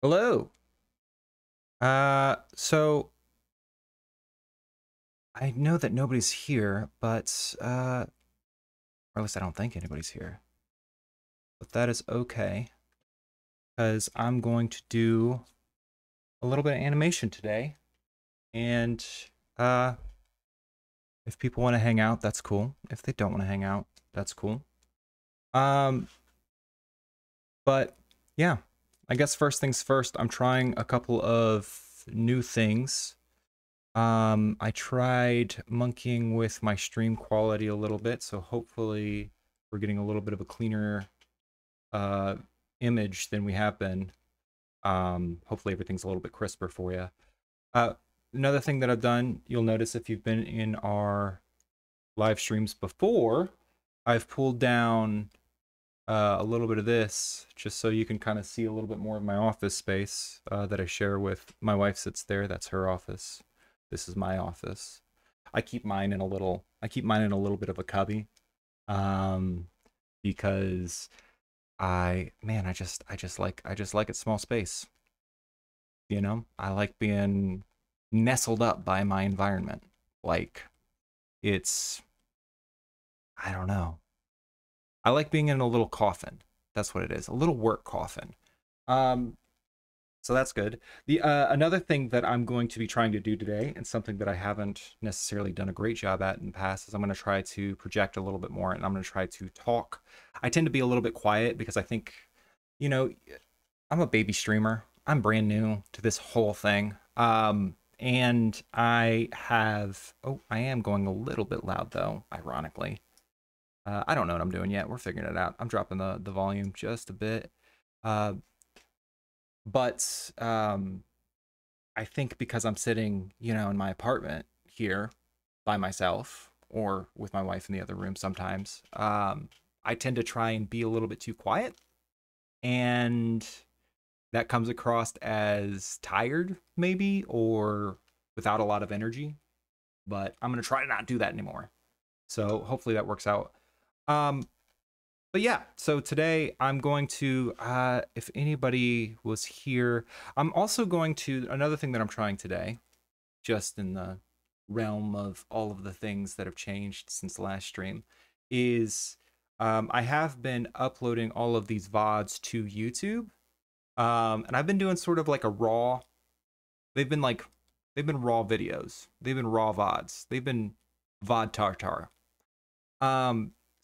Hello. So I know that nobody's here, but or at least I don't think anybody's here. But that is okay, because I'm going to do a little bit of animation today. And uh if people want to hang out, that's cool. If they don't want to hang out, that's cool. Um but yeah, I guess first things first, I'm trying a couple of new things. I tried monkeying with my stream quality a little bit, so hopefully we're getting a little bit of a cleaner image than we have been. Hopefully everything's a little bit crisper for you. Uh, Another thing that I've done, you'll notice if you've been in our live streams before, I've pulled down a little bit of this just so you can kind of see a little bit more of my office space that I share with my wife. Sits there, that's her office. This is my office. I keep mine in a little bit of a cubby. Because I just like it small space. You know? I like being nestled up by my environment. Like it's I don't know. I like being in a little coffin. That's what it is. A little work coffin. Um So that's good. The another thing that I'm going to be trying to do today, and something that I haven't necessarily done a great job at in the past, is I'm going to try to project a little bit more, and I'm going to try to talk. I tend to be a little bit quiet because I think, you know, I'm a baby streamer. I'm brand new to this whole thing. And I have, oh, I am going a little bit loud though, ironically. I don't know what I'm doing yet. We're figuring it out. I'm dropping the volume just a bit. Uh, but I think because I'm sitting, in my apartment here by myself or with my wife in the other room sometimes, I tend to try and be a little bit too quiet. And that comes across as tired, maybe, or without a lot of energy. But I'm going to try to not do that anymore. So hopefully that works out. Um, but yeah, so today I'm going to, if anybody was here, I'm also going to, another thing that I'm trying today, just in the realm of all of the things that have changed since the last stream, is I have been uploading all of these VODs to YouTube. And I've been doing sort of like a raw, they've been like, they've been raw videos. They've been raw VODs. They've been VOD tartar.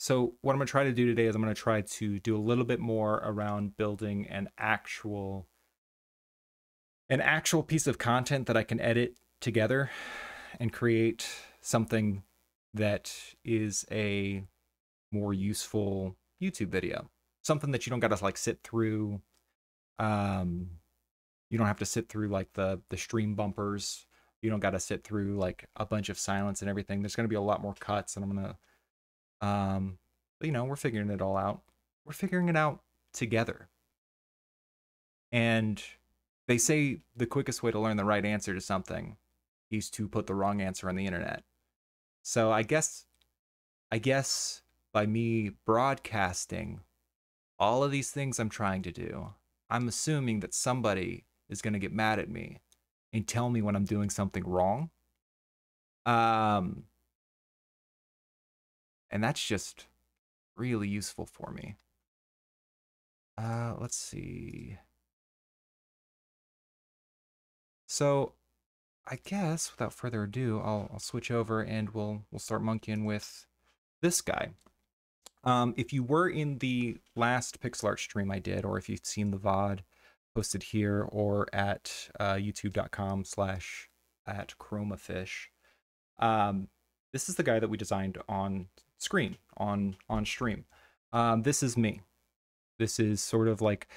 So what I'm going to try to do today is I'm going to try to do a little bit more around building an actual piece of content that I can edit together and create something that is a more useful YouTube video. Something that you don't got to like sit through. You don't have to sit through like the stream bumpers. You don't got to sit through like a bunch of silence and everything. There's going to be a lot more cuts, and I'm going to but we're figuring it all out. We're figuring it out together. And they say the quickest way to learn the right answer to something is to put the wrong answer on the internet. So I guess by me broadcasting all of these things I'm trying to do, I'm assuming that somebody is going to get mad at me and tell me when I'm doing something wrong. And that's just really useful for me. Let's see. So I guess without further ado, I'll switch over and we'll start monkeying with this guy. If you were in the last pixel art stream I did, or if you've seen the VOD posted here or at youtube.com/ at chromafish, this is the guy that we designed on screen, on stream. This is me. This is sort of like,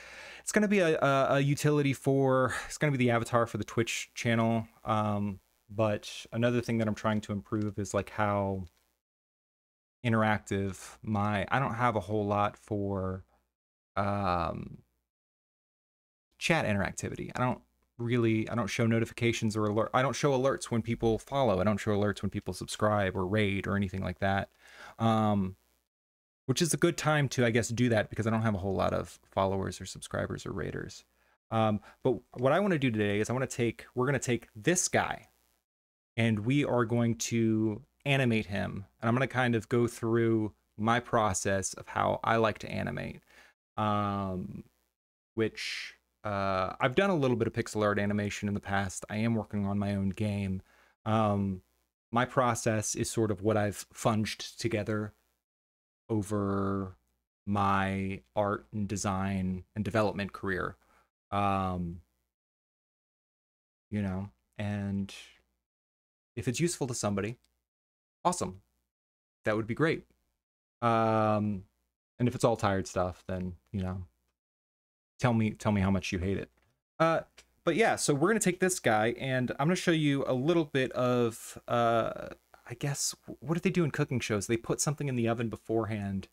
it's going to be a utility for, it's going to be the avatar for the Twitch channel. But another thing that I'm trying to improve is like how interactive I don't have a whole lot for chat interactivity. I don't show notifications or I don't show alerts when people follow. I don't show alerts when people subscribe or raid or anything like that. Which is a good time to, I guess, do that because I don't have a whole lot of followers or subscribers or raiders. But what I want to do today is we're going to take this guy and we are going to animate him. And I'm going to kind of go through my process of how I like to animate, which I've done a little bit of pixel art animation in the past. I am working on my own game. My process is sort of what I've funged together over my art and design and development career. You know, and if it's useful to somebody, awesome. That would be great. And if it's all tired stuff, then, you know, tell me how much you hate it. But yeah, so we're gonna take this guy and I'm gonna show you a little bit of I guess, what do they do in cooking shows? They put something in the oven beforehand.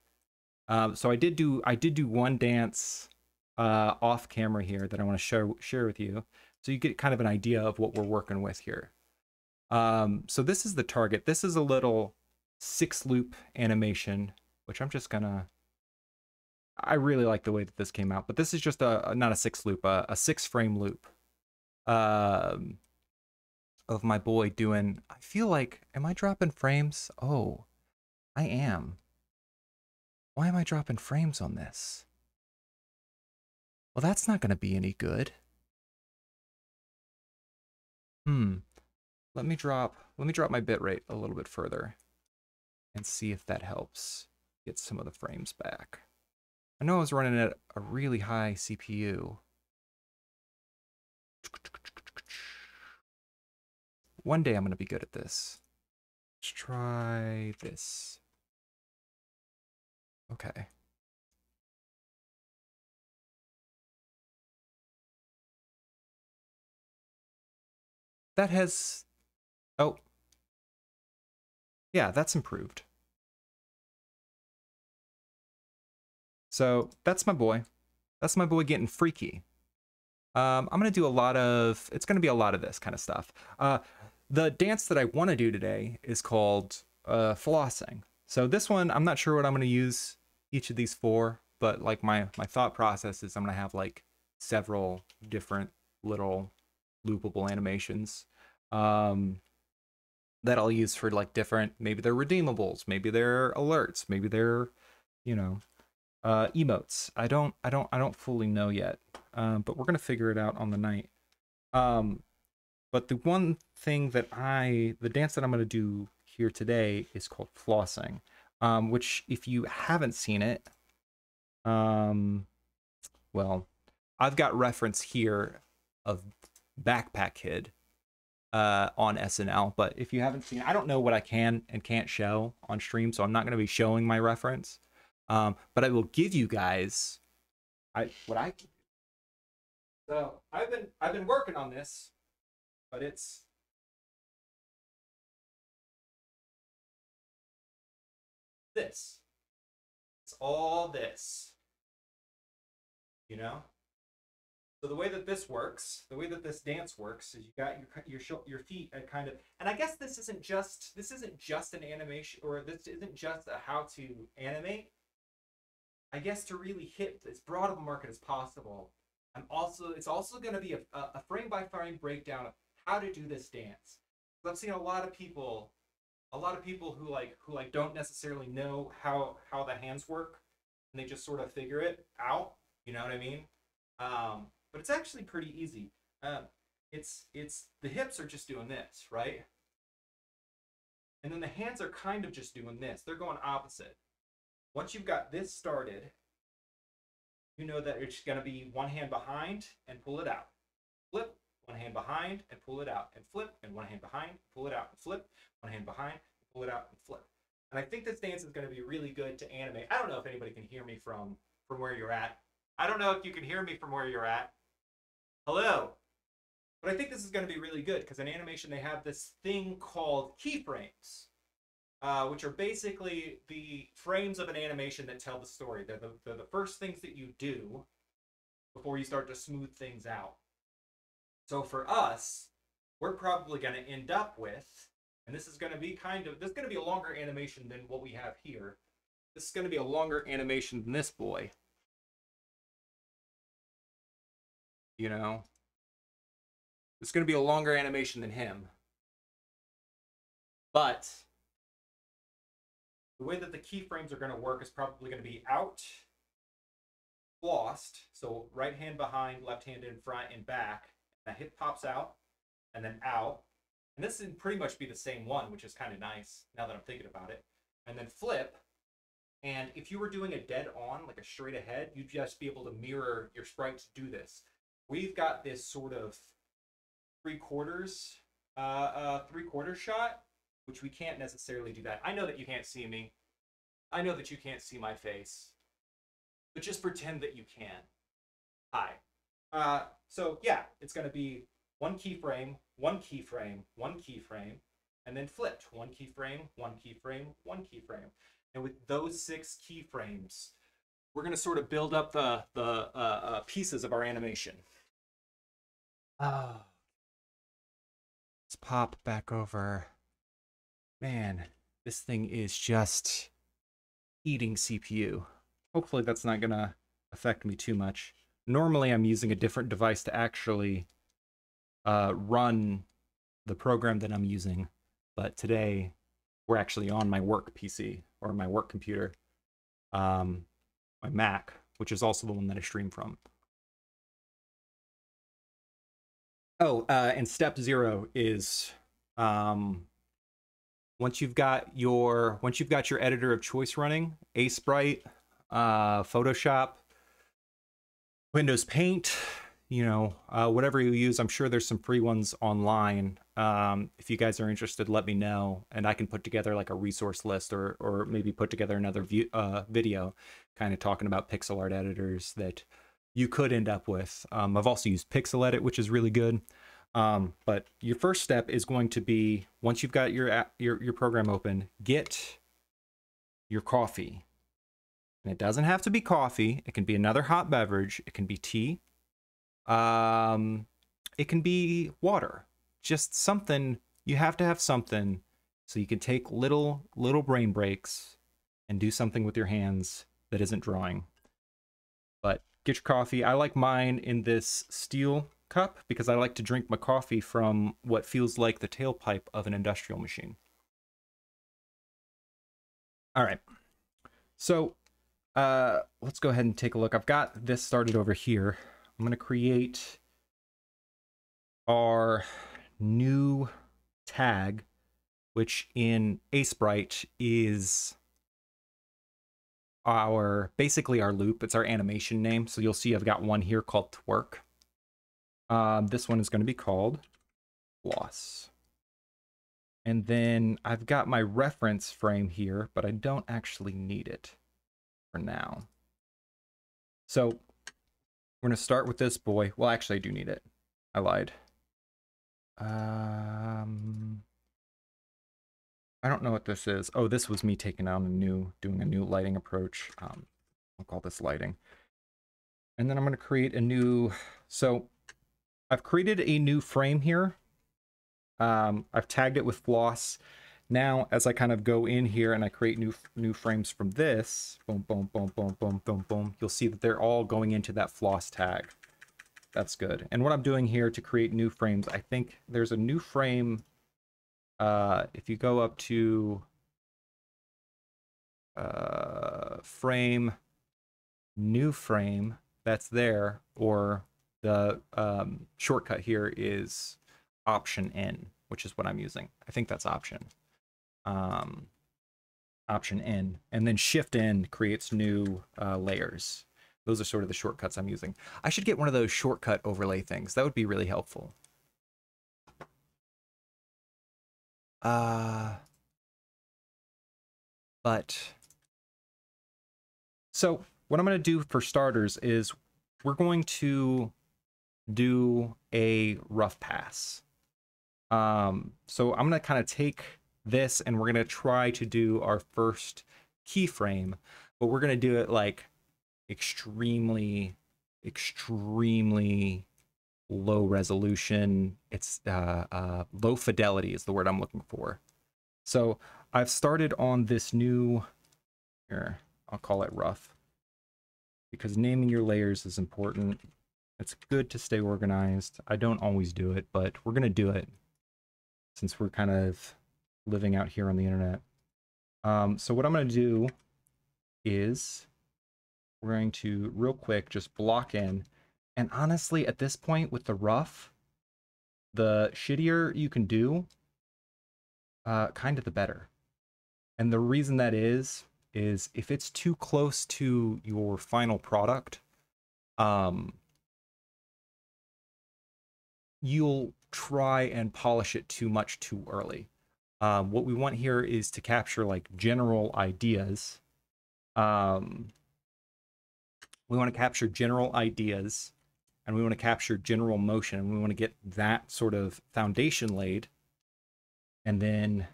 So I did do one dance off camera here that I want to share with you, so you get kind of an idea of what we're working with here. So this is the target. This is a little 6-loop animation, which I'm just gonna. I really like the way that this came out, but this is just not a 6-loop, a 6-frame loop. Of my boy doing, I feel like, am I dropping frames? Oh, I am. Why am I dropping frames on this? Well, that's not going to be any good. Let me drop my bitrate a little bit further and see if that helps get some of the frames back. I know I was running at a really high CPU. One day I'm going to be good at this. Let's try this. Okay. That has... Oh. Yeah, that's improved. So that's my boy. That's my boy getting freaky. I'm going to do it's going to be a lot of this kind of stuff. The dance that I want to do today is called flossing. So this one, I'm not sure what I'm going to use each of these for, but like my thought process is I'm going to have like several different little loopable animations that I'll use for like different, maybe they're redeemables, maybe they're alerts, maybe they're, you know, emotes. I don't fully know yet, but we're gonna figure it out on the night. But the one thing that the dance that I'm gonna do here today is called flossing, which if you haven't seen it, well, I've got reference here of Backpack Kid on SNL, but if you haven't seen, I don't know what I can and can't show on stream, so I'm not going to be showing my reference. But I will give you guys so I've been working on this, but it's this. It's all this. You know? So the way that this works, the way that this dance works, is you got your feet at kind of, and I guess this isn't just an animation, or this isn't just a how to animate. I guess to really hit as broad of a market as possible, it's also going to be a frame by frame breakdown of how to do this dance. I've seen a lot of people a lot of people who don't necessarily know how the hands work, and they just sort of figure it out. You know what I mean? But it's actually pretty easy. Um, it's the hips are just doing this, right? And then the hands are kind of just doing this. They're going opposite. Once you've got this started, you know that it's going to be one hand behind and pull it out. Flip, one hand behind and pull it out, and flip, and one hand behind, pull it out, and flip, one hand behind, pull it out, and flip. And I think this dance is going to be really good to animate. I don't know if anybody can hear me from where you're at. I don't know if you can hear me from where you're at. Hello. But I think this is going to be really good because in animation they have this thing called keyframes, which are basically the frames of an animation that tell the story. They're the first things that you do before you start to smooth things out. So for us, we're probably going to end up with, and this is going to be this is going to be a longer animation than what we have here. This is going to be a longer animation than this boy. You know? It's going to be a longer animation than him. But the way that the keyframes are going to work is probably going to be out, flossed, so right hand behind, left hand in front and back. The hip pops out, and then out. And this would pretty much be the same one, which is kind of nice now that I'm thinking about it. And then flip. And if you were doing a dead on, like a straight ahead, you'd just be able to mirror your sprite to do this. We've got this sort of three-quarters shot, which we can't necessarily do that. I know that you can't see me. I know that you can't see my face. But just pretend that you can. Hi. So yeah, it's going to be one keyframe, one keyframe, one keyframe, and then flipped. One keyframe, one keyframe, one keyframe. And with those 6 keyframes, we're going to sort of build up the pieces of our animation. Let's pop back over. Man, this thing is just eating CPU. Hopefully that's not going to affect me too much. Normally I'm using a different device to actually run the program that I'm using, but today we're actually on my work PC or my work computer, my Mac, which is also the one that I stream from. Oh, and step 0 is once you've got your editor of choice running, Sprite, Photoshop, Windows Paint, you know, whatever you use. I'm sure there's some free ones online. If you guys are interested, let me know, and I can put together like a resource list or maybe put together another video kind of talking about pixel art editors that you could end up with. I've also used Pixel Edit, which is really good. But your first step is going to be, once you've got your program open, get your coffee. And it doesn't have to be coffee. It can be another hot beverage. It can be tea. It can be water. Just something. You have to have something so you can take little brain breaks and do something with your hands that isn't drawing. But get your coffee. I like mine in this steel cup because I like to drink my coffee from what feels like the tailpipe of an industrial machine. All right. So let's go ahead and take a look. I've got this started over here. I'm going to create our new tag, which in Sprite is basically our loop. It's our animation name. So you'll see I've got one here called twerk. This one is going to be called floss. And then I've got my reference frame here, but I don't actually need it for now. So we're going to start with this boy. Well, actually, I do need it. I lied. I don't know what this is. Oh, this was me taking on doing a new lighting approach. I'll call this lighting. And then I'm going to create a new, so I've created a new frame here. I've tagged it with floss. Now, as I kind of go in here and I create new frames from this, boom, boom, boom, boom, boom, boom, boom, you'll see that they're all going into that floss tag. That's good. And what I'm doing here to create new frames, I think there's a new frame If you go up to frame, new frame, that's there, or the shortcut here is Option N, which is what I'm using. I think that's um, Option N, and then Shift N creates new layers. Those are sort of the shortcuts I'm using. I should get one of those shortcut overlay things. That would be really helpful. But so what I'm going to do for starters is we're going to do a rough pass. So I'm going to kind of take this and we're going to try to do our first keyframe, but we're going to do it like extremely low resolution. It's low fidelity is the word I'm looking for. So I've started on this new, here, I'll call it rough, because naming your layers is important. It's good to stay organized. I don't always do it, but we're going to do it since we're kind of living out here on the internet. So what I'm going to do is we're going to real quick just block in. And honestly, at this point with the rough, the shittier you can do, kind of the better. And the reason that is if it's too close to your final product, you'll try and polish it too much too early. What we want here is to capture like general ideas. We want to capture general ideas and we want to capture general motion. And we want to get that sort of foundation laid. And then,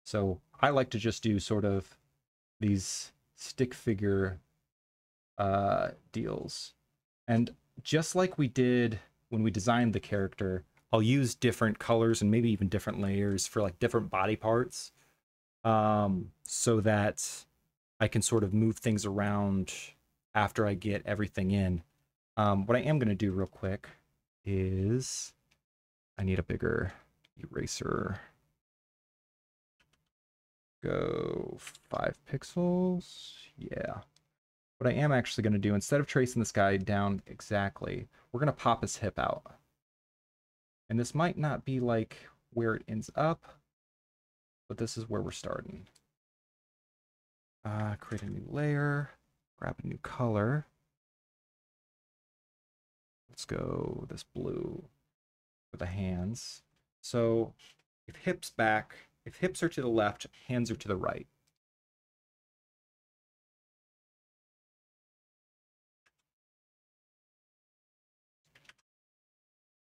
so I like to just do sort of these stick figure deals. And just like we did when we designed the character, I'll use different colors and maybe even different layers for like different body parts, so that I can sort of move things around after I get everything in. What I am going to do real quick is I need a bigger eraser. Go 5 pixels. Yeah. What I am actually going to do, instead of tracing this guy down exactly, we're going to pop his hip out. And this might not be like where it ends up, but this is where we're starting. Create a new layer, grab a new color. Let's go this blue for the hands. So if hips back, if hips are to the left, hands are to the right.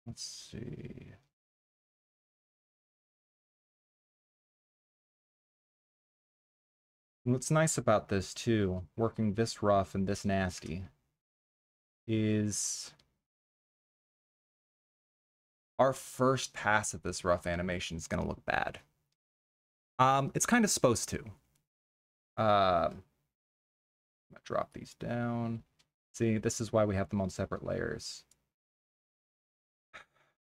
Let's see. And what's nice about this too, working this rough and this nasty, is our first pass at this rough animation is going to look bad. It's kind of supposed to. I'm gonna drop these down. See, this is why we have them on separate layers.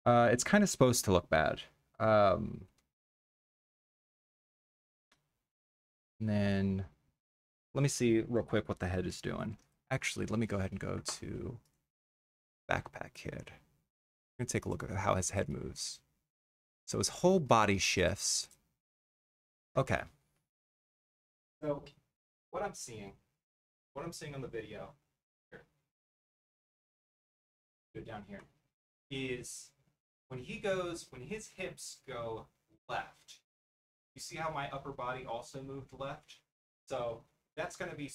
It's kind of supposed to look bad. And then let me see real quick what the head is doing. Actually, let me go ahead and go to Backpack Kid. I'm gonna take a look at how his head moves. So his whole body shifts. Okay. So what I'm seeing on the video, here, go down here, is when his hips go left, you see how my upper body also moved left? So that's going to be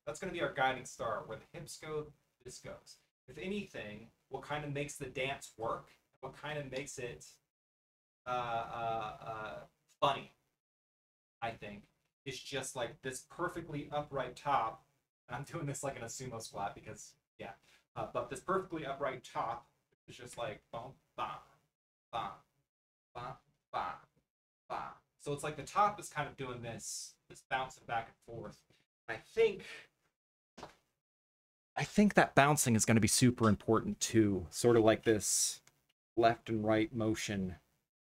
that's going to be our guiding star. Where the hips go, this goes. If anything, what kind of makes the dance work, what kind of makes it funny, I think, is just like this perfectly upright top. And I'm doing this like in a sumo squat because, yeah. But this perfectly upright top is just like boom, bam, bam, bam, bam, bam. So it's like the top is kind of doing this bouncing back and forth. I think that bouncing is going to be super important too. Sort of like this left and right motion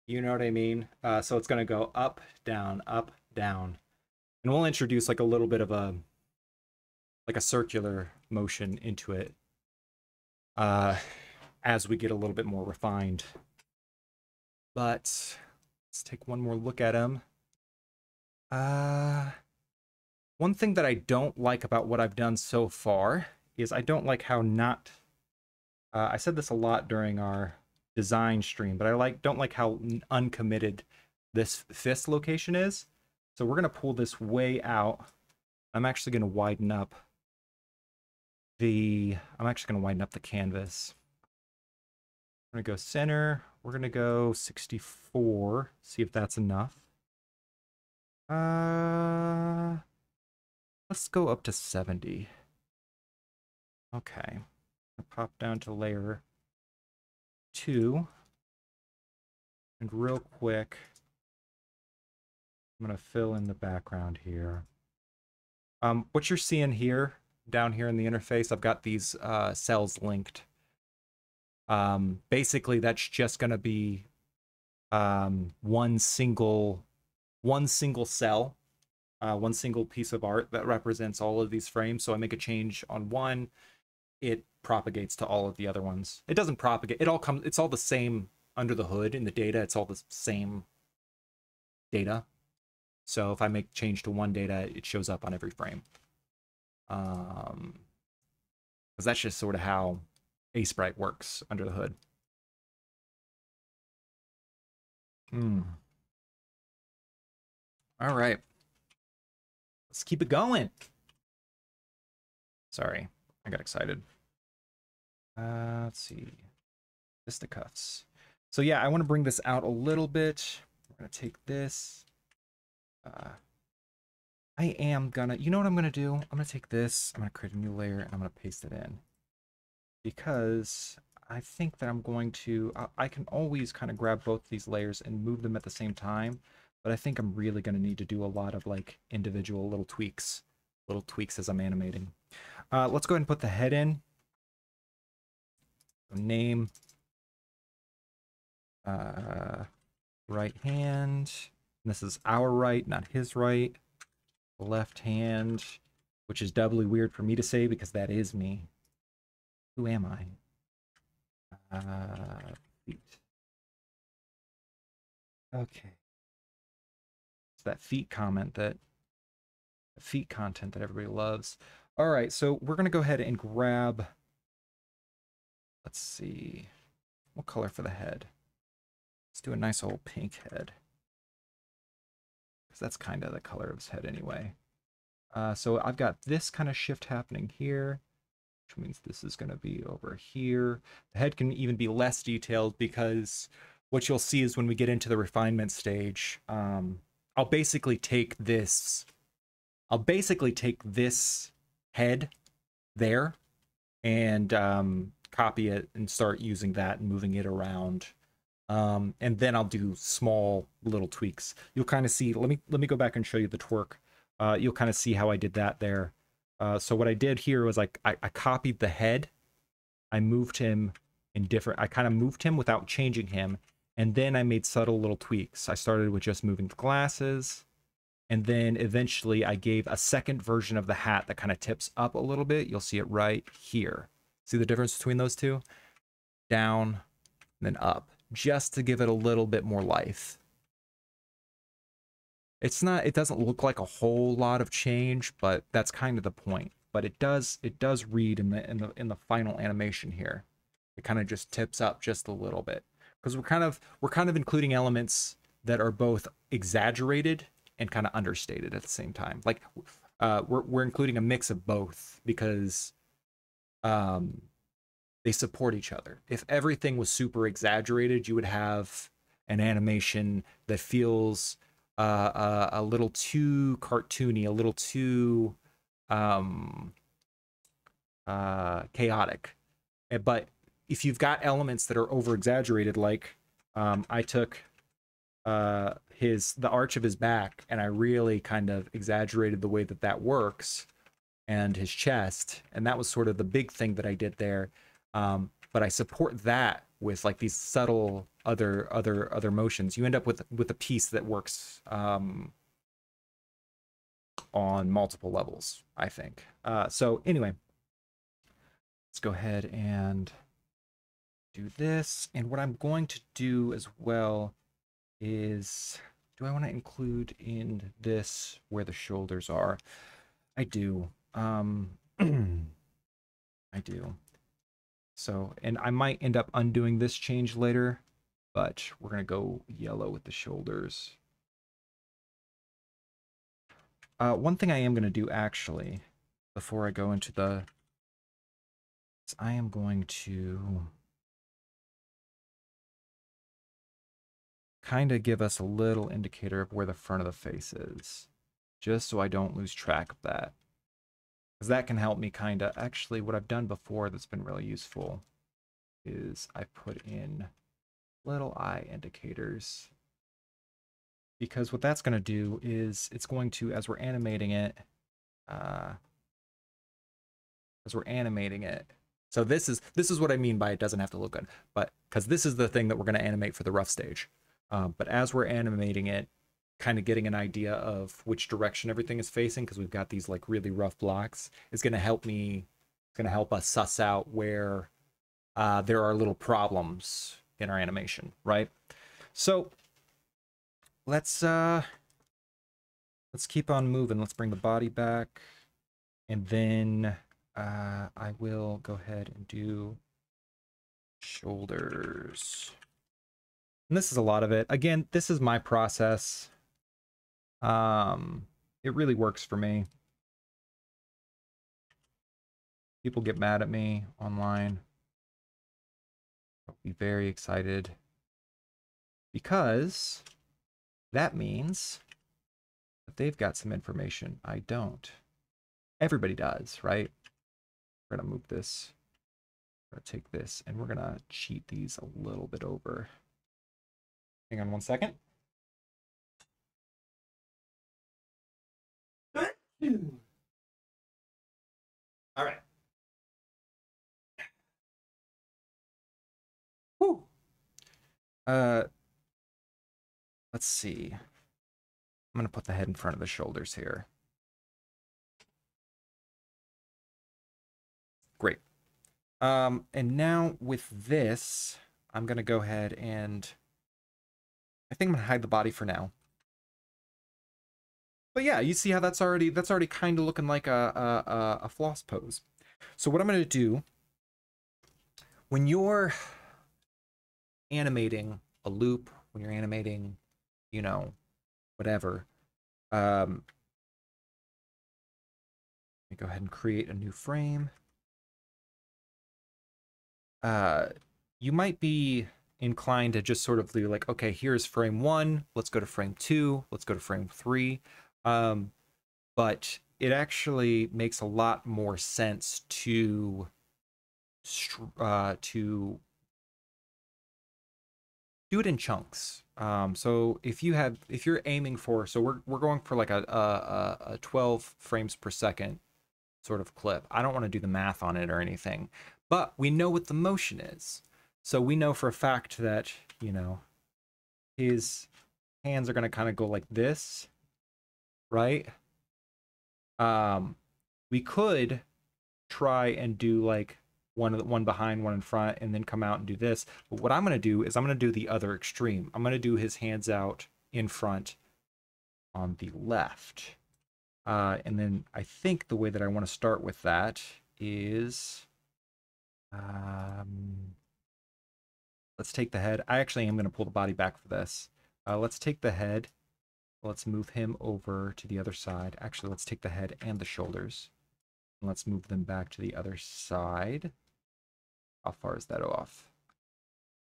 You know what I mean? So it's going to go up, down, up, down. And we'll introduce like a little bit of a circular motion into it uh, as we get a little bit more refined. But let's take one more look at him. One thing that I don't like about what I've done so far is I don't like how not. I said this a lot during our design stream, but don't like how uncommitted this fist location is. So we're gonna pull this way out. I'm actually gonna widen up the. I'm actually gonna widen up the canvas. We're gonna go center. We're gonna go 64. See if that's enough. Let's go up to 70. Okay. Pop down to layer 2. And real quick, I'm going to fill in the background here. What you're seeing here, down here in the interface, I've got these cells linked. Basically, that's just going to be one single cell, one single piece of art that represents all of these frames. So I make a change on one, it propagates to all of the other ones. It doesn't propagate. It's all the same under the hood in the data. It's all the same data. So if I make change to one data, it shows up on every frame. Because that's just sort of how Sprite works under the hood. All right. Let's keep it going. Sorry, I got excited. Let's see. Fisticuffs. So yeah, I want to bring this out a little bit. We're going to take this. I am gonna, you know what I'm gonna do? I'm gonna take this, I'm gonna create a new layer, and I'm gonna paste it in. Because I think that I'm going to, I can always kind of grab both these layers and move them at the same time, but I think I'm really gonna need to do a lot of like individual little tweaks as I'm animating. Let's go ahead and put the head in. So name, right hand. And this is our right, not his right. Left hand, which is doubly weird for me to say because that is me. Who am I? Feet. Okay. It's that feet content that everybody loves. All right, so we're gonna go ahead and grab. Let's see, what color for the head? Let's do a nice old pink head, because that's kind of the color of his head anyway. So I've got this kind of shift happening here, which means this is going to be over here. The head can even be less detailed because what you'll see is when we get into the refinement stage, I'll basically take this head there and copy it and start using that and moving it around. And then I'll do small little tweaks. You'll kind of see, let me go back and show you the twerk. You'll kind of see how I did that there. So what I did here was I copied the head. I moved him I kind of moved him without changing him. And then I made subtle little tweaks. I started with just moving the glasses. And then eventually I gave a second version of the hat that kind of tips up a little bit. You'll see it right here. See the difference between those two? Down, and then up, just to give it a little bit more life. It doesn't look like a whole lot of change, but that's kind of the point. But it does read in the final animation here. It kind of just tips up just a little bit, because we're kind of including elements that are both exaggerated and kind of understated at the same time. Like we're including a mix of both because they support each other. If everything was super exaggerated, you would have an animation that feels a little too cartoony, a little too chaotic. But if you've got elements that are over exaggerated, like I took the arch of his back and I really kind of exaggerated the way that works, and his chest, and that was sort of the big thing that I did there. But I support that with like these subtle other motions. You end up with a piece that works on multiple levels, I think. So anyway, let's go ahead and do this. And what I'm going to do as well is, do I want to include in this where the shoulders are? I do. I do. So, and I might end up undoing this change later, but we're going to go yellow with the shoulders. One thing I am going to do actually, before I go into the, I am going to kind of give us a little indicator of where the front of the face is, just so I don't lose track of that. Because that can help me kind of, actually what I've done before that's been really useful is I put in little eye indicators. Because what that's going to do is it's going to, as we're animating it, so this is what I mean by it doesn't have to look good, but because this is the thing that we're going to animate for the rough stage. But as we're animating it, kind of getting an idea of which direction everything is facing, because we've got these like really rough blocks, is going to help me, it's going to help us suss out where there are little problems in our animation, right? So let's keep on moving. Let's bring the body back, and then I will go ahead and do shoulders. And this is a lot of it. Again, this is my process. It really works for me. People get mad at me online. I'll be very excited because that means that they've got some information I don't. Everybody does, right? We're gonna move this. We're gonna take this and we're gonna cheat these a little bit over. Hang on one second. All right. Whew. Let's see. I'm gonna put the head in front of the shoulders here. Great. And now with this, I'm gonna go ahead and I think I'm gonna hide the body for now. But yeah, you see how that's already kind of looking like a floss pose. So what I'm gonna do when you're animating a loop, when you're animating, you know, whatever, let me go ahead and create a new frame. You might be inclined to just sort of be like, okay, here's frame 1, let's go to frame 2, let's go to frame 3. But it actually makes a lot more sense to do it in chunks. So if you're aiming for, so we're going for like a 12 frames per second sort of clip. I don't want to do the math on it or anything, but we know what the motion is. So we know for a fact that, you know, his hands are going to kind of go like this, right? We could try and do like one behind, one in front, and then come out and do this. But what I'm going to do is I'm going to do the other extreme. I'm going to do his hands out in front on the left. And then I think the way that I want to start with that is, let's take the head. I actually am going to pull the body back for this. Let's take the head. Let's move him over to the other side. Actually, let's take the head and the shoulders. And let's move them back to the other side. How far is that off?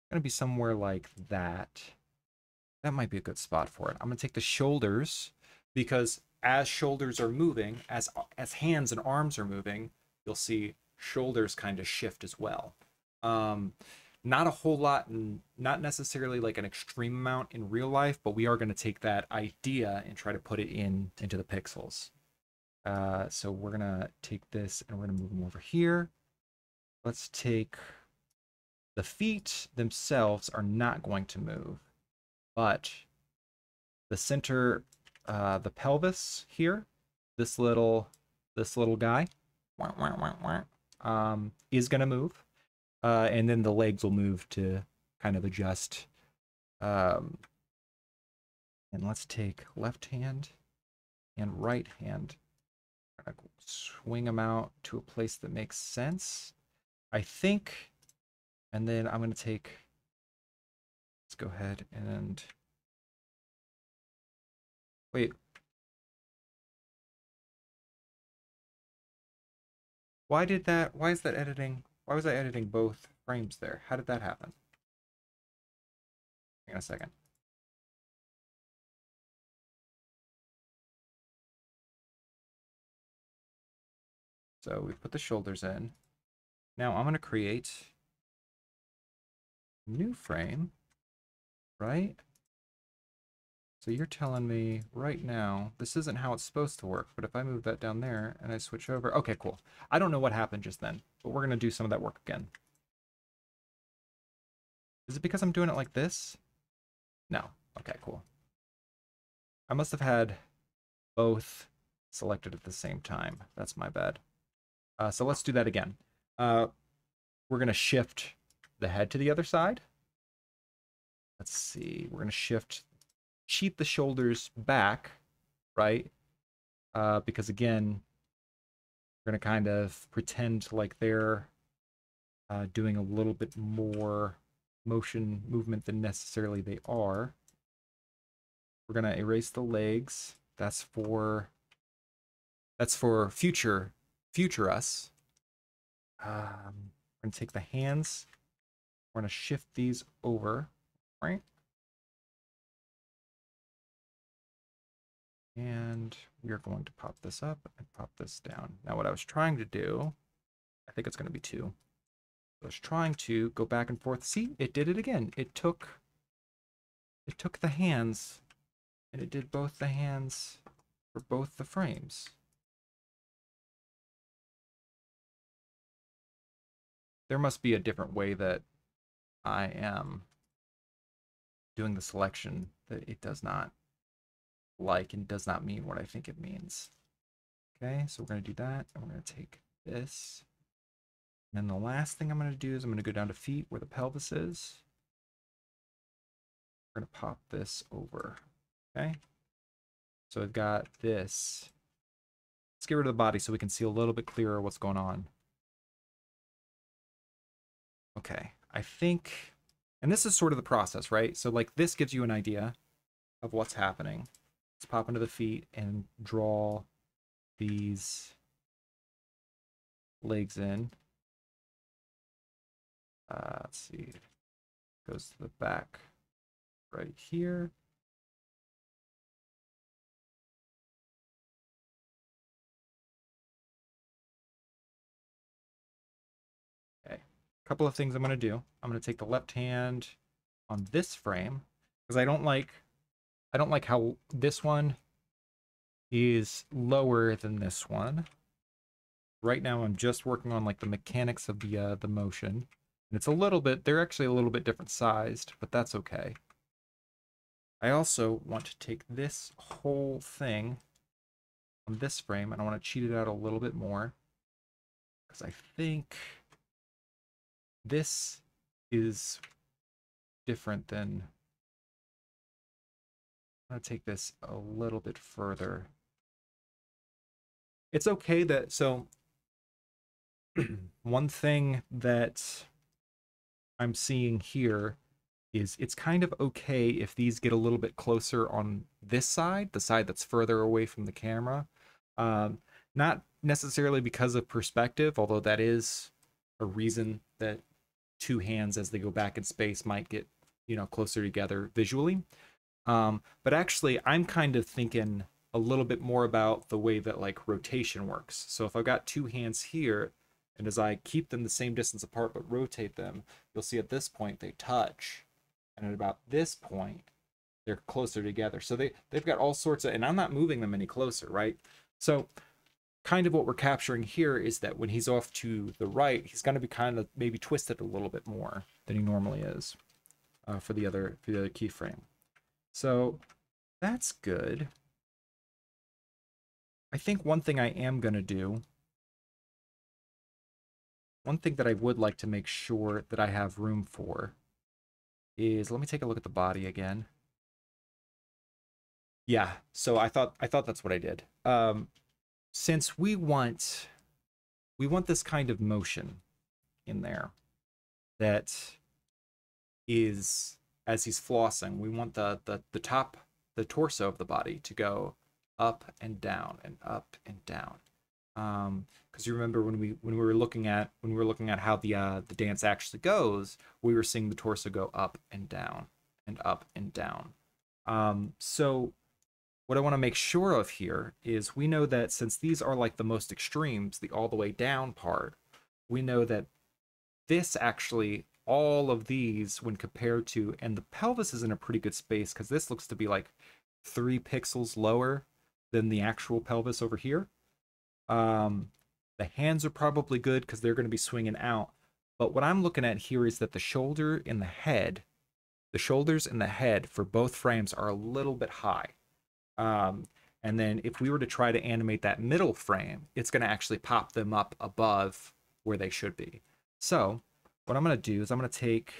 It's going to be somewhere like that. That might be a good spot for it. I'm going to take the shoulders, because as shoulders are moving, as hands and arms are moving, you'll see shoulders kind of shift as well. Not a whole lot, and not necessarily like an extreme amount in real life, but we are going to take that idea and try to put it into the pixels. So we're going to take this and we're going to move them over here. Let's take The feet themselves are not going to move, but the center, the pelvis here, this little guy, is going to move, and then the legs will move to kind of adjust. And let's take left hand and right hand, swing them out to a place that makes sense, I think. And then I'm going to take, let's go ahead and wait. Why is that editing? Why was I editing both frames there? How did that happen? Hang on a second. So we've put the shoulders in. Now I'm going to create a new frame, right? So you're telling me right now, this isn't how it's supposed to work, but if I move that down there and I switch over, okay, cool. I don't know what happened just then, but we're going to do some of that work again. Is it because I'm doing it like this? No. Okay, cool. I must have had both selected at the same time. That's my bad. So let's do that again. We're going to shift the head to the other side. Let's see. We're going to cheat the shoulders back, right? Because again, we're going to kind of pretend like they're doing a little bit more movement than necessarily they are. We're going to erase the legs. That's for future us. We're going to take the hands. We're going to shift these over, right? And we are going to pop this up and pop this down. Now what I was trying to do, I think it's going to be 2. I was trying to go back and forth. See, it did it again. It took the hands, and it did both the hands for both the frames. There must be a different way that I am doing the selection that it does not like and does not mean what I think it means. Okay, so we're going to do that, and we're going to take this. And then the last thing I'm going to do is I'm going to go down to feet where the pelvis is. We're going to pop this over. Okay, so I've got this. Let's get rid of the body so we can see a little bit clearer what's going on. Okay, I think, and this is sort of the process, right? So like this gives you an idea of what's happening. Let's pop into the feet and draw these legs in. Let's see, goes to the back right here. Okay, a couple of things I'm going to do. I'm going to take the left hand on this frame because I don't like how this one is lower than this one. Right now I'm just working on like the mechanics of the motion. And it's a little bit, they're actually a little bit different sized, but that's okay. I also want to take this whole thing on this frame and I want to cheat it out a little bit more because I think this is different than, I'm going to take this a little bit further. It's okay that, so one thing that I'm seeing here is it's kind of okay if these get a little bit closer on this side, the side that's further away from the camera. Not necessarily because of perspective, although that is a reason that two hands as they go back in space might get, closer together visually. But actually, I'm kind of thinking a little bit more about the way that like rotation works. So if I've got two hands here, and as I keep them the same distance apart but rotate them, you'll see at this point they touch. And at about this point, they're closer together. So they've got all sorts of, and I'm not moving them any closer, right? So kind of what we're capturing here is that when he's off to the right, he's going to be kind of maybe twisted a little bit more than he normally is for the other keyframe. So that's good. I think one thing I am going to do, one thing that I would like to make sure that I have room for is, let me take a look at the body again. Yeah, so I thought that's what I did. Since we want this kind of motion in there that is as he's flossing, we want the top, the torso of the body to go up and down and up and down. Because you remember when we were looking at how the dance actually goes, we were seeing the torso go up and down and up and down. So what I want to make sure of here is we know that since these are like the most extremes, the all the way down part, we know that this actually, all of these when compared to, and the pelvis is in a pretty good space because this looks to be like 3 pixels lower than the actual pelvis over here. The hands are probably good because they're going to be swinging out. But what I'm looking at here is that the shoulders and the head for both frames are a little bit high. And then if we were to try to animate that middle frame, it's going to actually pop them up above where they should be. So what I'm going to do is I'm going to take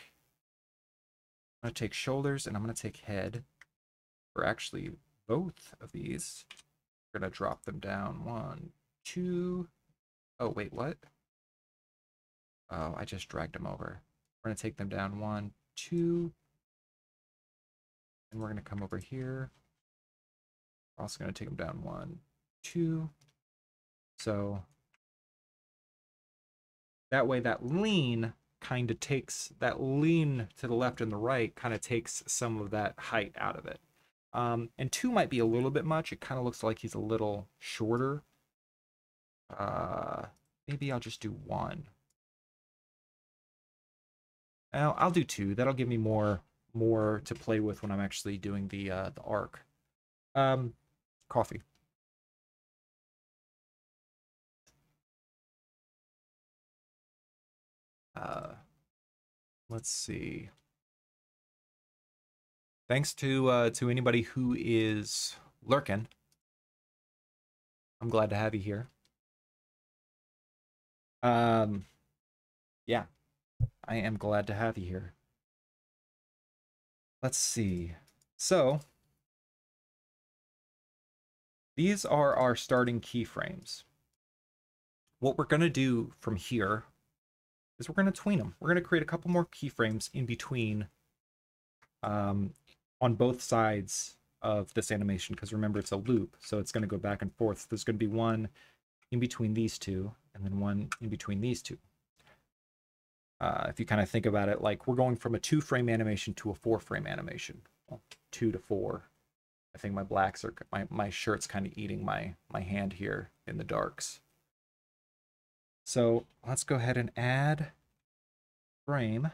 shoulders and I'm going to take head for actually both of these. We're going to drop them down 1, 2. Oh, wait, what? Oh, I just dragged them over. We're going to take them down 1, 2. And we're going to come over here. We're also going to take them down 1, 2. So that way that lean kind of takes, that lean to the left and the right kind of takes some of that height out of it. And 2 might be a little bit much. It kind of looks like he's a little shorter. Maybe I'll just do 1. I'll do 2. That'll give me more to play with when I'm actually doing the arc. Coffee. Let's see. Thanks to anybody who is lurking. I'm glad to have you here. Yeah, I am glad to have you here. Let's see. So these are our starting keyframes. What we're going to do from here is we're going to tween them. We're going to create a couple more keyframes in between on both sides of this animation, because remember it's a loop, so it's going to go back and forth. There's going to be one in between these two and then one in between these two. If you kind of think about it, like we're going from a 2-frame animation to a 4-frame animation. Well, 2 to 4. I think my blacks are, my shirt's kind of eating my hand here in the darks. So let's go ahead and add frame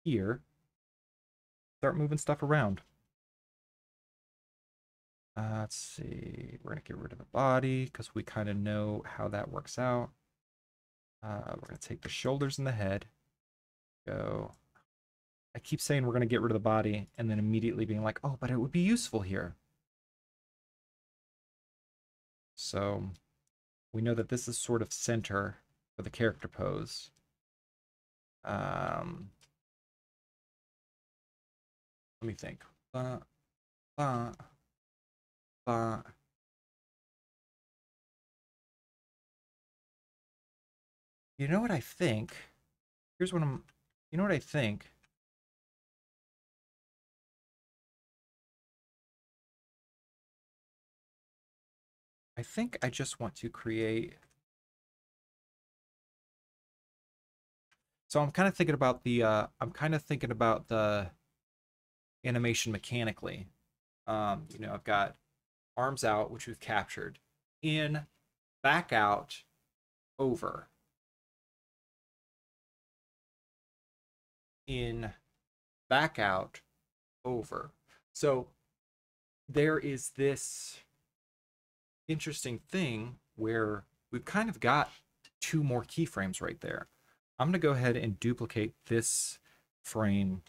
here. Start moving stuff around. Let's see, we're gonna get rid of the body because we kind of know how that works out. We're gonna take the shoulders and the head. Go. I keep saying we're gonna get rid of the body and then immediately being like, oh, but it would be useful here. So we know that this is sort of center for the character pose. Let me think. You know what I think? Here's what I'm... You know what I think? I think I just want to create... So I'm kind of thinking about the... animation mechanically. You know, I've got arms out, which we've captured. In, back out, over. In, back out, over. So there is this interesting thing where we've kind of got two more keyframes right there. I'm going to go ahead and duplicate this frame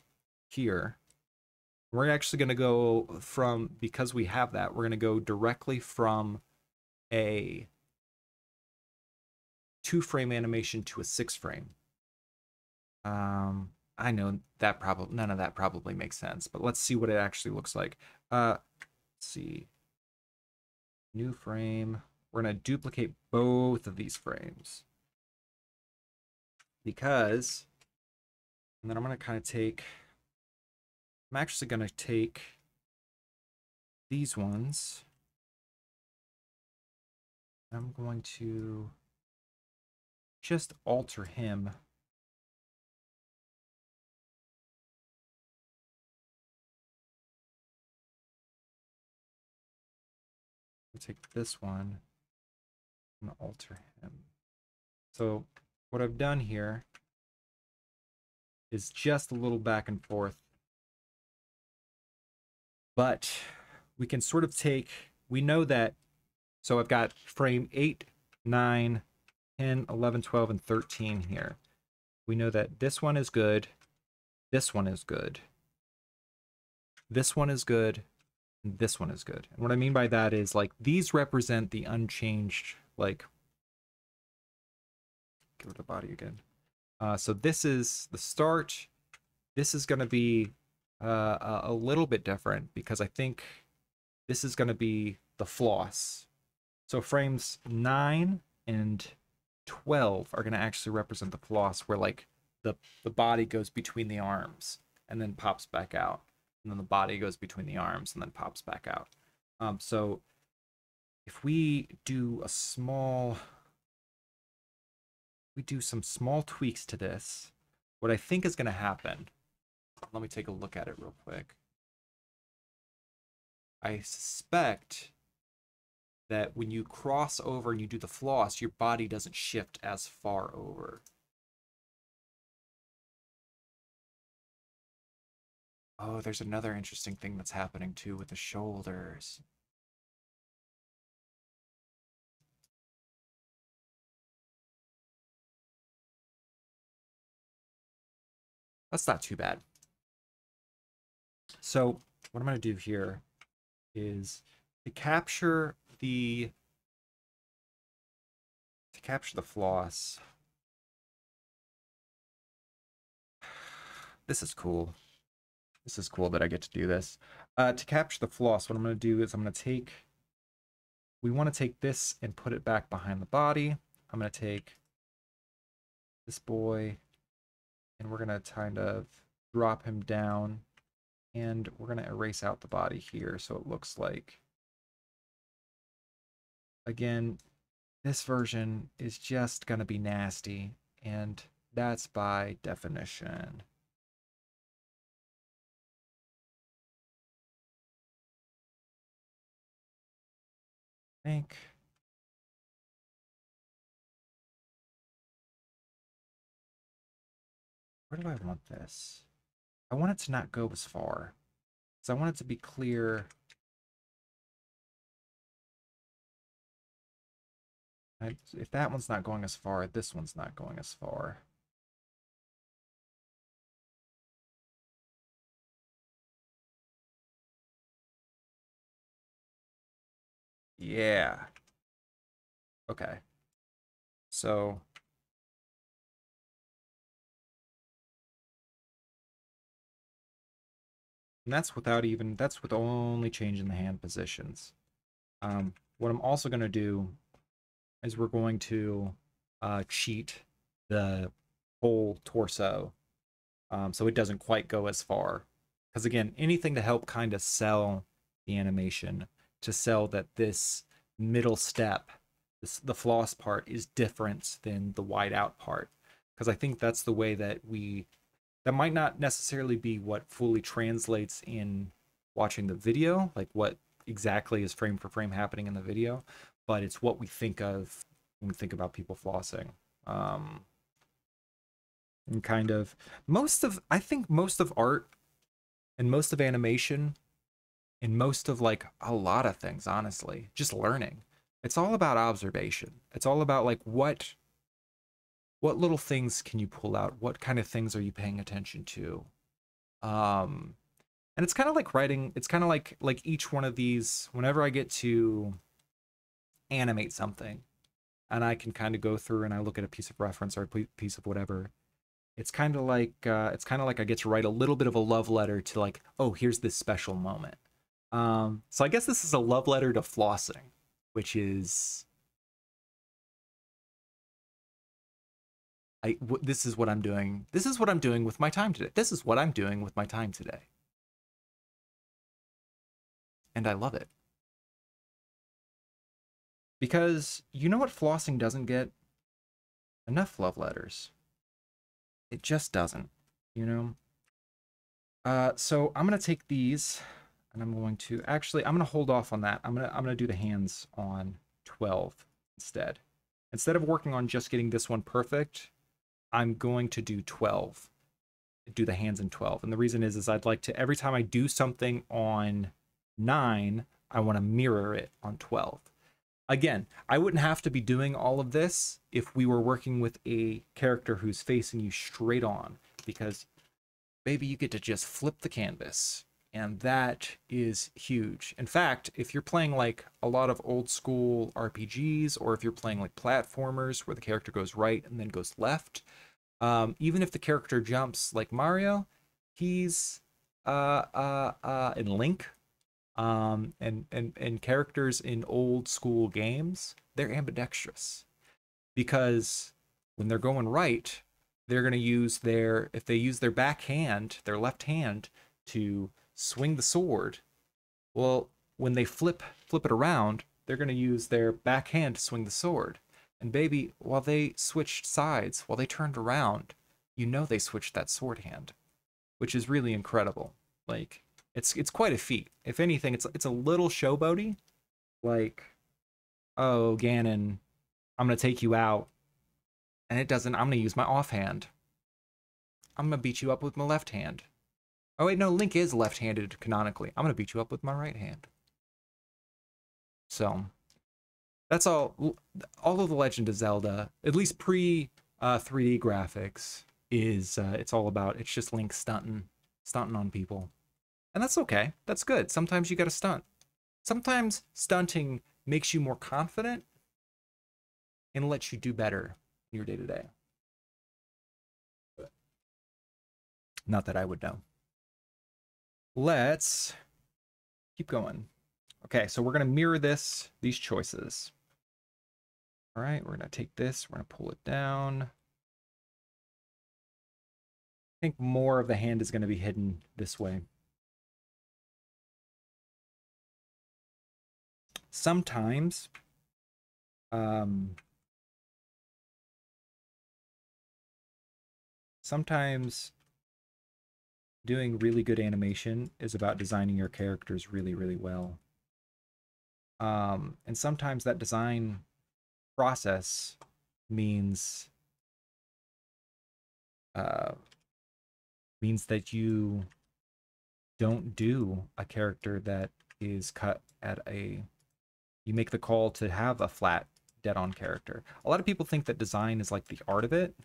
here. We're actually going to go from, because we have that, we're going to go directly from a 2-frame animation to a 6-frame. I know that probably, none of that probably makes sense, but let's see what it actually looks like. Let's see. New frame. We're going to duplicate both of these frames. Because, and then I'm going to kind of take, I'm actually going to take these ones. I'm going to just alter him. I'll take this one and alter him. So what I've done here is just a little back and forth. But we can sort of take, we know that, so I've got frame 8, 9, 10, 11, 12, and 13 here. We know that this one is good, this one is good, this one is good, and this one is good. And what I mean by that is, like, these represent the unchanged, like, give it a body again. So this is the start. This is going to be a little bit different because I think this is going to be the floss. So frames 9 and 12 are going to actually represent the floss, where like the body goes between the arms and then pops back out. And then the body goes between the arms and then pops back out. So if we do a small, we do some small tweaks to this, what I think is going to happen, let me take a look at it real quick. I suspect that when you cross over and you do the floss, your body doesn't shift as far over. Oh, there's another interesting thing that's happening too with the shoulders. That's not too bad. So what I'm going to do here is to capture the floss. This is cool. This is cool that I get to do this. To capture the floss, what I'm going to do is I'm going to take, we want to take this and put it back behind the body. I'm going to take this boy and we're going to kind of drop him down, and we're going to erase out the body here so it looks like, again, this version is just going to be nasty, and that's by definition. I think where do I want this? I want it to not go as far, because I want it to be clear. If that one's not going as far, this one's not going as far. Yeah. Okay. So and that's without even, that's with only changing the hand positions. What I'm also going to do is we're going to cheat the whole torso, so it doesn't quite go as far. Because again, anything to help kind of sell the animation, to sell that this middle step, the floss part, is different than the wide out part. Because I think that's the way that that might not necessarily be what fully translates in watching the video, like what exactly is frame for frame happening in the video, but it's what we think of when we think about people flossing. And kind of I think most of art and most of animation and most of like a lot of things, honestly, just learning, It's all about observation. It's all about like what little things can you pull out? What kind of things are you paying attention to? Um, and it's kind of like writing. It's kind of like each one of these. Whenever I get to animate something, and I can kind of go through and I look at a piece of reference or a piece of whatever. It's kind of like I get to write a little bit of a love letter to like, oh, here's this special moment. So I guess this is a love letter to flossing, which is this is what I'm doing. This is what I'm doing with my time today. This is what I'm doing with my time today. And I love it. Because you know what flossing doesn't get? Enough love letters. It just doesn't, you know? So I'm gonna take these and I'm going to actually I'm gonna hold off on that. I'm gonna do the hands on 12 instead. Instead of working on just getting this one perfect, I'm going to do 12. Do the hands in 12. And the reason is I'd like to, every time I do something on 9, I want to mirror it on 12. Again, I wouldn't have to be doing all of this if we were working with a character who's facing you straight on, because baby, you get to just flip the canvas, and that is huge. In fact, if you're playing like a lot of old school RPGs, or if you're playing like platformers where the character goes right and then goes left, even if the character jumps like Mario, he's in Link, and characters in old school games, they're ambidextrous, because when they're going right, they're going to use their, if they use their backhand, their left hand to swing the sword, well, when they flip it around, they're going to use their backhand to swing the sword. And baby, while they switched sides, while they turned around, you know they switched that sword hand, which is really incredible. Like, it's quite a feat. If anything, it's a little showboaty. Like, oh, Ganon, I'm gonna take you out, and it doesn't. I'm gonna use my offhand. I'm gonna beat you up with my left hand. Oh wait, no, Link is left-handed canonically. I'm gonna beat you up with my right hand. So that's all. All of the Legend of Zelda, at least pre 3D graphics, is it's all about. It's just Link stunting on people, and that's okay. That's good. Sometimes you got to stunt. Sometimes stunting makes you more confident and lets you do better in your day to day. Not that I would know. Let's keep going. Okay, so we're going to mirror these choices. All right, we're going to take this, we're going to pull it down. I think more of the hand is going to be hidden this way. Sometimes, sometimes doing really good animation is about designing your characters really, really well. And sometimes that design process means that you don't do a character that is cut at a, you make the call to have a flat dead-on character. A lot of people think that design is like the art of it,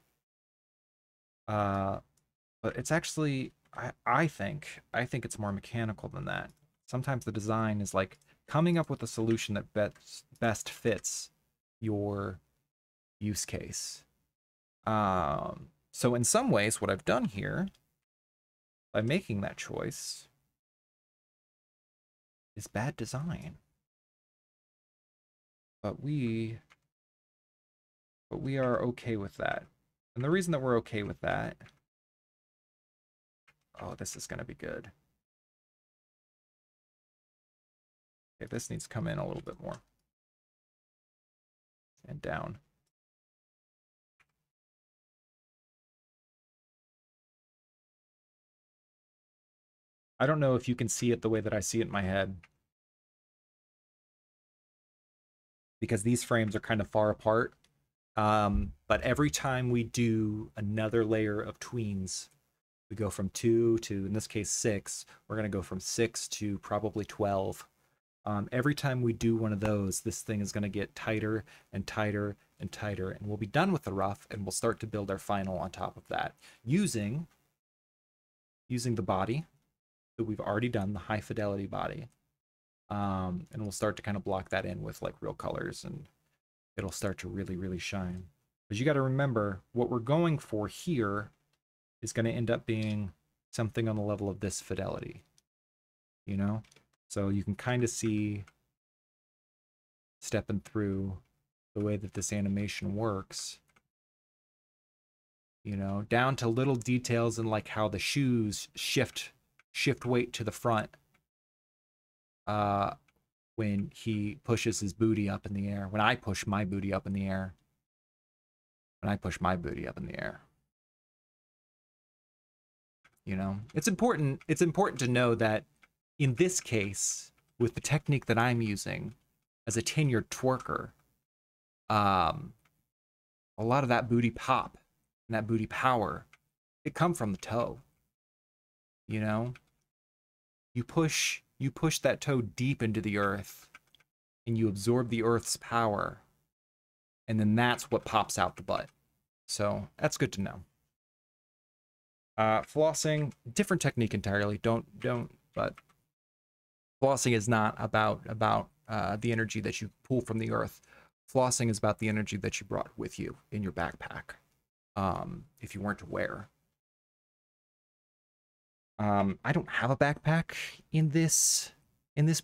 but it's actually, I think it's more mechanical than that. Sometimes the design is like coming up with a solution that best fits your use case. So in some ways, what I've done here by making that choice is bad design. But we are okay with that. And the reason that we're okay with that, oh, this is going to be good. Okay, this needs to come in a little bit more. And down. I don't know if you can see it the way that I see it in my head, because these frames are kind of far apart. But every time we do another layer of tweens, we go from 2 to, in this case, 6. We're going to go from 6 to probably 12. Every time we do one of those, this thing is going to get tighter and tighter and tighter, and we'll be done with the rough, and we'll start to build our final on top of that using the body that we've already done, the high fidelity body. And we'll start to kind of block that in with like real colors, and it'll start to really, really shine. But you got to remember, what we're going for here is going to end up being something on the level of this fidelity, you know? So you can kind of see, stepping through the way that this animation works, you know, down to little details in like how the shoes shift weight to the front when he pushes his booty up in the air, when I push my booty up in the air, you know. It's important to know that in this case, with the technique that I'm using as a tenured twerker, a lot of that booty pop and that booty power, it come from the toe. You know, you push that toe deep into the earth and you absorb the earth's power, and then that's what pops out the butt. So that's good to know. Flossing, different technique entirely. But flossing is not about the energy that you pull from the earth. Flossing is about the energy that you brought with you in your backpack, if you weren't aware. I don't have a backpack in this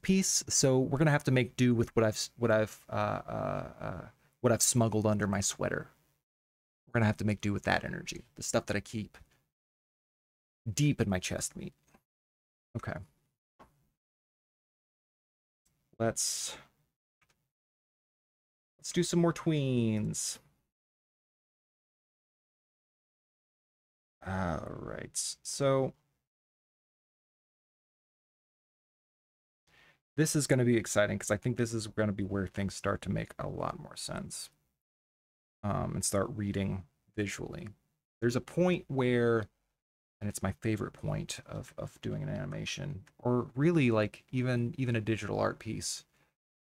piece, so we're gonna have to make do with what I've smuggled under my sweater. We're gonna have to make do with that energy, the stuff that I keep deep in my chest meat. Okay. Let's do some more tweens. All right, so this is going to be exciting because I think this is going to be where things start to make a lot more sense, and start reading visually. There's a point where, and it's my favorite point of doing an animation, or really like even a digital art piece,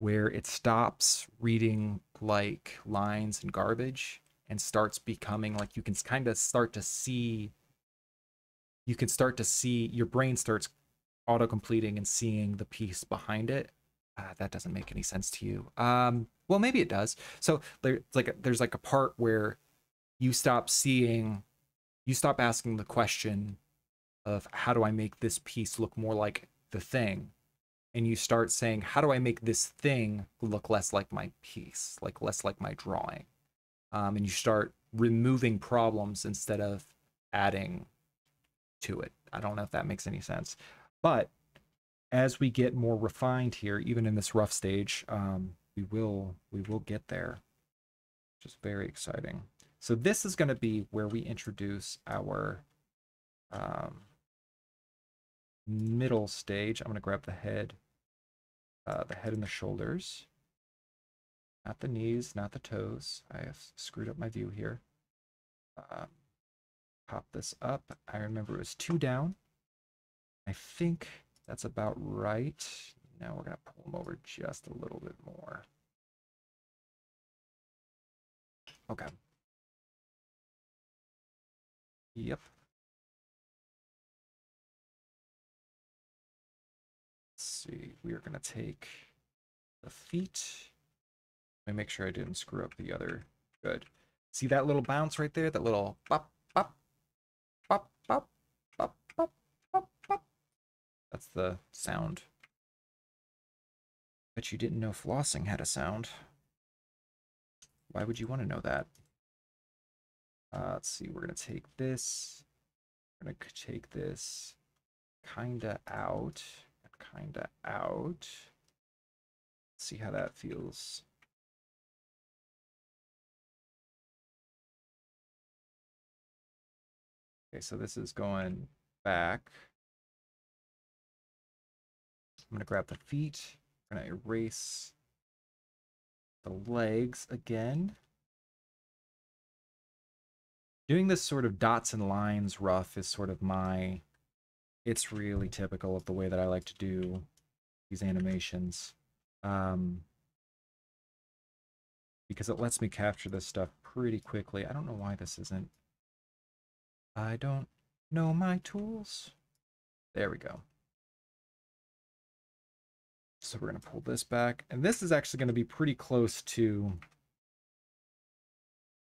where it stops reading like lines and garbage and starts becoming like you can start to see your brain starts auto-completing and seeing the piece behind it. That doesn't make any sense to you. Well, maybe it does. So there's like a part where you stop asking the question of how do I make this piece look more like the thing, and you start saying, how do I make this thing look less like my piece, like less like my drawing? And you start removing problems instead of adding to it. I don't know if that makes any sense. But as we get more refined here, even in this rough stage, we will get there, which is very exciting. So this is going to be where we introduce our middle stage. I'm going to grab the head and the shoulders, not the knees, not the toes. I have screwed up my view here. Pop this up. I remember it was 2 down. I think that's about right. Now we're going to pull them over just a little bit more. Okay. Yep. Let's see. We are going to take the feet. Let me make sure I didn't screw up the other. Good. See that little bounce right there? That little pop, pop, pop, pop, pop, pop, pop, pop. That's the sound. Bet you didn't know flossing had a sound. Why would you want to know that? Let's see, we're going to take this. We're going to take this kinda out. Kinda out. See how that feels. Okay, so this is going back. I'm going to grab the feet. I'm going to erase the legs again. Doing this sort of dots and lines rough is sort of it's really typical of the way that I like to do these animations. Um, because it lets me capture this stuff pretty quickly. I don't know why this isn't. I don't know my tools. There we go. So we're going to pull this back. And this is actually going to be pretty close to,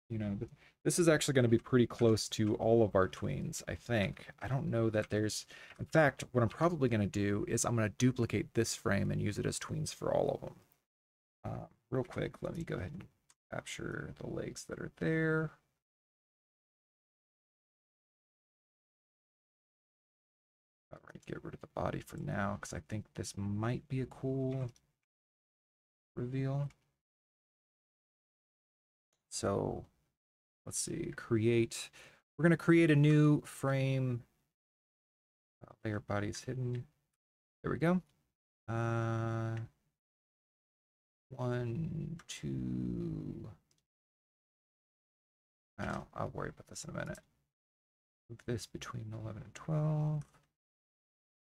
you know, this is actually going to be pretty close to all of our tweens, I think. I don't know that there's, in fact, what I'm probably going to do is I'm going to duplicate this frame and use it as tweens for all of them. Real quick, let me go ahead and capture the legs that are there. I'm going to get rid of the body for now because I think this might be a cool reveal. So let's see, create. We're going to create a new frame. Layer bodies hidden. There we go. 1, 2. Now, I'll worry about this in a minute. Move this between 11 and 12.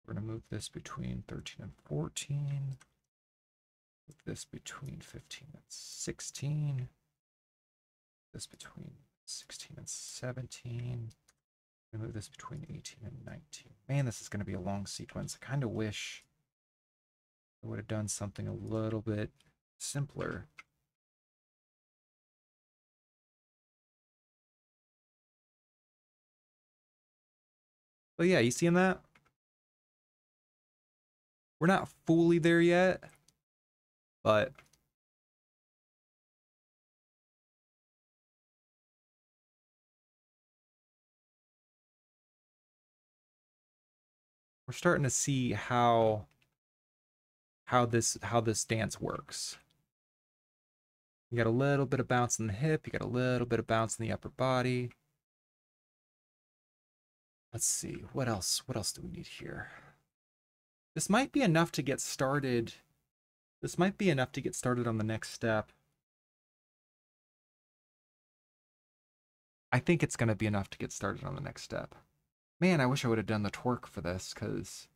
We're going to move this between 13 and 14. Move this between 15 and 16. This between 16 and 17. Move this between 18 and 19. Man, this is going to be a long sequence. I kind of wish I would have done something a little bit simpler. But yeah, you seeing that? We're not fully there yet, but we're starting to see how this dance works. You got a little bit of bounce in the hip, you got a little bit of bounce in the upper body. Let's see, what else do we need here? This might be enough to get started. This might be enough to get started on the next step. I think it's going to be enough to get started on the next step. Man, I wish I would have done the twerk for this, because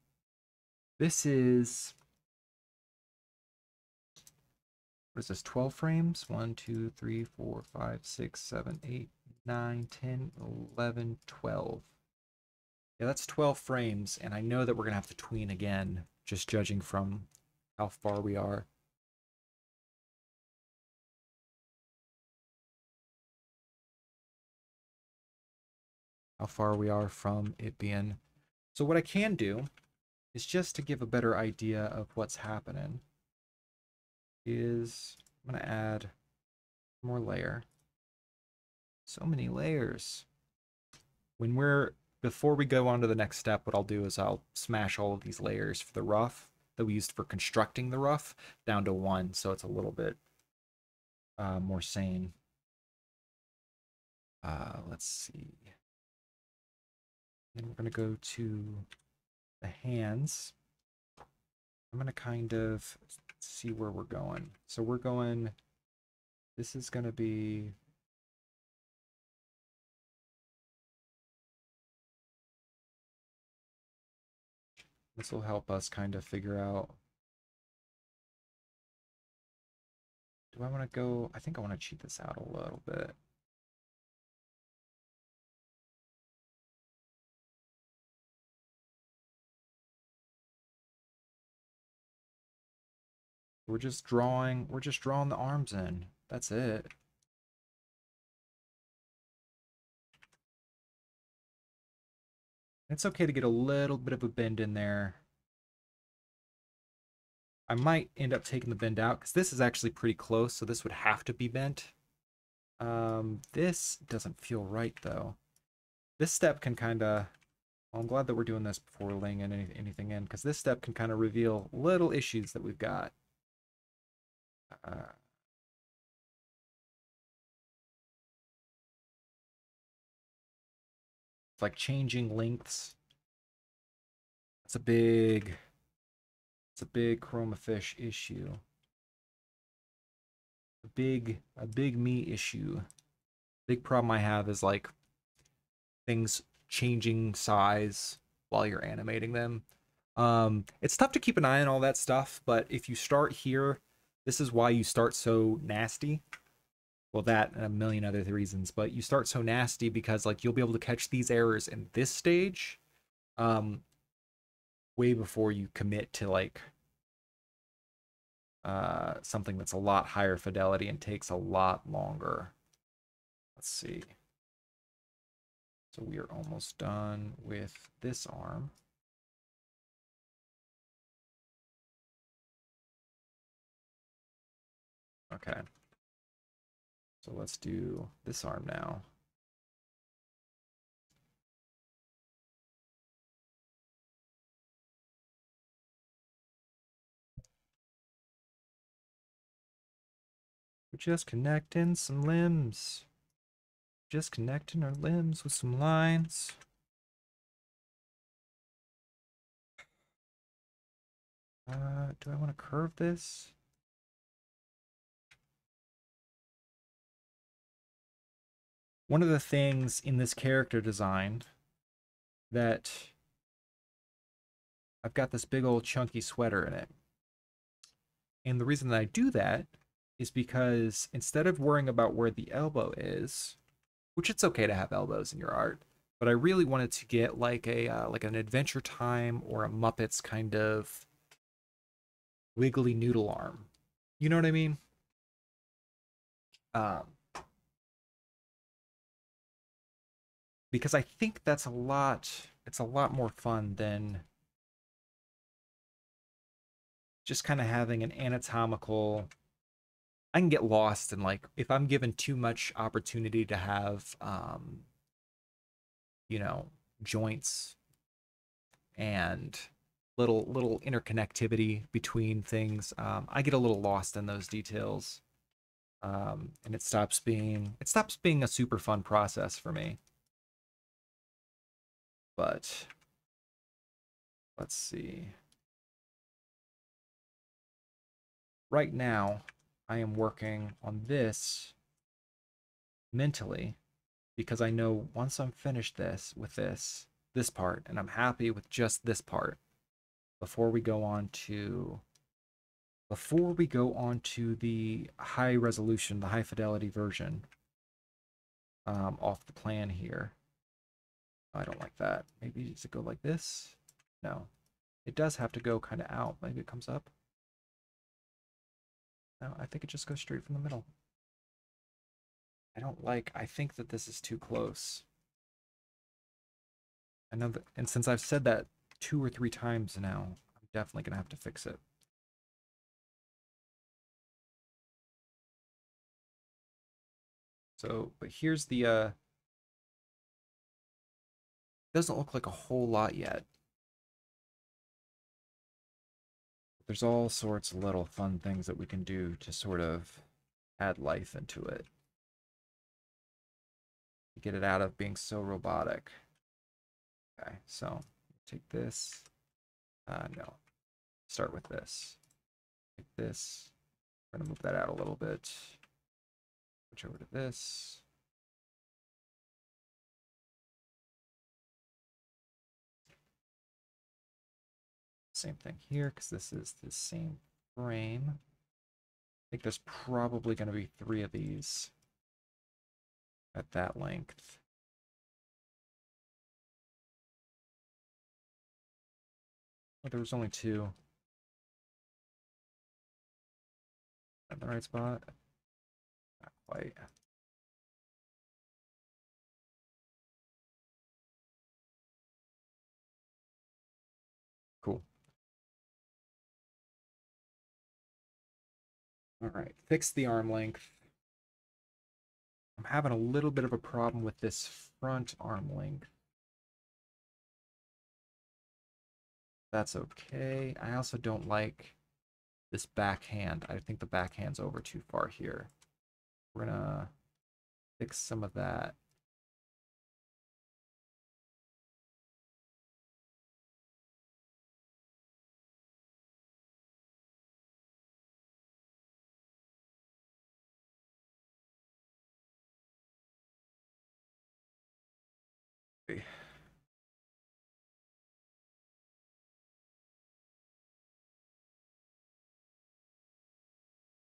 this is... What is this, 12 frames? 1, 2, 3, 4, 5, 6, 7, 8, 9, 10, 11, 12. Yeah, that's 12 frames, and I know that we're going to have to tween again, just judging from how far we are. How far we are from it being... So what I can do is, just to give a better idea of what's happening, is I'm going to add more layer. So many layers. Before we go on to the next step, what I'll do is I'll smash all of these layers for the rough that we used for constructing the rough down to 1, so it's a little bit more sane. Let's see. Then we're going to go to the hands. I'm going to kind of see where we're going. So we're going, this is going to be... This will help us kind of figure out... Do I want to go... I think I want to cheat this out a little bit. We're just drawing the arms in. That's it. It's okay to get a little bit of a bend in there. I might end up taking the bend out because this is actually pretty close, so this would have to be bent. This doesn't feel right though. This step can kind of... Well, I'm glad that we're doing this before laying in anything in, because this step can kind of reveal little issues that we've got. It's like changing lengths. It's a big chroma fish issue. A big me issue. Big problem I have is like things changing size while you're animating them. It's tough to keep an eye on all that stuff, but if you start here, this is why you start so nasty. Well, that and a million other reasons, but you start so nasty because like you'll be able to catch these errors in this stage, um, way before you commit to like something that's a lot higher fidelity and takes a lot longer. Let's see. So we are almost done with this arm. Okay. So let's do this arm now. We're just connecting some limbs. Just connecting our limbs with some lines. Do I want to curve this? One of the things in this character design that I've got this big old chunky sweater in it. And the reason that I do that is because instead of worrying about where the elbow is, which it's okay to have elbows in your art, but I really wanted to get like a like an Adventure Time or a Muppets kind of wiggly noodle arm. You know what I mean? Um, because I think that's a lot. It's a lot more fun than just kind of having an anatomical. I can get lost in like if I'm given too much opportunity to have, you know, joints and little interconnectivity between things. I get a little lost in those details, and it stops being a super fun process for me. But let's see. Right now, I am working on this mentally because I know once I'm finished this with this part, and I'm happy with just this part, before we go on to the high resolution, the high fidelity version, off the plan here. I don't like that. Maybe does it go like this? No. It does have to go kind of out. Maybe it comes up. No, I think it just goes straight from the middle. I think that this is too close. I know that, and since I've said that 2 or 3 times now, I'm definitely gonna have to fix it. So, but here's the doesn't look like a whole lot yet. There's all sorts of little fun things that we can do to sort of add life into it. Get it out of being so robotic. Okay, so take this. No, start with this. Take this. We're gonna move that out a little bit. Switch over to this. Same thing here, because this is the same frame. I think there's probably going to be 3 of these at that length. Oh, there was only 2. At the right spot? Not quite. Cool. All right, fix the arm length. I'm having a little bit of a problem with this front arm length. That's okay. I also don't like this backhand. I think the backhand's over too far here. We're gonna fix some of that.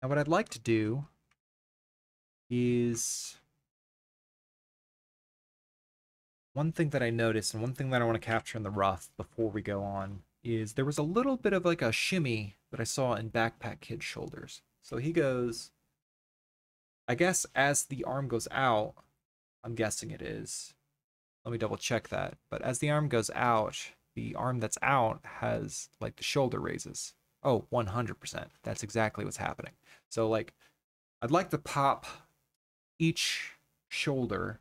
Now what I'd like to do is one thing that I noticed, and one thing that I want to capture in the rough before we go on, is there was a little bit of like a shimmy that I saw in Backpack Kid's shoulders. So he goes, I guess as the arm goes out, I'm guessing it is. Let me double check that. But as the arm goes out, the arm that's out has like the shoulder raises. Oh, 100%. That's exactly what's happening. So like, I'd like to pop each shoulder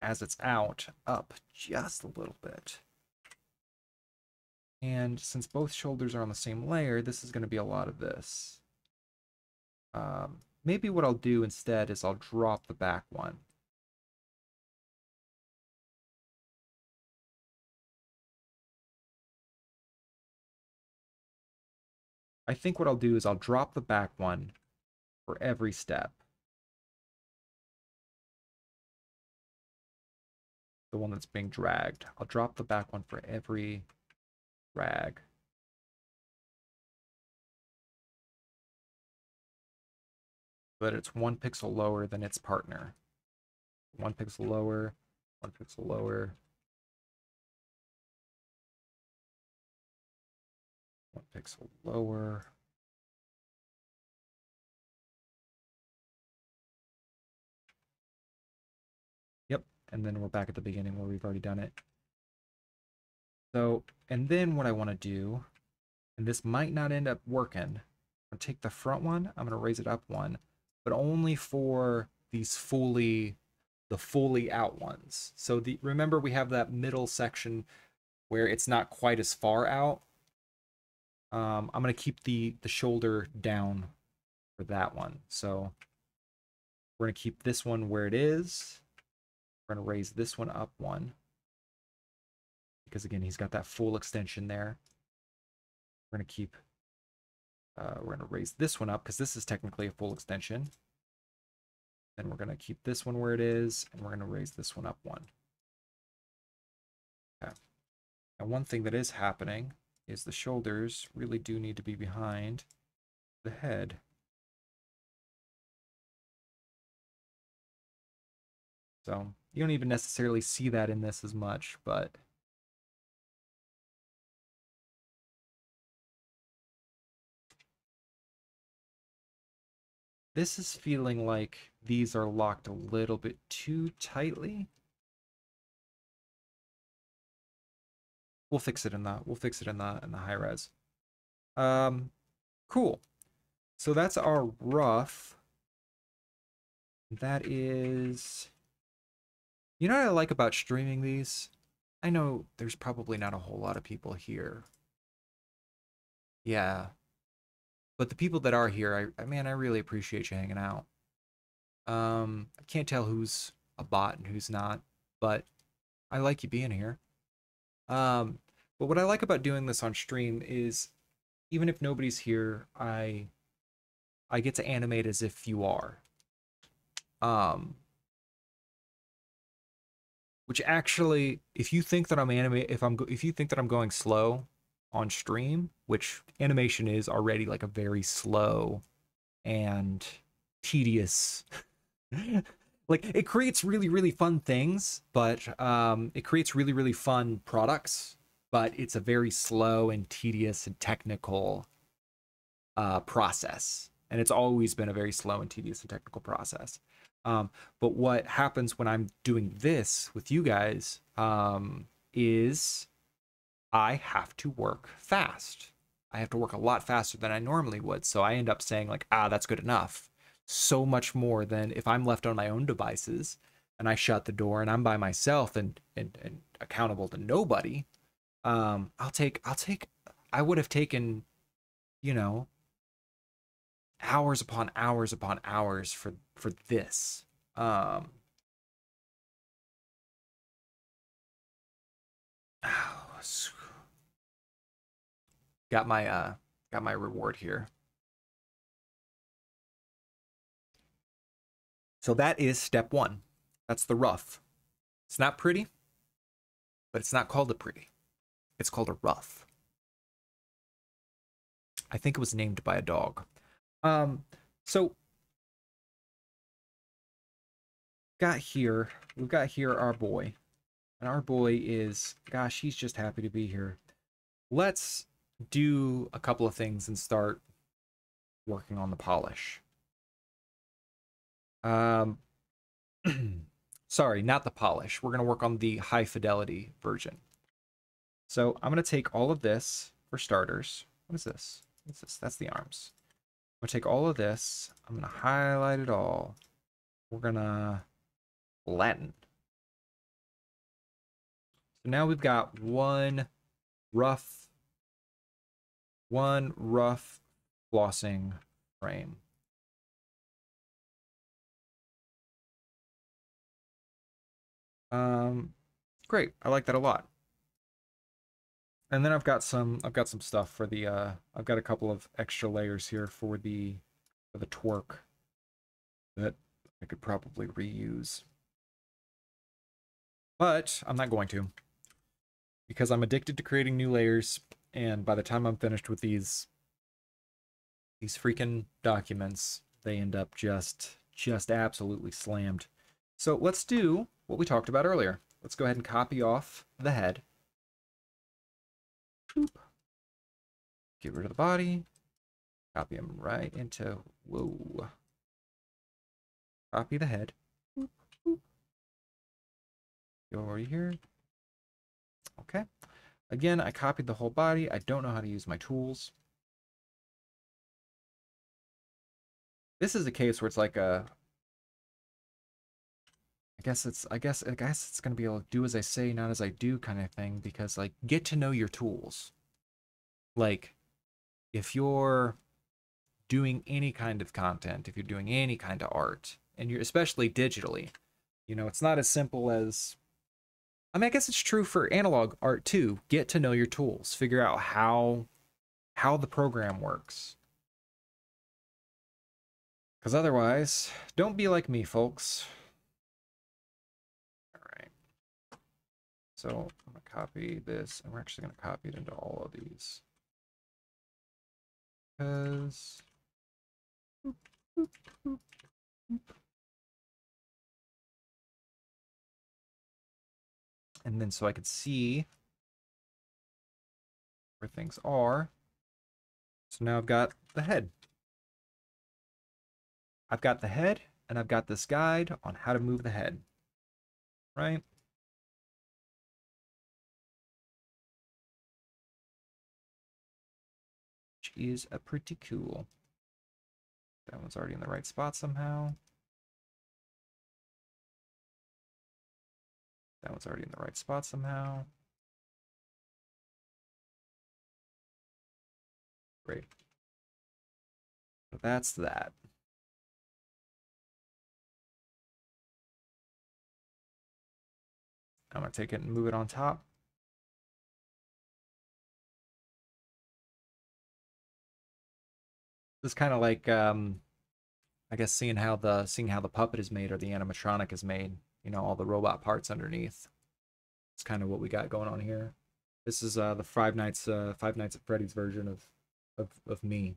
as it's out up just a little bit. And since both shoulders are on the same layer, this is going to be a lot of this. Maybe what I'll do instead is I'll drop the back one. I think what I'll do is I'll drop the back one for every step. The one that's being dragged. I'll drop the back one for every drag. So that it's 1 pixel lower than its partner. 1 pixel lower, 1 pixel lower. 1 pixel lower. Yep, and then we're back at the beginning where we've already done it. So, and then what I want to do, and this might not end up working, I'm going to take the front one, I'm going to raise it up one, but only for these the fully out ones. So remember we have that middle section where it's not quite as far out. I'm going to keep the shoulder down for that one. So we're going to keep this one where it is. We're going to raise this one up one. Because again, he's got that full extension there. We're going to keep, we're going to raise this one up because this is technically a full extension. Then we're going to keep this one where it is, and we're going to raise this one up one. Okay. Now one thing that is happening is the shoulders really do need to be behind the head. So you don't even necessarily see that in this as much, but this is feeling like these are locked a little bit too tightly. We'll fix it in the high res. Cool. So that's our rough. That is, you know what I like about streaming these? I know there's probably not a whole lot of people here. Yeah. But the people that are here, I man, I really appreciate you hanging out. I can't tell who's a bot and who's not, but I like you being here. Um, but what I like about doing this on stream is even if nobody's here, I get to animate as if you are. Which actually, if you think that if you think that I'm going slow on stream, which animation is already like a very slow and tedious like it creates really fun things, but it creates really fun products, but it's a very slow and tedious and technical process, and it's always been a very slow and tedious and technical process. But what happens when I'm doing this with you guys is I have to work fast. I have to work a lot faster than I normally would. So I end up saying like, that's good enough. So much more than if I'm left on my own devices and I shut the door and I'm by myself and accountable to nobody. I would have taken, you know, hours upon hours upon hours for this. Got my reward here. So that is step 1. That's the rough. It's not pretty, but it's not called a pretty. It's called a rough. I think it was named by a dog. So we've got here our boy. And our boy is, gosh, he's just happy to be here. Let's do a couple of things and start working on the polish. Um, sorry, not the polish. We're going to work on the high fidelity version. So I'm going to take all of this for starters. What is this? What's this? That's the arms. I'm going to take all of this. I'm going to highlight it all. We're going to Latin. So now we've got one rough flossing frame. Great. I like that a lot. And then I've got some stuff for the I've got a couple of extra layers here for the twerk that I could probably reuse. But I'm not going to, because I'm addicted to creating new layers, and by the time I'm finished with these freaking documents, they end up just absolutely slammed. So let's do what we talked about earlier. Let's go ahead and copy off the head. Boop. Get rid of the body. Copy him right into, whoa. Copy the head. Boop, boop. Go over here. Okay. Again, I copied the whole body. I don't know how to use my tools. This is a case where it's like a, I guess it's gonna be able to do as I say, not as I do kind of thing, because like, get to know your tools. Like, if you're doing any kind of content, if you're doing any kind of art, and you're especially digitally, you know, it's not as simple as, I mean, I guess it's true for analog art too. Get to know your tools, figure out how the program works. Because otherwise, don't be like me, folks. All right. So I'm gonna copy this, and we're actually gonna copy it into all of these. Because and then so I could see where things are. So now I've got the head. I've got the head, and I've got this guide on how to move the head. Right? Which is a pretty cool. That one's already in the right spot somehow. That one's already in the right spot somehow. Great. So that's that. I'm going to take it and move it on top. This is kind of like, I guess, seeing how the puppet is made or the animatronic is made. You know, all the robot parts underneath. It's kind of what we got going on here. This is the Five Nights at Freddy's version of me.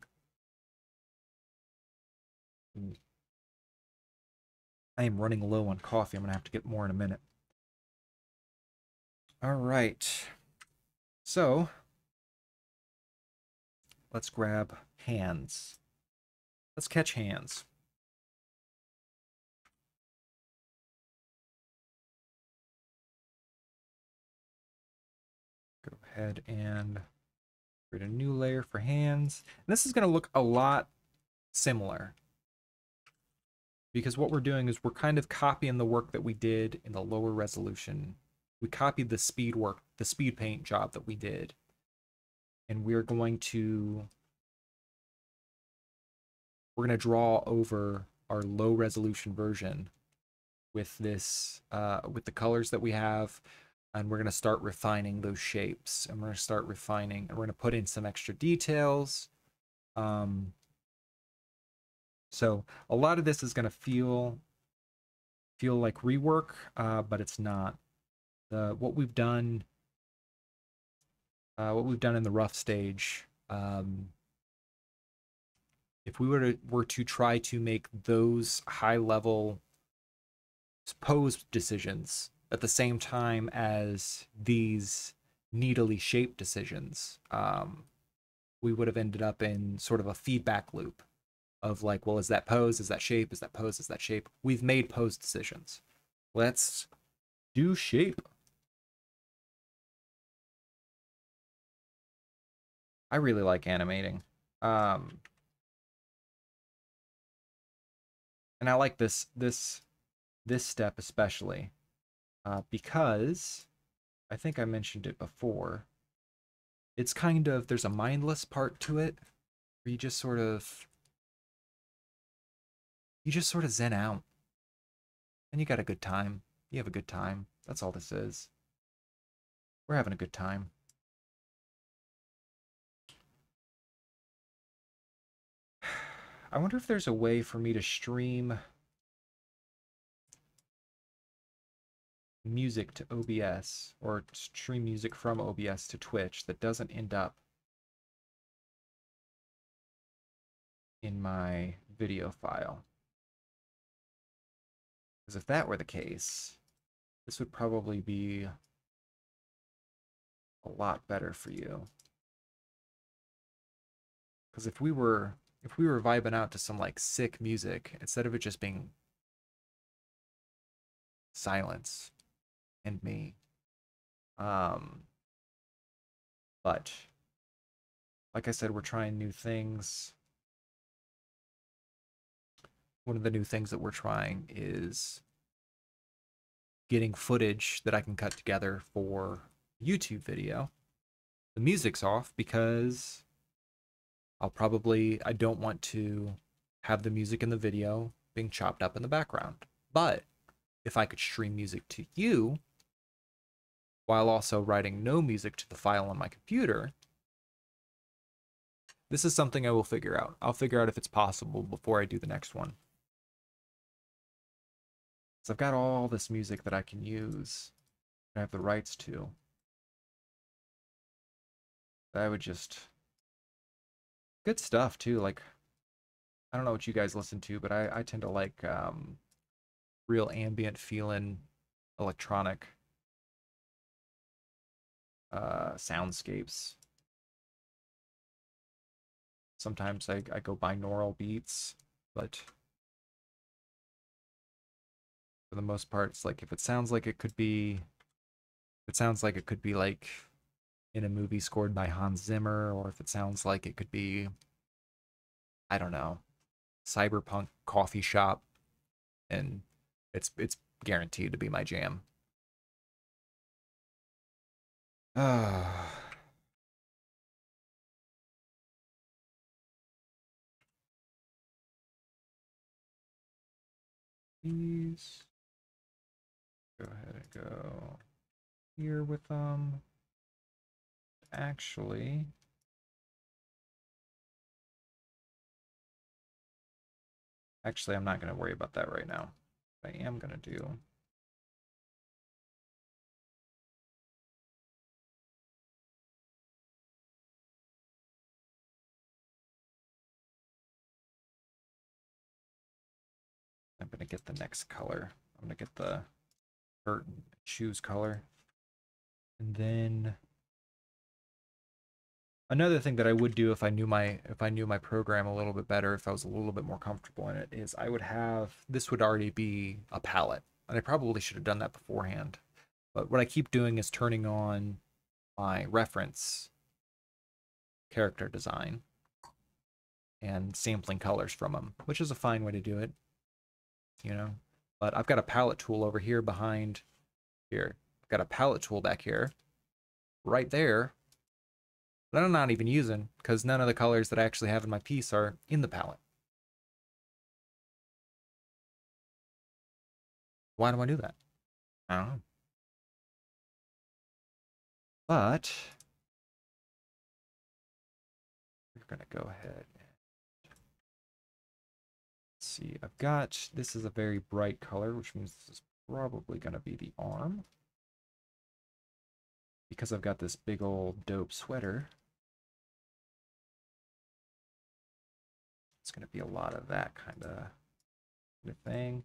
I am running low on coffee. I'm gonna have to get more in a minute. All right. So let's grab hands. Let's catch hands. Go ahead and create a new layer for hands. And this is going to look a lot similar, because what we're doing is we're kind of copying the work that we did in the lower resolution. We copied the speed work, the speed paint job that we did. And we're going to draw over our low resolution version with this, with the colors that we have. And we're going to start refining those shapes, and we're going to start refining, and we're going to put in some extra details. So a lot of this is going to feel like rework, but it's not. What we've done in the rough stage, if we were to try to make those high level pose decisions at the same time as these needly shaped decisions, we would have ended up in sort of a feedback loop of like, well, is that pose? Is that shape? Is that pose? Is that shape? We've made pose decisions. Let's do shape. I really like animating. Um, and I like this step especially because I think I mentioned it before. It's kind of, there's a mindless part to it where you just sort of zen out and you got a good time. You have a good time. That's all this is. We're having a good time. I wonder if there's a way for me to stream music to OBS or stream music from OBS to Twitch that doesn't end up in my video file. Because if that were the case, this would probably be a lot better for you. Because if we were vibing out to some like sick music, instead of it just being silence and me. But like I said, we're trying new things. One of the new things that we're trying is getting footage that I can cut together for YouTube video. The music's off because I don't want to have the music in the video being chopped up in the background. But if I could stream music to you while also writing no music to the file on my computer, this is something I will figure out. I'll figure out if it's possible before I do the next one. So I've got all this music that I can use, I have the rights to. I would just... Good stuff, too. Like, I don't know what you guys listen to, but I tend to like real ambient feeling electronic soundscapes. Sometimes I go binaural beats, but for the most part, it's like if it sounds like it could be, it sounds like it could be like in a movie scored by Hans Zimmer, or if it sounds like it could be, I don't know, cyberpunk coffee shop, and it's guaranteed to be my jam. Ah, please go ahead and go here with them. Actually, I'm not going to worry about that right now. What I am going to do, I'm going to get the next color. I'm going to get the curtain shoes color. And then another thing that I would do if I knew my program a little bit better, if I was a little bit more comfortable in it, is I would have this would already be a palette. And I probably should have done that beforehand. But what I keep doing is turning on my reference character design and sampling colors from them, which is a fine way to do it, you know. But I've got a palette tool over here behind here. I've got a palette tool back here, right there, that I'm not even using because none of the colors that I actually have in my piece are in the palette. Why do I do that? I don't know. But we're gonna go ahead and see. I've got, this is a very bright color, which means this is probably gonna be the arm. Because I've got this big old dope sweater. It's going to be a lot of that kind of thing.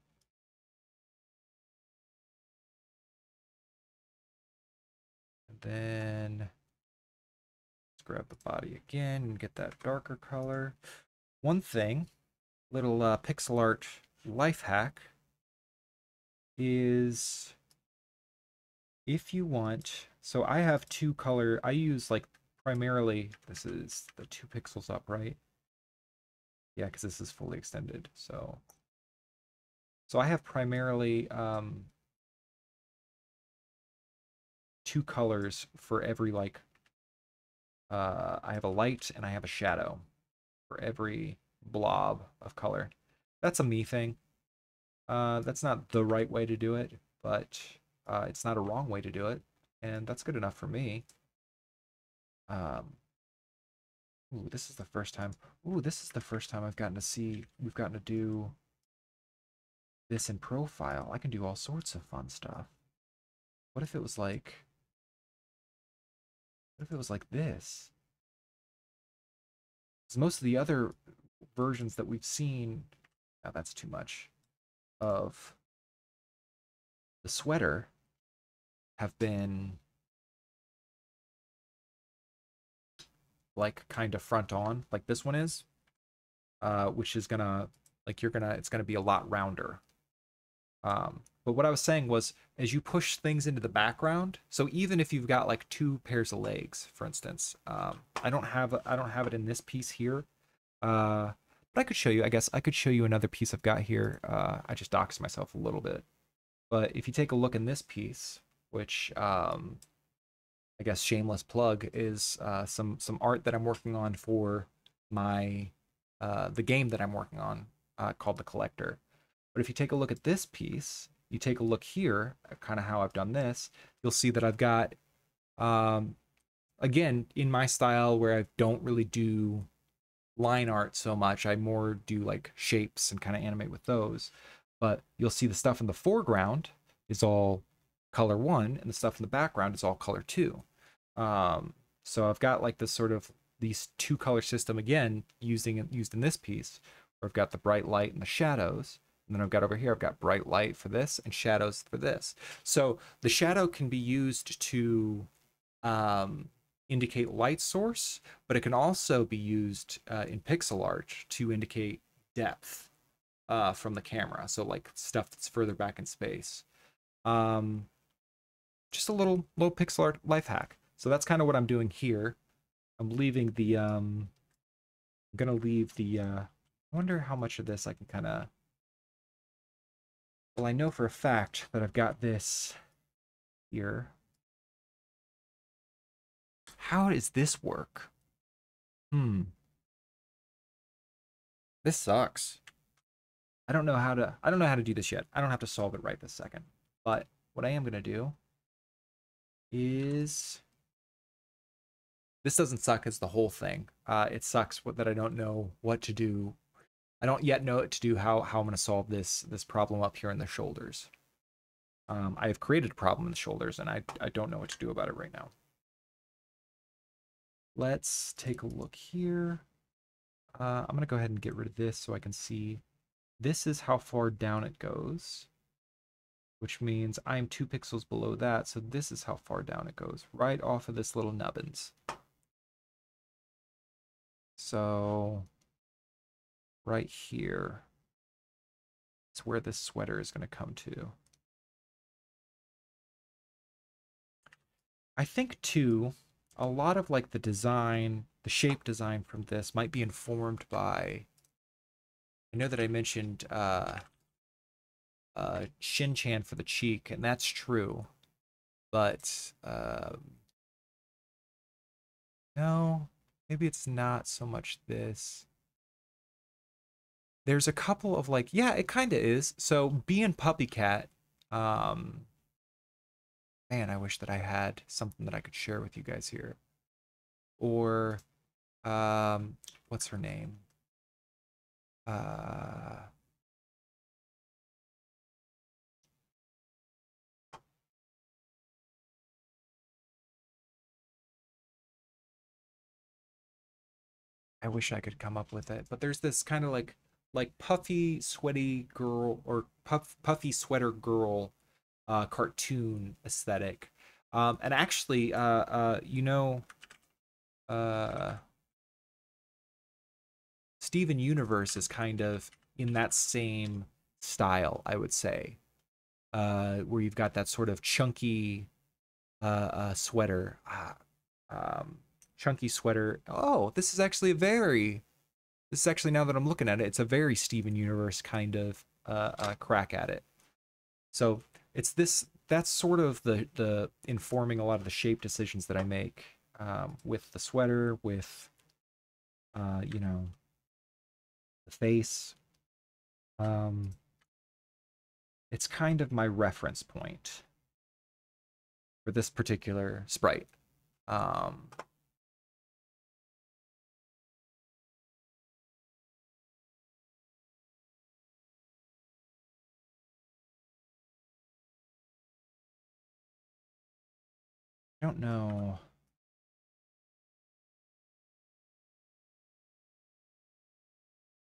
And then let's grab the body again and get that darker color. One thing, little pixel art life hack is if you want, so I have two color, I use like primarily, this is the 2 pixels up, right? Yeah, because this is fully extended. So I have primarily two colors for every like I have a light and I have a shadow for every blob of color. That's a me thing. That's not the right way to do it, but it's not a wrong way to do it, and that's good enough for me. Um, ooh, this is the first time. Ooh, this is the first time I've gotten to see. We've gotten to do this in profile. I can do all sorts of fun stuff. What if it was like? What if it was like this? Because most of the other versions that we've seen, now that's too much, of the sweater have been like kind of front on, like this one is, which is gonna like it's gonna be a lot rounder. But what I was saying was, as you push things into the background, so even if you've got like 2 pairs of legs, for instance, I don't have it in this piece here, but I could show you. I guess I could show you another piece I've got here. I just doxed myself a little bit, but if you take a look in this piece, which I guess shameless plug is some art that I'm working on for my the game that I'm working on called The Collector. But if you take a look at this piece, you take a look here, kind of how I've done this, you'll see that I've got um, again in my style where I don't really do line art so much. I more do like shapes and kind of animate with those. But you'll see the stuff in the foreground is all color 1, and the stuff in the background is all color 2. Um, so I've got like this sort of these 2 color system again used in this piece, where I've got the bright light and the shadows. And then I've got over here, I've got bright light for this and shadows for this. So the shadow can be used to um, indicate light source, but it can also be used in pixel art to indicate depth from the camera. So like stuff that's further back in space. Um, just a little pixel art life hack. So that's kind of what I'm doing here. I'm leaving the I'm gonna leave the I wonder how much of this I can kind of, well, I know for a fact that I've got this here. How does this work? This sucks. I don't know how to do this yet. I don't have to solve it right this second. But what I am gonna do is, this doesn't suck as the whole thing. It sucks that I don't know what to do. I don't yet know what to do, how I'm gonna solve this problem up here in the shoulders. I have created a problem in the shoulders, and I don't know what to do about it right now. Let's take a look here. I'm gonna go ahead and get rid of this so I can see. This is how far down it goes, which means I'm 2 pixels below that, so this is how far down it goes, right off of this little nubbins. So right here is where this sweater is going to come to. I think too, a lot of like the design, the shape design from this might be informed by, I know that I mentioned Shin-chan for the cheek, and that's true, but no, maybe it's not so much this. There's a couple of like, yeah, it kind of is. So being Puppy Cat, um, man, I wish that I had something that I could share with you guys here. Or, what's her name? Uh, I wish I could come up with it, but there's this kind of like puffy, sweaty girl or puffy sweater girl cartoon aesthetic. And actually, uh, Steven Universe is kind of in that same style, I would say, where you've got that sort of chunky sweater. Chunky sweater. Oh, this is actually, now that I'm looking at it, it's a very Steven Universe kind of crack at it. So it's this, that's sort of the informing a lot of the shape decisions that I make with the sweater, with you know, the face. Um, it's kind of my reference point for this particular sprite. Um, I don't know.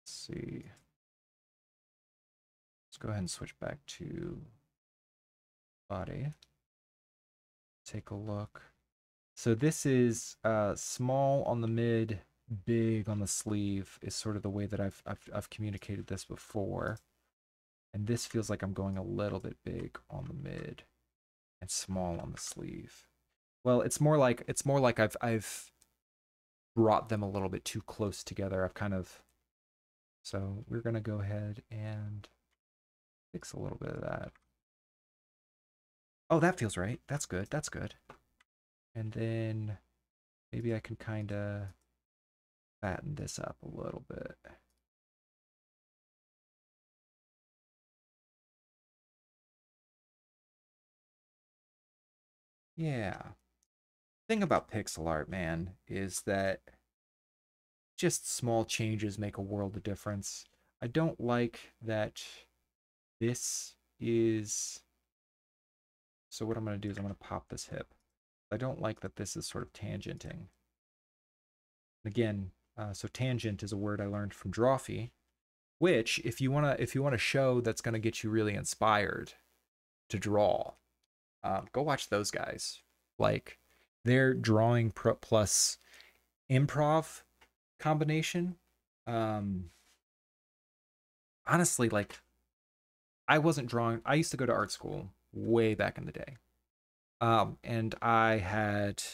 Let's see. Let's go ahead and switch back to body. Take a look. So this is small on the mid, big on the sleeve is sort of the way that I've communicated this before. And this feels like I'm going a little bit big on the mid and small on the sleeve. Well, it's more like I've brought them a little bit too close together. I've kind of, so we're gonna go ahead and fix a little bit of that. Oh, that feels right. That's good. That's good. And then maybe I can kind of fatten this up a little bit. Yeah. Thing about pixel art, man, is that just small changes make a world of difference. I don't like that this is, so what I'm going to do is I'm going to pop this hip. I don't like that this is sort of tangenting. Again, so tangent is a word I learned from Drawfee, which if you want a show that's going to get you really inspired to draw, go watch those guys. Like their drawing plus improv combination. Um, honestly, like I wasn't drawing. I used to go to art school way back in the day. And I had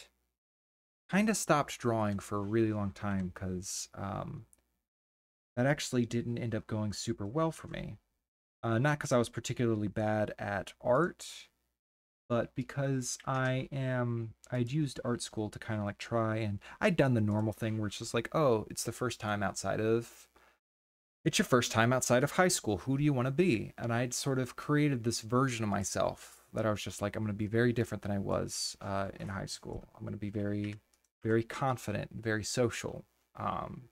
kind of stopped drawing for a really long time because that actually didn't end up going super well for me. Not because I was particularly bad at art, but because I'd used art school to kind of like try, and I'd done the normal thing where it's just like, oh, it's your first time outside of high school. Who do you want to be? And I'd sort of created this version of myself that I was just like, I'm going to be very different than I was in high school. I'm going to be very, very confident, very social. Um,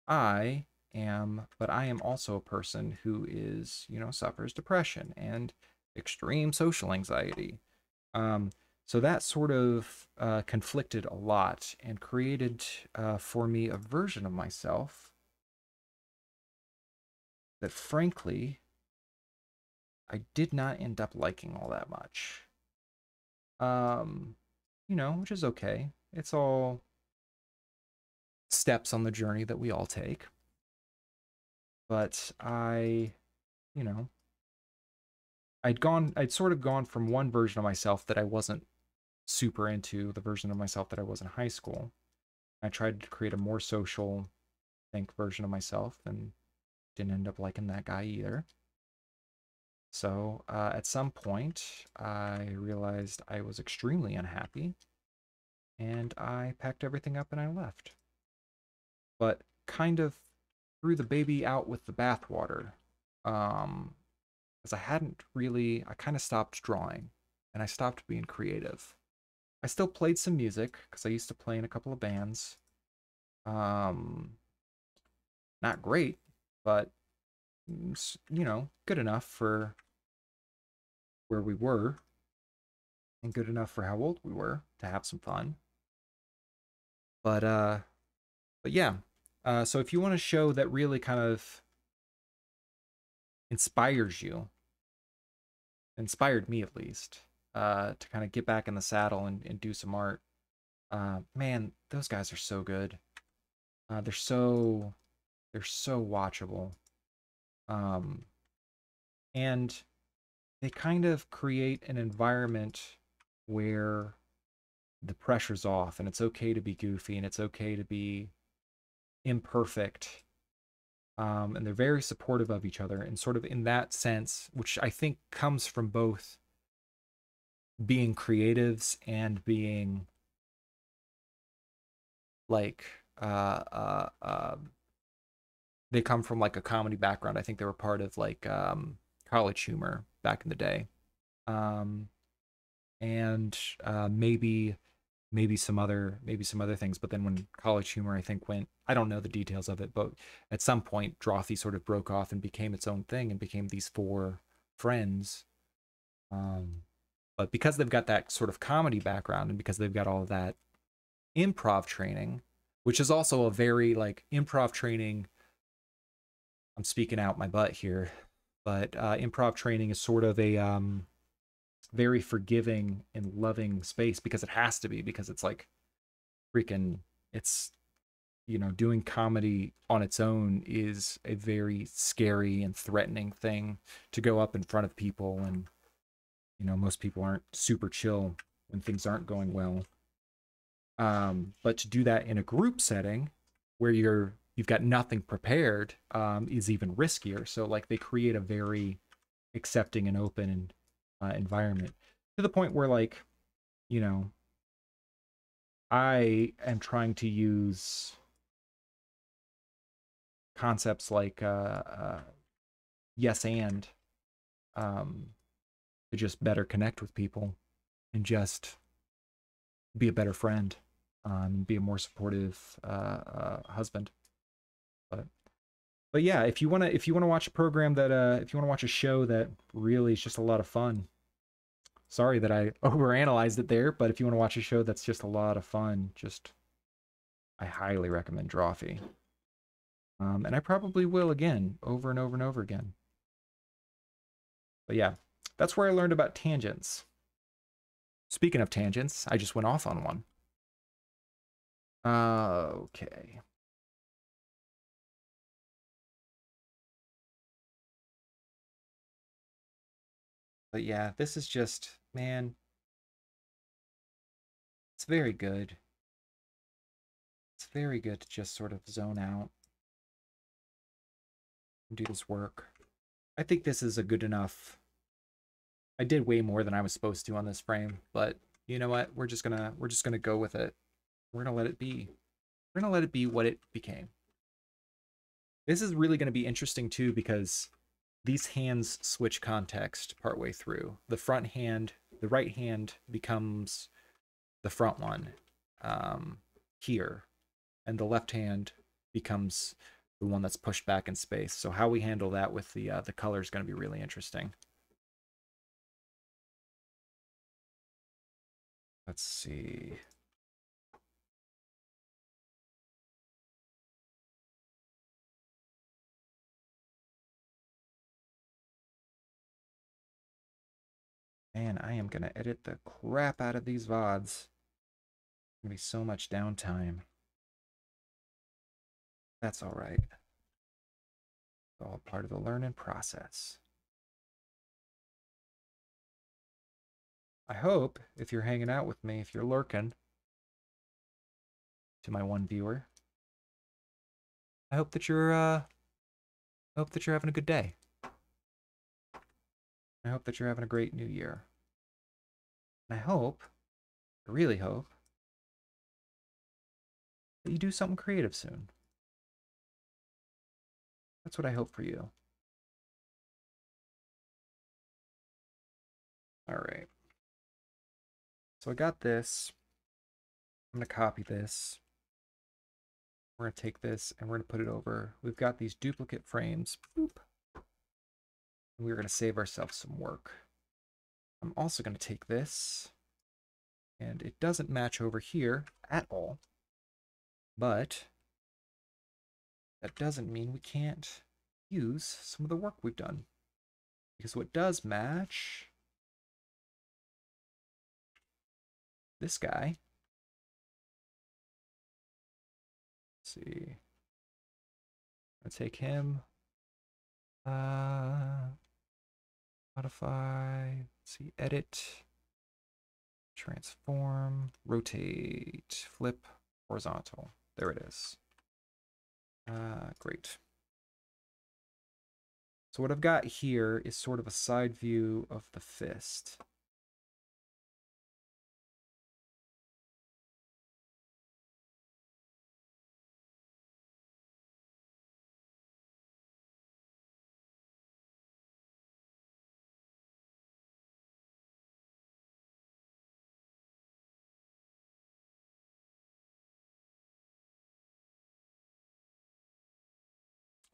but I am also a person who is, suffers depression and extreme social anxiety. Um, so that sort of conflicted a lot and created for me a version of myself that, frankly, I did not end up liking all that much. Um, which is okay. It's all steps on the journey that we all take. But you know, I'd sort of gone from one version of myself that I wasn't super into, the version of myself that I was in high school. I tried to create a more social, think version of myself and didn't end up liking that guy either. So at some point, I realized I was extremely unhappy and I packed everything up and I left. But kind of threw the baby out with the bathwater. Because I kind of stopped drawing and I stopped being creative. I still played some music because I used to play in a couple of bands. Um, Not great, but good enough for where we were and good enough for how old we were to have some fun. But but yeah, So if you want a show that really kind of inspires you, inspired me at least, to kind of get back in the saddle and do some art, man, those guys are so good. They're so watchable. Um, and they kind of create an environment where the pressure's off and it's okay to be goofy and it's okay to be imperfect. And they're very supportive of each other and sort of in that sense, which I think comes from both being creatives and being like they come from like a comedy background. I think they were part of like college humor back in the day. Um, and maybe some other things, but then when college humor I think went, I don't know the details of it, but at some point Drawfee sort of broke off and became its own thing and became these four friends. um but because they've got that sort of comedy background and because they've got all of that improv training, which is also a very like improv training, I'm speaking out my butt here, but improv training is sort of a very forgiving and loving space because it has to be, because it's like freaking, it's, doing comedy on its own is a very scary and threatening thing to go up in front of people. And, most people aren't super chill when things aren't going well. But to do that in a group setting where you've got nothing prepared, is even riskier. So like they create a very accepting and open environment to the point where like, you know, I am trying to use concepts like yes and um, to just better connect with people and just be a better friend, be a more supportive husband. But but yeah, if you wanna watch a program that if you wanna watch a show that really is just a lot of fun. Sorry that I overanalyzed it there, but if you want to watch a show that's just a lot of fun, just I highly recommend Drawfee. And I probably will again, over and over and over again. But yeah, that's where I learned about tangents. Speaking of tangents, I just went off on one. Okay. But yeah, this is just, man, it's very good. It's very good to just sort of zone out and do this work. I think this is a good enough. I did way more than I was supposed to on this frame, but you know what? We're just gonna go with it. We're gonna let it be. We're gonna let it be what it became. This is really gonna be interesting too because these hands switch context partway through. The front hand, the right hand becomes the front one here, and the left hand becomes the one that's pushed back in space. So how we handle that with the color is going to be really interesting. Let's see. Man, I am going to edit the crap out of these VODs. Gonna be so much downtime. That's all right. It's all part of the learning process. I hope if you're hanging out with me, if you're lurking, to my one viewer, I hope that you're having a good day. I hope that you're having a great new year. And I really hope, that you do something creative soon. That's what I hope for you. All right. So I got this. I'm going to copy this. We're going to take this and we're going to put it over. We've got these duplicate frames. Boop. And we're going to save ourselves some work. I'm also going to take this, and it doesn't match over here at all, but that doesn't mean we can't use some of the work we've done. Because what does match this guy. Let's see. I'll take him. Modify. Let's see. Edit. Transform. Rotate. Flip. Horizontal. There it is. Great. So what I've got here is sort of a side view of the fist.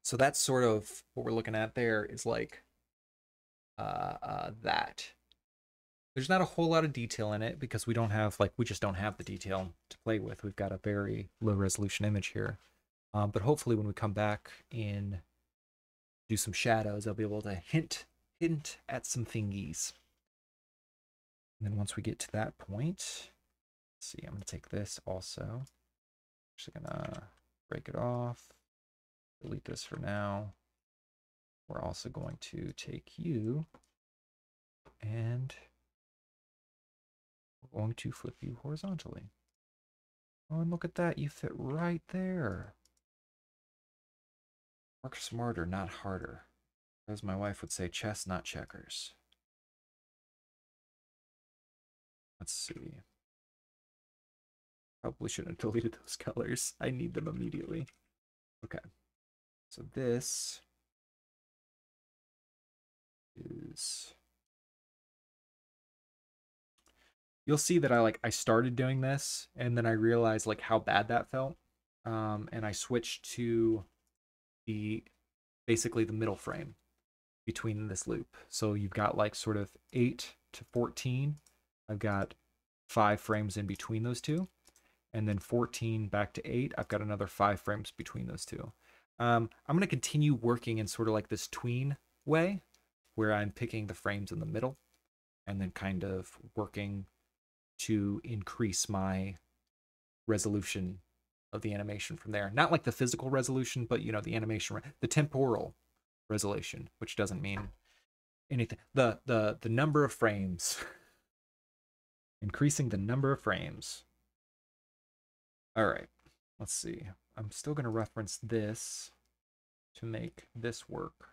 So that's sort of what we're looking at there is like that. There's not a whole lot of detail in it because we don't have, like, we just don't have the detail to play with. We've got a very low resolution image here. But hopefully when we come back and do some shadows, I'll be able to hint at some thingies. And then once we get to that point, let's see, I'm going to take this also. Actually going to break it off. Delete this for now. We're also going to take you and we're going to flip you horizontally. Oh, and look at that. You fit right there. Work smarter, not harder. As my wife would say, chess, not checkers. Let's see. Probably shouldn't have deleted those colors. I need them immediately. Okay. So this is... You'll see that I started doing this and then I realized like how bad that felt. And I switched to basically the middle frame between this loop. So you've got like sort of 8 to 14. I've got 5 frames in between those two. And then 14 back to 8, I've got another 5 frames between those two. I'm going to continue working in sort of like this tween way, where I'm picking the frames in the middle and then kind of working to increase my resolution of the animation from there. Not like the physical resolution, but, you know, the animation, the temporal resolution, which doesn't mean anything. The number of frames. Increasing the number of frames. All right, let's see. I'm still going to reference this to make this work.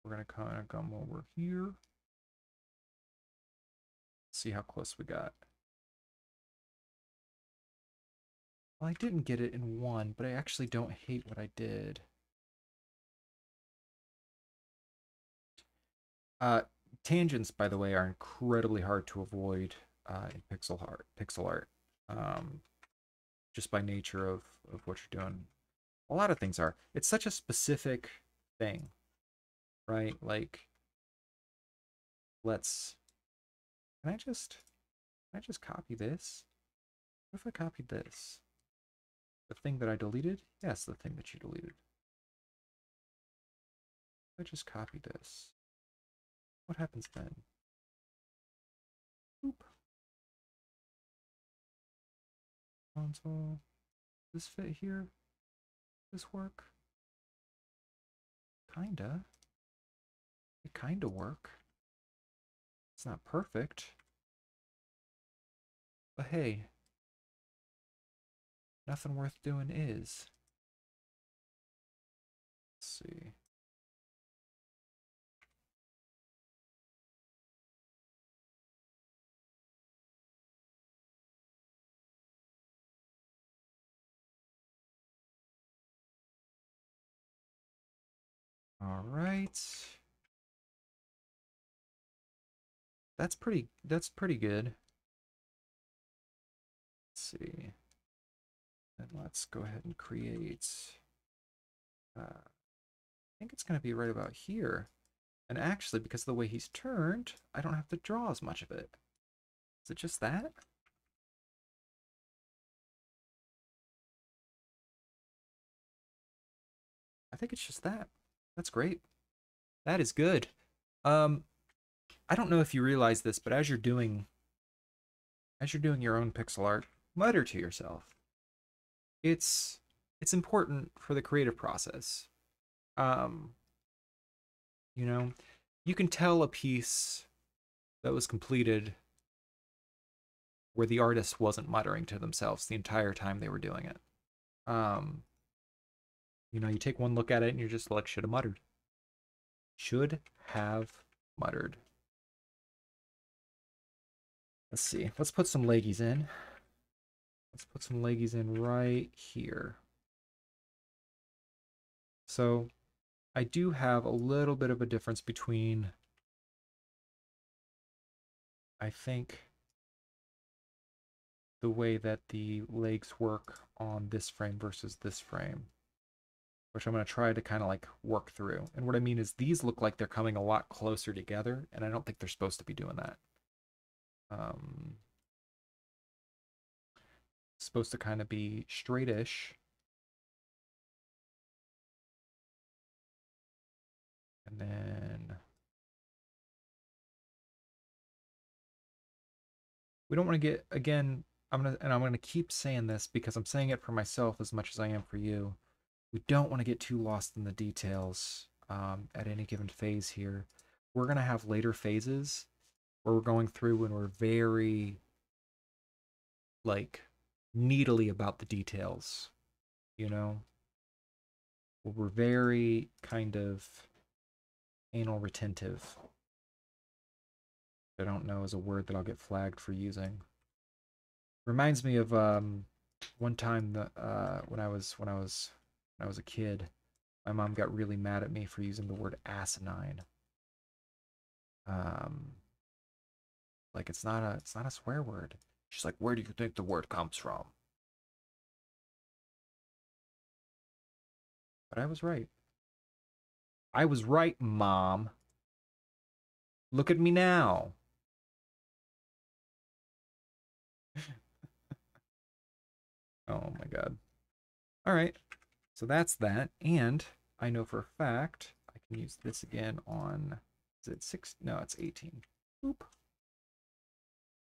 We're going to kind of come over here. See how close we got. Well, I didn't get it in one, but I actually don't hate what I did. Tangents, by the way, are incredibly hard to avoid in pixel art. Just by nature of what you're doing. A lot of things are. It's such a specific thing, right? Like, can I just copy this? What if I copied this? The thing that I deleted? Yes, the thing that you deleted. I just copy this. What happens then? Boop. Console. Does this fit here? Does this work? Kinda. It kinda work. It's not perfect. But hey, nothing worth doing is. Let's see. All right. That's pretty good. Let's see. And let's go ahead and create I think it's going to be right about here. And actually, because of the way he's turned, I don't have to draw as much of it. Is it just that? I think it's just that. That's great. That is good. Um, I don't know if you realize this, but as you're doing your own pixel art, mutter to yourself. It's it's important for the creative process. Um, you know, you can tell a piece that was completed where the artist wasn't muttering to themselves the entire time they were doing it. Um, you take one look at it and you're just like, should have muttered. Should have muttered. Let's see. Let's put some leggies in. Let's put some leggies in right here. So I do have a little bit of a difference between, I think, the way that the legs work on this frame versus this frame, which I'm going to try to kind of like work through. And what I mean is these look like they're coming a lot closer together, and I don't think they're supposed to be doing that. Supposed to kind of be straightish. And then we don't want to get, again, I'm gonna keep saying this because I'm saying it for myself as much as I am for you. We don't want to get too lost in the details at any given phase here. We're going to have later phases where we're going through and we're very, like, needly about the details, you know? We're very kind of anal retentive. I don't know is a word that I'll get flagged for using. Reminds me of one time that when I was a kid, my mom got really mad at me for using the word asinine. Um, like it's not a swear word. She's like, where do you think the word comes from? But I was right. I was right, Mom. Look at me now. Oh my god. All right. So that's that. And I know for a fact I can use this again on, is it 6? No, it's 18. Oop.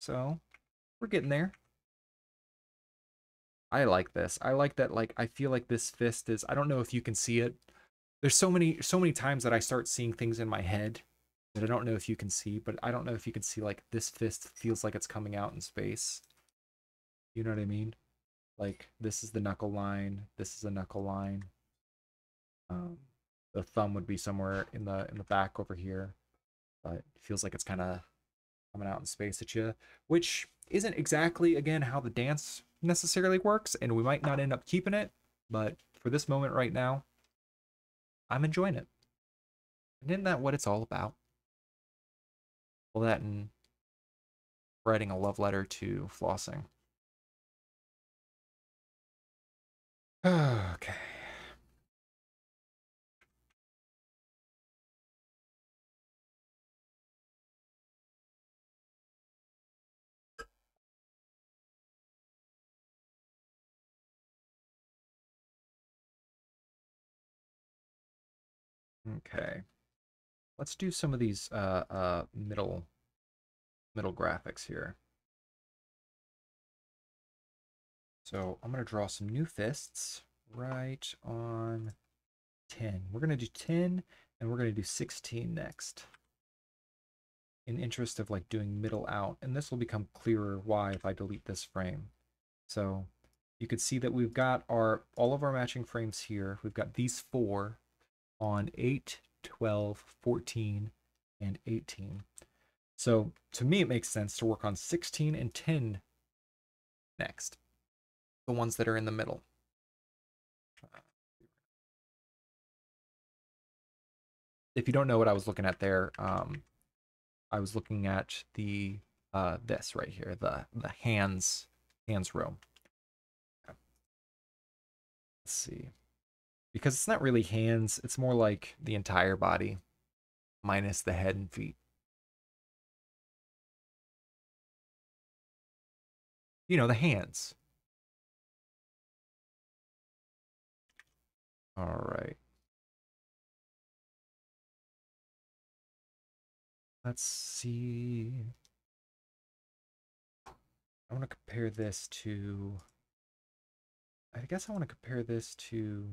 So we're getting there. I like this. I like that, like, I feel like this fist is, I don't know if you can see it. There's so many times that I start seeing things in my head that I don't know if you can see, but I don't know if you can see, like, this fist feels like it's coming out in space. You know what I mean? Like, this is the knuckle line, this is the knuckle line. Um, the thumb would be somewhere in the back over here, but it feels like it's kind of coming out in space at you, which isn't exactly, again, how the dance necessarily works, and we might not end up keeping it, but for this moment right now, I'm enjoying it. And isn't that what it's all about? Well, that and writing a love letter to flossing. Okay. Okay. Let's do some of these middle graphics here. So I'm gonna draw some new fists right on 10. We're gonna do 10 and we're gonna do 16 next. In interest of like doing middle out, and this will become clearer why if I delete this frame. So you can see that we've got all of our matching frames here. We've got these four on 8, 12, 14, and 18. So to me, it makes sense to work on 16 and 10 next, the ones that are in the middle. If you don't know what I was looking at there, I was looking at the this right here, the hands row. Let's see. Because it's not really hands, it's more like the entire body minus the head and feet. You know, the hands. All right. Let's see. I want to compare this to, I guess I want to compare this to,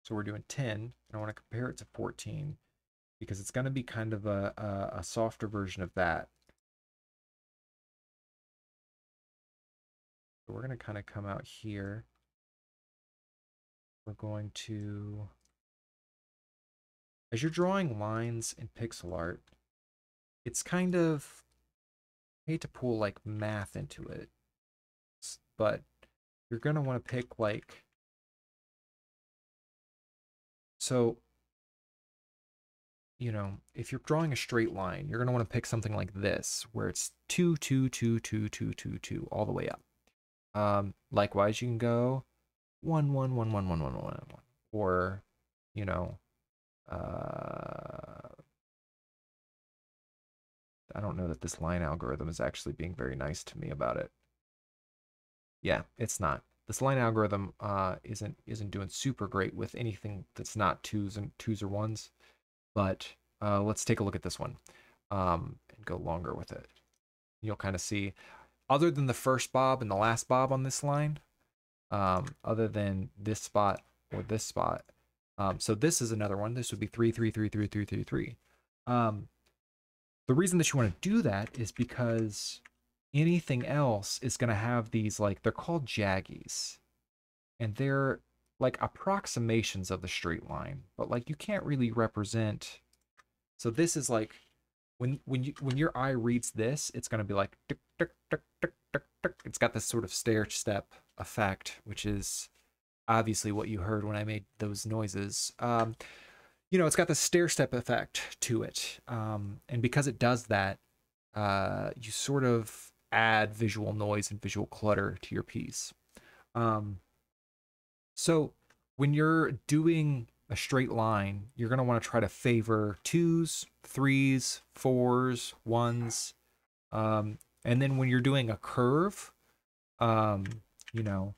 so we're doing 10, and I want to compare it to 14 because it's going to be kind of a softer version of that. So we're going to kind of come out here. We're going to, as you're drawing lines in pixel art, it's kind of, I hate to pull like math into it, but you're going to want to pick like, so, you know, if you're drawing a straight line, you're going to want to pick something like this, where it's 2, 2, 2, 2, 2, 2, 2, all the way up. Likewise, you can go 1, 1, 1, 1, 1, 1, 1, 1, or, you know, I don't know that this line algorithm is actually being very nice to me about it. Yeah, it's not. This line algorithm isn't doing super great with anything that's not twos or ones. But let's take a look at this one and go longer with it. You'll kind of see, other than the first bob and the last bob on this line, other than this spot or this spot. So this is another one. This would be 3, 3, 3, 3, 3, 3, 3. The reason that you want to do that is because anything else is going to have these, like, they're called jaggies, and they're like approximations of the straight line, but like you can't really represent. So this is like when your eye reads this, it's going to be like tick, tick, tick, tick, tick, tick. It's got this sort of stair step effect, which is obviously what you heard when I made those noises. You know, it's got the stair step effect to it, and because it does that, you sort of add visual noise and visual clutter to your piece. Um, so when you're doing a straight line, you're going to want to try to favor twos, threes, fours, ones. And then when you're doing a curve, um, you know,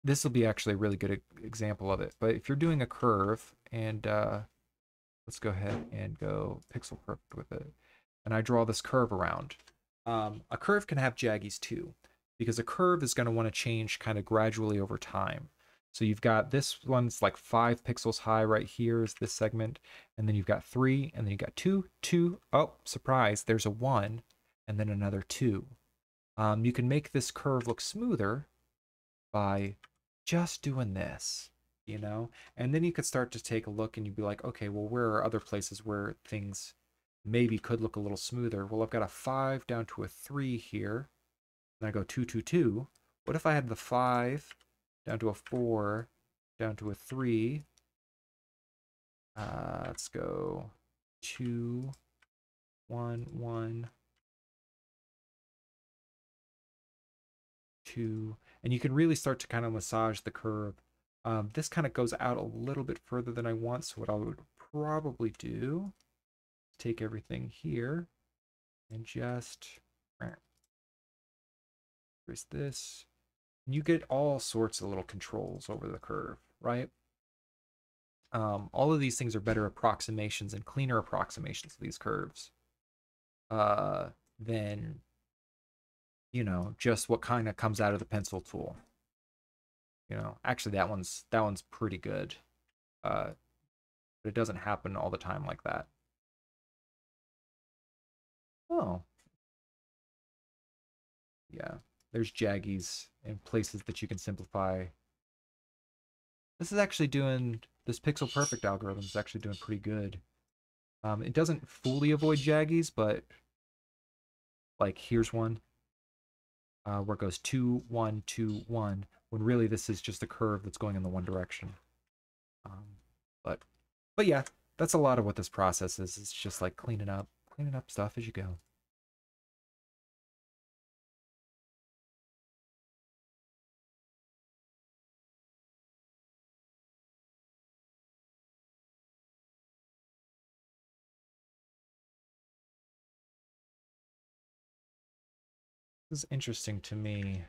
this will be actually a really good example of it. But if you're doing a curve, and let's go ahead and go pixel perfect with it, and I draw this curve around. A curve can have jaggies too, because a curve is going to want to change kind of gradually over time. So you've got this one's like 5 pixels high right here is this segment, and then you've got 3, and then you've got 2, 2. Oh, surprise, there's a 1, and then another 2. You can make this curve look smoother by just doing this, you know? And then you could start to take a look and you'd be like, okay, well, where are other places where things maybe could look a little smoother? Well, I've got a 5 down to a 3 here, and I go 2, 2, 2. What if I had the 5 down to a 4, down to a 3? Let's go 2, 1, 1, 2. And you can really start to kind of massage the curve. This kind of goes out a little bit further than I want, so what I would probably do is take everything here and just erase this. And you get all sorts of little controls over the curve, right? All of these things are better approximations and cleaner approximations of these curves than, you know, just what kind of comes out of the pencil tool. You know, actually that one's pretty good. But it doesn't happen all the time like that. Oh, yeah. There's jaggies and places that you can simplify. This is actually doing, this pixel perfect algorithm is actually doing pretty good. It doesn't fully avoid jaggies, but like here's one where it goes 2, 1, 2, 1, when really this is just a curve that's going in the one direction. Um, but yeah, that's a lot of what this process is. It's just like cleaning up stuff as you go. This is interesting to me.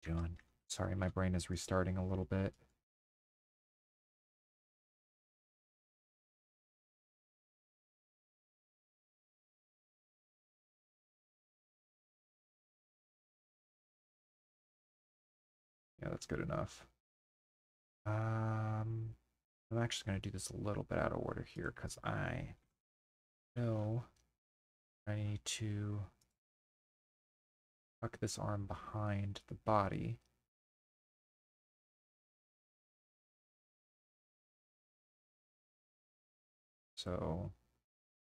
doing? Sorry, my brain is restarting a little bit. Yeah, that's good enough. I'm actually going to do this a little bit out of order here because I know I need to tuck this arm behind the body. So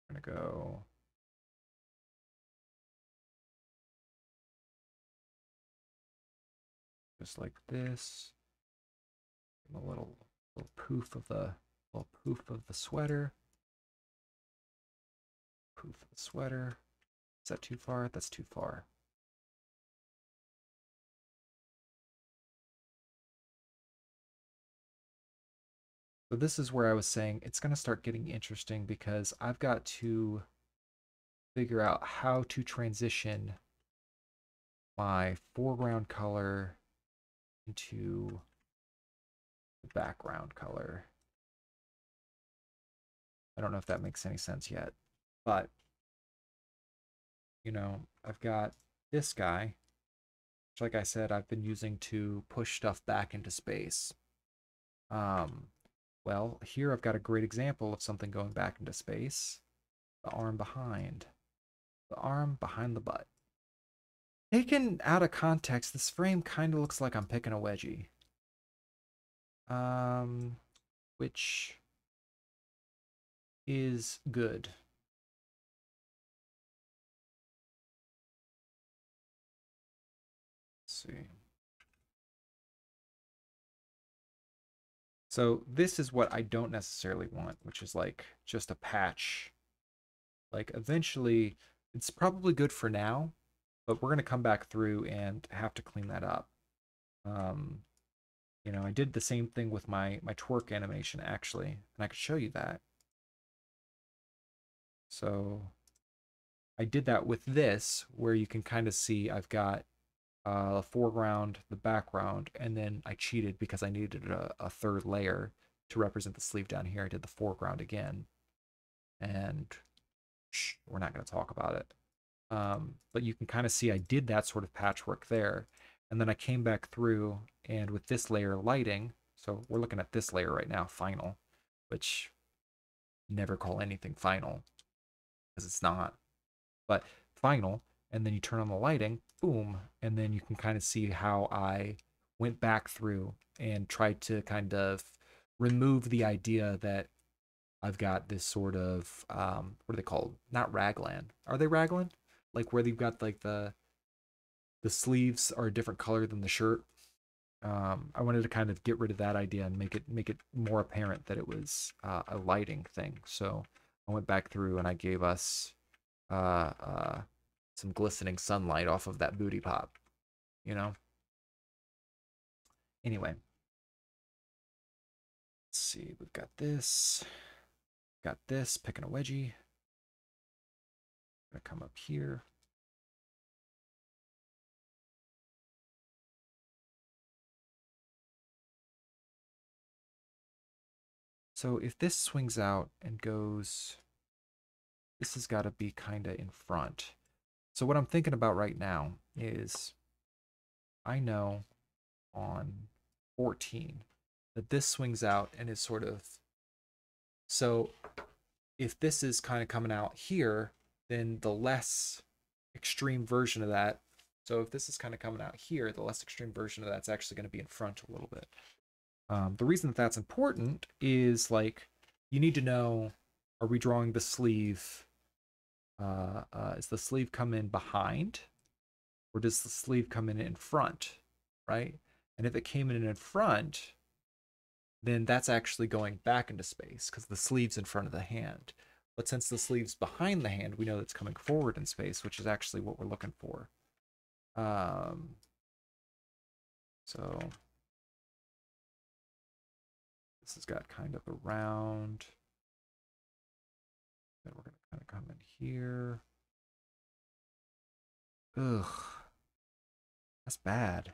I'm going to go just like this. A little poof of the sweater. Poof of the sweater. Is that too far? That's too far. So this is where I was saying it's going to start getting interesting because I've got to figure out how to transition my foreground color into the background color. I don't know if that makes any sense yet, but you know, I've got this guy, which like I said, I've been using to push stuff back into space. Um, well, here I've got a great example of something going back into space. The arm behind. The arm behind the butt. Taken out of context, this frame kind of looks like I'm picking a wedgie. Which is good. Let's see. So this is what I don't necessarily want, which is like just a patch. Like eventually, it's probably good for now, but we're gonna come back through and have to clean that up. Um, you know, I did the same thing with my twerk animation actually, and I could show you that. So I did that with this, where you can kind of see I've got the foreground, the background, and then I cheated because I needed a third layer to represent the sleeve down here. I did the foreground again, and we're not going to talk about it. But you can kind of see I did that sort of patchwork there, and then I came back through, and with this layer lighting, so we're looking at this layer right now, final, which never call anything final because it's not, but final, and then you turn on the lighting, boom, and then you can kind of see how I went back through and tried to kind of remove the idea that I've got this sort of what are they called? Not raglan. Are they raglan? Like where they've got like the sleeves are a different color than the shirt. I wanted to kind of get rid of that idea and make it more apparent that it was a lighting thing. So I went back through and I gave us uh, uh, some glistening sunlight off of that booty pop, you know? Anyway, let's see. We've got this, picking a wedgie. Gonna come up here. So if this swings out and goes, this has got to be kind of in front. So what I'm thinking about right now is I know on 14 that this swings out and is sort of, so if this is kind of coming out here, then the less extreme version of that, so if this is kind of coming out here, the less extreme version of that's actually going to be in front a little bit. The reason that that's important is like you need to know, are we drawing the sleeve, is the sleeve come in behind or does the sleeve come in front, right? And if it came in front, then that's actually going back into space because the sleeve's in front of the hand. But since the sleeve's behind the hand, we know that's coming forward in space, which is actually what we're looking for. So this has got kind of a round. Then we're going to kind of come in here. Ugh, that's bad.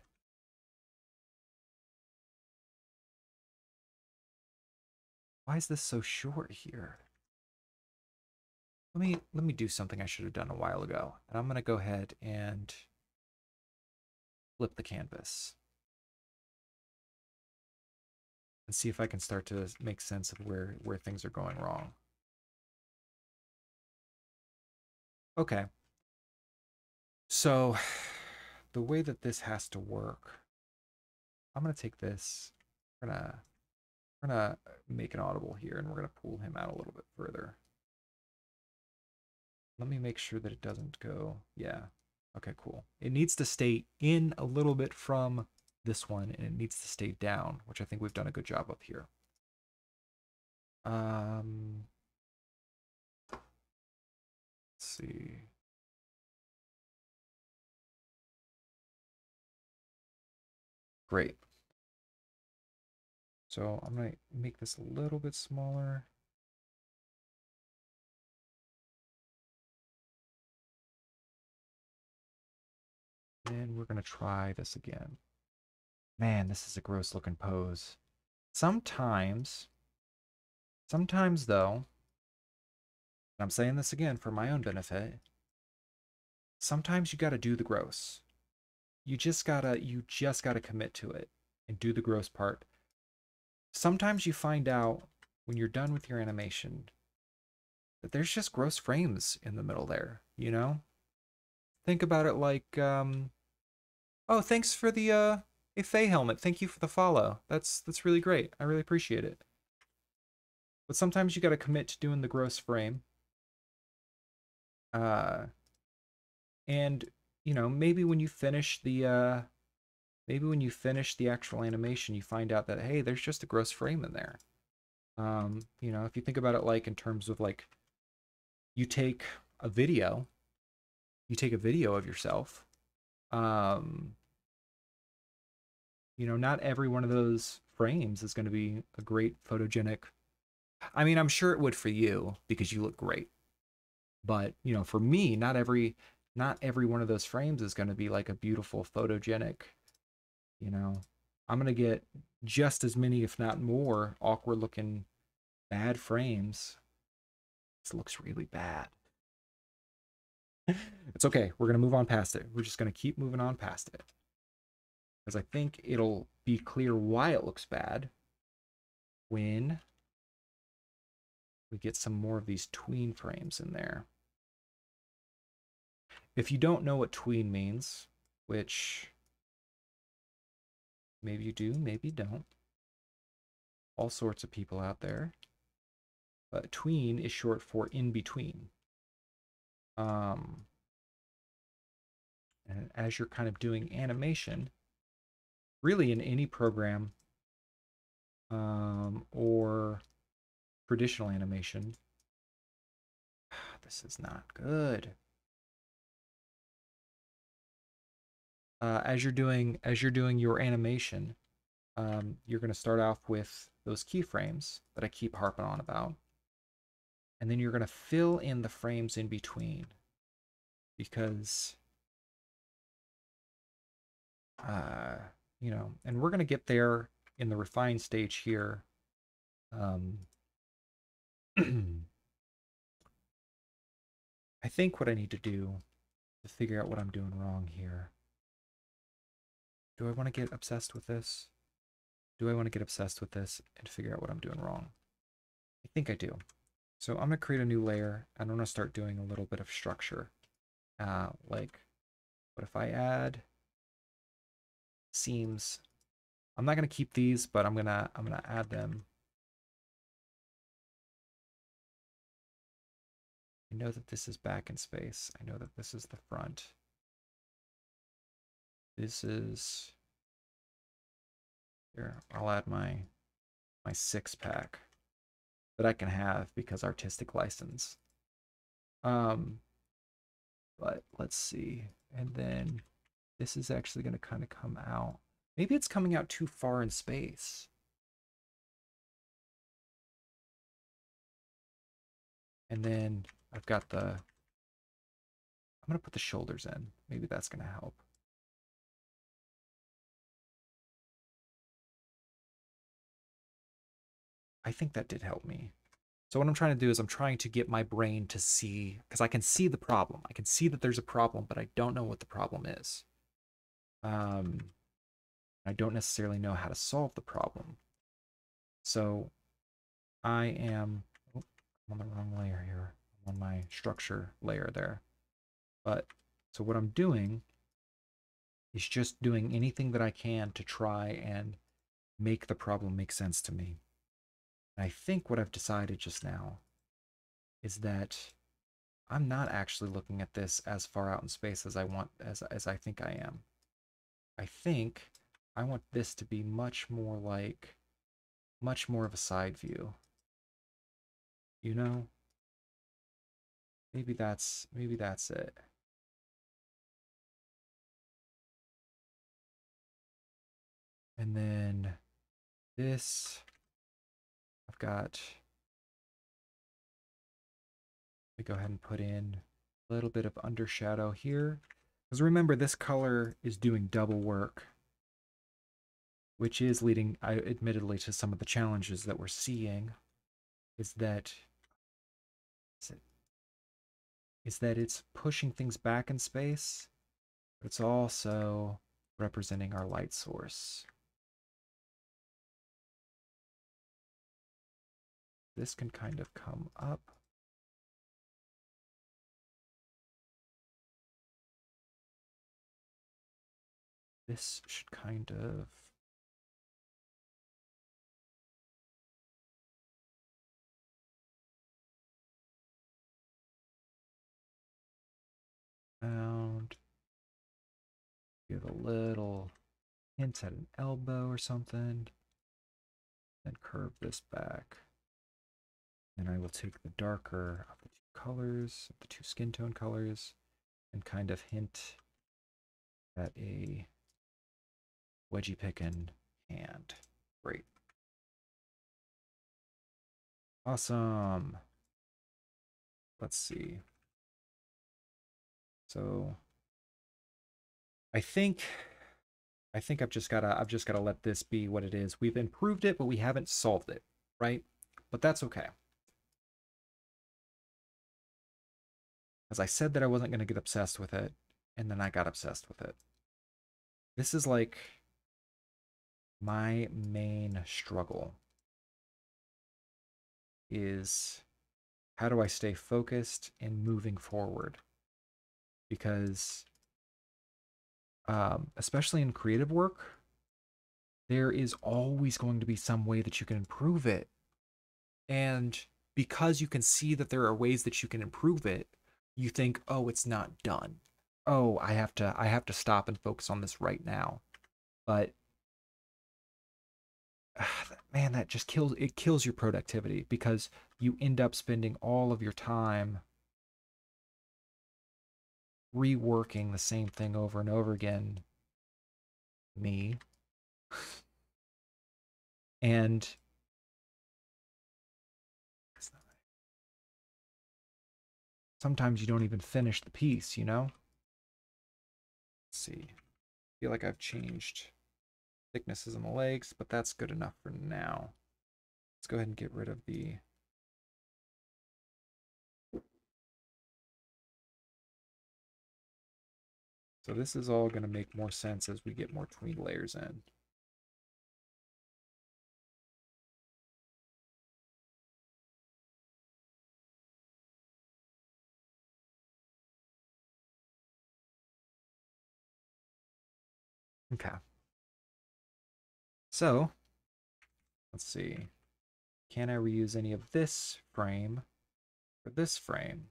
Why is this so short here? Let me do something I should have done a while ago. And I'm gonna go ahead and flip the canvas and see if I can start to make sense of where things are going wrong. Okay. So the way that this has to work, I'm gonna take this, we're gonna make an audible here, and we're gonna pull him out a little bit further. Let me make sure that it doesn't go. Yeah. Okay, cool. It needs to stay in a little bit from this one, and it needs to stay down, which I think we've done a good job of here. Let's see. Great. So I'm going to make this a little bit smaller. And we're going to try this again. Man, this is a gross looking pose. Sometimes though, and I'm saying this again for my own benefit, sometimes you got to do the gross. You just gotta commit to it and do the gross part. Sometimes you find out when you're done with your animation that there's just gross frames in the middle there, you know? Think about it like, oh, thanks for the a Faye helmet. Thank you for the follow. That's really great. I really appreciate it. But sometimes you gotta commit to doing the gross frame. And you know, maybe when you finish the actual animation, you find out that, hey, there's just a gross frame in there. You know, if you think about it like in terms of like, you take a video of yourself. You know, not every one of those frames is going to be a great photogenic. I mean, I'm sure it would for you because you look great. But, you know, for me, not every one of those frames is going to be like a beautiful photogenic, you know. I'm going to get just as many, if not more, awkward looking bad frames. This looks really bad. It's okay. We're going to move on past it. We're just going to keep moving on past it. Because I think it'll be clear why it looks bad when we get some more of these tween frames in there. If you don't know what tween means, which maybe you do, maybe you don't. All sorts of people out there. But tween is short for in between. And as you're kind of doing animation, really in any program or traditional animation, this is not good. As you're doing your animation, you're going to start off with those keyframes that I keep harping on about. And then you're going to fill in the frames in between. Because, you know, and we're going to get there in the refined stage here. I think what I need to do to figure out what I'm doing wrong here. Do I want to get obsessed with this? Do I want to get obsessed with this and figure out what I'm doing wrong? I think I do. So I'm going to create a new layer, and I'm going to start doing a little bit of structure. Like, what if I add seams? I'm not going to keep these, but I'm going to add them. I know that this is back in space. I know that this is the front. This is here. I'll add my 6-pack that I can have because artistic license. But let's see. And then this is actually going to kind of come out. Maybe it's coming out too far in space. And then I've got I'm going to put the shoulders in. Maybe that's going to help. I think that did help me. So what I'm trying to do is I'm trying to get my brain to see, because I can see the problem. I can see that there's a problem, but I don't know what the problem is. I don't necessarily know how to solve the problem. So I am, oh, I'm on the wrong layer here. I'm on my structure layer there. But so what I'm doing is just doing anything that I can to try and make the problem make sense to me. And I think what I've decided just now is that I'm not actually looking at this as far out in space as I want as I think I am. I think I want this to be much more of a side view. You know? Maybe that's it. And then this I've got, let me go ahead and put in a little bit of undershadow here. Because remember, this color is doing double work, which is leading, admittedly, to some of the challenges that we're seeing. Is that it's pushing things back in space, but it's also representing our light source. This can kind of come up. This should kind of, round, give a little hint at an elbow or something, then curve this back. Then I will take the darker of the two colors, the two skin tone colors, and kind of hint at a wedgie picking hand. Great. Awesome. Let's see. So I think I've just gotta let this be what it is. We've improved it, but we haven't solved it, right? But that's okay. As I said that I wasn't gonna get obsessed with it, and then I got obsessed with it. This is like my main struggle is how do I stay focused and moving forward? Because especially in creative work, there is always going to be some way that you can improve it. And because you can see that there are ways that you can improve it, you think, "Oh, it's not done. Oh, I have to stop and focus on this right now." But man, that just kills your productivity because you end up spending all of your time reworking the same thing over and over again. Me. And sometimes you don't even finish the piece, you know? Let's see. I feel like I've changed thicknesses on the legs, but that's good enough for now. Let's go ahead and get rid of the... So this is all going to make more sense as we get more tween layers in. Okay. So, let's see. Can I reuse any of this frame for this frame?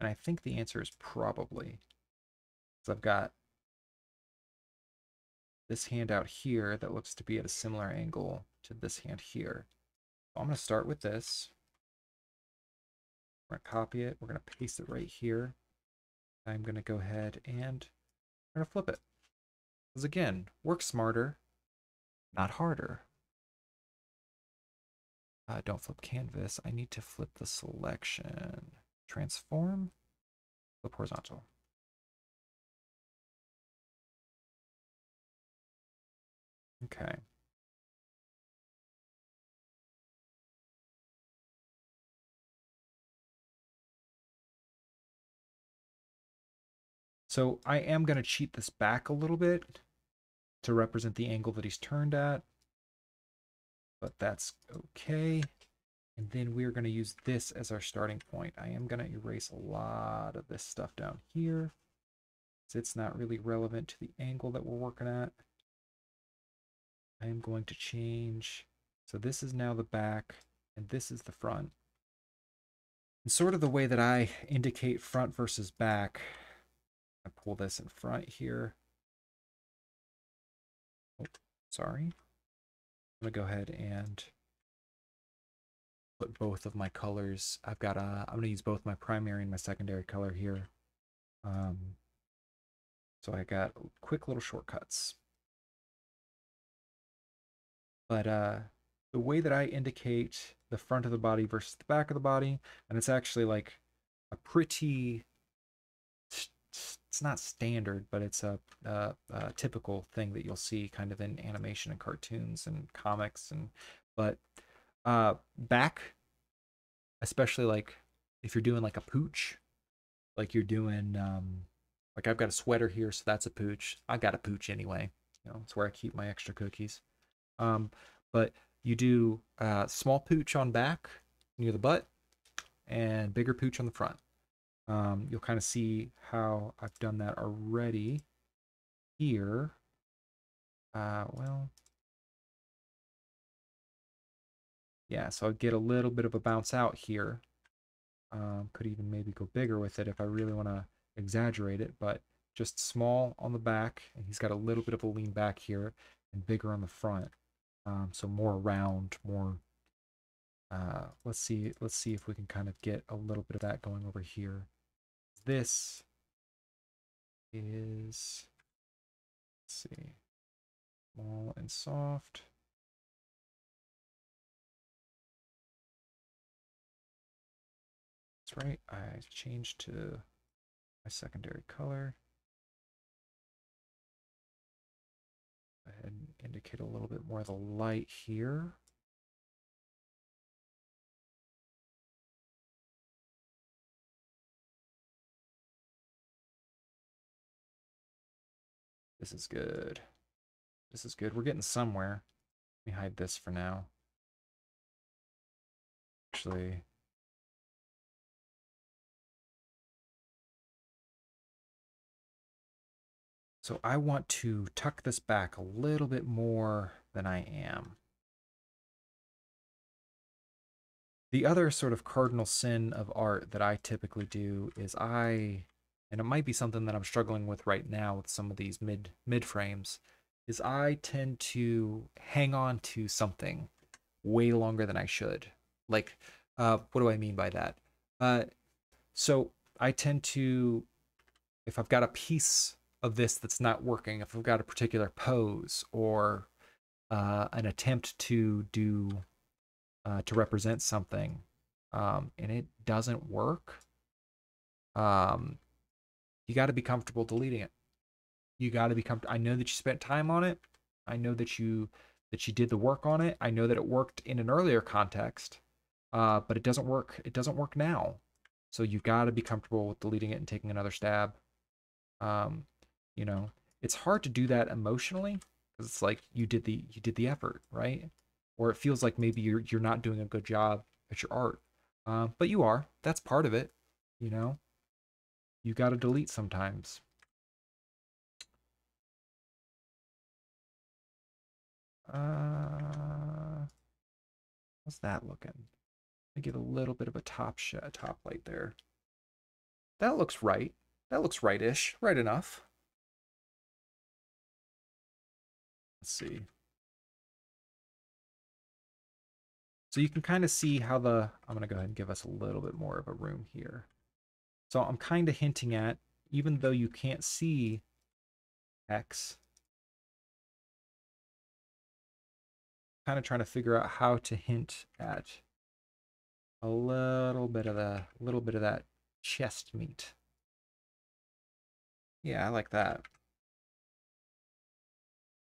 And I think the answer is probably. So I've got this hand out here that looks to be at a similar angle to this hand here. So I'm going to start with this. We're going to copy it. We're going to paste it right here. I'm going to go ahead and we're going to flip it. Because again, work smarter, not harder. Don't flip canvas. I need to flip the selection. Transform, flip horizontal. Okay. So I am going to cheat this back a little bit to represent the angle that he's turned at, but that's okay. And then we're going to use this as our starting point. I am going to erase a lot of this stuff down here, so it's not really relevant to the angle that we're working at. I am going to change. So this is now the back, and this is the front. And sort of the way that I indicate front versus back, I pull this in front here. Oh, sorry. I'm going to go ahead and put both of my colors. I'm going to use both my primary and my secondary color here. So I got quick little shortcuts. But the way that I indicate the front of the body versus the back of the body, and it's actually like a pretty, it's not standard, but it's a typical thing that you'll see kind of in animation and cartoons and comics. But back, especially like if you're doing like a pooch, like you're doing like I've got a sweater here, so that's a pooch. I got a pooch anyway. You know, it's where I keep my extra cookies. But you do small pooch on back near the butt and bigger pooch on the front. You'll kind of see how I've done that already here. Well, yeah, so I'll get a little bit of a bounce out here. Could even maybe go bigger with it if I really want to exaggerate it, but just small on the back, and he's got a little bit of a lean back here and bigger on the front. So more round, more let's see if we can kind of get a little bit of that going over here. This is, let's see, small and soft. That's right, I changed to my secondary color. Go ahead and indicate a little bit more of the light here. This is good. This is good. We're getting somewhere. Let me hide this for now. Actually, so I want to tuck this back a little bit more than I am. The other sort of cardinal sin of art that I typically do is and it might be something that I'm struggling with right now with some of these mid frames, is I tend to hang on to something way longer than I should. Like, what do I mean by that? So I tend to, if I've got a piece of this that's not working, if I've got a particular pose or an attempt to do to represent something, and it doesn't work, um, you got to be comfortable deleting it. You got to be comfortable. I know that you spent time on it. I know that you did the work on it. I know that it worked in an earlier context, but it doesn't work. It doesn't work now. So you've got to be comfortable with deleting it and taking another stab. Um, you know, it's hard to do that emotionally because it's like you did the effort, right? Or it feels like maybe you're not doing a good job at your art, but you are. That's part of it. You know, you got to delete sometimes. How's that looking? I get a little bit of a top light there. That looks right. That looks right-ish, right enough. Let's see. So you can kind of see how I'm going to go ahead and give us a little bit more of a room here. So I'm kind of hinting at, even though you can't see X, kind of trying to figure out how to hint at a little bit of that chest meat. Yeah, I like that.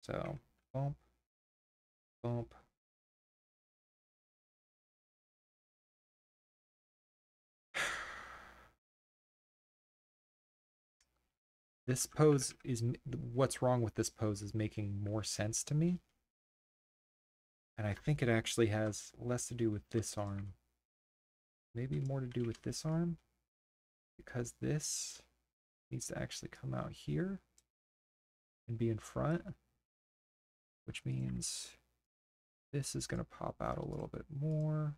So bump, bump. This pose is what's wrong with this pose is making more sense to me. And I think it actually has less to do with this arm. Maybe more to do with this arm. Because this needs to actually come out here and be in front. Which means this is going to pop out a little bit more.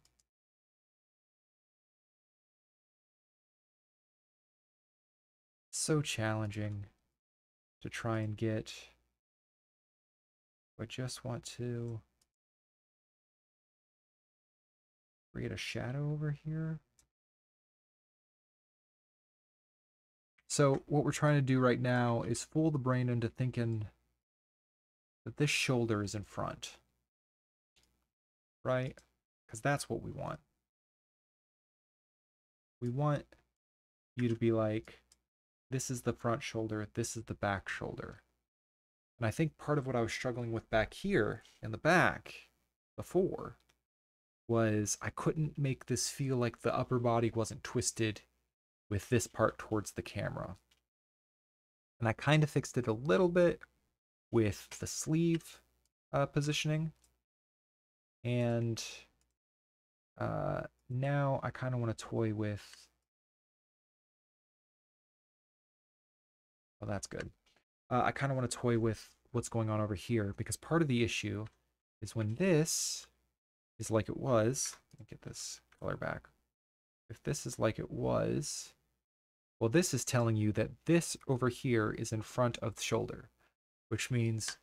So challenging to try and get. I just want to create a shadow over here. So what we're trying to do right now is fool the brain into thinking that this shoulder is in front, right? Because that's what we want. We want you to be like, this is the front shoulder, this is the back shoulder. And I think part of what I was struggling with back here in the back before was I couldn't make this feel like the upper body wasn't twisted with this part towards the camera. And I kind of fixed it a little bit with the sleeve positioning. And now I kind of want to toy with... Oh, that's good. I kind of want to toy with what's going on over here, because part of the issue is when this is like it was... Let me get this color back. If this is like it was... Well, this is telling you that this over here is in front of the shoulder, which means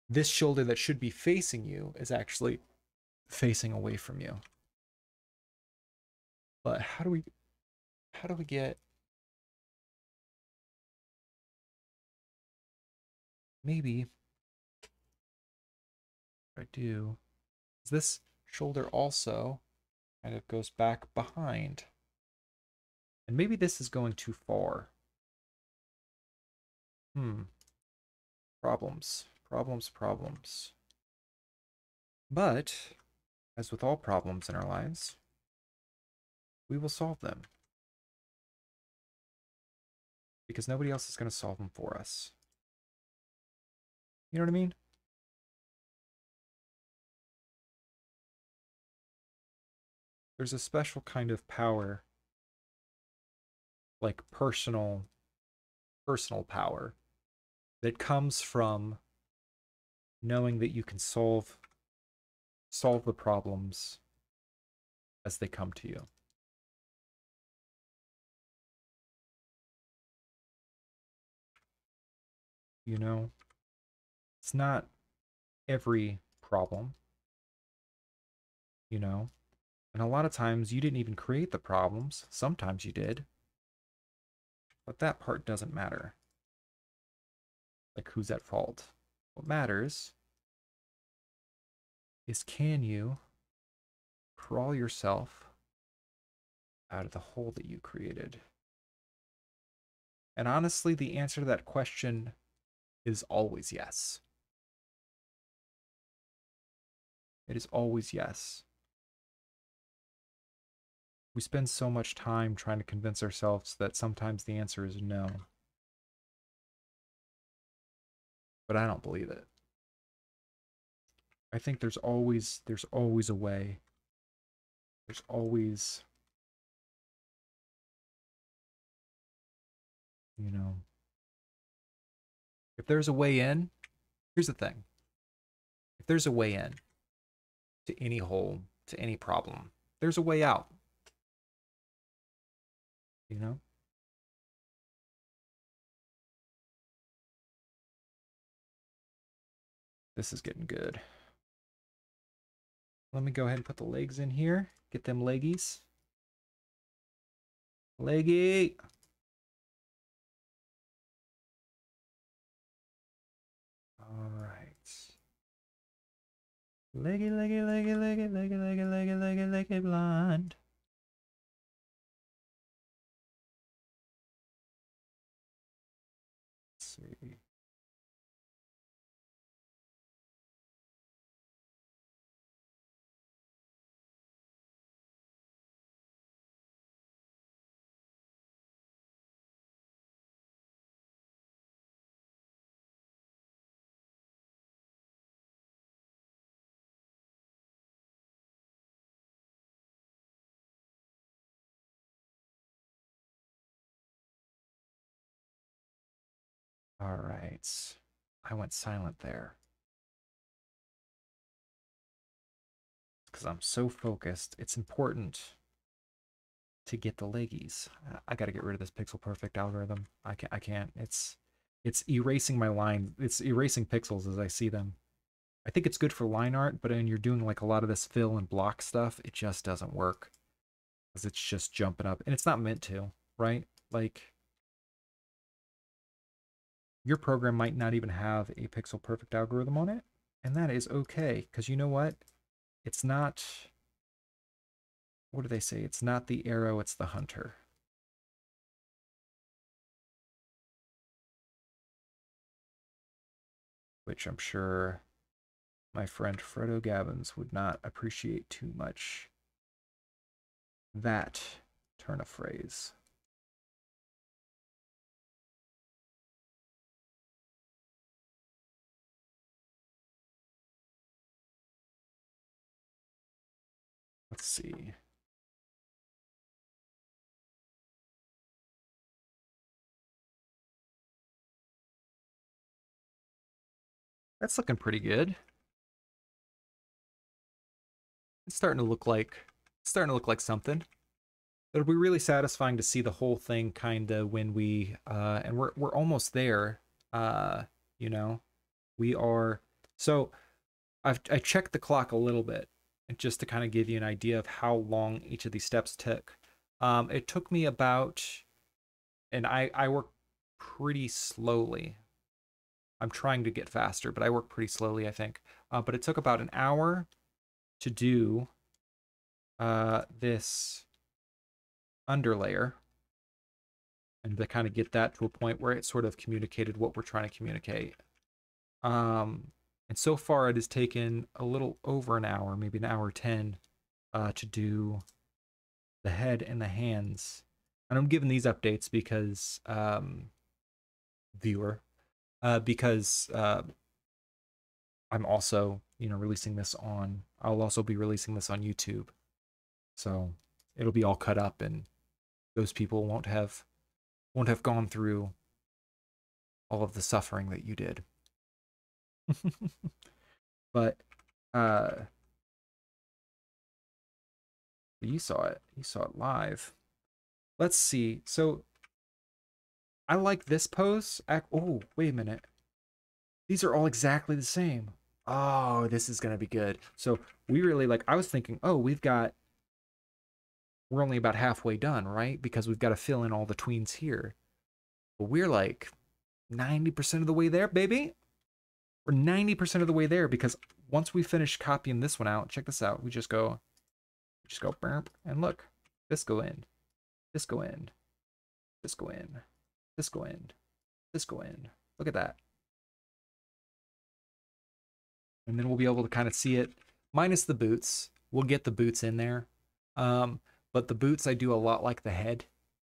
this shoulder that should be facing you is actually facing away from you. But how do we get... Maybe what I do is this shoulder also kind of goes back behind. And maybe this is going too far. Problems. But, as with all problems in our lives, we will solve them. Because nobody else is going to solve them for us. You know what I mean? There's a special kind of power, like personal power, that comes from knowing that you can solve the problems as they come to you. You know, it's not every problem, you know, and a lot of times you didn't even create the problems. Sometimes you did, but that part doesn't matter. Like, who's at fault? What matters is, can you crawl yourself out of the hole that you created? And honestly, the answer to that question is always yes. It is always yes. We spend so much time trying to convince ourselves that sometimes the answer is no. But I don't believe it. I think there's always a way. There's always, you know, if there's a way in, here's the thing. If there's a way in to any hole, to any problem, there's a way out. You know? This is getting good. Let me go ahead and put the legs in here. Get them leggies. Leggy! All right. Leggy, leggy, leggy, leggy, leggy, leggy, leggy, leggy, leggy, blind. Let's see. All right. I went silent there because I'm so focused. It's important to get the leggies. I got to get rid of this pixel perfect algorithm. I can't. It's erasing my line. It's erasing pixels as I see them. I think it's good for line art, but when you're doing like a lot of this fill and block stuff, it just doesn't work because it's just jumping up and it's not meant to, right? Like your program might not even have a pixel perfect algorithm on it, and that is okay because you know what? It's not, what do they say? It's not the arrow, it's the hunter. Which I'm sure my friend Frodo Gabbins would not appreciate too much. That turn of phrase. Let's see. That's looking pretty good. It's starting to look like something. It'll be really satisfying to see the whole thing kind of when we and we're almost there. Uh, you know, we are so I checked the clock a little bit just to kind of give you an idea of how long each of these steps took. It took me about, and I work pretty slowly. I'm trying to get faster, but I work pretty slowly, I think. But it took about an hour to do this underlayer and to kind of get that to a point where it sort of communicated what we're trying to communicate. And so far it has taken a little over an hour, maybe an hour 10, to do the head and the hands. And I'm giving these updates because viewer, because I'm also, releasing this on. I'll also be releasing this on YouTube, so it'll be all cut up, and those people won't have gone through all of the suffering that you did. But you saw it. You saw it live. Let's see. So I like this pose. Oh, wait a minute. These are all exactly the same. Oh, this is gonna be good. So we really like. I was thinking, oh, we're only about halfway done, right? Because we've got to fill in all the tweens here. But we're like 90% of the way there, baby. We're 90% of the way there because once we finish copying this one out, check this out. We just go burp, and look, this go in, this go in, this go in, this go in, this go in. Look at that. And then we'll be able to kind of see it minus the boots. We'll get the boots in there. But the boots I do a lot like the head,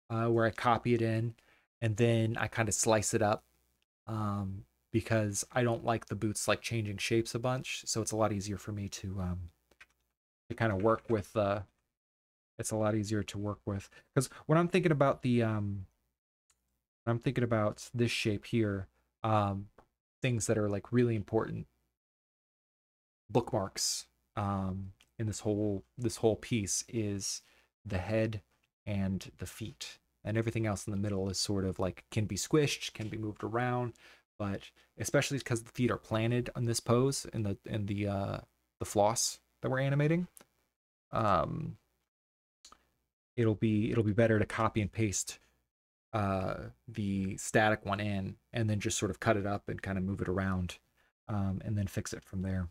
where I copy it in and then I kind of slice it up, because I don't like the boots like changing shapes a bunch. So it's a lot easier for me to kind of work with. It's a lot easier to work with because when I'm thinking about this shape here, things that are like really important bookmarks in this whole piece is the head and the feet, and everything else in the middle is sort of like can be squished, can be moved around, but especially because the feet are planted on this pose in the floss that we're animating, um it'll be better to copy and paste the static one in and then just sort of cut it up and kind of move it around, and then fix it from there.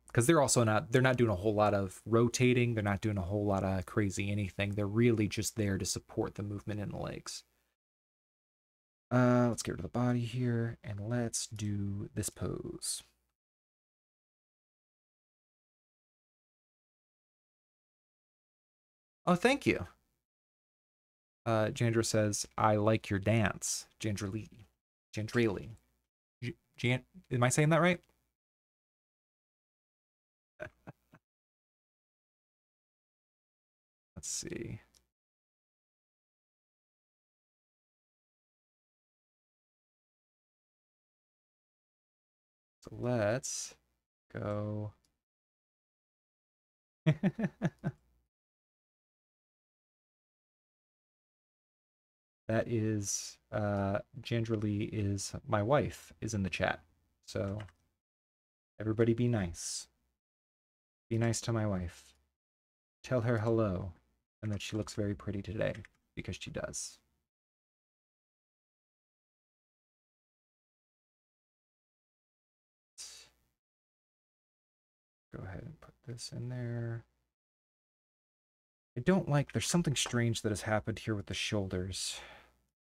Because they're not doing a whole lot of rotating, they're not doing a whole lot of crazy anything. They're really just there to support the movement in the legs. Let's get rid of the body here and let's do this pose. Oh, thank you. Jandra says, I like your dance. Jandrali. Am I saying that right? Let's see. So let's go. That is Gingerly is my wife is in the chat. So everybody be nice. Be nice to my wife. Tell her hello and that she looks very pretty today because she does. Go ahead and put this in there. I don't like, there's something strange that has happened here with the shoulders.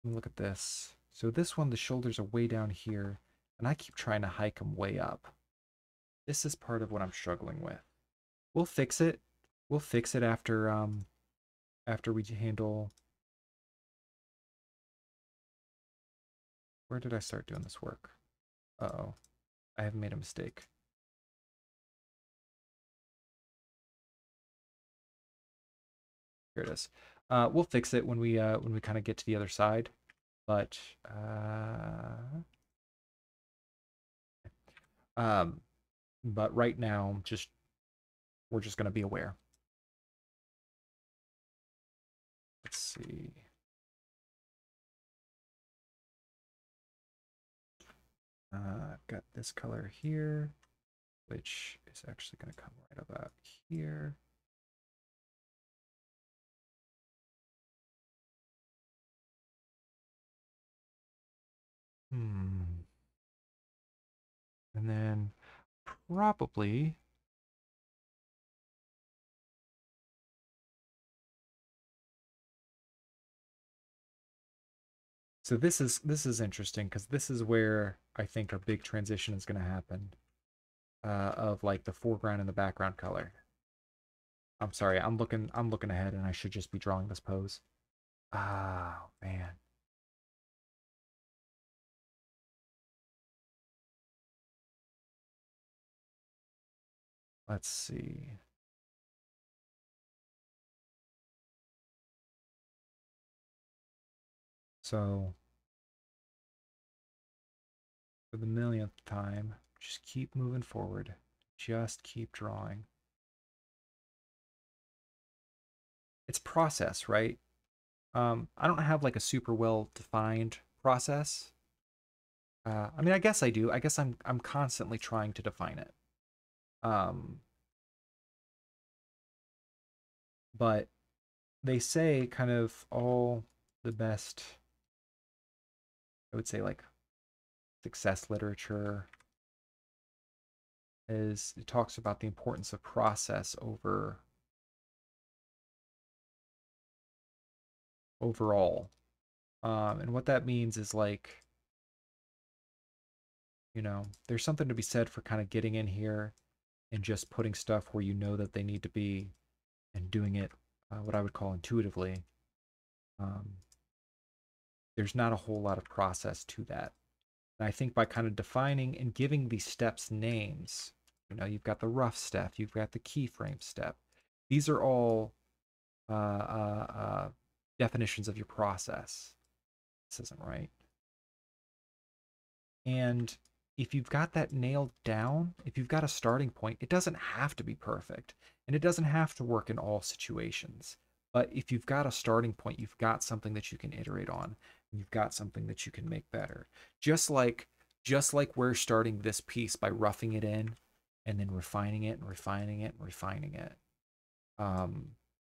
Look at this. So this one, the shoulders are way down here, and I keep trying to hike them way up. This is part of what I'm struggling with. We'll fix it. We'll fix it after we handle. Where did I start doing this work? Uh-oh. I have made a mistake. Here it is. We'll fix it when we kind of get to the other side. But but right now, we're just gonna be aware. Let's see. I've got this color here, which is actually going to come right about here. And then probably so this is interesting because this is where I think our big transition is going to happen of like the foreground and the background color. I'm sorry, I'm looking ahead and I should just be drawing this pose. Oh man. Let's see. So for the millionth time, just keep moving forward. Just keep drawing. It's process, right? I don't have like a super well defined process. I mean, I guess I do. I guess I'm constantly trying to define it. Um, but they say kind of all the best, I would say like success literature is it talks about the importance of process over overall. And what that means is like, there's something to be said for kind of getting in here and just putting stuff where you know that they need to be and doing it what I would call intuitively. There's not a whole lot of process to that. And I think by kind of defining and giving these steps names, you've got the rough step, you've got the keyframe step. These are all definitions of your process. This isn't right. And if you've got that nailed down, if you've got a starting point, it doesn't have to be perfect. And it doesn't have to work in all situations. But if you've got a starting point, you've got something that you can iterate on. And you've got something that you can make better. Just like we're starting this piece by roughing it in and then refining it and refining it and refining it.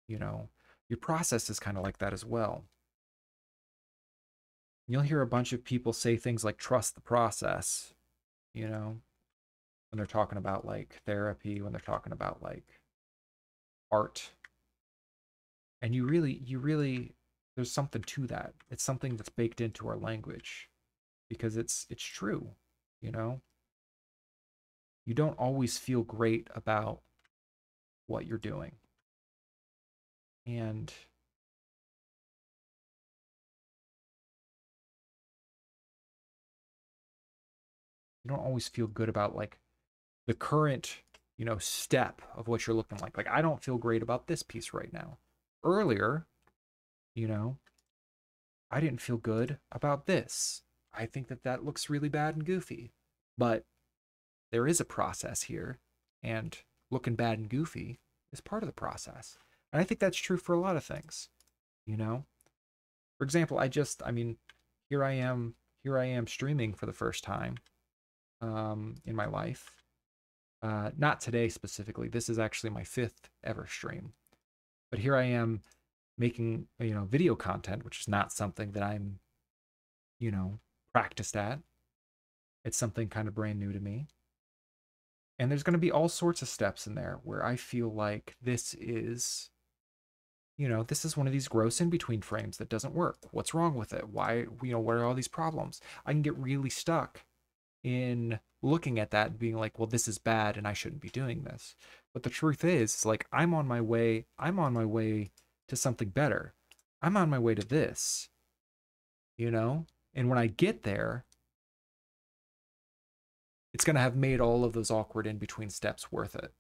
You know, your process is kind of like that as well. You'll hear a bunch of people say things like trust the process, when they're talking about like therapy, when they're talking about like art. And you really there's something to that. It's something that's baked into our language because it's true, you know. You don't always feel great about what you're doing. And you don't always feel good about like the current, step of what you're looking like. Like I don't feel great about this piece right now. Earlier, you know, I didn't feel good about this. I think that looks really bad and goofy. But there is a process here, and looking bad and goofy is part of the process. And I think that's true for a lot of things, you know? For example, I mean, here I am streaming for the first time in my life. Not today specifically. This is actually my fifth ever stream. But here I am making, video content, which is not something that I'm, practiced at. It's something kind of brand new to me. And there's going to be all sorts of steps in there where I feel like this is one of these gross in between frames that doesn't work. What's wrong with it? Why, what are all these problems? I can get really stuck in looking at that and being like, well, this is bad and I shouldn't be doing this. But the truth is, like, I'm on my way to something better. I'm on my way to this, And when I get there, it's going to have made all of those awkward in between steps worth it.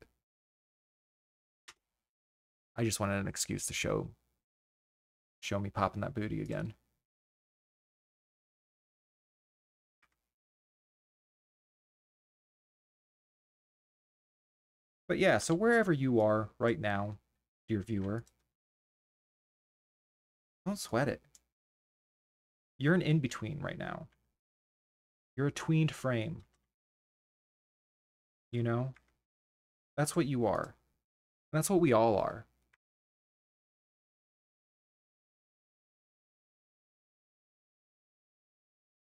I just wanted an excuse to show me popping that booty again. But yeah, so wherever you are right now, dear viewer, don't sweat it. You're an in-between right now. You're a tweened frame. That's what you are. That's what we all are.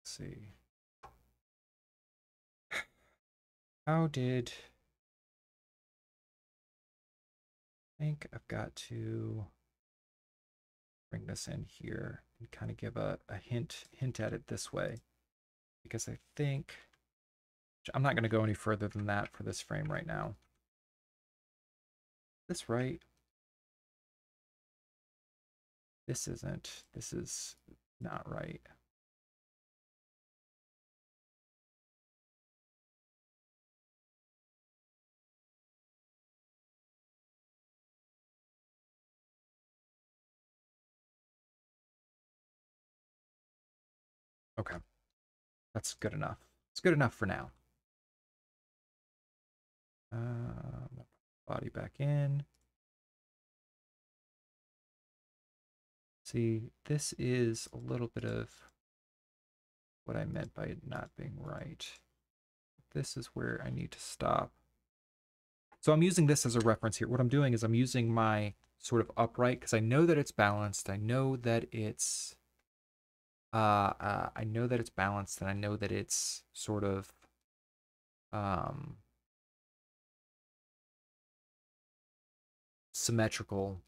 Let's see. How did... I think I've got to bring this in here and kind of give a hint at it this way. Because I think... I'm not going to go any further than that for this frame right now. This right? This isn't. This is not right. Okay. That's good enough. It's good enough for now. Body back in. See, this is a little bit of what I meant by it not being right. This is where I need to stop. So I'm using this as a reference here. What I'm doing is I'm using my sort of upright because I know that it's balanced. I know that it's balanced, and I know that it's sort of symmetrical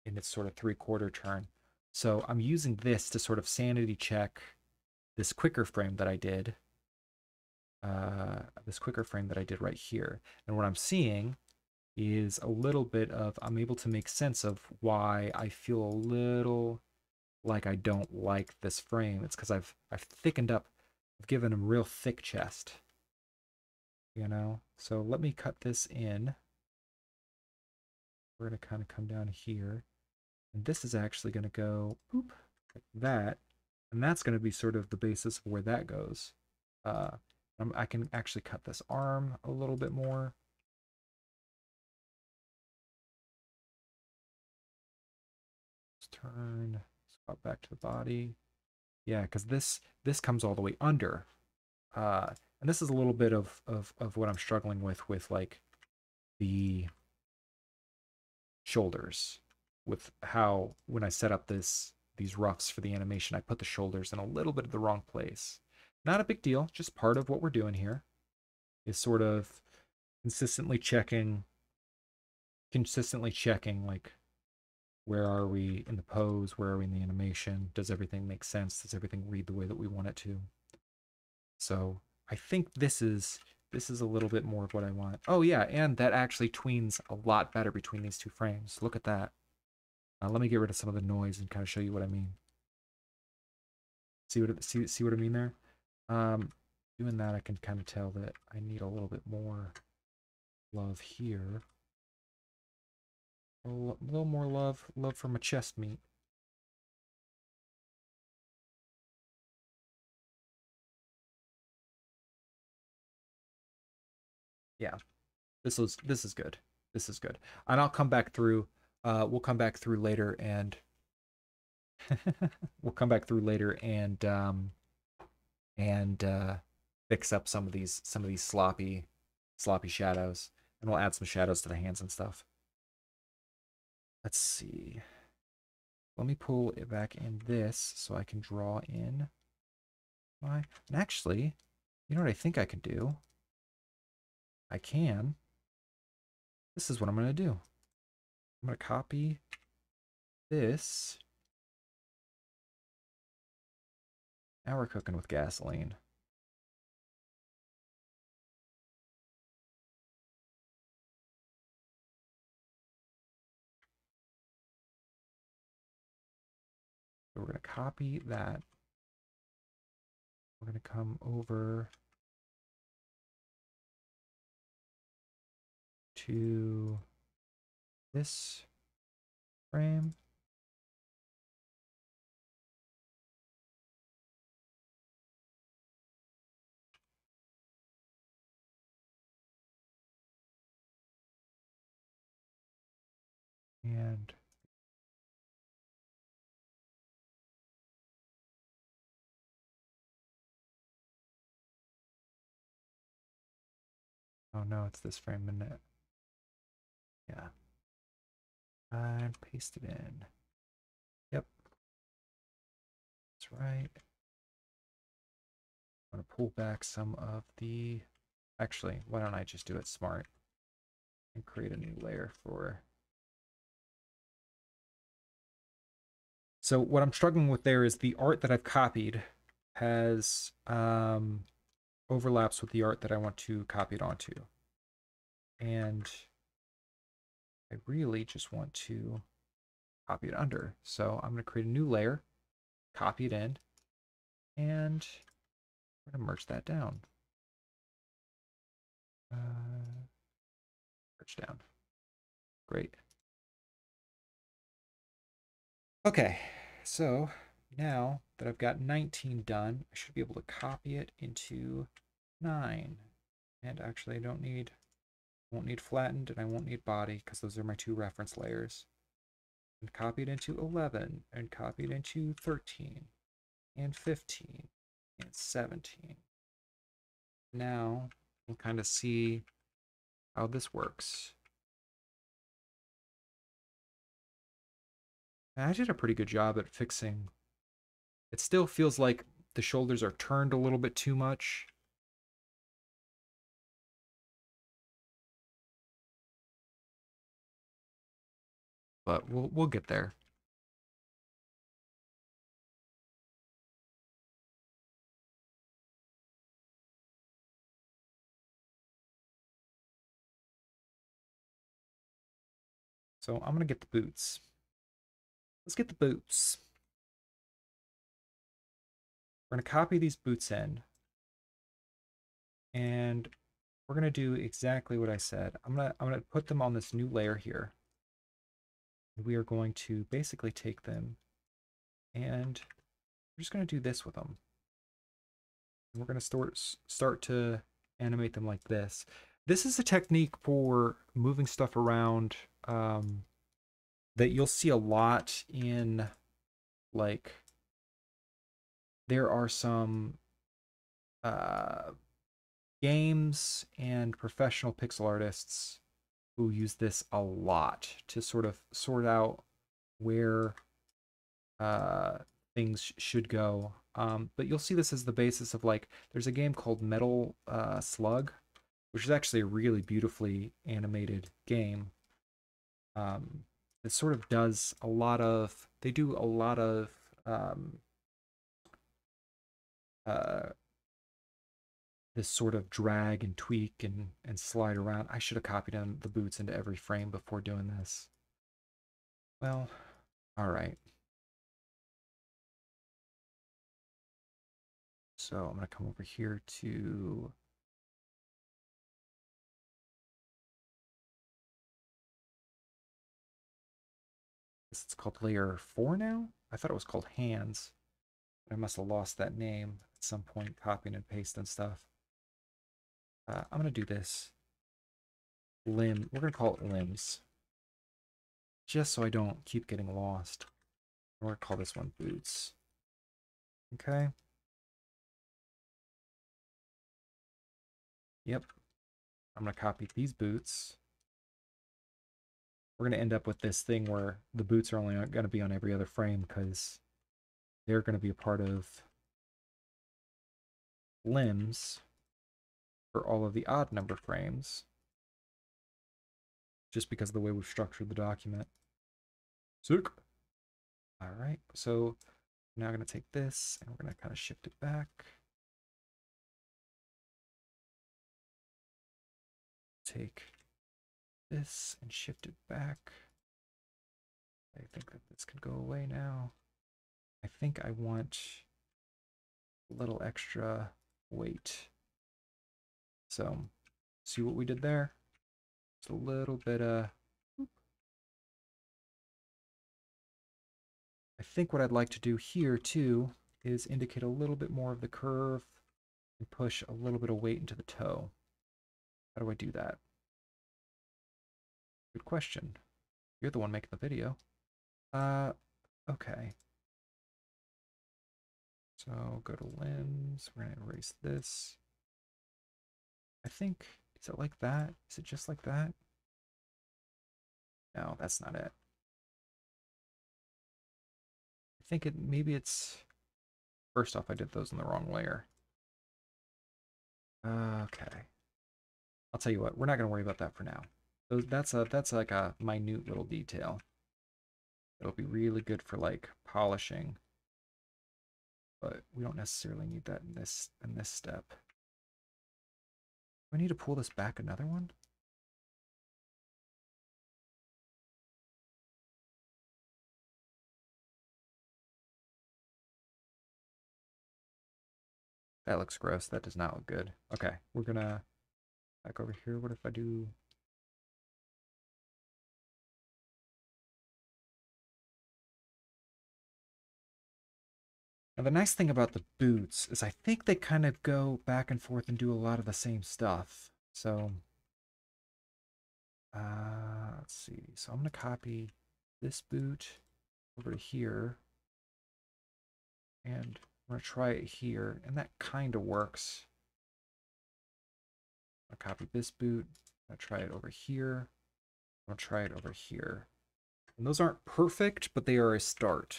in its sort of 3/4 turn. So I'm using this to sort of sanity check this quicker frame that I did. This quicker frame that I did right here. And what I'm seeing is a little bit of, I'm able to make sense of why I feel a little like I don't like this frame. It's because I've thickened up, I've given him real thick chest. So let me cut this in. We're going to kind of come down here. And this is actually going to go boop, like that. And that's going to be sort of the basis of where that goes. I can actually cut this arm a little bit more. Let's turn, swap back to the body. Yeah, because this comes all the way under. And this is a little bit of what I'm struggling with like the shoulders, with how when I set up these roughs for the animation, I put the shoulders in a little bit of the wrong place. Not a big deal, just part of what we're doing here is sort of consistently checking like, where are we in the pose, where are we in the animation, does everything make sense, does everything read the way that we want it to. So I think this is a little bit more of what I want. Oh yeah, and that actually tweens a lot better between these two frames. Look at that. Let me get rid of some of the noise and kind of show you what I mean. See what I mean there? Doing that, I can kind of tell that I need a little bit more love here. A little more love for my chest meat. Yeah, this is good. This is good. And I'll come back through. We'll come back through later and we'll come back through later and fix up some of these sloppy shadows, and we'll add some shadows to the hands and stuff. Let's see. Let me pull it back in this so I can draw in my. And actually, you know what I think I can do? I can. This is what I'm going to do. I'm going to copy this. Now we're cooking with gasoline. So we're going to copy that. We're going to come over to this frame. And oh no, it's this frame, isn't it? Yeah. And paste it in. Yep, that's right. I'm going to pull back some of the... Actually, why don't I just do it smart and create a new layer for... So what I'm struggling with there is the art that I've copied has overlaps with the art that I want to copy it onto. And I really just want to copy it under. So I'm going to create a new layer, copy it in, and we're going to merge that down. Merge down. Great. Okay, so now that I've got 19 done, I should be able to copy it into 9. And actually, I won't need flattened, and I won't need body, because those are my two reference layers. And copy it into 11, and copy it into 13, and 15, and 17. Now, we'll kind of see how this works. And I did a pretty good job at fixing. It still feels like the shoulders are turned a little bit too much. But we'll get there. So I'm gonna get the boots. Let's get the boots. We're gonna copy these boots in, and we're gonna do exactly what I said. I'm gonna put them on this new layer here. We are going to basically take them, and we're just gonna do this with them. And we're gonna start to animate them like this. This is a technique for moving stuff around that you'll see a lot in, like, there are some games and professional pixel artists who use this a lot to sort of sort out where uh, things should go. But you'll see this as the basis of, like, there's a game called Metal Slug, which is actually a really beautifully animated game. It sort of does a lot of, they do a lot of uh, this sort of drag and tweak and slide around. I should have copied on the boots into every frame before doing this. Well, all right. So I'm going to come over here to it's called layer 4 now. I thought it was called hands. I must have lost that name at some point, copying and pasting stuff. I'm going to do this. limb. We're going to call it limbs, just so I don't keep getting lost. We're going to call this one boots. Okay. Yep. I'm going to copy these boots. We're going to end up with this thing where the boots are only going to be on every other frame because they're going to be a part of limbs for all of the odd number frames, just because of the way we've structured the document. Sick. All right, so now I'm going to take this and we're going to kind of shift it back. Take this and shift it back. I think that this can go away now. I think I want a little extra weight. So, see what we did there? Just a little bit of... I think what I'd like to do here, too, is indicate a little bit more of the curve and push a little bit of weight into the toe. How do I do that? Good question. You're the one making the video. Okay. So go to limbs. We're going to erase this. I think, is it like that? Is it just like that? No, that's not it. I think maybe it's, first off, I did those in the wrong layer. Okay. I'll tell you what, we're not going to worry about that for now. That's like a minute little detail. It'll be really good for like polishing, but we don't necessarily need that in this step. Do I need to pull this back another one? That looks gross. That does not look good. Okay, we're gonna back over here. What if I do... Now, the nice thing about the boots is I think they kind of go back and forth and do a lot of the same stuff. So, let's see. So I'm going to copy this boot over to here. And I'm going to try it here. And that kind of works. I'll copy this boot. I'll try it over here. I'll try it over here. And those aren't perfect, but they are a start.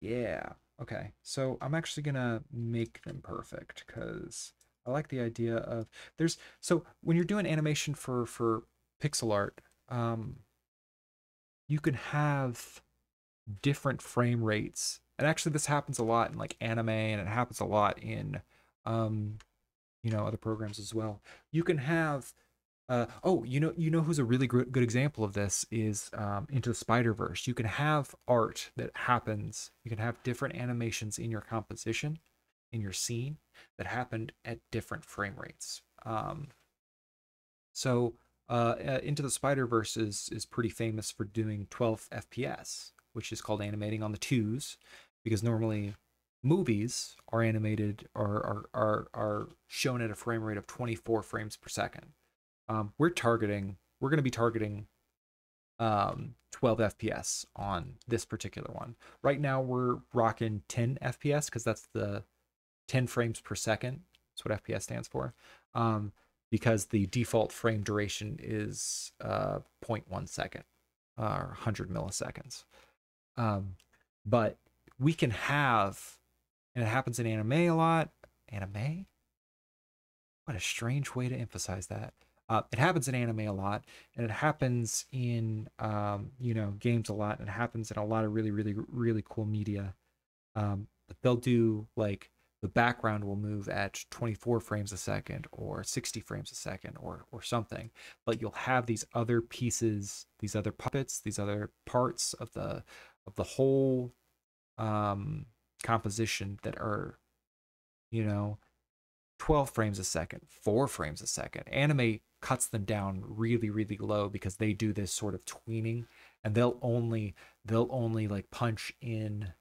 Yeah. Okay. So I'm actually gonna make them perfect because I like the idea of so when you're doing animation for pixel art, you can have different frame rates. And actually this happens a lot in like anime, and it happens a lot in other programs as well. You can have you know who's a really good example of this is Into the Spider-Verse. You can have art that happens. You can have different animations in your composition, in your scene, that happened at different frame rates. Into the Spider-Verse is pretty famous for doing 12 FPS, which is called animating on the twos, because normally movies are animated or are shown at a frame rate of 24 frames per second. We're going to be targeting 12 FPS on this particular one. Right now we're rocking 10 FPS because that's the 10 frames per second. That's what FPS stands for. Because the default frame duration is 0.1 second, or 100 milliseconds. But we can have, and it happens in anime a lot. Anime? What a strange way to emphasize that. It happens in anime a lot, and it happens in games a lot, and it happens in a lot of really, really, really cool media. But they'll do like the background will move at 24 frames a second or 60 frames a second or something, but you'll have these other pieces, these other puppets, these other parts of the whole composition that are 12 frames a second, 4 frames a second. Anime cuts them down really, really low because they do this sort of tweening, and they'll only like punch in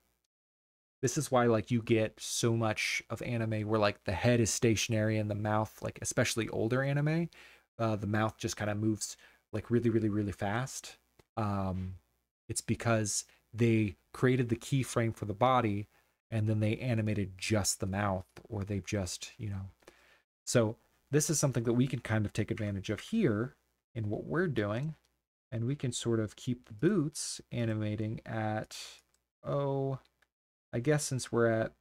This is why like you get so much of anime where like the head is stationary and the mouth, like especially older anime, the mouth just kind of moves like really, really, really fast. Um, it's because they created the keyframe for the body and then they animated just the mouth, or they've just, you know. So this is something that we can kind of take advantage of here in what we're doing, and we can sort of keep the boots animating at, oh, I guess since we're at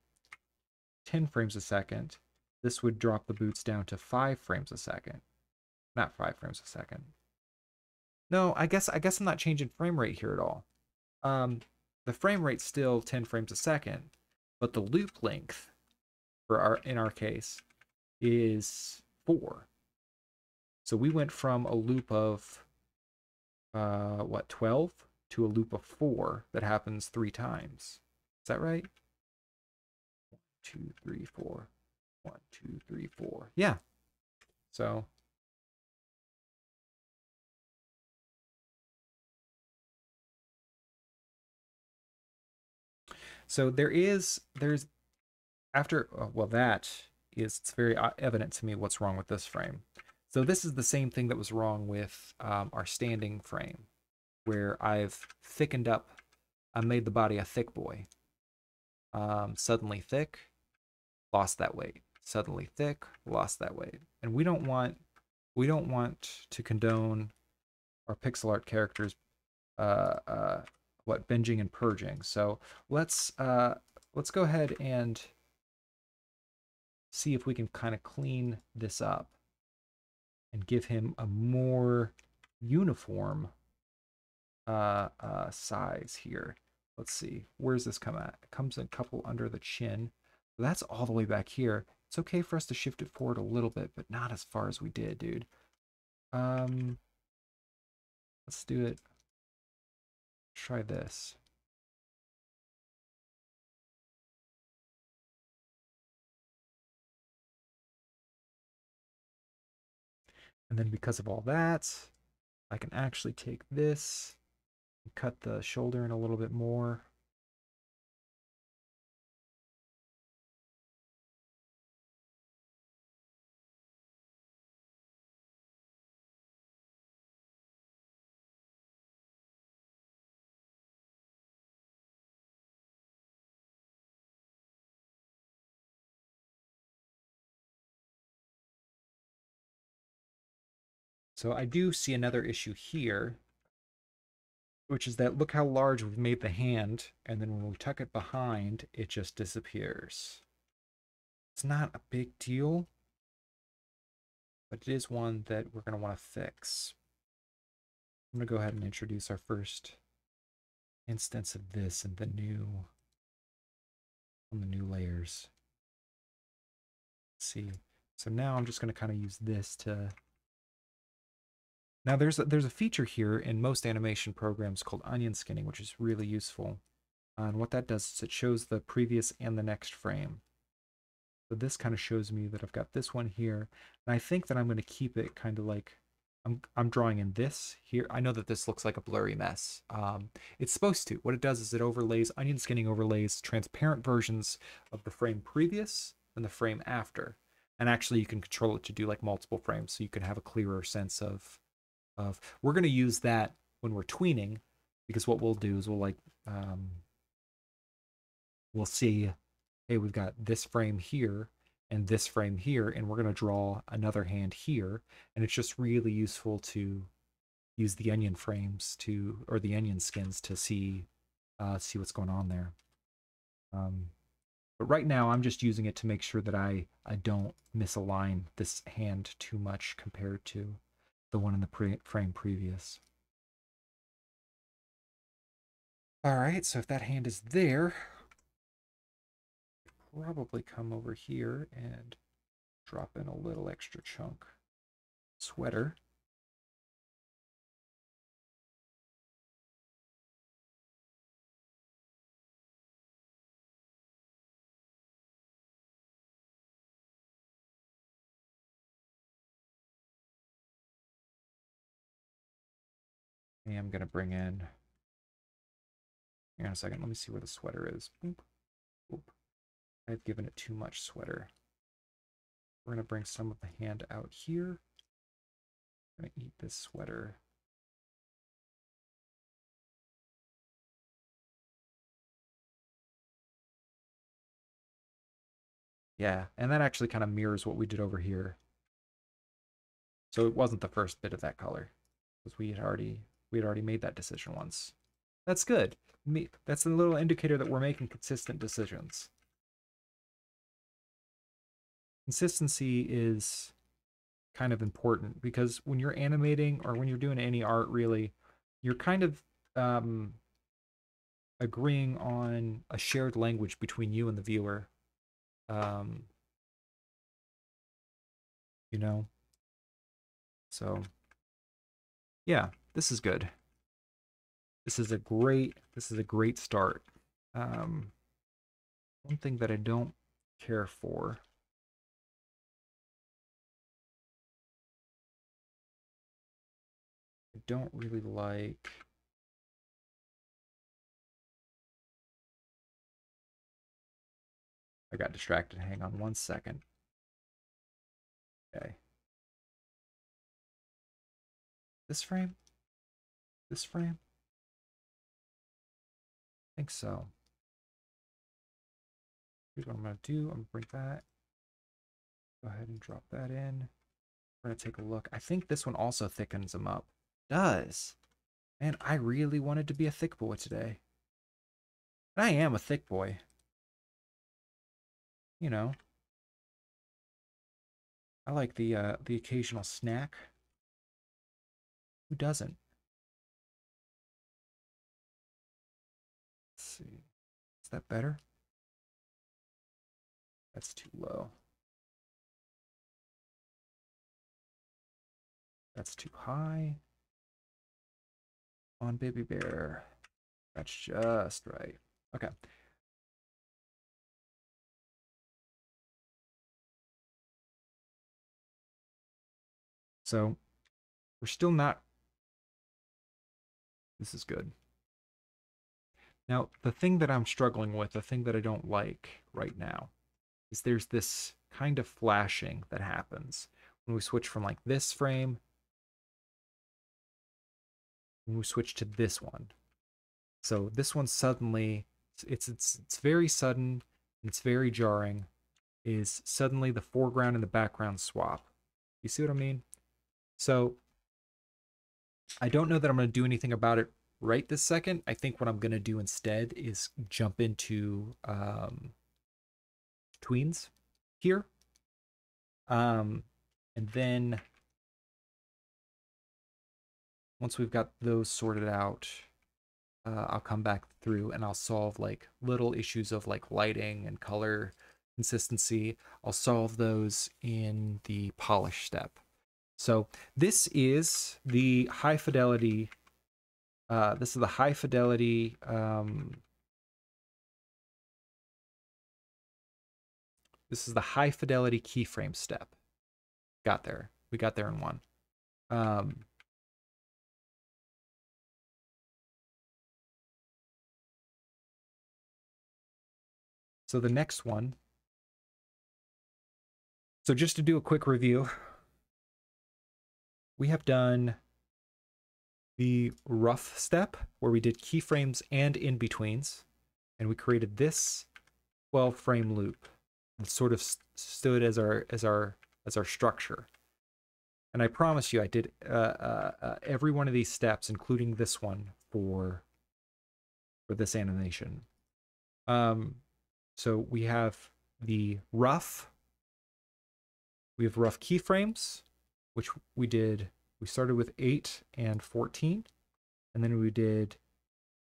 10 frames a second, this would drop the boots down to 5 frames a second. Not 5 frames a second. No, I guess I'm not changing frame rate here at all. Um, the frame rate's still 10 frames a second, but the loop length for our in our case is 4. So we went from a loop of what, 12 to a loop of 4 that happens 3 times. Is that right? 2, 3, 4. 1, 2, 3, 4. Yeah. So there's after well, that is, it's very evident to me what's wrong with this frame. So this is the same thing that was wrong with our standing frame, where I've thickened up, I made the body a thick boy. Suddenly thick, lost that weight. Suddenly thick, lost that weight. And we don't want to condone our pixel art characters uh, uh, what, binging and purging. So let's go ahead and see if we can kind of clean this up and give him a more uniform size here. Let's see, where's this come at? It comes a couple under the chin. So that's all the way back here. It's okay for us to shift it forward a little bit, but not as far as we did, dude. Um, let's do it. Try this. And then because of all that, I can actually take this and cut the shoulder in a little bit more. So I do see another issue here, which is that look how large we've made the hand, and then when we tuck it behind, it just disappears. It's not a big deal, but it is one that we're going to want to fix. I'm going to go ahead and introduce our first instance of this in the new, on the new layers. Let's see. So now I'm just going to kind of use this to. Now there's a feature here in most animation programs called onion skinning, which is really useful. And what that does is it shows the previous and the next frame. So this kind of shows me that I've got this one here, and I think that I'm going to keep it kind of like I'm drawing in this here. I know that this looks like a blurry mess. It's supposed to. What it does is it overlays, onion skinning overlays transparent versions of the frame previous and the frame after. And actually you can control it to do like multiple frames, so you can have a clearer sense of we're going to use that when we're tweening, because what we'll do is we'll see, hey, we've got this frame here and this frame here, and we're going to draw another hand here. And it's just really useful to use the onion frames to, or the onion skins to see what's going on there. But right now I'm just using it to make sure that I don't misalign this hand too much compared to the one in the frame previous. All right, so if that hand is there, probably come over here and drop in a little extra chunk sweater. And I'm gonna bring in, hang on a second, let me see where the sweater is. Boop, boop. I've given it too much sweater. We're going to bring some of the hand out here. I'm going to eat this sweater. Yeah, and that actually kind of mirrors what we did over here. So it wasn't the first bit of that color, because we had already made that decision once. That's good. That's a little indicator that we're making consistent decisions. Consistency is kind of important because when you're animating or when you're doing any art, really, you're kind of agreeing on a shared language between you and the viewer. Um, you know, so yeah, this is good. This is a great start. Um, one thing that I don't care for. I don't really like. I got distracted. Hang on one second. Okay. This frame? This frame? I think so. Here's what I'm going to do. I'm going to bring that. Go ahead and drop that in. We're going to take a look. I think this one also thickens them up. Does. Man, I really wanted to be a thick boy today. And I am a thick boy. You know, I like the occasional snack. Who doesn't? Let's see. Is that better? That's too low. That's too high. On baby bear. That's just right. Okay. So we're still not. This is good. Now, the thing that I'm struggling with, the thing that I don't like right now, is there's this kind of flashing that happens when we switch from like this frame, when we switch to this one. So this one suddenly, it's very sudden, and it's very jarring, is suddenly the foreground and the background swap. You see what I mean? So I don't know that I'm going to do anything about it right this second. I think what I'm going to do instead is jump into tweens here. And then once we've got those sorted out, I'll come back through and I'll solve like little issues of like lighting and color consistency. I'll solve those in the polish step. So this is the high fidelity. This is the high fidelity. This is the high fidelity keyframe step. Got there. We got there in one. So the next one. So just to do a quick review, we have done the rough step where we did keyframes and in-betweens, and we created this 12 frame loop that sort of stood as our structure. And I promise you, I did every one of these steps, including this one for this animation. So we have the rough. We have rough keyframes, which we did. We started with 8 and 14, and then we did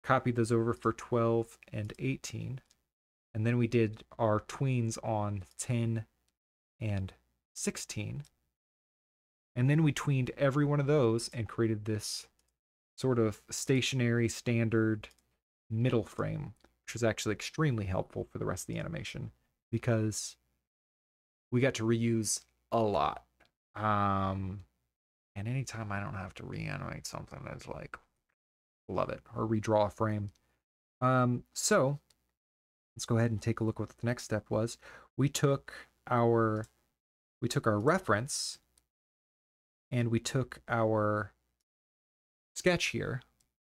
copy those over for 12 and 18, and then we did our tweens on 10 and 16, and then we tweened every one of those and created this sort of stationary standard middle frame, which was actually extremely helpful for the rest of the animation because we got to reuse a lot. And anytime I don't have to reanimate something, that's like, love it. Or redraw a frame. So let's go ahead and take a look what the next step was. We took our reference and we took our sketch here,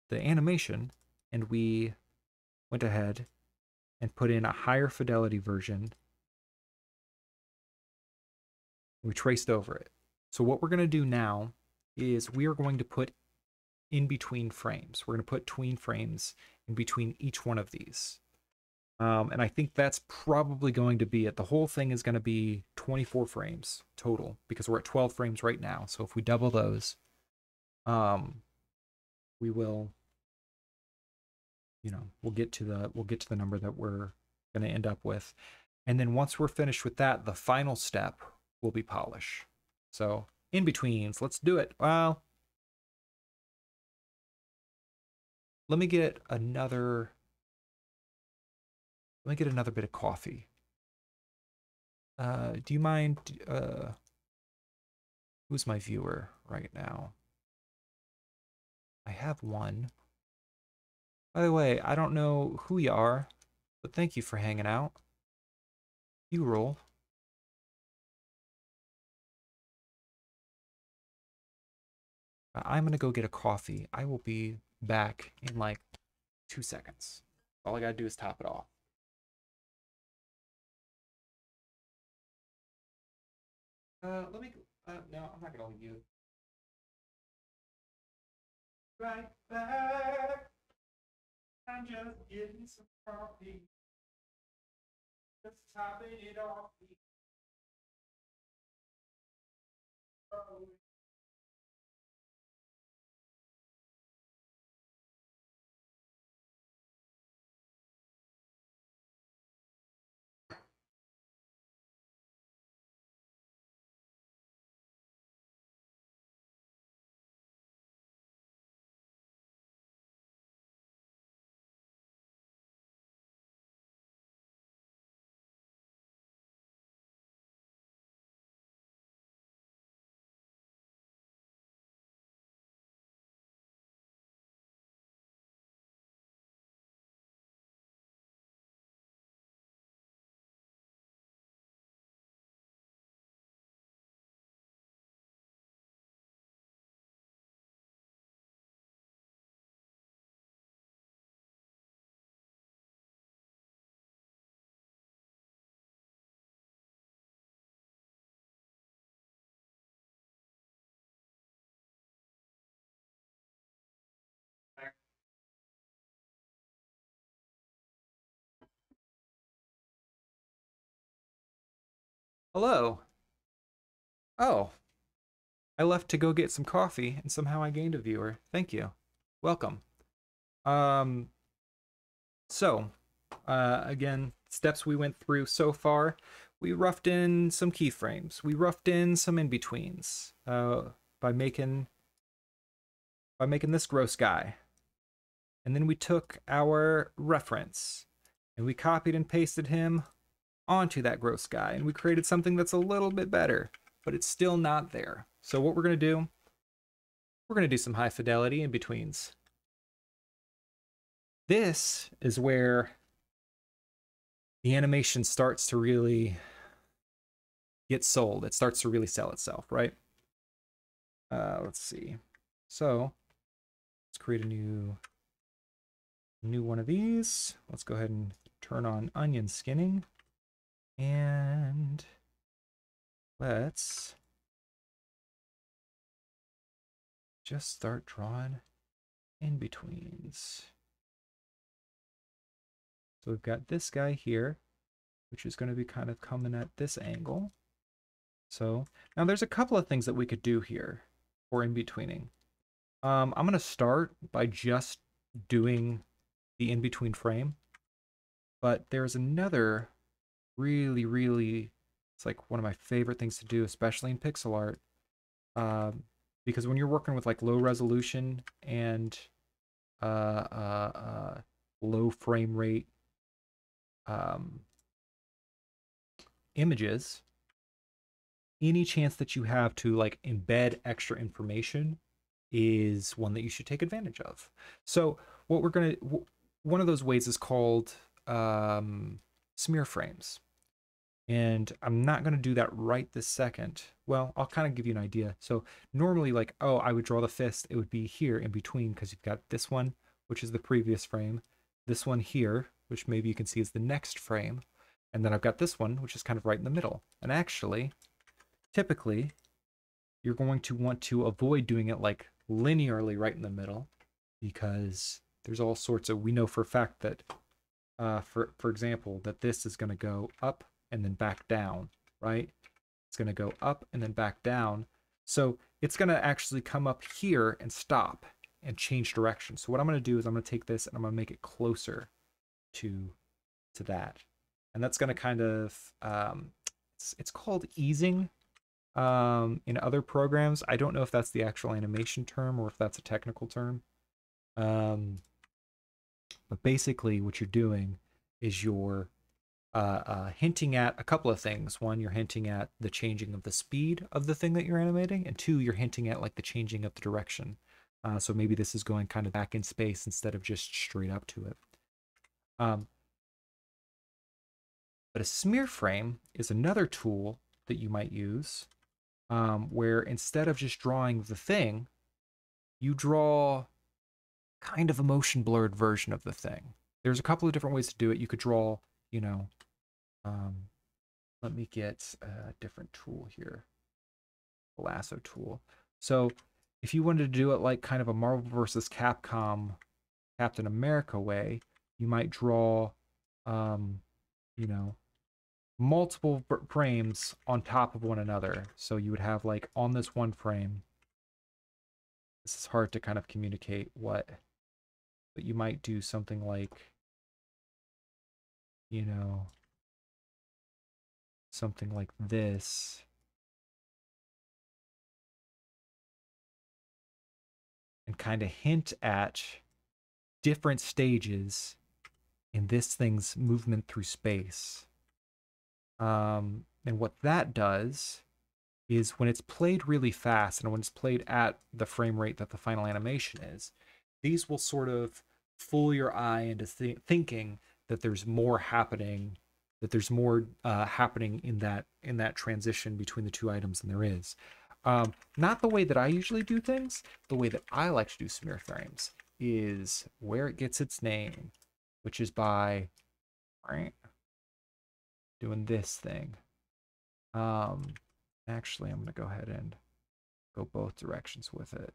the animation, and we went ahead and put in a higher fidelity version. We traced over it. So what we're going to do now is we are going to put in between frames. We're going to put tween frames in between each one of these. And I think that's probably going to be it. The whole thing is going to be 24 frames total because we're at 12 frames right now. So if we double those, we will, we'll get to the number that we're going to end up with. And then once we're finished with that, the final step will be polish. So in betweens, let's do it. Well, let me get another bit of coffee. Do you mind, who's my viewer right now? I have one. By the way, I don't know who you are, but thank you for hanging out. You roll. I'm gonna go get a coffee. I will be back in like 2 seconds. All I gotta do is top it off. Let me, no, I'm not gonna leave you. Right back. I'm just getting some coffee. Just topping it off. Hello. Oh, I left to go get some coffee and somehow I gained a viewer. Thank you. Welcome. Um, so, again, steps we went through so far. We roughed in some keyframes. We roughed in some in-betweens by making this gross guy. And then we took our reference and we copied and pasted him onto that gross guy. And we created something that's a little bit better, but it's still not there. So what we're going to do, we're going to do some high fidelity in-betweens. This is where the animation starts to really get sold. It starts to really sell itself, right? Let's see. So let's create a new one of these. Let's go ahead and turn on onion skinning. And let's just start drawing in-betweens. So we've got this guy here, which is going to be kind of coming at this angle. So now there's a couple of things that we could do here for in-betweening. I'm going to start by just doing the in-between frame, but there's another really, it's like one of my favorite things to do, especially in pixel art, because when you're working with like low resolution and low frame rate images, any chance that you have to like embed extra information is one that you should take advantage of. So what we're gonna, one of those ways is called smear frames. And I'm not going to do that right this second. Well, I'll kind of give you an idea. So normally, like, oh, I would draw the fist. It would be here in between because you've got this one, which is the previous frame, this one here, which maybe you can see is the next frame, and then I've got this one, which is kind of right in the middle. And actually, typically, you're going to want to avoid doing it like linearly right in the middle because there's all sorts of, we know for a fact that, for example, that this is going to go up and then back down, right? It's going to go up and then back down. So it's going to actually come up here and stop and change direction. So what I'm going to do is I'm going to take this and I'm going to make it closer to that. And that's going to kind of, it's called easing in other programs. I don't know if that's the actual animation term or if that's a technical term. But basically what you're doing is you're hinting at a couple of things. One, you're hinting at the changing of the speed of the thing that you're animating, and two, you're hinting at like the changing of the direction. So maybe this is going kind of back in space instead of just straight up to it. But a smear frame is another tool that you might use, where instead of just drawing the thing, you draw kind of a motion blurred version of the thing. There's a couple of different ways to do it. You could draw, you know, let me get a different tool here, a lasso tool. So if you wanted to do it like kind of a Marvel versus Capcom Captain America way, you might draw, you know, multiple frames on top of one another. So you would have like on this one frame, this is hard to kind of communicate what, but you might do something like, you know, something like this. And kind of hint at different stages in this thing's movement through space. And what that does is when it's played really fast and when it's played at the frame rate that the final animation is, these will sort of fool your eye into thinking that there's more happening, that there's more happening in that transition between the two items than there is. Not the way that I usually do things. The way that I like to do smear frames is where it gets its name, which is by doing this thing. Actually, I'm going to go ahead and go both directions with it.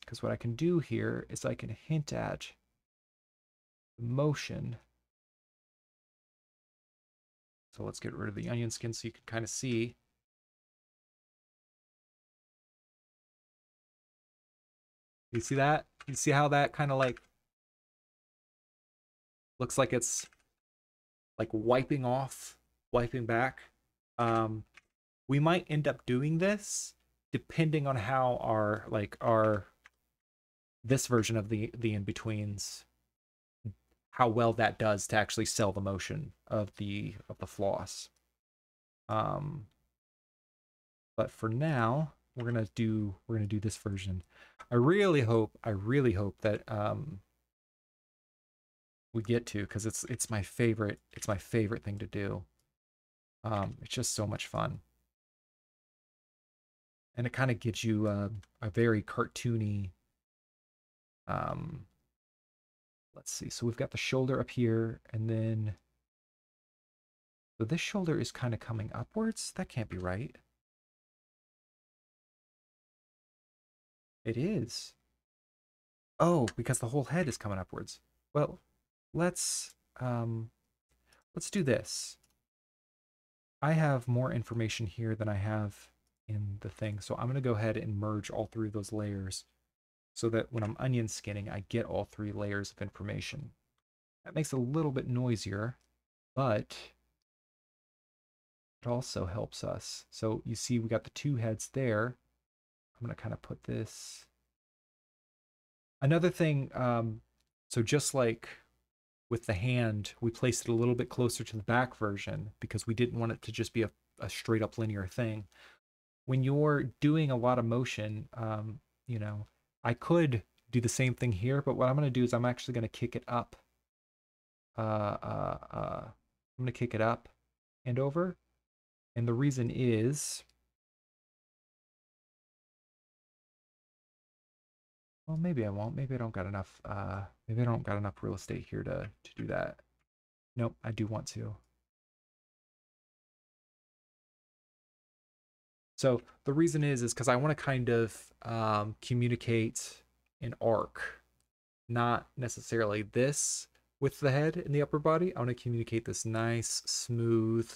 Because what I can do here is I can hint at the motion. So let's get rid of the onion skin so you can kind of see. You see that? You see how that kind of like looks like it's like wiping back. We might end up doing this depending on how our this version of the in-betweens, how well that does to actually sell the motion of the floss. But for now, we're gonna do this version. I really hope that we get to, because it's my favorite thing to do. It's just so much fun, and it kind of gives you a very cartoony. Let's see. So we've got the shoulder up here, and then so this shoulder is kind of coming upwards. That can't be right. It is. Oh, because the whole head is coming upwards. Well, let's do this. I have more information here than I have in the thing, so I'm going to go ahead and merge all three of those layers so that when I'm onion skinning, I get all three layers of information. That makes it a little bit noisier, but it also helps us. So you see we got the two heads there. I'm going to kind of put this. Another thing, so just like with the hand, we placed it a little bit closer to the back version because we didn't want it to just be a straight up linear thing. When you're doing a lot of motion, you know, I could do the same thing here, but what I'm going to do is I'm actually going to kick it up. I'm going to kick it up and over. And the reason is, well, maybe I won't. Maybe I don't got enough, maybe I don't got enough real estate here to do that. Nope, I do want to. So the reason is because I want to kind of communicate an arc, not necessarily this with the head and the upper body. I want to communicate this nice, smooth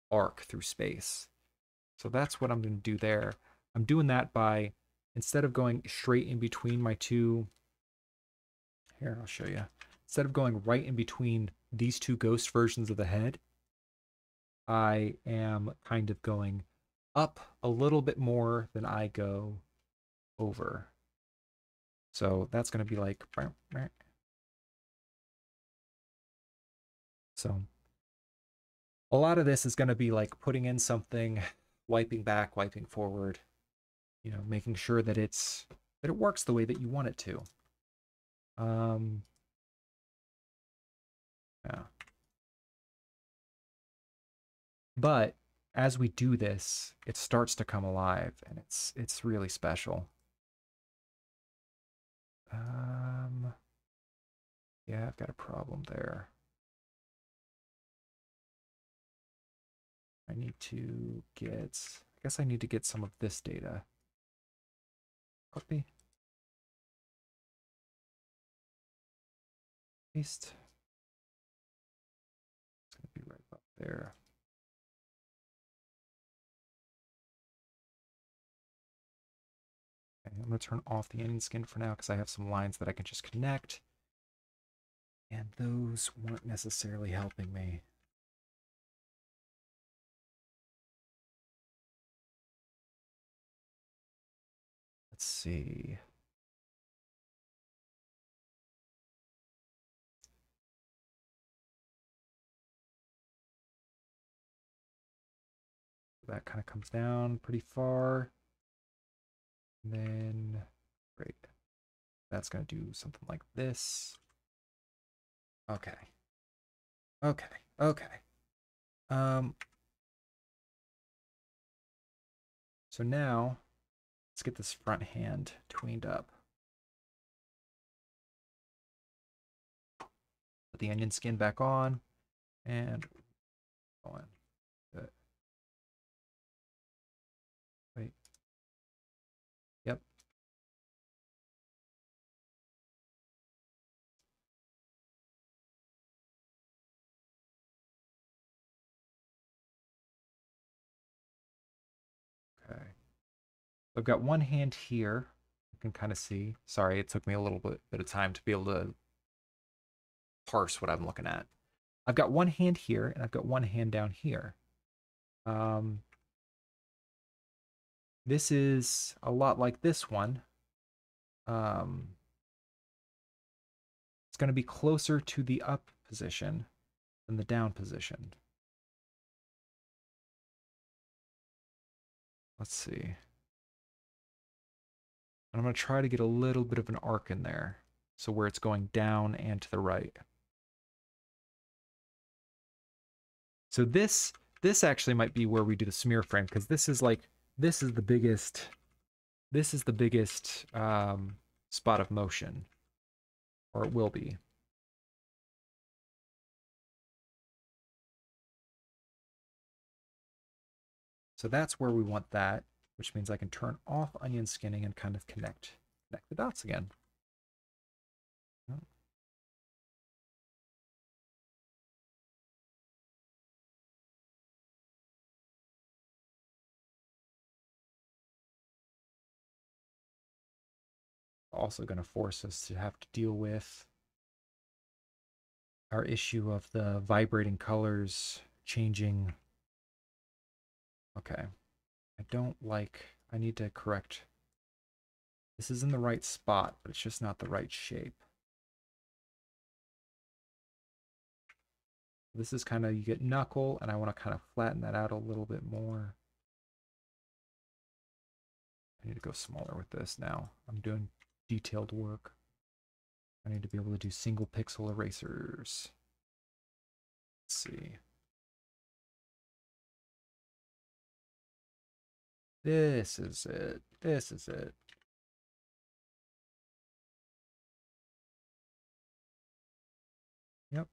arc through space. So that's what I'm going to do there. I'm doing that by, instead of going straight in between my two, here, I'll show you. Instead of going right in between these two ghost versions of the head, I am kind of going up a little bit more than I go over. So that's going to be like, so a lot of this is going to be like putting in something, wiping back, wiping forward, you know, making sure that it works the way that you want it to. Yeah. But as we do this, it starts to come alive, and it's really special. Yeah, I've got a problem there. I need to get, I guess I need to get some of this data. Copy. Paste. It's going to be right up there. Okay, I'm going to turn off the onion skin for now because I have some lines that I can just connect. And those weren't necessarily helping me. Let's see. That kind of comes down pretty far. And then, great. That's going to do something like this. Okay. Okay. Okay. So now, let's get this front hand tweened up. Put the onion skin back on, and on. Good. Wait. Yep. Okay. I've got one hand here. You can kind of see. Sorry, it took me a little bit of time to be able to parse what I'm looking at. I've got one hand here, and I've got one hand down here. This is a lot like this one. It's going to be closer to the up position than the down position. Let's see. And I'm going to try to get a little bit of an arc in there. So where it's going down and to the right. So this actually might be where we do the smear frame, because this is the biggest spot of motion, or it will be. So that's where we want that, which means I can turn off onion skinning and kind of connect the dots again. Also going to force us to have to deal with our issue of the vibrating colors changing. Okay. I need to correct. This is in the right spot, but it's just not the right shape. This is kind of, you get knuckle, and I want to kind of flatten that out a little bit more. I need to go smaller with this now. I'm doing detailed work. I need to be able to do single pixel erasers. Let's see. This is it. This is it. Yep.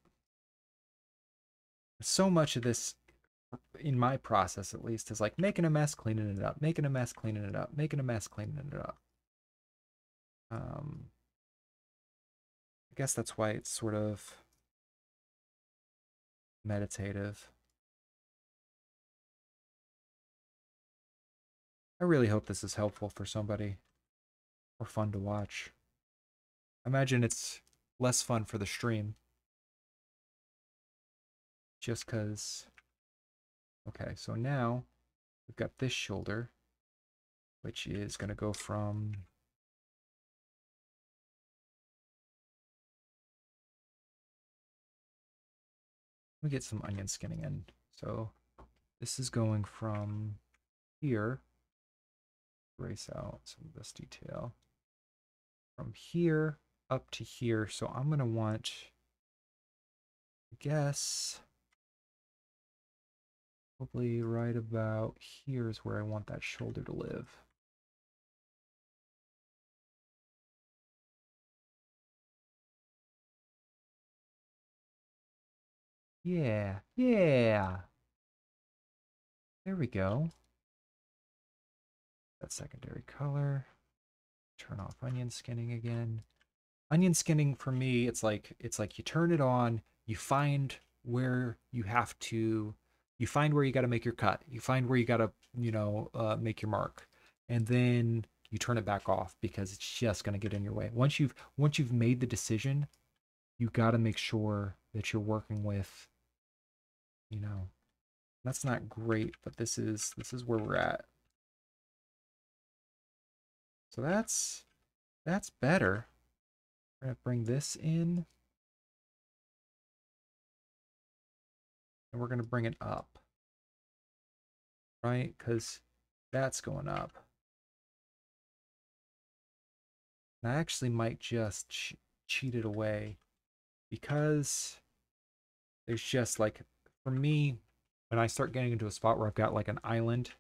So much of this, in my process at least, is like making a mess, cleaning it up, making a mess, cleaning it up, making a mess, cleaning it up. I guess that's why it's sort of meditative. I really hope this is helpful for somebody or fun to watch. I imagine it's less fun for the stream just because. Okay, so now we've got this shoulder, which is going to go from let me get some onion skinning in. So this is going from here, erase out some of this detail, from here up to here. So I'm going to want, I guess, probably right about here is where I want that shoulder to live. Yeah, yeah. There we go. That secondary color. Turn off onion skinning again. Onion skinning for me, it's like you turn it on, you find where you have to, you find where you got to make your cut, you find where you got to, make your mark, and then you turn it back off because it's just going to get in your way. Once you've made the decision, you got to make sure that you're working with, that's not great, but this is where we're at. So that's better. We're gonna bring this in, and we're gonna bring it up, right? Because that's going up. And I actually might just cheat it away because there's just like, for me, when I start getting into a spot where I've got like an island,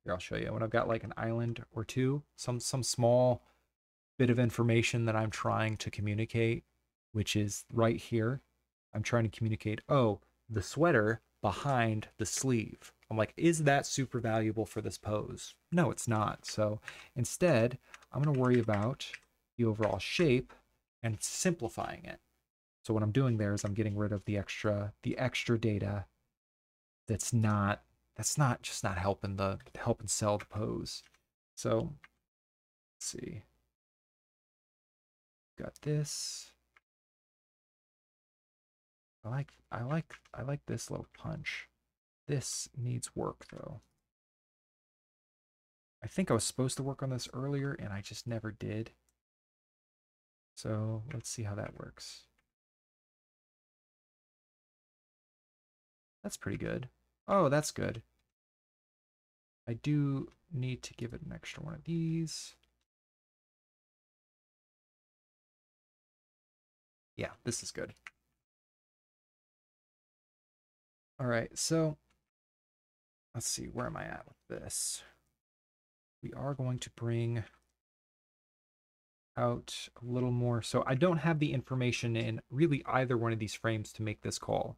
here I'll show you. When I've got like an island or two, some small bit of information that I'm trying to communicate, which is right here. I'm trying to communicate, oh, the sweater behind the sleeve. I'm like, is that super valuable for this pose? No, it's not. So instead, I'm going to worry about the overall shape and simplifying it. So what I'm doing there is I'm getting rid of the extra data that's not helping sell the pose. So let's see. Got this. I like this little punch. This needs work though. I think I was supposed to work on this earlier and I just never did. So let's see how that works. That's pretty good. Oh, that's good. I do need to give it an extra one of these. Yeah, this is good. All right, so let's see, where am I at with this? We are going to bring out a little more. So I don't have the information in really either one of these frames to make this call.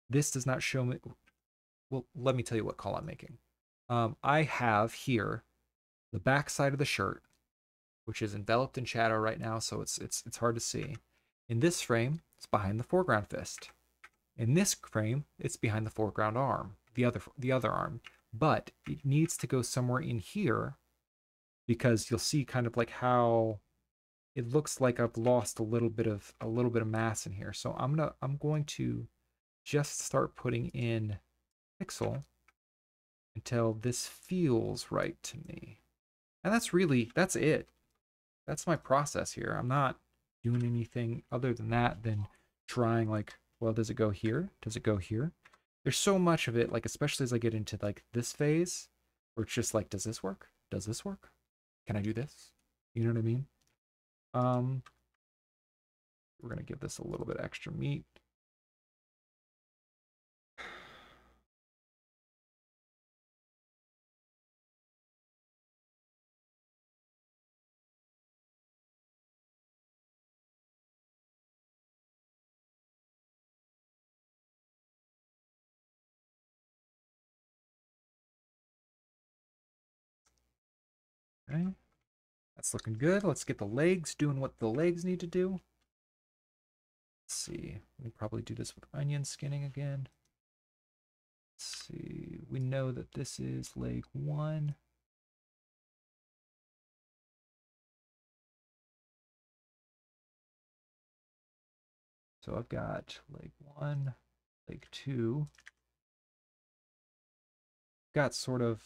This does not show me. Well, let me tell you what call I'm making. I have here the back side of the shirt, which is enveloped in shadow right now, so it's hard to see. In this frame, it's behind the foreground fist. In this frame, it's behind the foreground arm, the other arm. But it needs to go somewhere in here because you'll see kind of like how it looks like I've lost a little bit of mass in here. So I'm going to just start putting in pixel until this feels right to me. And that's it. That's my process here. I'm not doing anything other than that than trying like, well, does it go here? Does it go here? There's so much of it, like especially as I get into like this phase where it's just like, does this work? Does this work? Can I do this? You know what I mean? Um, we're gonna give this a little bit extra meat. Okay, that's looking good. Let's get the legs doing what the legs need to do. Let's see. We'll probably do this with onion skinning again. Let's see. We know that this is leg 1. So I've got leg 1, leg 2. Got sort of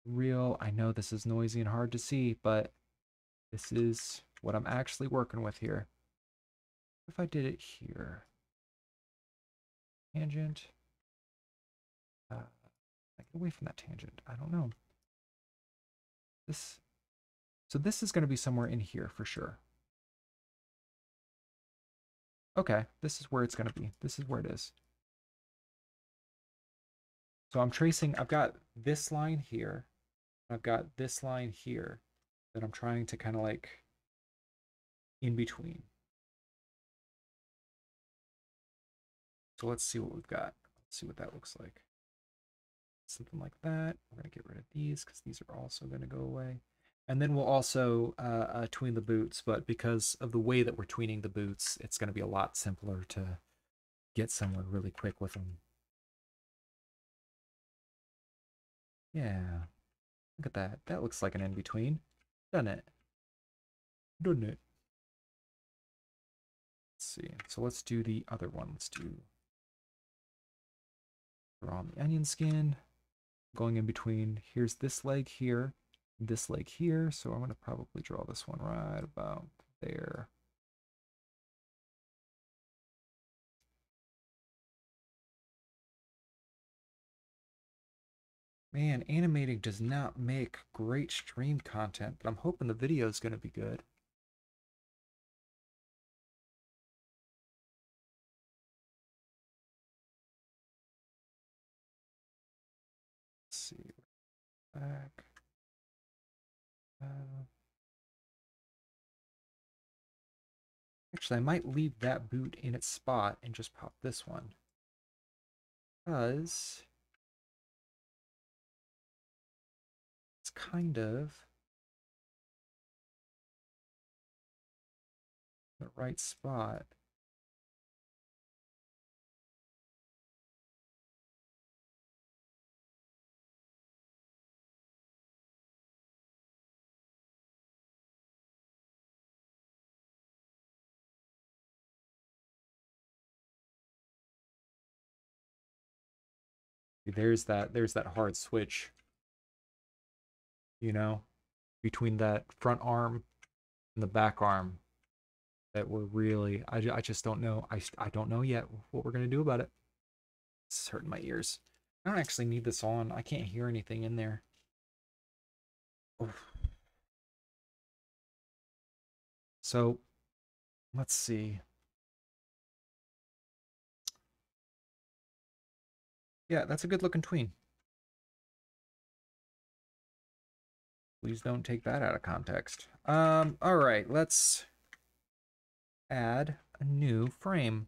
real. I know this is noisy and hard to see, but this is what I'm actually working with here. If I did it here, tangent, I get away from that tangent. I don't know. This, so this is going to be somewhere in here for sure. Okay, this is where it's going to be. This is where it is. So I'm tracing, I've got this line here. I've got this line here that I'm trying to kind of like in between. So let's see what we've got. Let's see what that looks like. Something like that. We're going to get rid of these because these are also going to go away. And then we'll also tween the boots, but because of the way that we're tweening the boots, it's going to be a lot simpler to get somewhere really quick with them. Yeah, look at that. That looks like an in-between, doesn't it? Doesn't it? Let's see. So let's do the other one. Let's do draw on the onion skin. Going in between, here's this leg here, this leg here. So I'm going to probably draw this one right about there. Man, animating does not make great stream content, but I'm hoping the video is going to be good. Let's see. Back. Actually, I might leave that boot in its spot and just pop this one. Because it's kind of the right spot. There's that hard switch, you know, between that front arm and the back arm that we're really, I just don't know. I don't know yet what we're going to do about it. It's hurting my ears. I don't actually need this on. I can't hear anything in there. Oof. So let's see. Yeah, that's a good looking tween. Please don't take that out of context. All right, let's add a new frame.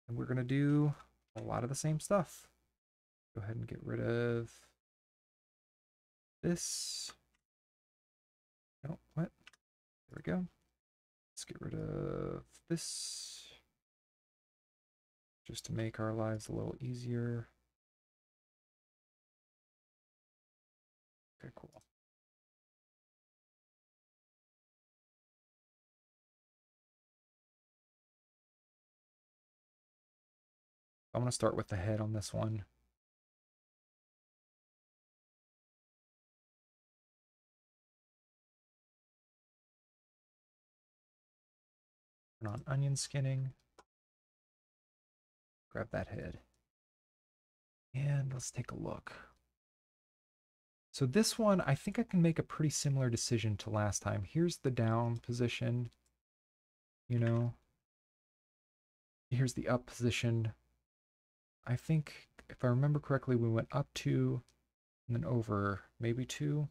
And we're gonna do a lot of the same stuff. Go ahead and get rid of this. Oh, what? There we go. Let's get rid of this. Just to make our lives a little easier. Okay, cool. I'm gonna start with the head on this one. Turn on onion skinning. Grab that head. And let's take a look. So this one, I think I can make a pretty similar decision to last time. Here's the down position, you know. Here's the up position. I think, if I remember correctly, we went up 2 and then over maybe 2.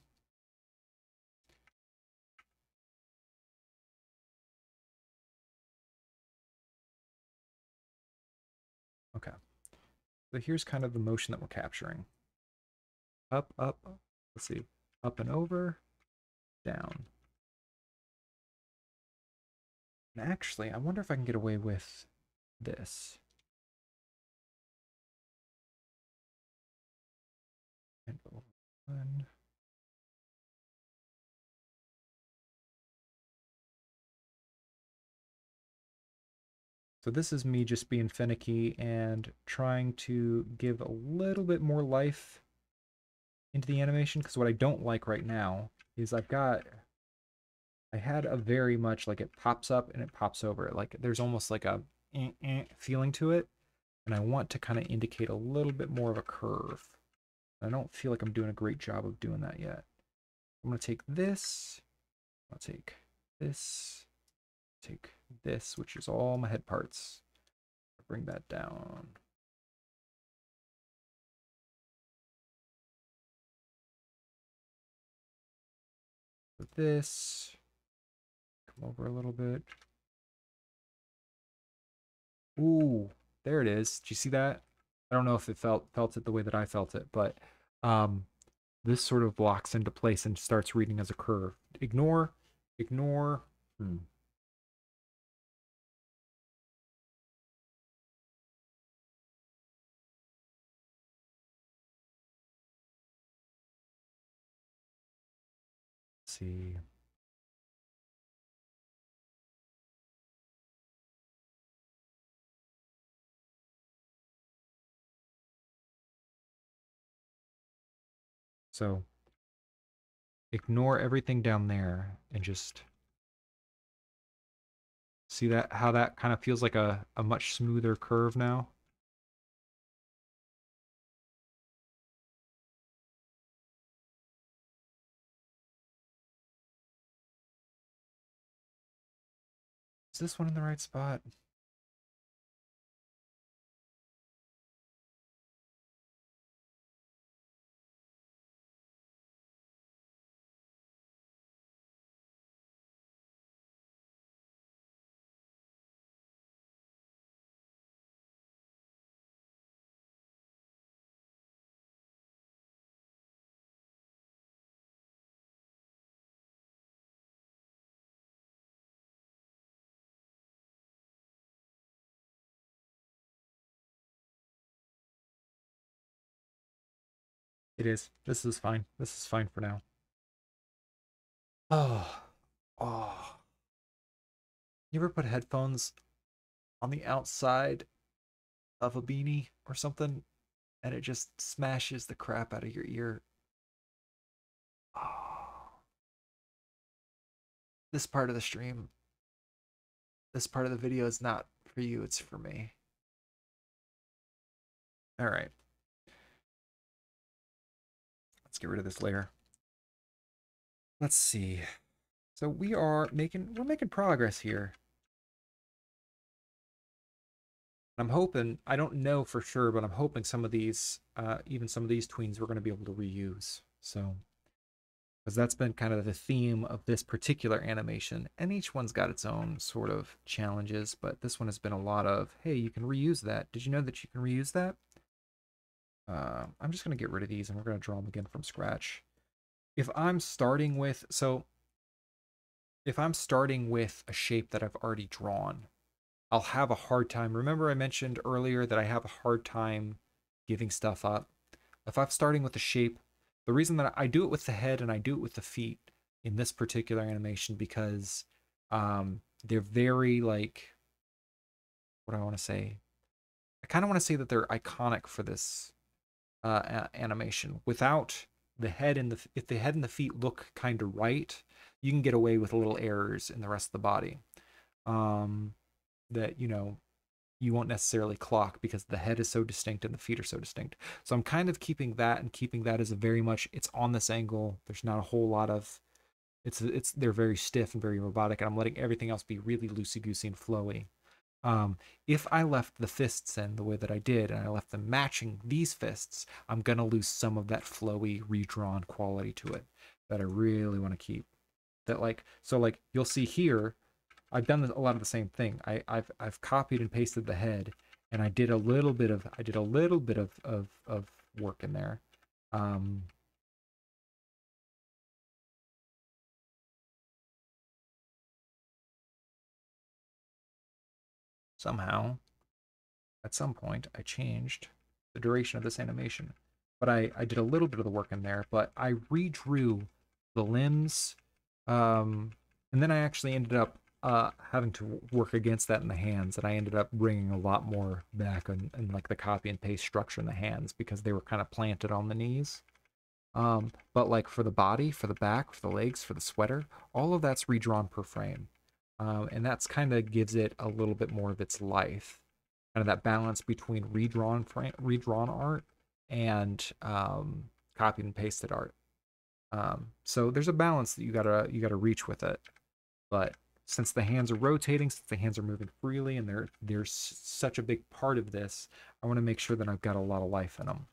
Okay. So here's kind of the motion that we're capturing. Up, up, let's see, up and over, down. And actually, I wonder if I can get away with this. And over one. So this is me just being finicky and trying to give a little bit more life into the animation, because what I don't like right now is I had a very much like it pops up and it pops over. Like there's almost like a feeling to it, and I want to kind of indicate a little bit more of a curve. I don't feel like I'm doing a great job of doing that yet. I'm going to take this, I'll take this, which is all my head parts. Bring that down. With this, come over a little bit. Ooh, there it is. Did you see that? I don't know if it felt it the way that I felt it, but this sort of blocks into place and starts reading as a curve. Ignore. Hmm. Let's see. So ignore everything down there and just see that how that kind of feels like a much smoother curve now. Is this one in the right spot? It is. This is fine. This is fine for now. Oh. Oh. You ever put headphones on the outside of a beanie or something and it just smashes the crap out of your ear? Oh. This part of the stream, this part of the video is not for you, it's for me. All right. Let's get rid of this layer. Let's see. So we're making progress here. I'm hoping, I don't know for sure, but I'm hoping some of these, even some of these tweens we're going to be able to reuse. So, because that's been kind of the theme of this particular animation, and each one's got its own sort of challenges, but this one has been a lot of, hey, you can reuse that. Did you know that you can reuse that? I'm just going to get rid of these and we're going to draw them again from scratch. If I'm starting with, if I'm starting with a shape that I've already drawn, I'll have a hard time. Remember I mentioned earlier that I have a hard time giving stuff up. If I'm starting with a shape, the reason that I do it with the head and I do it with the feet in this particular animation because they're very like, what do I want to say? I kind of want to say that they're iconic for this animation. Without the head and if the head and the feet look kind of right, you can get away with little errors in the rest of the body. That, you know, you won't necessarily clock because the head is so distinct and the feet are so distinct. So I'm kind of keeping that and keeping that as a very much it's on this angle. There's not a whole lot of it's they're very stiff and very robotic, and I'm letting everything else be really loosey goosey and flowy. If I left the fists in the way that I did and I left them matching these fists, I'm gonna lose some of that flowy, redrawn quality to it that I really want to keep. That like so like you'll see here, I've done a lot of the same thing. I've copied and pasted the head, and I did a little bit of work in there. Um, Somehow at some point I changed the duration of this animation. But I did a little bit of the work in there, but I redrew the limbs. Um, and then I actually ended up having to work against that in the hands. And I ended up bringing a lot more back and like the copy and paste structure in the hands because they were kind of planted on the knees. But like for the body, for the back, for the legs, for the sweater, all of that's redrawn per frame. And that's kind of gives it a little bit more of its life, kind of that balance between redrawn art and copied and pasted art. So there's a balance that you gotta reach with it. But since the hands are rotating, since the hands are moving freely, and there's such a big part of this, I want to make sure that I've got a lot of life in them.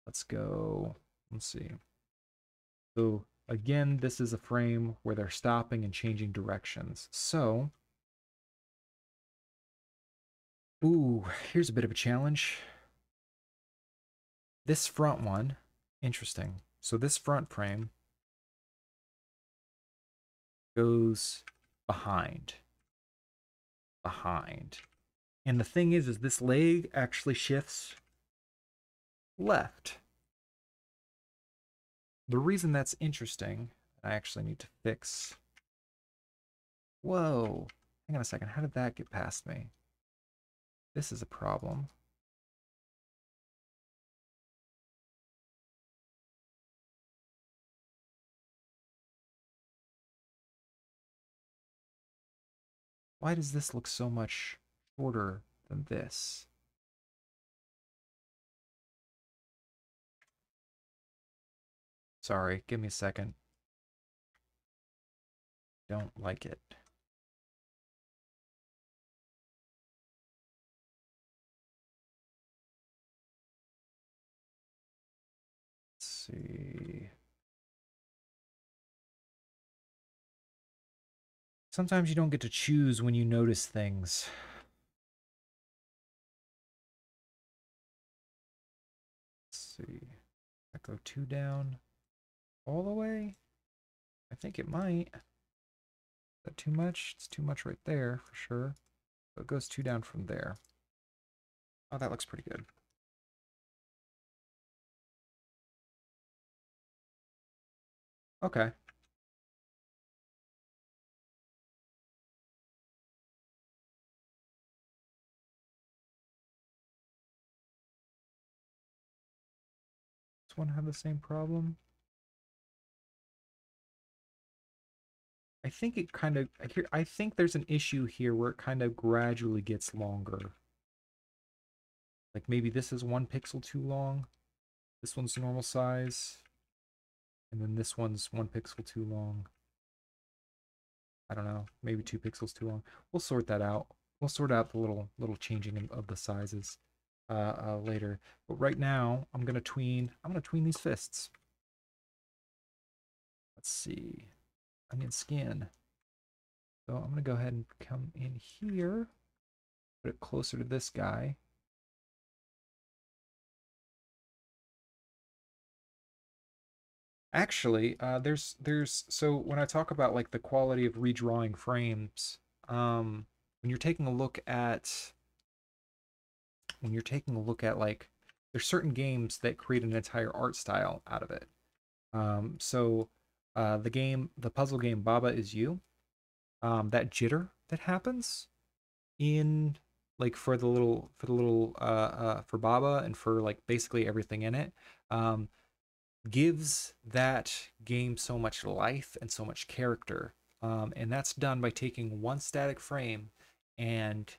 Let's go. Let's see. So again, this is a frame where they're stopping and changing directions. So, ooh, here's a bit of a challenge. This front one, interesting. So this front frame goes behind. Behind. And the thing is this leg actually shifts left. The reason that's interesting, I actually need to fix. Whoa, hang on a second. How did that get past me? This is a problem. Why does this look so much shorter than this? Sorry, give me a second. Don't like it. Let's see. Sometimes you don't get to choose when you notice things. Let's see. I go 2 down all the way? I think it might. Is that too much? It's too much right there for sure. So it goes 2 down from there. Oh, that looks pretty good. Okay. Does one have the same problem? I think it kind of I think there's an issue here where it kind of gradually gets longer. Like maybe this is 1 pixel too long. This one's normal size. And then this one's 1 pixel too long. I don't know, maybe 2 pixels too long. We'll sort that out. We'll sort out the little changing of the sizes later. But right now, I'm gonna tween these fists. Let's see. Onion skin. So I'm gonna go ahead and come in here, put it closer to this guy. Actually, there's so when I talk about like the quality of redrawing frames, when you're taking a look at like there's certain games that create an entire art style out of it. So the puzzle game Baba Is You, that jitter that happens in like for Baba and for like basically everything in it, gives that game so much life and so much character. And that's done by taking one static frame and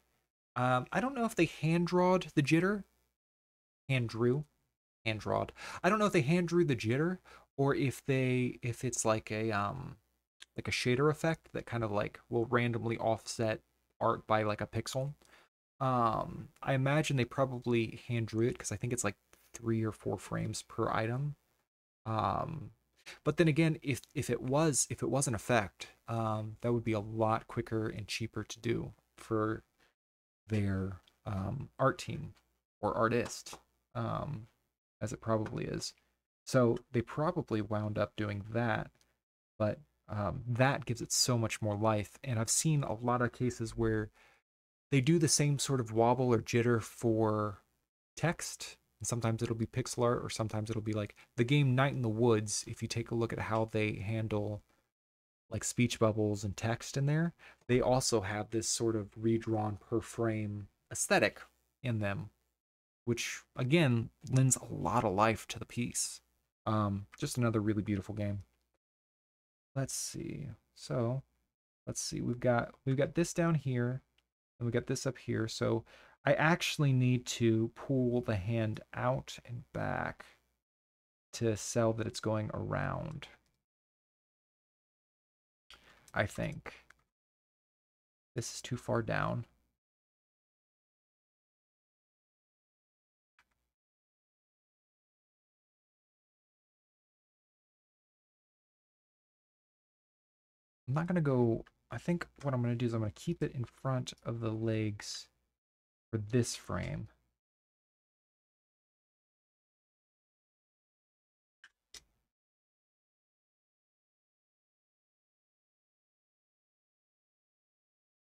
I don't know if they hand drawed the jitter, hand drew, hand drawed. I don't know if they hand drew the jitter or if it's like a shader effect that kind of like will randomly offset art by like a pixel. I imagine they probably hand drew it because I think it's like 3 or 4 frames per item. Um, but then again, if it was an effect, that would be a lot quicker and cheaper to do for their art team or artist, um, as it probably is. So they probably wound up doing that, but that gives it so much more life. And I've seen a lot of cases where they do the same sort of wobble or jitter for text. And sometimes it'll be pixel art, or sometimes it'll be like the game Night in the Woods. If you take a look at how they handle like speech bubbles and text in there, they also have this sort of redrawn per frame aesthetic in them, which again lends a lot of life to the piece. Just another really beautiful game. Let's see. So let's see. We've got this down here, and we got this up here. So I actually need to pull the hand out and back to sell that it's going around. I think this is too far down. I'm not going to go. I think what I'm going to do is I'm going to keep it in front of the legs for this frame.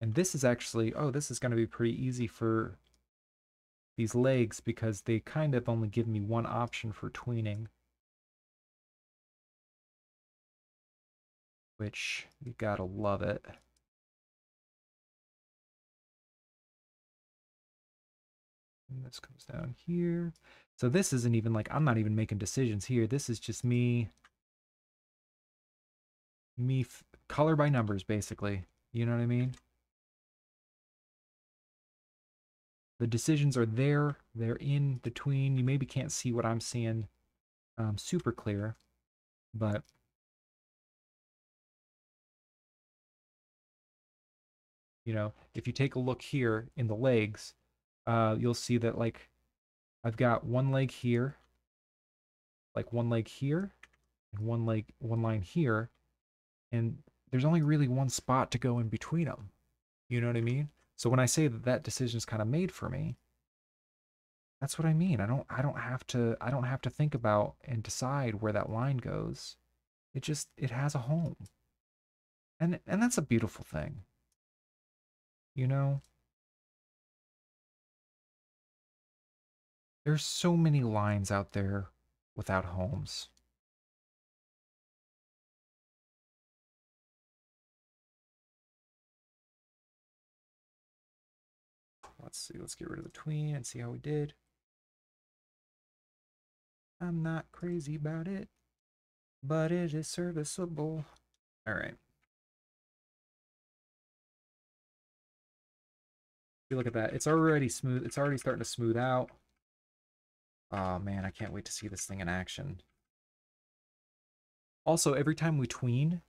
And this is actually, oh, this is going to be pretty easy for these legs because they kind of only give me one option for tweening, which you gotta love it. And this comes down here. So this isn't even like, I'm not even making decisions here. This is just me color by numbers, basically. You know what I mean? The decisions are there. They're in between. You maybe can't see what I'm seeing super clear, but if you take a look here in the legs, you'll see that like I've got one leg here, like one leg here, and one line here, and there's only really one spot to go in between them. You know what I mean? So when I say that that decision is kind of made for me, that's what I mean. I don't have to think about and decide where that line goes. It has a home. And that's a beautiful thing. You know, there's so many lines out there without homes. Let's see. Let's get rid of the tween and see how we did. I'm not crazy about it, but it is serviceable. All right. You look at that. It's already smooth. It's already starting to smooth out. Oh man, I can't wait to see this thing in action. Also, every time we tween,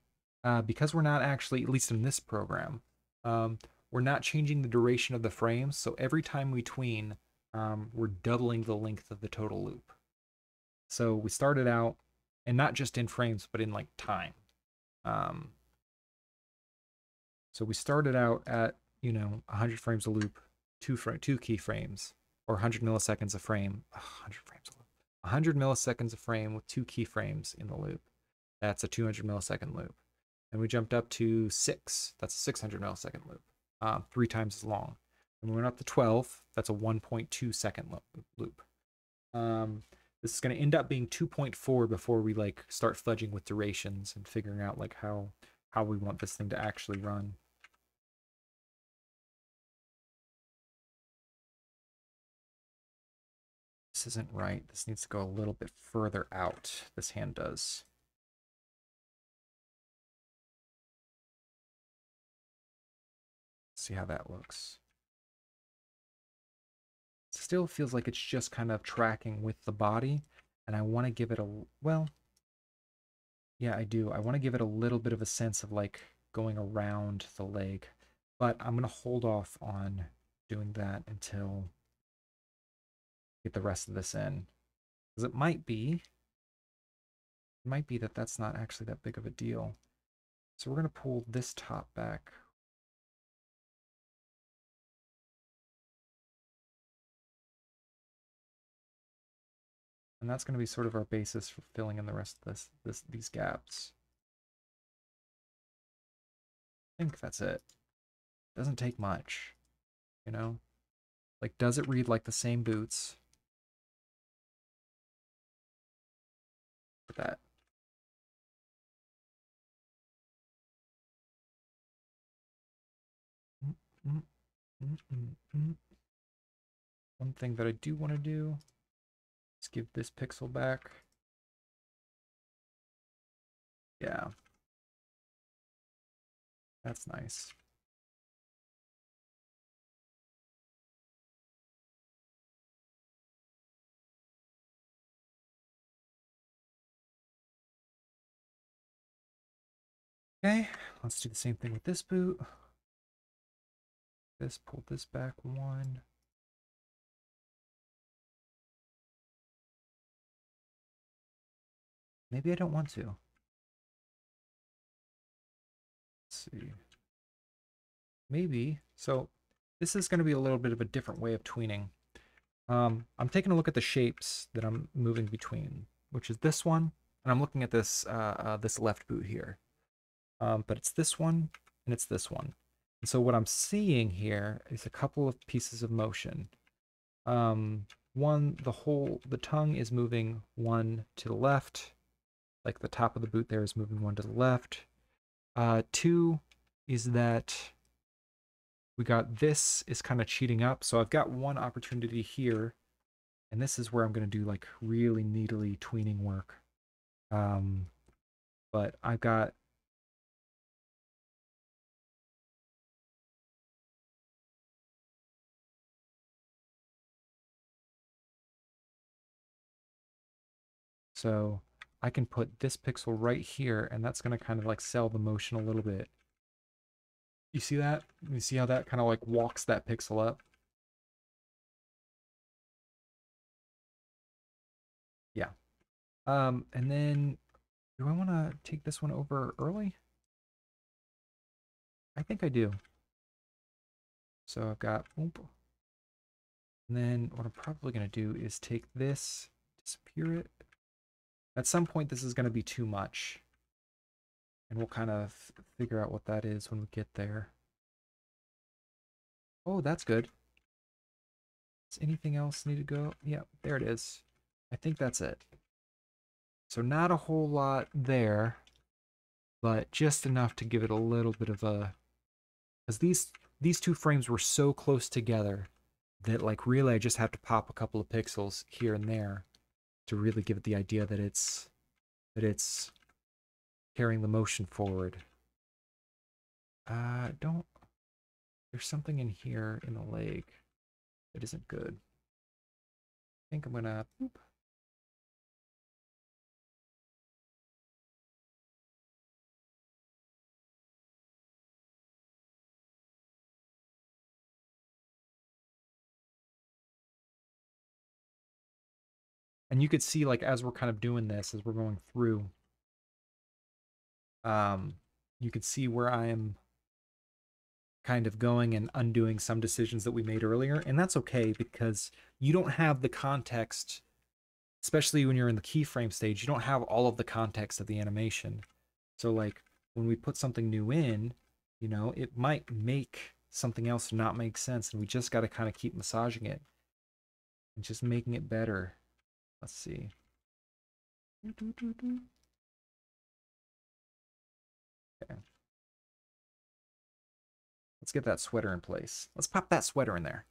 because we're not actually, at least in this program, um, we're not changing the duration of the frames. So every time we tween, we're doubling the length of the total loop. So we started out, and not just in frames, but in like time. Um, so we started out at 100 frames a loop, two keyframes, or 100 milliseconds a frame. 100 frames a loop. 100 milliseconds a frame with 2 keyframes in the loop. That's a 200 millisecond loop. And we jumped up to 6. That's a 600 millisecond loop, 3 times as long. And we went up to 12. That's a 1.2 second loop. This is going to end up being 2.4 before we like start fudging with durations and figuring out like how we want this thing to actually run. This isn't right. This needs to go a little bit further out. This hand does. See how that looks. still feels like it's just kind of tracking with the body, and I want to give it a, well, yeah, I do. I want to give it a little bit of a sense of like going around the leg, but I'm going to hold off on doing that until get the rest of this in. Because it might be that that's not actually that big of a deal. So we're going to pull this top back. And that's going to be sort of our basis for filling in the rest of these gaps. I think that's it. Doesn't take much, you know? Like, does it read like the same boots? For that. Mm, mm, mm, mm, mm. One thing that I do want to do is give this pixel back. Yeah. That's nice. Okay, let's do the same thing with this boot. This, pull this back one. Maybe I don't want to. Let's see. Maybe. So this is going to be a little bit of a different way of tweening. I'm taking a look at the shapes that I'm moving between, which is this one, and I'm looking at this this left boot here. But it's this one and it's this one. And so what I'm seeing here is a couple of pieces of motion. One, the tongue is moving one to the left, like the top of the boot there is moving one to the left. Two is that we got this is kind of cheating up. So I've got one opportunity here, and this is where I'm going to do like really needly tweening work. But I've got so I can put this pixel right here, and that's going to kind of like sell the motion a little bit. You see that? You see how that kind of like walks that pixel up? Yeah. And then do I want to take this one over early? I think I do. So I've got, oop. And then what I'm probably going to do is take this, disappear it. At some point, this is going to be too much. And we'll kind of figure out what that is when we get there. Oh, that's good. Does anything else need to go? Yeah, there it is. I think that's it. So not a whole lot there, but just enough to give it a little bit of a... Because these two frames were so close together that like really I just have to pop a couple of pixels here and there to really give it the idea that it's carrying the motion forward. Don't... There's something in here in the leg that isn't good. I think I'm gonna... Boop. And you could see, like, as we're kind of doing this, as we're going through, you could see where I am kind of going and undoing some decisions that we made earlier. And that's okay because you don't have the context, especially when you're in the keyframe stage, you don't have all of the context of the animation. So, like, when we put something new in, you know, it might make something else not make sense. And we just got to kind of keep massaging it and just making it better. Let's see. Okay. Let's get that sweater in place. Let's pop that sweater in there.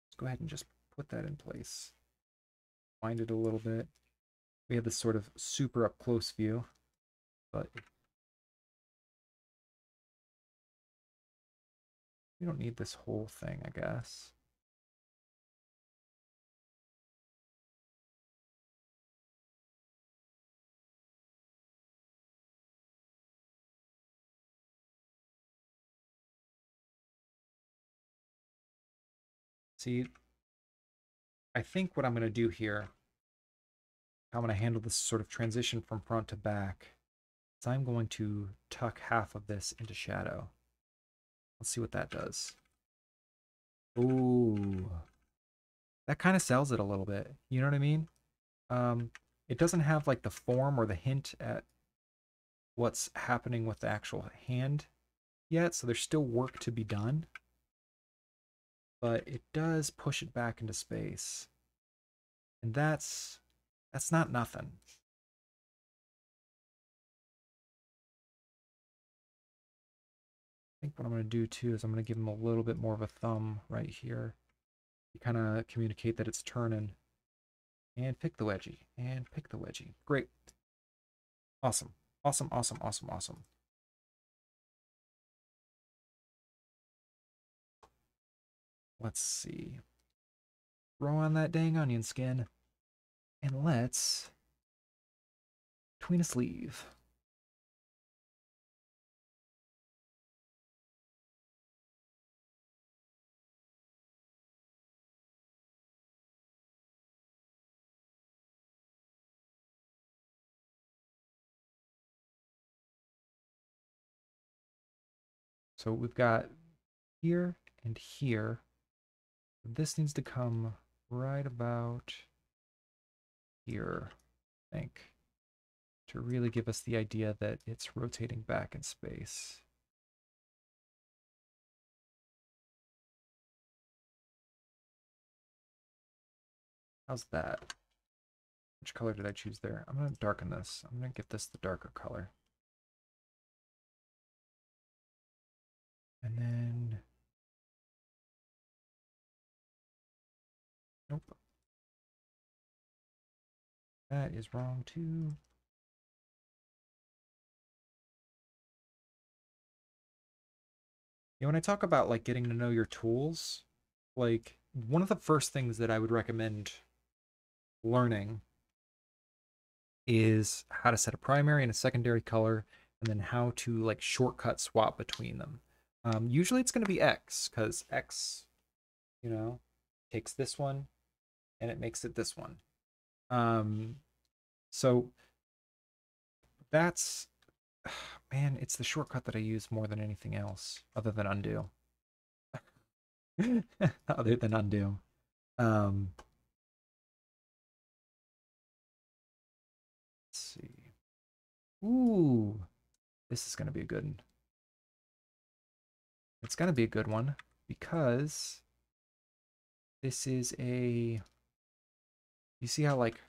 Let's go ahead and just put that in place. Wind it a little bit. We have this sort of super up close view, but we don't need this whole thing, I guess. See, I think what I'm going to do here, how I'm going to handle this sort of transition from front to back, is I'm going to tuck half of this into shadow. Let's see what that does. Ooh, that kind of sells it a little bit. You know what I mean? It doesn't have like the form or the hint at what's happening with the actual hand yet, so there's still work to be done. But it does push it back into space. And that's not nothing. I think what I'm going to do too is I'm going to give him a little bit more of a thumb right here. You kind of communicate that it's turning. And pick the wedgie. And pick the wedgie. Great. Awesome. Awesome, awesome, awesome, awesome. Let's see. Throw on that dang onion skin. And let's tween a sleeve. So we've got here and here. This needs to come right about here, I think, to really give us the idea that it's rotating back in space. How's that? Which color did I choose there? I'm going to darken this. I'm going to give this the darker color. And then... Nope. That is wrong too. You know, when I talk about like getting to know your tools, like one of the first things that I would recommend learning is how to set a primary and a secondary color, and then how to like shortcut swap between them. Usually it's going to be X, because X, you know, takes this one and it makes it this one. So that's, man, it's the shortcut that I use more than anything else, other than undo. Other than undo. Let's see. Ooh, this is going to be a good one. It's going to be a good one because this is a, you see how like,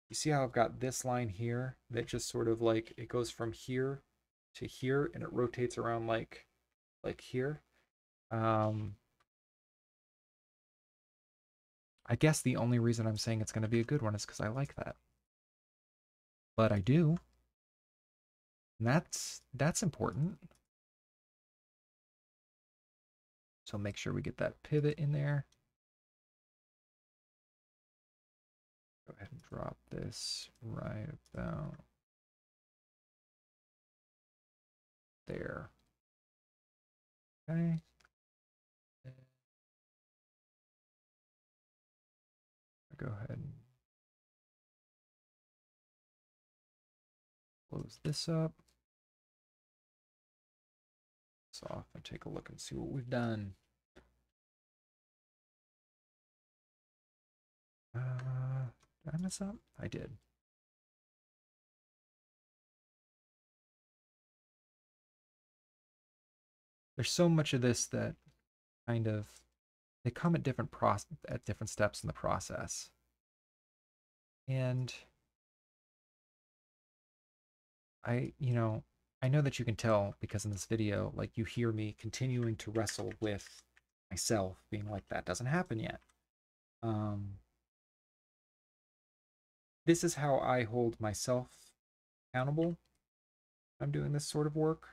you see how I've got this line here that just sort of like, it goes from here to here and it rotates around like here. I guess the only reason I'm saying it's going to be a good one is because I like that. But I do. And that's important. So make sure we get that pivot in there. Go ahead and drop this right about there. Okay. Go ahead and close this up. So off and take a look and see what we've done. Did I mess up? I did. There's so much of this that kind of, they come at different steps in the process. And I know that you can tell because in this video, like you hear me continuing to wrestle with myself, being like, that doesn't happen yet. This is how I hold myself accountable. I'm doing this sort of work.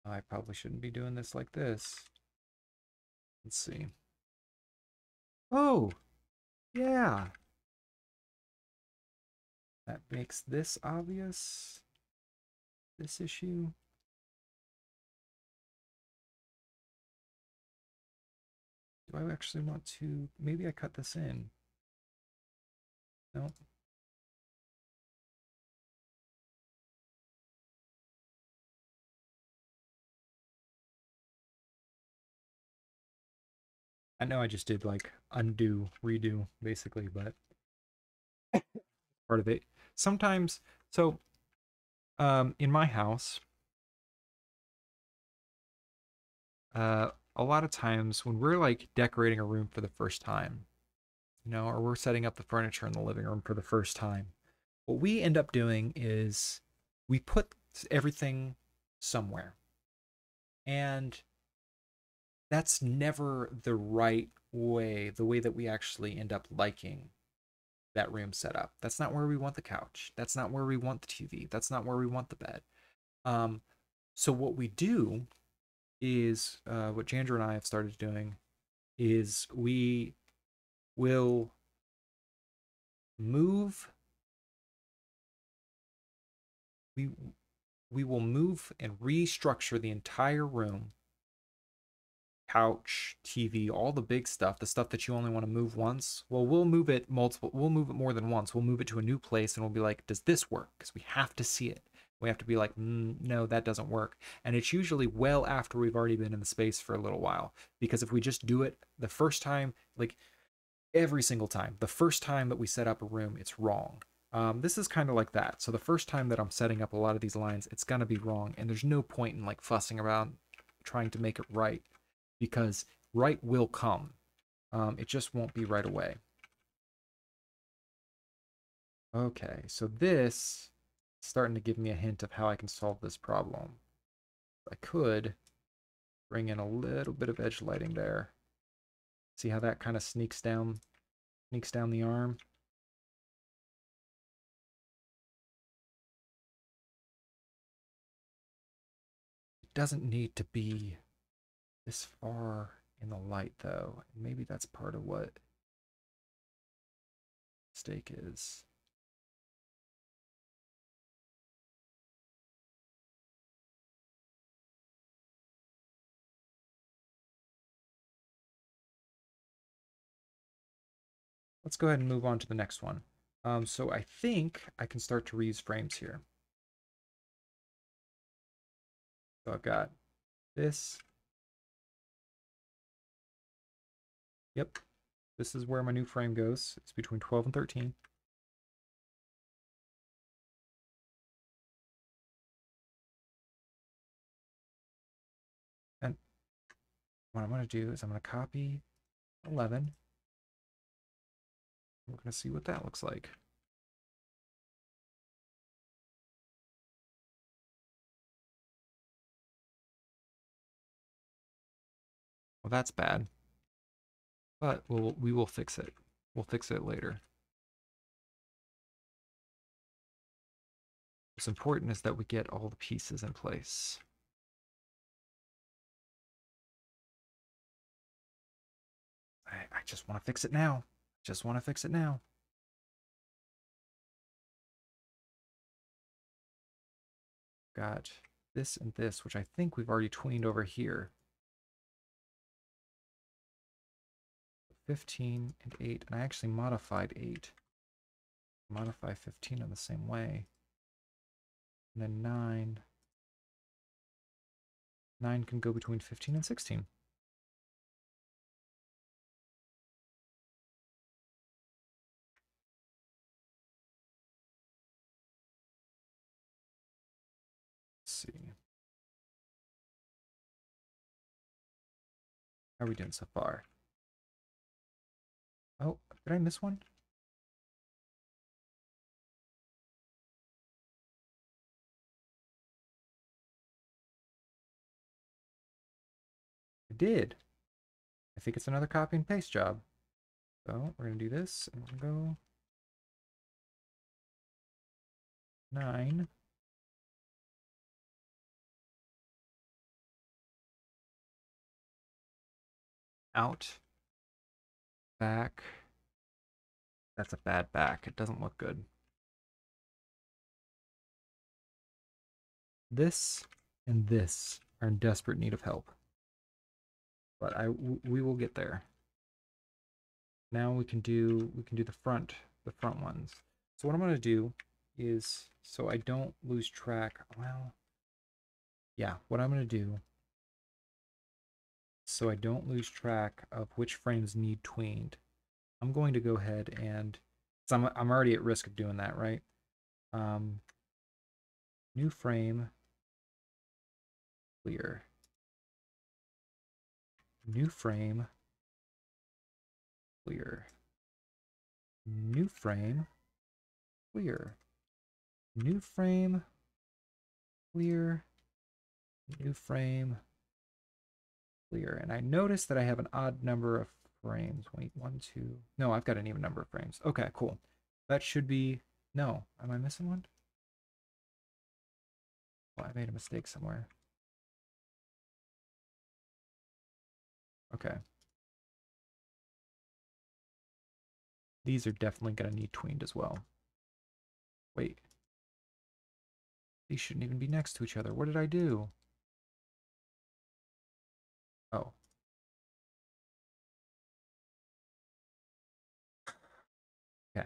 I probably shouldn't be doing this like this. Let's see. Oh, yeah. That makes this obvious. This issue. Do I actually want to, maybe I cut this in. No. I know I just did like undo, redo, basically, but part of it. Sometimes, so in my house, a lot of times when we're like decorating a room for the first time, or we're setting up the furniture in the living room for the first time, what we end up doing is we put everything somewhere. And that's never the right way, the way that we actually end up liking that room set up. That's not where we want the couch. That's not where we want the TV. That's not where we want the bed. Um, so what we do is what Jandra and I have started doing is we will move we we will move and restructure the entire room, couch, TV, all the big stuff, the stuff that you only want to move once. Well, we'll move it more than once. We'll move it to a new place and we'll be like, does this work? Because we have to see it. We have to be like, no, that doesn't work. And it's usually well after we've already been in the space for a little while. Because if we just do it the first time, like every single time, the first time that we set up a room, it's wrong. This is kind of like that. So the first time that I'm setting up a lot of these lines, it's going to be wrong. And there's no point in like fussing around trying to make it right, because right will come. It just won't be right away. Okay, so this is starting to give me a hint of how I can solve this problem. I could bring in a little bit of edge lighting there. See how that kind of sneaks down the arm? It doesn't need to be this far in the light though. Maybe that's part of what mistake is. Let's go ahead and move on to the next one. So I think I can start to reuse frames here. So I've got this. Yep. This is where my new frame goes. It's between 12 and 13. And what I'm going to do is I'm going to copy 11. We're going to see what that looks like. Well, that's bad. But we will fix it. We'll fix it later. What's important is that we get all the pieces in place. I just want to fix it now. Just want to fix it now. Got this and this, which I think we've already tweened over here. 15 and 8, and I actually modified 8. Modify 15 in the same way. And then 9. 9 can go between 15 and 16. Let's see. How are we doing so far? Oh, did I miss one? I did. I think it's another copy and paste job. So we're going to do this, and we're going to go 9. Out. Back. That's a bad back. It doesn't look good. This and this are in desperate need of help. But we will get there. Now we can do the front ones. So what I'm going to do is, so I don't lose track. Well, yeah, what I'm going to do, so I don't lose track of which frames need tweened, I'm going to go ahead and, so I'm already at risk of doing that, right? Um, New frame, clear. New frame, clear. New frame, clear. New frame, clear. New frame, clear. And I notice that I have an odd number of frames. Wait, one, two. No, I've got an even number of frames. Okay, cool. That should be, no. Am I missing one? Well, I made a mistake somewhere. Okay. These are definitely going to need tweened as well. Wait. These shouldn't even be next to each other. What did I do? Oh. Okay.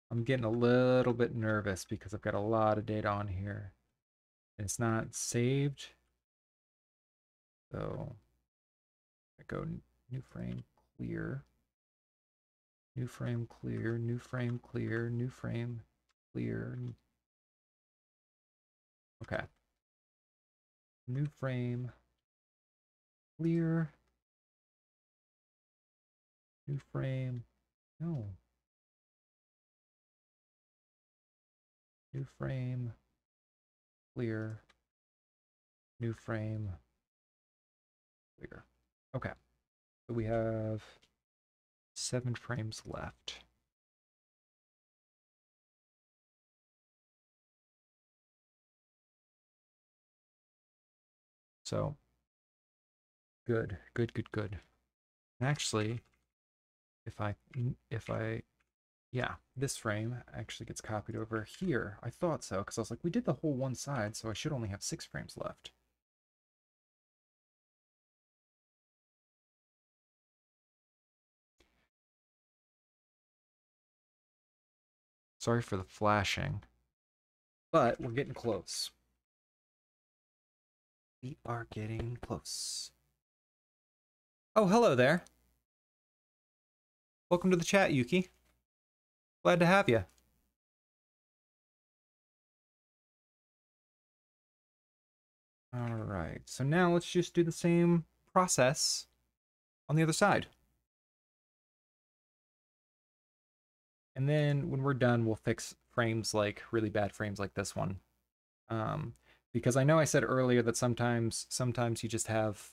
I'm getting a little bit nervous because I've got a lot of data on here. And it's not saved. So I go new frame, clear. New frame, clear. New frame, clear. New frame, clear. Okay. New frame, clear. New frame, no. New frame, clear. New frame, clear. Okay. So we have 7 frames left. So good, good, good, good. And actually, if I, yeah, this frame actually gets copied over here. I thought so, because I was like, we did the whole one side, so I should only have 6 frames left. Sorry for the flashing, but we're getting close. We are getting close. Oh, hello there. Welcome to the chat, Yuki. Glad to have you. All right, so now let's just do the same process on the other side. And then when we're done, we'll fix frames like really bad frames like this one. Because I know I said earlier that sometimes you just have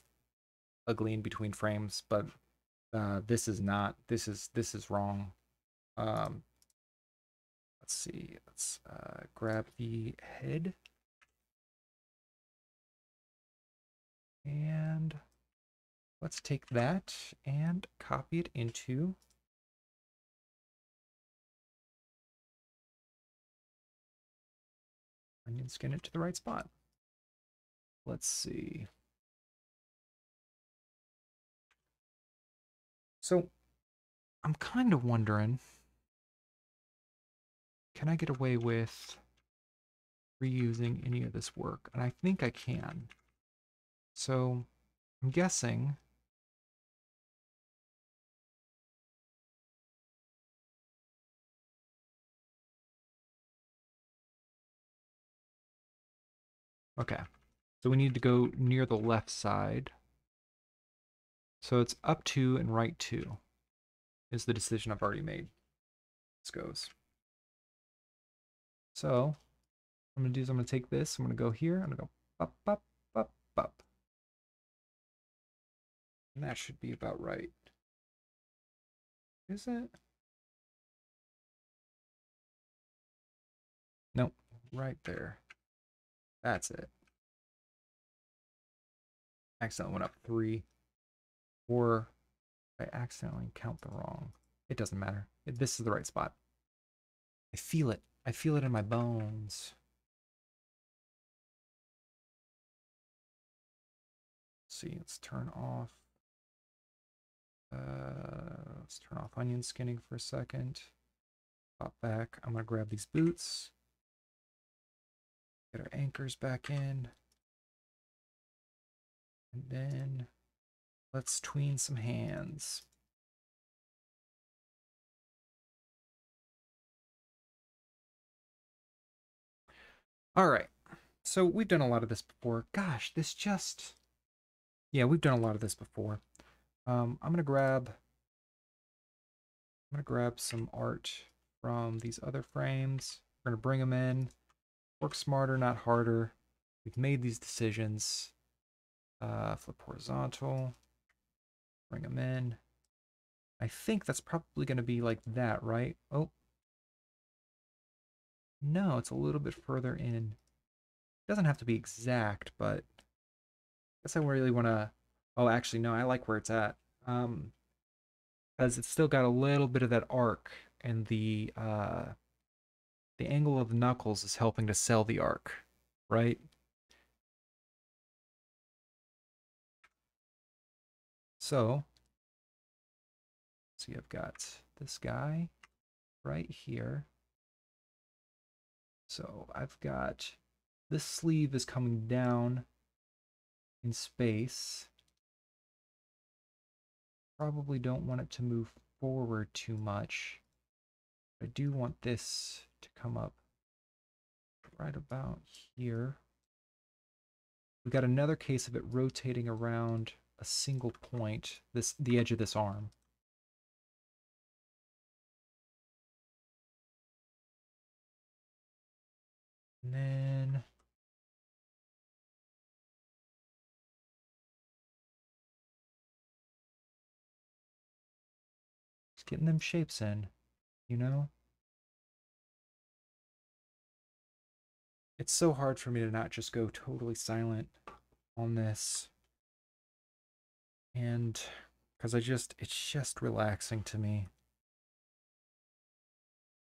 ugly in between frames, but this is not. This is wrong. Let's see. Let's grab the head and let's take that and copy it into onion skin it to the right spot. Let's see. So I'm kind of wondering, can I get away with reusing any of this work? And I think I can. So I'm guessing okay. So we need to go near the left side. So it's up 2 and right 2 is the decision I've already made. This goes. So what I'm going to do is I'm going to take this. I'm going to go here. I'm going to go up, up, up, up. And that should be about right. Is it? Nope. Right there. That's it. Accidentally went up 3. Or I accidentally count the wrong. It doesn't matter. This is the right spot. I feel it. I feel it in my bones. see. Let's turn off onion skinning for a second. Pop back. I'm gonna grab these boots. Get our anchors back in. And then let's tween some hands. All right. So we've done a lot of this before. Gosh, yeah, we've done a lot of this before. I'm gonna grab some art from these other frames. We're gonna bring them in. Work smarter, not harder. We've made these decisions. Flip horizontal. Bring them in. I think that's probably going to be like that, right? Oh. No, it's a little bit further in. It doesn't have to be exact, but I guess I really want to... Oh, actually, no, I like where it's at. Because it's still got a little bit of that arc, and the angle of the knuckles is helping to sell the arc, right? So, see, I've got this guy right here. So I've got this sleeve is coming down in space. Probably don't want it to move forward too much. I do want this to come up right about here. We got another case of it rotating around a single point, the edge of this arm. And then just getting them shapes in, you know? It's so hard for me to not just go totally silent on this. And because it's just relaxing to me.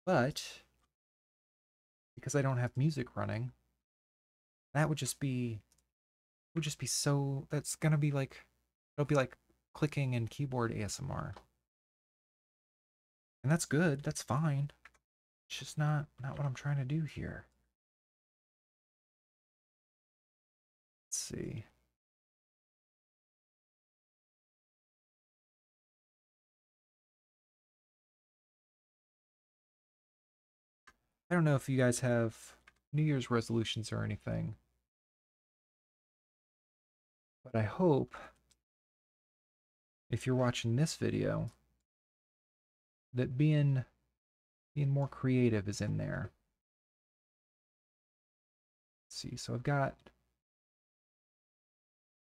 But because I don't have music running, that would just be so, that's gonna be like, it'll be like clicking and keyboard ASMR. And that's good, that's fine. It's just not what I'm trying to do here. Let's see. I don't know if you guys have New Year's resolutions or anything, but I hope if you're watching this video that being more creative is in there. Let's see, so I've got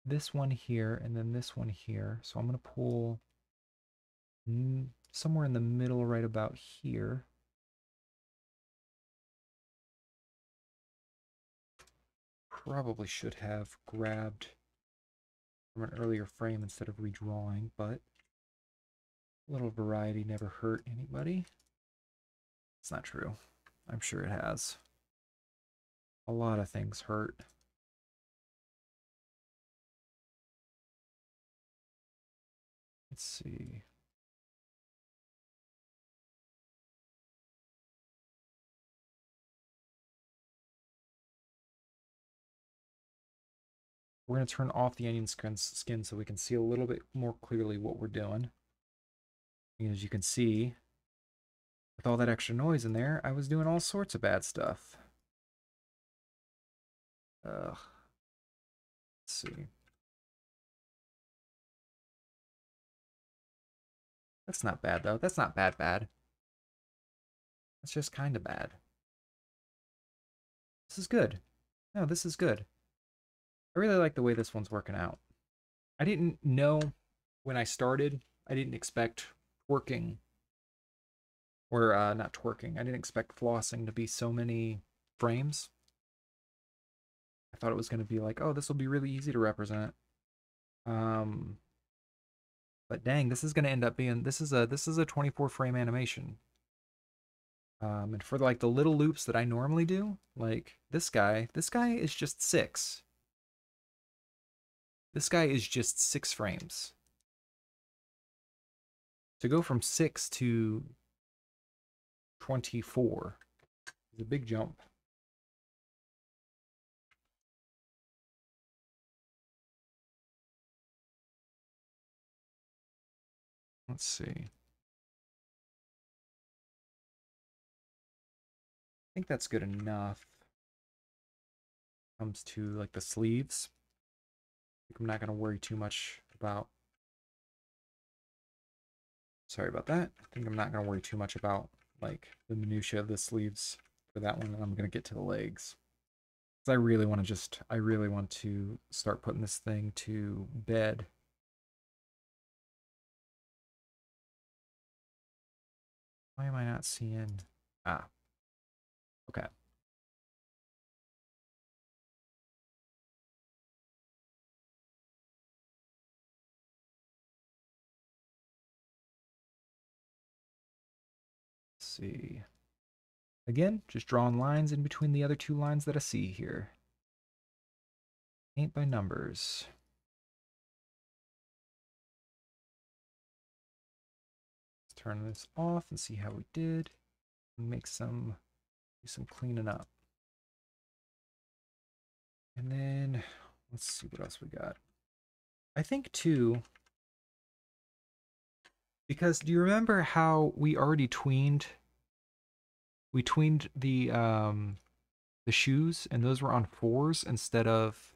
this one here and then this one here. So I'm going to pull somewhere in the middle right about here. Probably should have grabbed from an earlier frame instead of redrawing, but a little variety never hurt anybody. It's not true. I'm sure it has. A lot of things hurt. Let's see. We're going to turn off the onion skin so we can see a little bit more clearly what we're doing. And as you can see, with all that extra noise in there, I was doing all sorts of bad stuff. Let's see. That's not bad, though. That's not bad. That's just kind of bad. This is good. No, this is good. I really like the way this one's working out. I didn't know when I started, I didn't expect twerking, or not twerking, I didn't expect flossing to be so many frames. I thought it was going to be like, oh, this will be really easy to represent. But dang, this is going to end up being, this is a 24 frame animation. And for like the little loops that I normally do, like this guy is just 6. This guy is just 6 frames. To go from 6 to 24 is a big jump. Let's see. I think that's good enough. Comes to like the sleeves. I'm not going to worry too much about. Sorry about that. I think I'm not going to worry too much about like the minutia of the sleeves for that one. And I'm going to get to the legs. Because I really want to start putting this thing to bed. Why am I not seeing? Ah, okay. Let's see. Again, just drawing lines in between the other 2 lines that I see here. Paint by numbers. Let's turn this off and see how we did. Make some, do some cleaning up. And then let's see what else we got. I think too, because do you remember how we already tweened? We tweened the shoes, and those were on 4s instead of.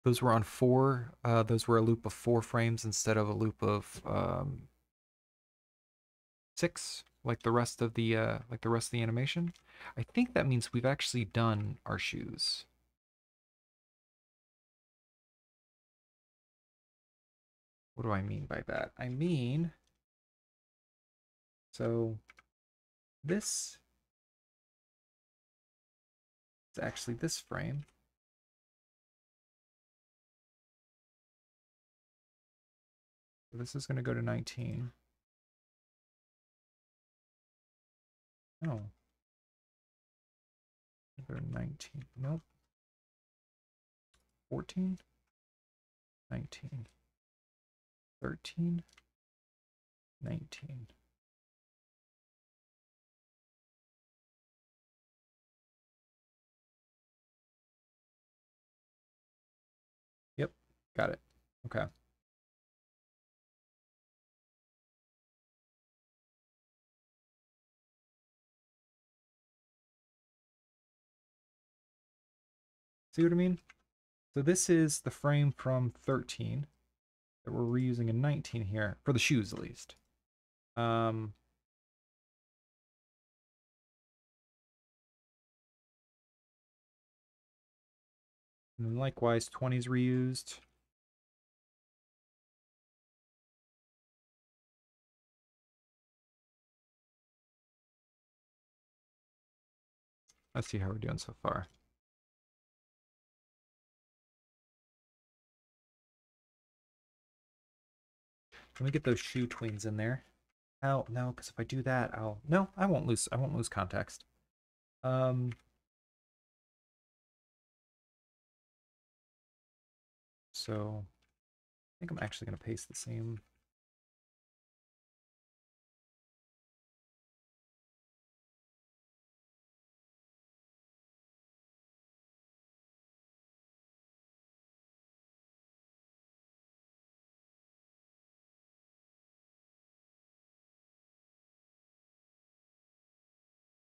Those were on 4. Those were a loop of 4 frames instead of a loop of 6, like the rest of the animation. I think that means we've actually done our shoes. What do I mean by that? I mean, so this is actually this frame. So this is going to go to 19. Oh. Go to 19. Nope. 14. 19. 13. 19. Yep. Got it. Okay. See what I mean? So this is the frame from 13 that we're reusing in 19 here, for the shoes at least. And then likewise, 20's reused. Let's see how we're doing so far. Let me get those shoe tweens in there. Oh, no, because if I do that, no, I won't lose context. So I think I'm actually going to paste the same.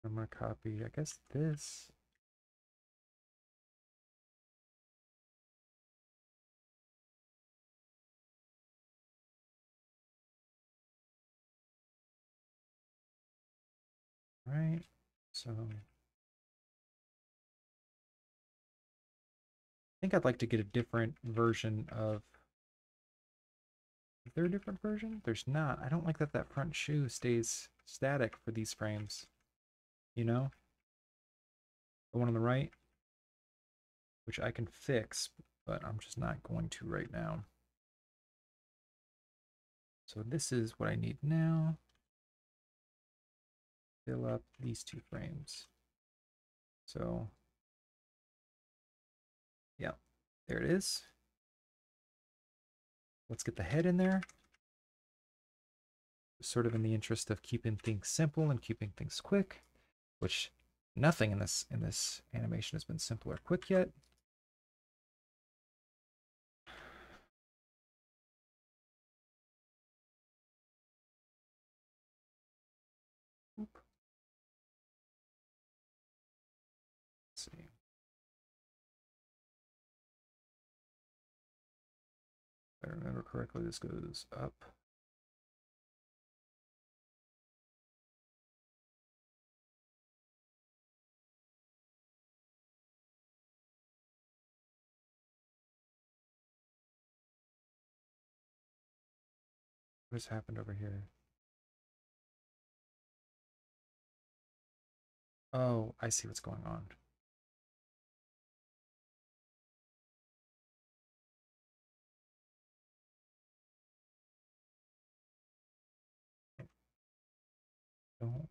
I'm going to copy, I guess, this. Right. So I think I'd like to get a different version of. Is there a different version? There's not. I don't like that that front shoe stays static for these frames. You know? The one on the right, which I can fix, but I'm just not going to right now. So this is what I need now. Fill up these 2 frames. So, yeah, there it is. let's get the head in there. Sort of in the interest of keeping things simple and keeping things quick, which nothing in this animation has been simple or quick yet. Let's see. If I remember correctly, this goes up. What has happened over here? Oh, I see what's going on. Oh.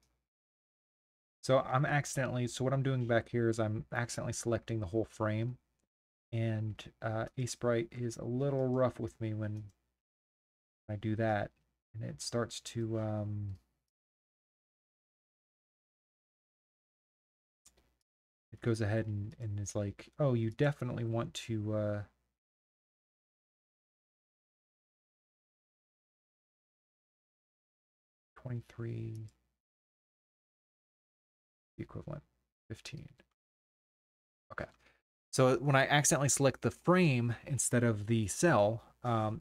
So what I'm doing back here is I'm accidentally selecting the whole frame, and Ace Bright is a little rough with me when I do that, and it starts to it goes ahead and is like, oh, you definitely want to 23 equivalent 15. Okay. So when I accidentally select the frame instead of the cell,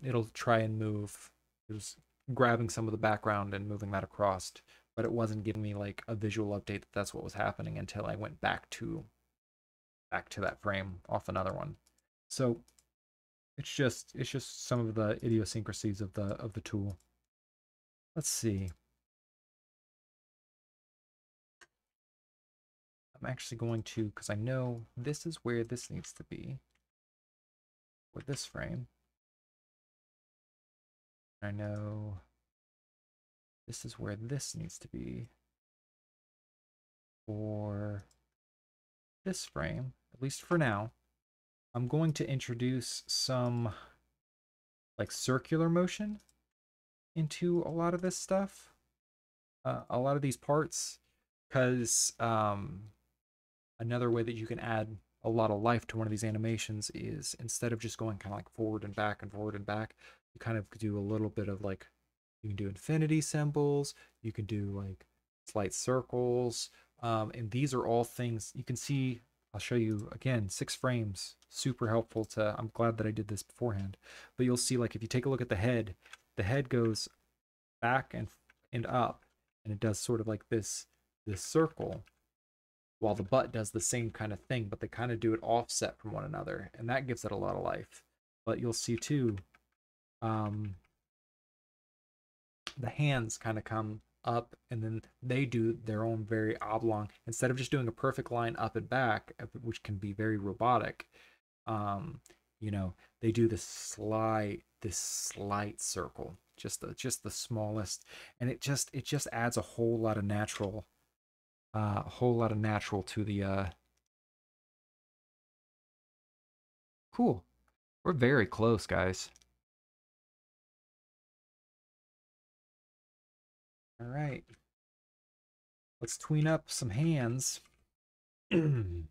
it'll try and move. It was grabbing some of the background and moving that across, but it wasn't giving me like a visual update that that's what was happening until I went back to that frame off another one. So it's just some of the idiosyncrasies of the tool. Let's see. I'm actually going to, because I know this is where this needs to be with this frame. I know this is where this needs to be for this frame, at least for now. I'm going to introduce some like circular motion into a lot of this stuff, a lot of these parts, because another way that you can add a lot of life to one of these animations is instead of just going kind of like forward and back and forward and back, you kind of do a little bit of like, you can do infinity symbols, you can do like slight circles, and these are all things you can see. I'll show you again, 6 frames, super helpful to, I'm glad that I did this beforehand, but you'll see like if you take a look at the head goes back and up, and it does sort of like this circle, while the butt does the same kind of thing, but they kind of do it offset from one another, and that gives it a lot of life. But you'll see too, um, the hands kind of come up, and then they do their own very oblong. Instead of just doing a perfect line up and back, which can be very robotic, um, you know, they do this slight circle, just the smallest, and it just adds a whole lot of natural to the cool. We're very close, guys. All right. Let's tween up some hands. Let's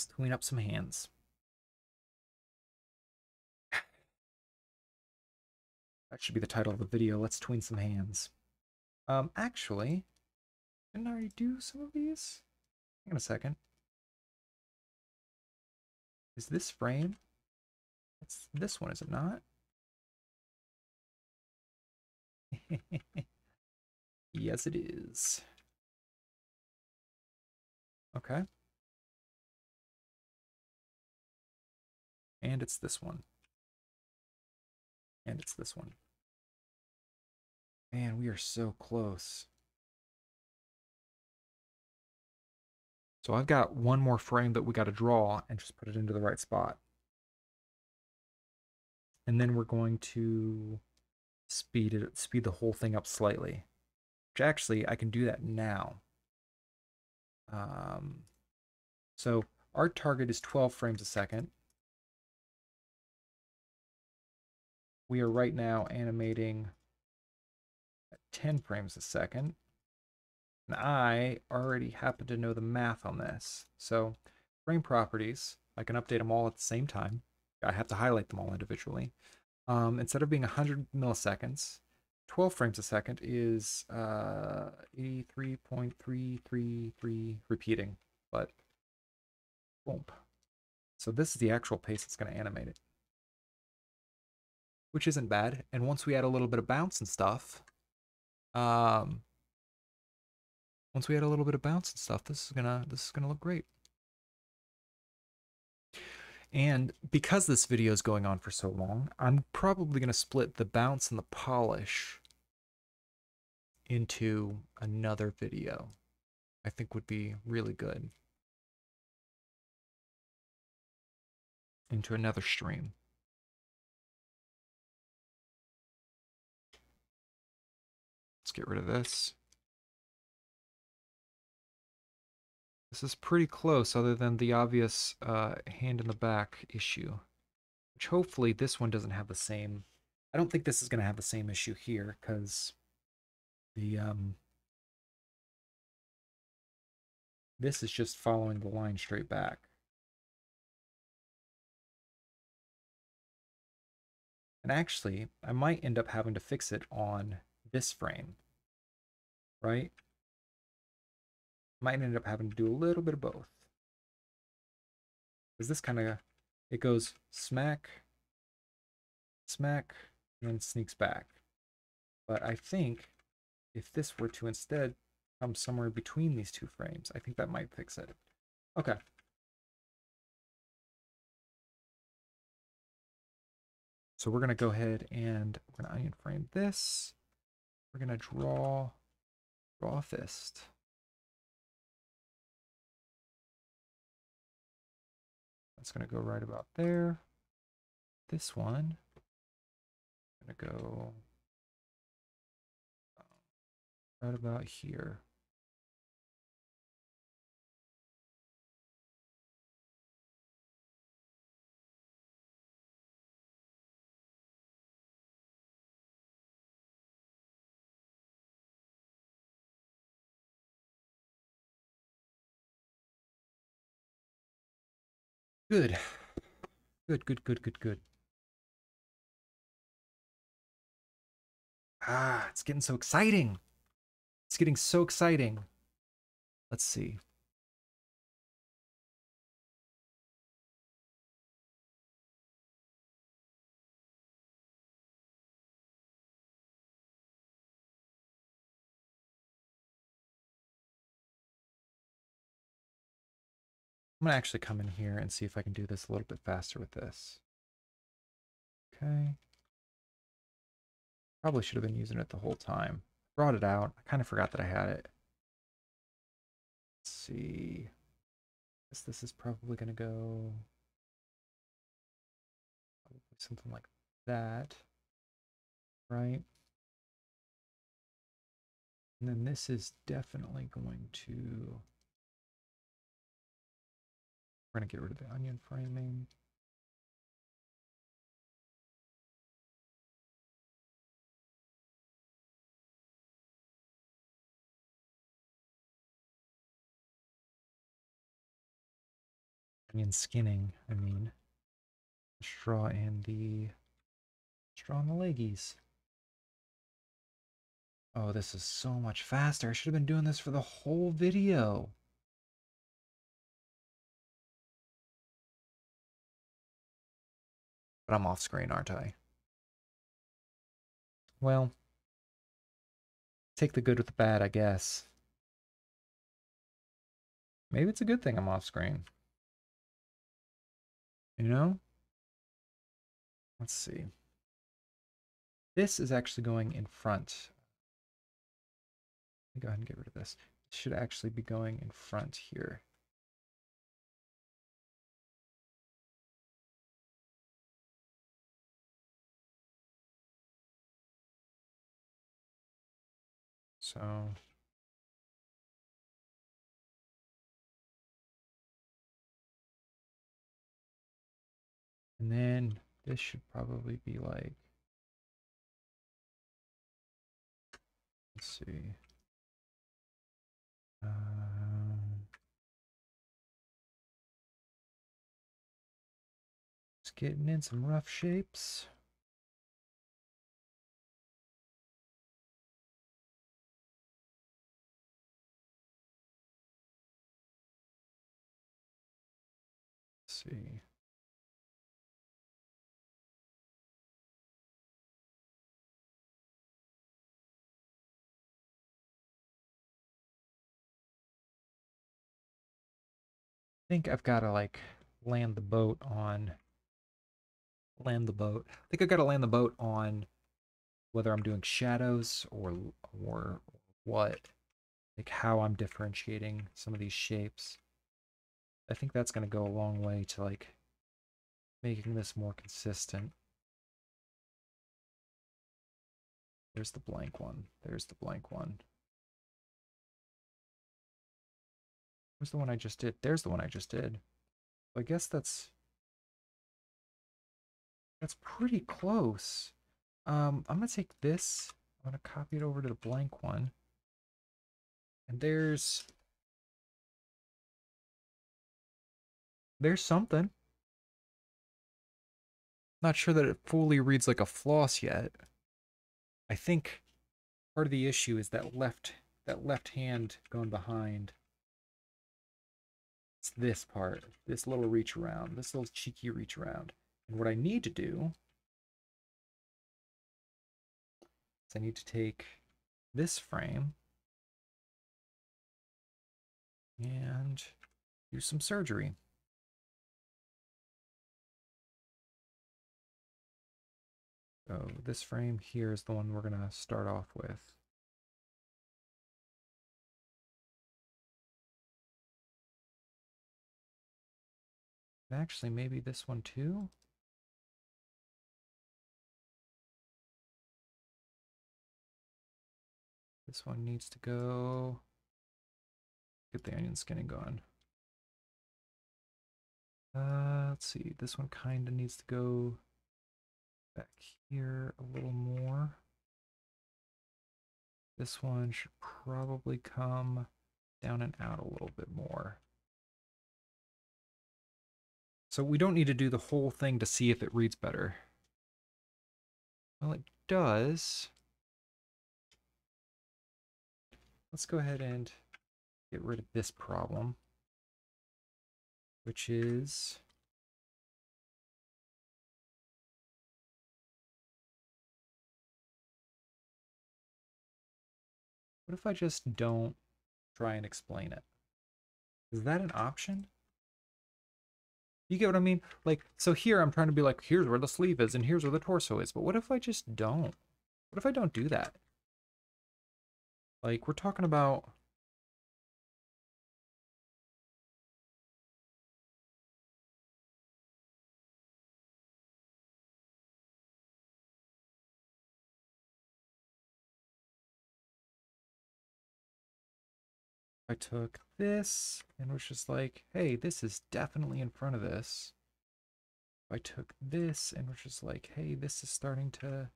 tween up some hands. That should be the title of the video. Let's tween some hands. Actually, didn't I already do some of these? Hang on a second. Is this frame? It's this one, is it not? Yes, it is. Okay. And it's this one. And it's this one. Man, we are so close. So I've got one more frame that we got to draw and just put it into the right spot. And then we're going to speed the whole thing up slightly. Which actually I can do that now. So our target is 12 frames a second. we are right now animating at 10 frames a second. And I already happen to know the math on this. So frame properties, I can update them all at the same time. I have to highlight them all individually. Instead of being 100 milliseconds, 12 frames a second is 83.333 repeating, but boom. So this is the actual pace it's going to animate it, which isn't bad. And once we add a little bit of bounce and stuff, um, this is gonna look great. And because this video is going on for so long, I'm probably gonna split the bounce and the polish into another video. I think would be really good. Into another stream. Let's get rid of this. This is pretty close, other than the obvious hand in the back issue, which hopefully this one doesn't have the same. I don't think this is going to have the same issue here, because the this is just following the line straight back. And actually, I might end up having to fix it on this frame, right? Might end up having to do a little bit of both. Because this kind of, it goes smack, smack, and then sneaks back. But I think if this were to instead come somewhere between these two frames, I think that might fix it. Okay. So we're going to go ahead and we're going to onion frame this. We're going to draw a fist. That's going to go right about there. This one, I'm going to go right about here. Good. Good. Ah, it's getting so exciting. It's getting so exciting. Let's see. I'm going to actually come in here and see if I can do this a little bit faster with this. Okay. Probably should have been using it the whole time. Brought it out. I kind of forgot that I had it. Let's see. This is probably going to go something like that, right? And then this is definitely going to, we're going to get rid of the onion framing. Onion skinning, I mean. Straw and the leggies. Oh, this is so much faster. I should have been doing this for the whole video. But I'm off screen, aren't I? Well, take the good with the bad, I guess. Maybe it's a good thing I'm off screen. You know? Let's see. This is actually going in front. Let me go ahead and get rid of this. It should actually be going in front here. So and then this should probably be like see. Just getting in some rough shapes. Let's see. I think I've got to like land the boat on I think I got to land the boat on whether I'm doing shadows or what, like how I'm differentiating some of these shapes. I think that's going to go a long way to like making this more consistent. There's the blank one. There's the blank one. Where's the one I just did? There's the one I just did. I guess that's pretty close. I'm gonna take this. I'm gonna copy it over to the blank one. And there's something. Not sure that it fully reads like a floss yet. I think part of the issue is that left hand going behind. It's this part, this little reach around, this little cheeky reach around. And what I need to do is I need to take this frame and do some surgery. So this frame here is the one we're gonna start off with. Actually, maybe this one too? This one needs to go. Get the onion skinning going. Let's see. This one kind of needs to go back here a little more. This one should probably come down and out a little bit more. So we don't need to do the whole thing to see if it reads better. Well, it does. Let's go ahead and get rid of this problem, which is what if I just don't try and explain it? Is that an option? You get what I mean? Like, so here I'm trying to be like, here's where the sleeve is and here's where the torso is. But what if I just don't? What if I don't do that? Like, we're talking about... I took this and was just like, hey, this is definitely in front of this. I took this and was just like, hey, this is starting to...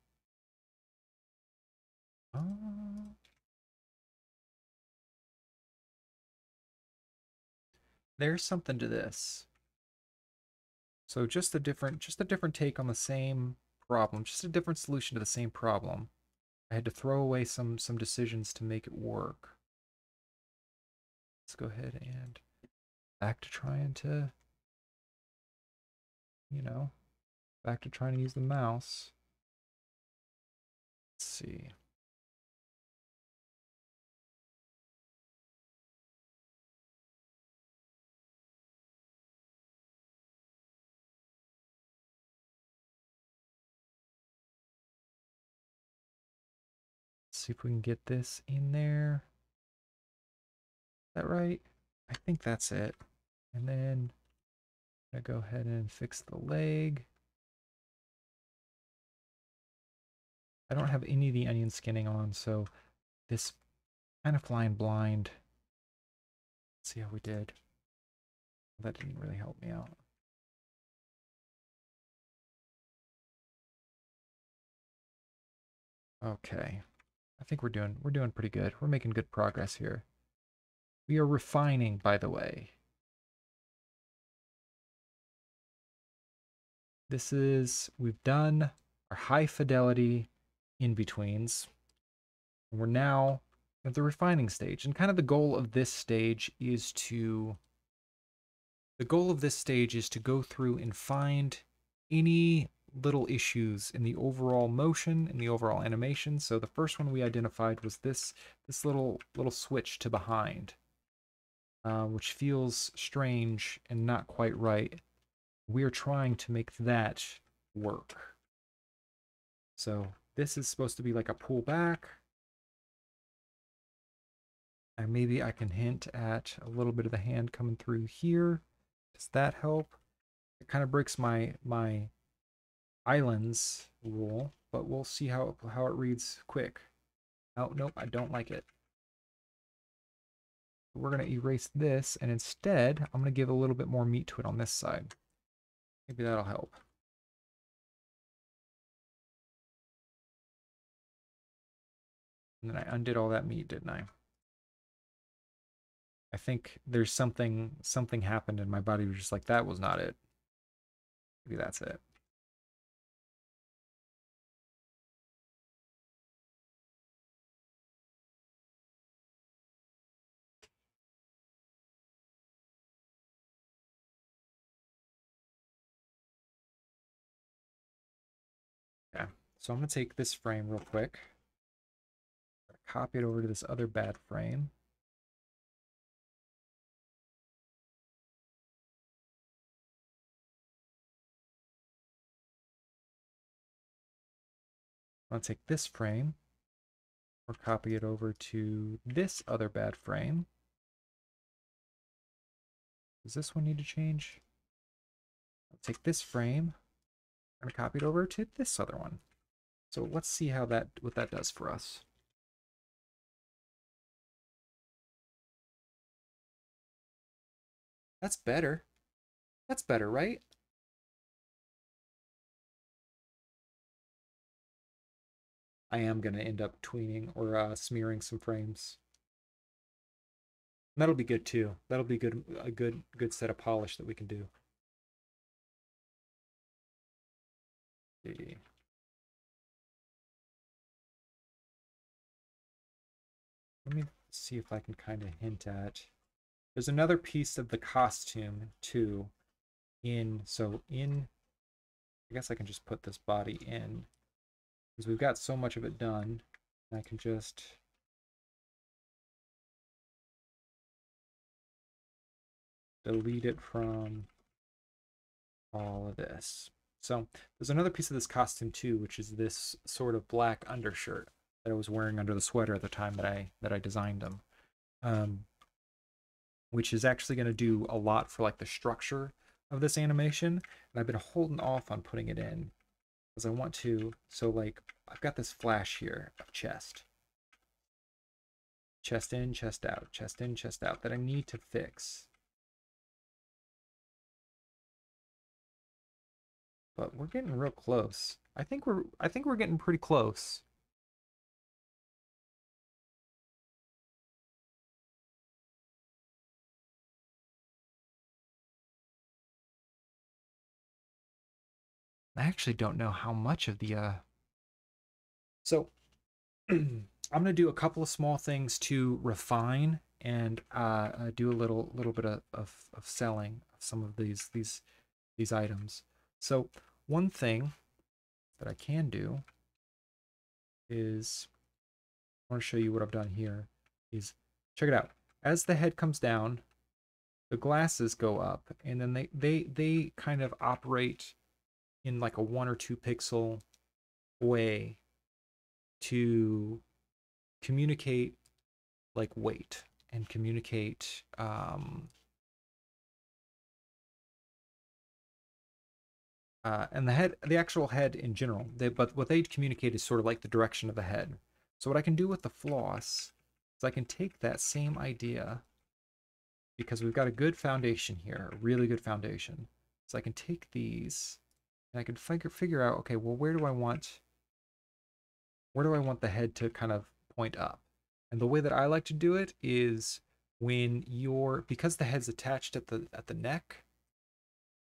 there's something to this. So just a different take on the same problem, just a different solution to the same problem. I had to throw away some decisions to make it work. Let's go ahead and back to trying to, back to trying to use the mouse. Let's see. See if we can get this in there. Is that right? I think that's it. And then I'm gonna go ahead and fix the leg. I don't have any of the onion skinning on, so this kind of flying blind. Let's see how we did. That didn't really help me out. Okay. I think we're doing pretty good. We're making good progress here. We are refining, by the way. We've done our high fidelity in-betweens. And we're now at the refining stage. And kind of the goal of this stage is to go through and find any little issues in the overall motion, in the overall animation. So the first one we identified was this little switch to behind, which feels strange and not quite right. We are trying to make that work. So this is supposed to be like a pull back. And maybe I can hint at a little bit of the hand coming through here. Does that help? It kind of breaks my islands rule, but we'll see how it reads quick. Oh, nope, I don't like it. We're going to erase this, and instead, I'm going to give a little bit more meat to it on this side. Maybe that'll help. And then I undid all that meat, didn't I? I think there's something happened and my body was just like, that was not it. Maybe that's it. Okay, so I'm going to take this frame real quick, copy it over to this other bad frame. I'm going to take this frame or copy it over to this other bad frame. Does this one need to change? I'll take this frame and copy it over to this other one. So let's see how what that does for us. That's better. That's better, right? I am going to end up tweening or smearing some frames. That'll be good too. That'll be a good set of polish that we can do. Let me see if I can kind of hint at. There's another piece of the costume too. I guess I can just put this body in because we've got so much of it done. I can just delete it from all of this. So there's another piece of this costume too, which is this sort of black undershirt that I was wearing under the sweater at the time that I designed them, which is actually going to do a lot for like the structure of this animation. And I've been holding off on putting it in because I want to. So like I've got this flash here of chest in, chest out, chest in, chest out that I need to fix. But we're getting real close. I think we're getting pretty close. I actually don't know how much of the so I'm gonna do a couple of small things to refine and do a little bit of selling of some of these items. So one thing that I can do is I want to show you what I've done here. Is check it out. As the head comes down, the glasses go up, and then they kind of operate in like a 1 or 2 pixel way to communicate like weight and communicate and the actual head in general. But what they communicate is sort of like the direction of the head. So what I can do with the floss is I can take that same idea because we've got a good foundation here, a really good foundation. So I can take these and I can figure out, okay, well, where do I want the head to kind of point up. And the way that I like to do it is when because the head's attached at the neck,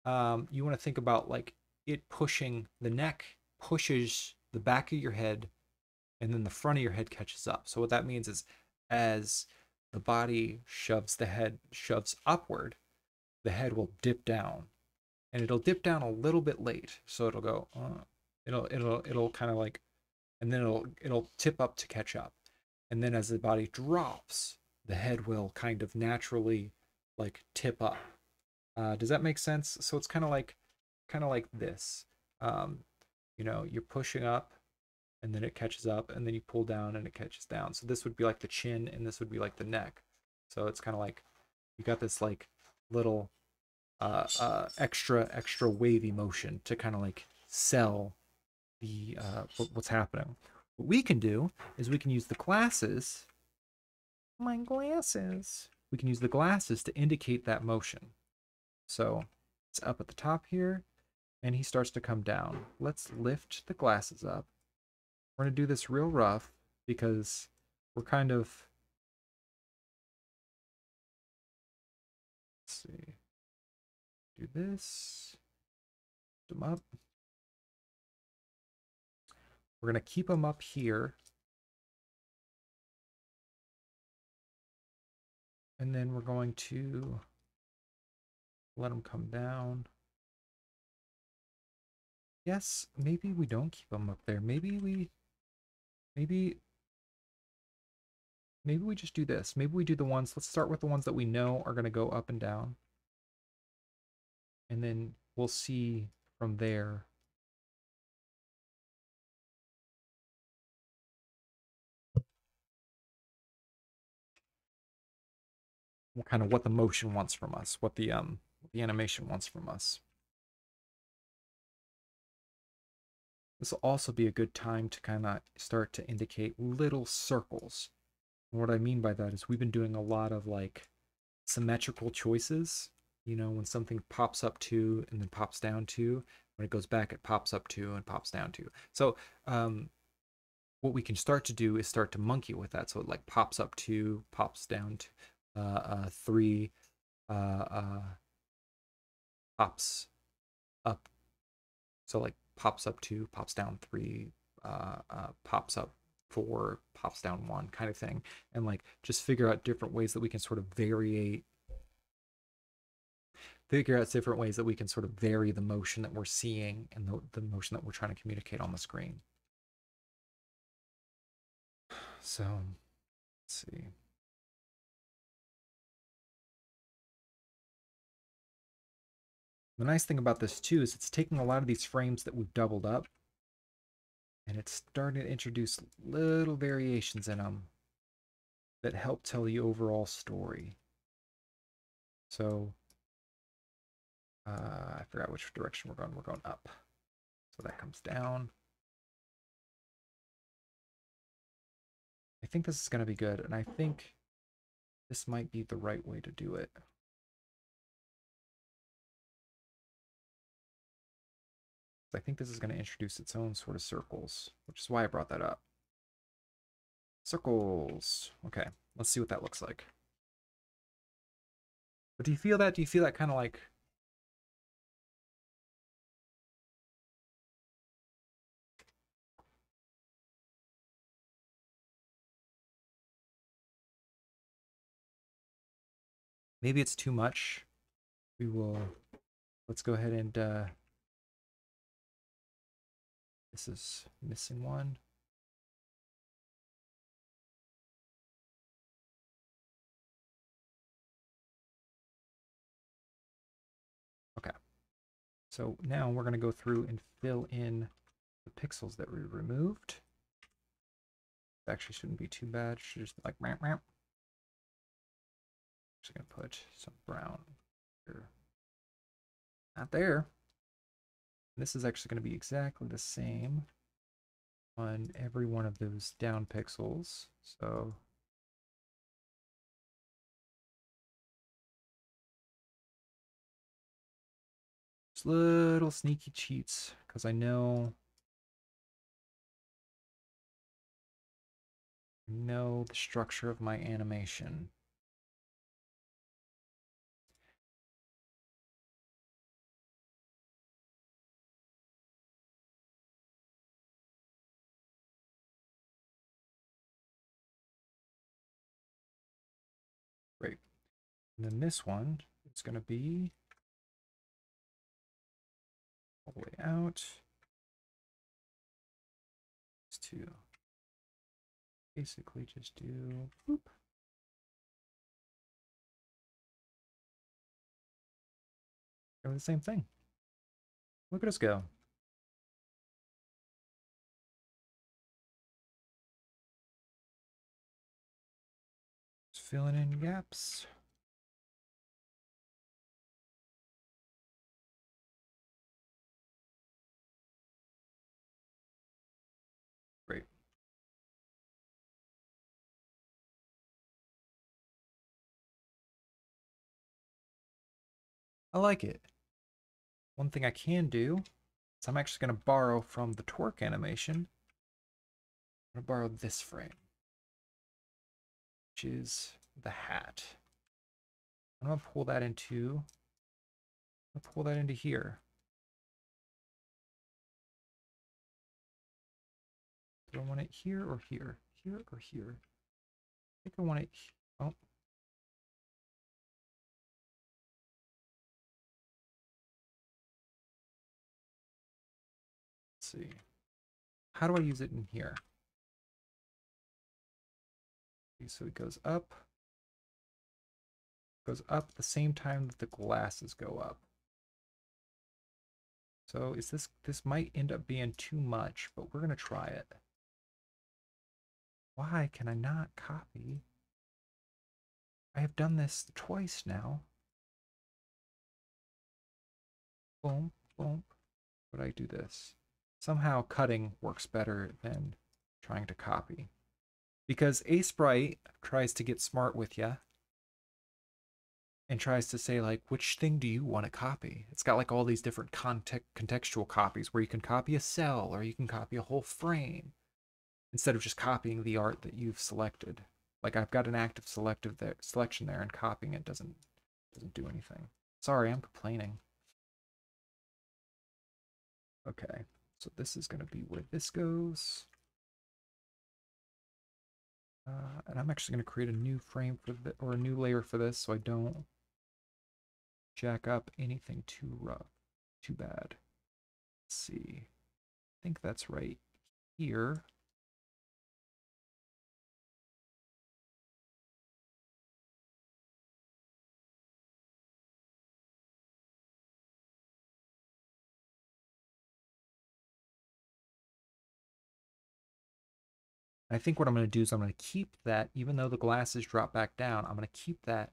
you want to think about like it pushing the neck pushes the back of your head, and then the front of your head catches up. So what that means is as the body shoves upward, the head will dip down, and it'll dip down a little bit late. So it'll go, it'll kind of like, and then it'll tip up to catch up. And then as the body drops, the head will kind of naturally like tip up. Does that make sense? So it's kind of like this. Um, you're pushing up, and then it catches up, and then you pull down, and it catches down. So this would be like the chin, and this would be like the neck. So it's kind of like you got this like little extra wavy motion to kind of like sell the what's happening. What we can do is we can use the glasses. My glasses. We can use the glasses to indicate that motion. So it's up at the top here, and he starts to come down. Let's lift the glasses up. We're going to do this real rough because we're kind of, let's see, do this, lift them up. We're going to keep them up here. And then we're going to let them come down. Yes, maybe we don't keep them up there. Maybe we just do this. Maybe we do the ones, let's start with the ones that we know are going to go up and down. And then we'll see from there. Kind of what the motion wants from us, what the animation wants from us. This will also be a good time to kind of start to indicate little circles. And what I mean by that is we've been doing a lot of like symmetrical choices. When something pops up to and then pops down to, when it goes back, it pops up to and pops down to. So what we can start to do is start to monkey with that. So it like pops up to, pops down to, 3, pops up. So like pops up 2, pops down 3, pops up 4, pops down 1 kind of thing. And like just figure out different ways that we can sort of vary the motion that we're seeing and the motion that we're trying to communicate on the screen. So let's see. The nice thing about this too is it's taking a lot of these frames that we've doubled up, and it's starting to introduce little variations in them that help tell the overall story. So I forgot which direction we're going. We're going up. So that comes down. I think this is going to be good, and I think this might be the right way to do it. I think this is going to introduce its own sort of circles, which is why I brought that up. Circles. Okay, let's see what that looks like. But do you feel that? Do you feel that kind of like... Maybe it's too much. Let's go ahead and, this is missing one. Okay. So now we're going to go through and fill in the pixels that we removed. It actually shouldn't be too bad. Should just be like ramp ramp. Just going to put some brown here. Not there. This is actually going to be exactly the same on every one of those down pixels. So just little sneaky cheats, because I know Know the structure of my animation. Great. And then this one, it's going to be all the way out. It's to basically just do boop. The same thing. Look at us go. Just filling in gaps. Great. I like it. One thing I can do is I'm actually going to borrow from the torque animation. I'm going to borrow this frame, which is the hat. I'm going to pull that into here. Do I want it here or here? Here or here? I think I want it. Oh. Let's see. How do I use it in here? Okay, so it goes up the same time that the glasses go up. So is this might end up being too much, but we're gonna try it. Why can I not copy? I have done this twice now. Boom, boom. But I do this. Somehow cutting works better than trying to copy. Because Sprite tries to get smart with you and tries to say, like, which thing do you want to copy? It's got like all these different contextual copies where you can copy a cell or you can copy a whole frame instead of just copying the art that you've selected. Like I've got an active selection there, and copying it doesn't do anything. Sorry, I'm complaining. Okay, so this is going to be where this goes. And I'm actually going to create a new frame for or a new layer for this so I don't jack up anything too rough, too bad. Let's see. I think that's right here. I think what I'm going to do is I'm going to keep that, even though the glasses drop back down, I'm going to keep that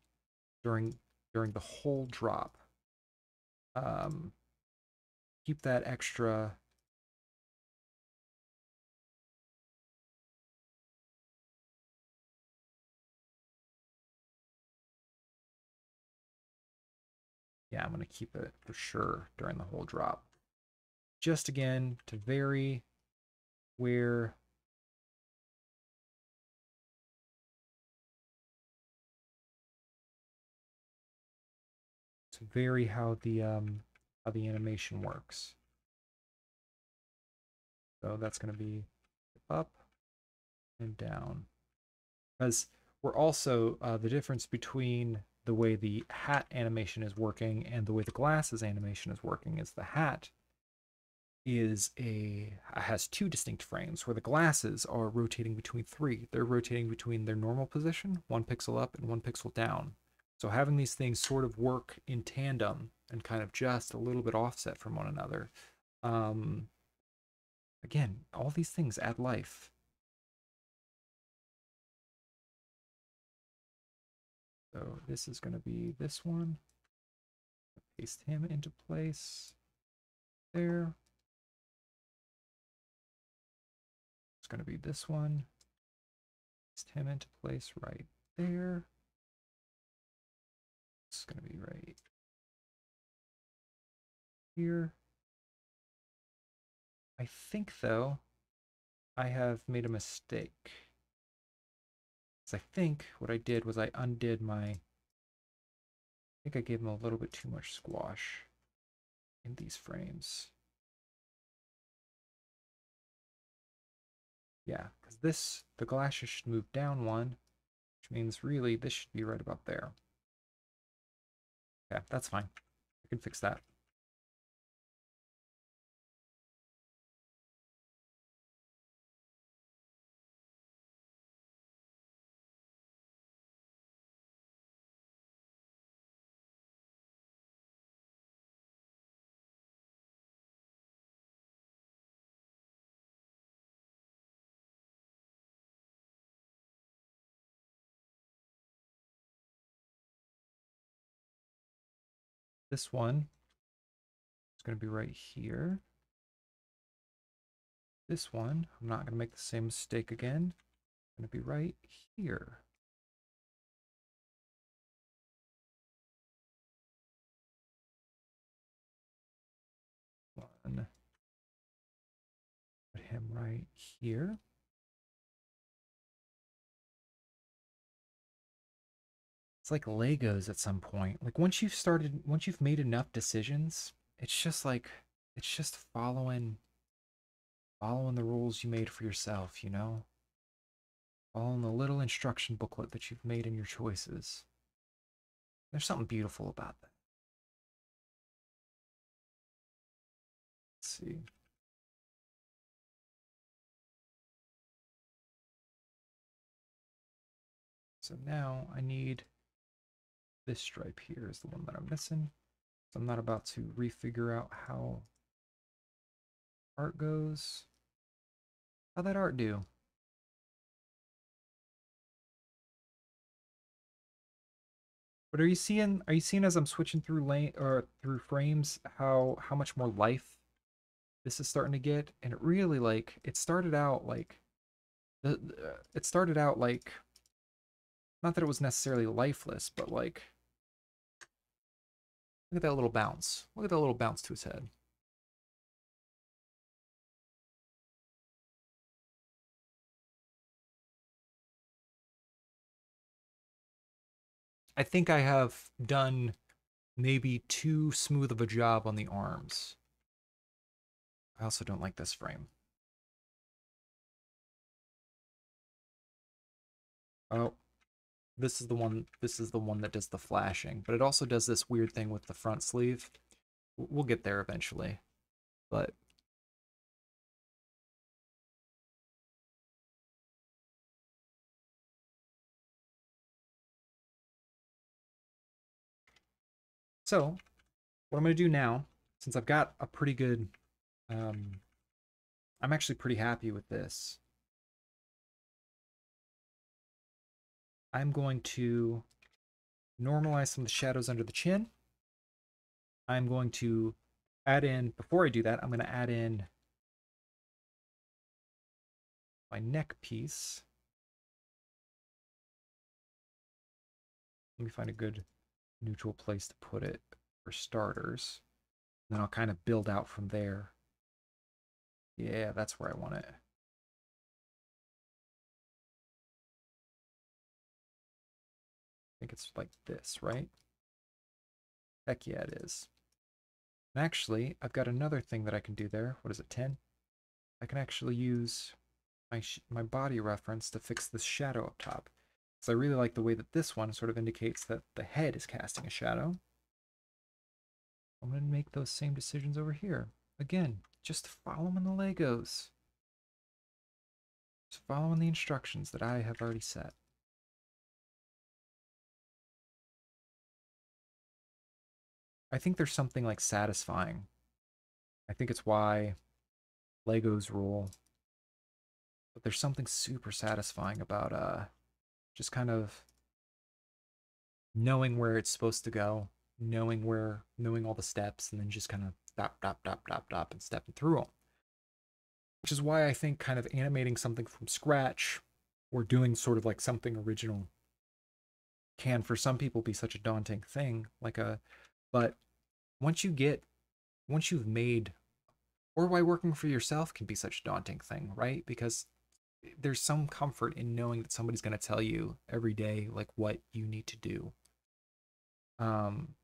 during the whole drop. Keep that extra. Yeah, I'm going to keep it for sure during the whole drop. Just again to vary where how the animation works. So that's going to be up and down. Because we're also the difference between the way the hat animation is working and the way the glasses animation is working is the hat has two distinct frames where the glasses are rotating between three. They're rotating between their normal position, 1 pixel up and 1 pixel down. So having these things sort of work in tandem and kind of just a little bit offset from one another. Again, all these things add life. So this is going to be this one. Paste him into place there. It's going to be this one. Paste him into place right there. It's going to be right here. I think, though, I have made a mistake. So I think what I did was I undid my, I think I gave them a little bit too much squash in these frames. Yeah, because this, the glasses should move down one, which means really this should be right about there. Yeah, that's fine. I can fix that. This one is going to be right here. This one, I'm not going to make the same mistake again. Going to be right here. One. Put him right here. It's like Legos at some point. Like once you've made enough decisions, it's just following the rules you made for yourself, you know? Following the little instruction booklet that you've made in your choices. There's something beautiful about that. Let's see. So now I need this stripe here is the one that I'm missing. So I'm not about to refigure out how art goes. How'd that art do? But are you seeing as I'm switching through lane or through frames how much more life this is starting to get? And it really like it started out like it started out like not that it was necessarily lifeless, but like look at that little bounce. Look at that little bounce to his head. I think I have done maybe too smooth of a job on the arms. I also don't like this frame. Oh, this is the one that does the flashing, but it also does this weird thing with the front sleeve. We'll get there eventually. But so what I'm going to do now, since I've got a pretty good, um, I'm actually pretty happy with this. I'm going to normalize some of the shadows under the chin. I'm going to add in, before I do that, I'm going to add in my neck piece. Let me find a good neutral place to put it for starters. And then I'll kind of build out from there. Yeah, that's where I want it. I think it's like this, right? Heck yeah, it is. And actually, I've got another thing that I can do there. What is it, 10? I can actually use my body reference to fix this shadow up top. So I really like the way that this one sort of indicates that the head is casting a shadow. I'm going to make those same decisions over here. Again, just following the Legos. Just following the instructions that I have already set. I think there's something like satisfying. I think it's why Legos rule. But there's something super satisfying about just kind of knowing where it's supposed to go, knowing all the steps, and then just kind of dop, dop, dop, dop, dop, and stepping through them. Which is why I think kind of animating something from scratch or doing sort of like something original can for some people be such a daunting thing. But once you've made, or why working for yourself can be such a daunting thing, right? Because there's some comfort in knowing that somebody's going to tell you every day like what you need to do. Um,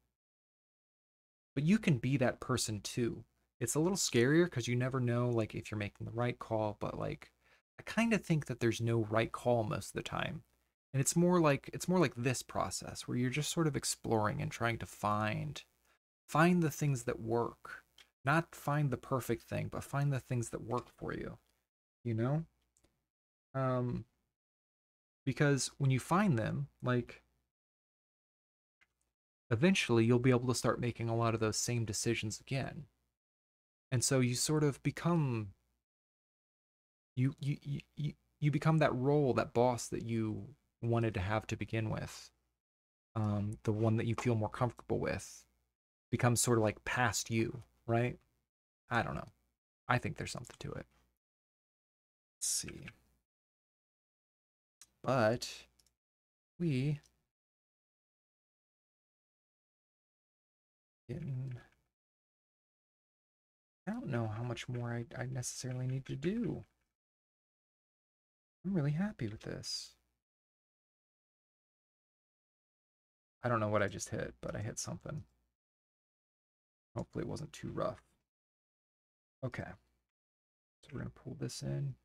but you can be that person too. It's a little scarier because you never know like if you're making the right call, but like I kind of think that there's no right call most of the time. And it's more like this process where you're just sort of exploring and trying to find the things that work. Not find the perfect thing, but find the things that work for you, you know? Um because when you find them, like eventually you'll be able to start making a lot of those same decisions again. And so you sort of become you become that role, that boss that you wanted to have to begin with. The one that you feel more comfortable with becomes sort of like past you, right? I don't know. I think there's something to it. Let's see. But we getting I don't know how much more I necessarily need to do. I'm really happy with this. I don't know what I just hit, but I hit something. Hopefully it wasn't too rough. Okay. So we're going to pull this in.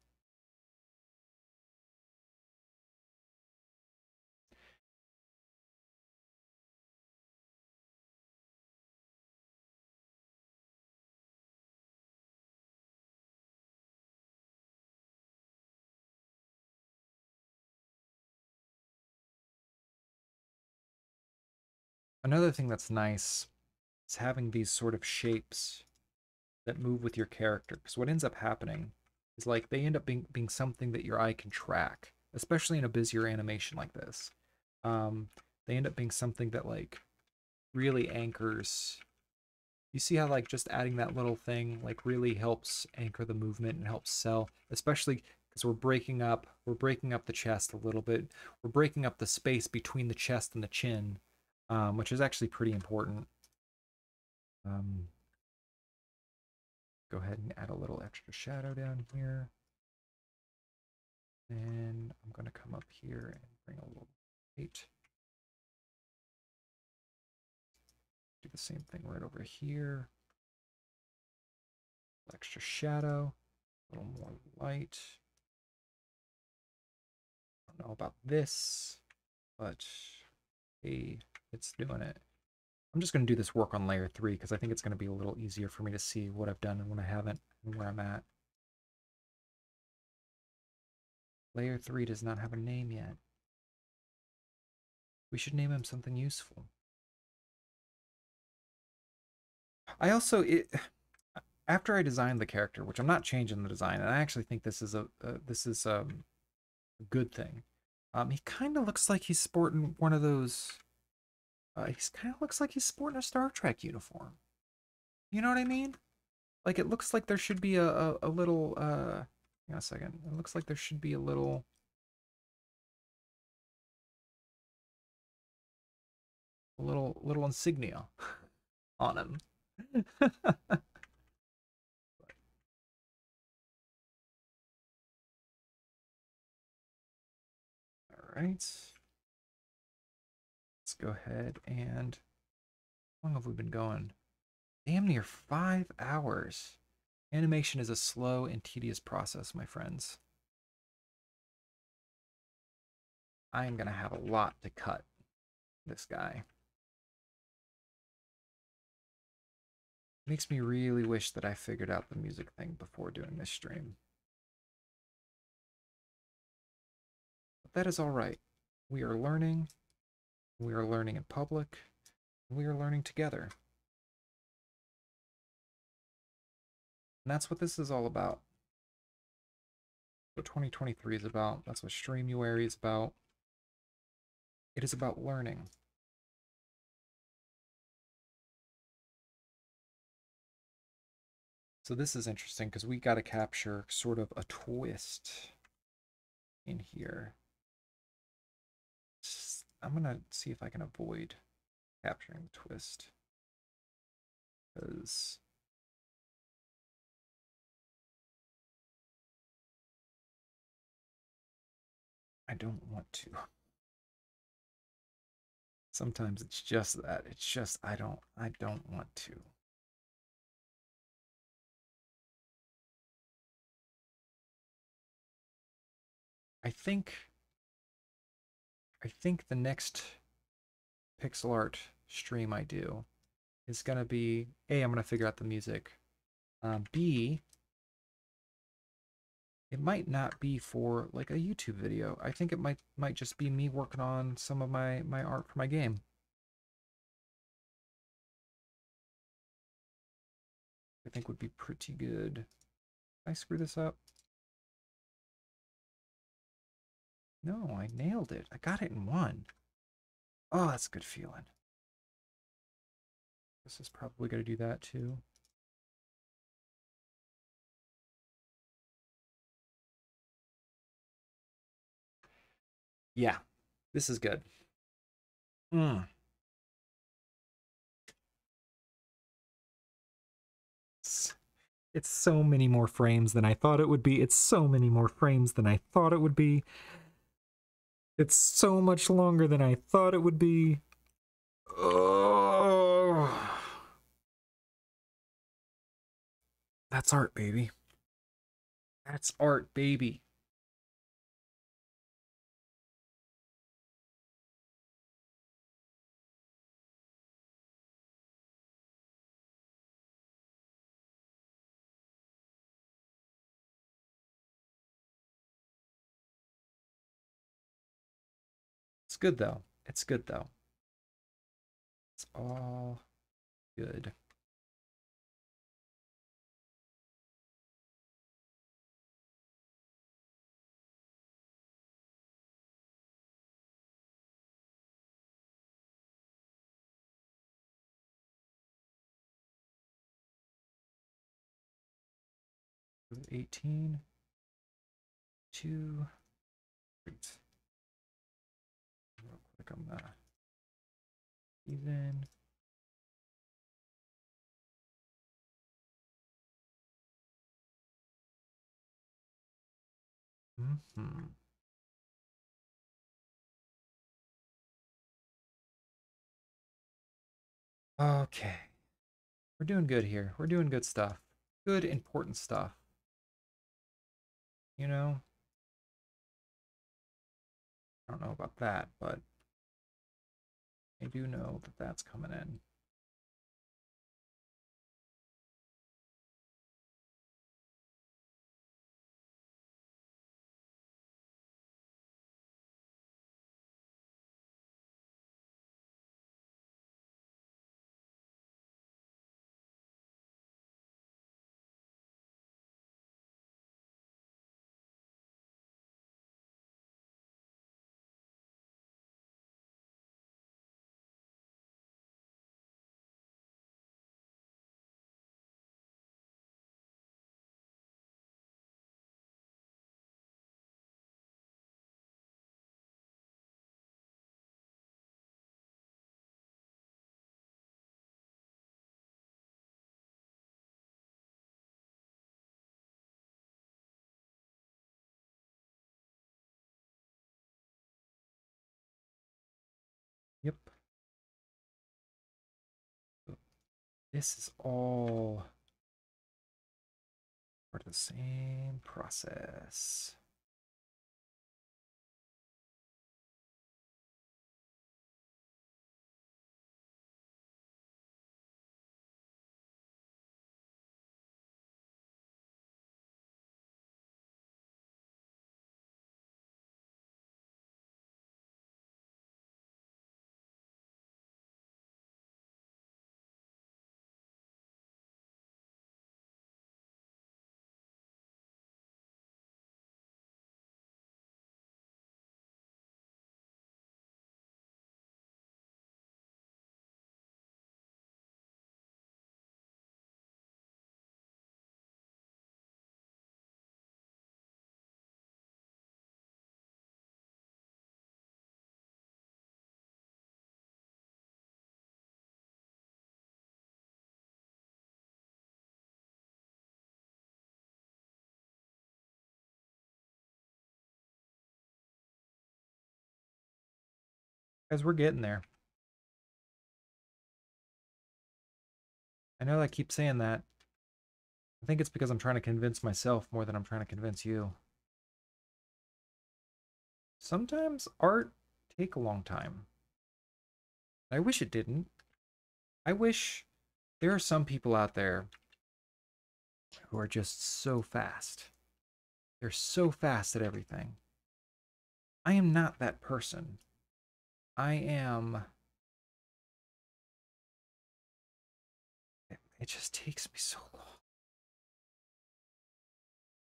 Another thing that's nice is having these sort of shapes that move with your character. Because what ends up happening is like they end up being something that your eye can track, especially in a busier animation like this. Um, they end up being something that like really anchors. You see how like just adding that little thing like really helps anchor the movement and helps sell, especially because we're breaking up the chest a little bit. We're breaking up the space between the chest and the chin, which is actually pretty important. Um, Go ahead and add a little extra shadow down here. And I'm going to come up here and bring a little light. Do the same thing right over here. Extra shadow, a little more light. I don't know about this, but hey, it's doing it. I'm just going to do this work on layer 3 because I think it's going to be a little easier for me to see what I've done and what I haven't and where I'm at. Layer 3 does not have a name yet. We should name him something useful. I also after I designed the character, which I'm not changing the design, and I actually think this is a good thing. He kind of looks like he's sporting one of those. He kind of looks like he's sporting a Star Trek uniform. You know what I mean? Like it looks like there should be a little. Hang on a second. It looks like there should be a little insignia on him. All right. Let's go ahead and how long have we been going? Damn near 5 hours. Animation is a slow and tedious process, my friends. I am going to have a lot to cut this guy. Makes me really wish that I figured out the music thing before doing this stream. But that is all right. We are learning. We are learning in public. We are learning together. And that's what this is all about. What 2023 is about. That's what Streamuary is about. It is about learning. So this is interesting because we got to capture sort of a twist in here. I'm going to see if I can avoid capturing the twist. Because I don't want to. Sometimes it's just that. It's just I don't want to. I think I think the next pixel art stream I do is gonna be A, I'm gonna figure out the music. B, it might not be for like a YouTube video. I think it might just be me working on some of my art for my game. I think would be pretty good. Did I screw this up? No, I nailed it. I got it in one. Oh, that's a good feeling. This is probably going to do that too. Yeah, this is good. Mm. It's so many more frames than I thought it would be. It's so many more frames than I thought it would be. It's so much longer than I thought it would be. Oh, that's art, baby. That's art, baby. It's good though. It's good though. It's all good. So 18, 2, great. Real quick on that. Even. Mm-hmm. Okay. We're doing good here. We're doing good stuff. Good, important stuff. You know? I don't know about that, but I do know that that's coming in. Yep. This is all part of the same process. Guys, we're getting there. I know I keep saying that. I think it's because I'm trying to convince myself more than I'm trying to convince you. Sometimes art take a long time. I wish it didn't. I wish there are some people out there who are just so fast. They're so fast at everything. I am not that person. I am... It just takes me so long.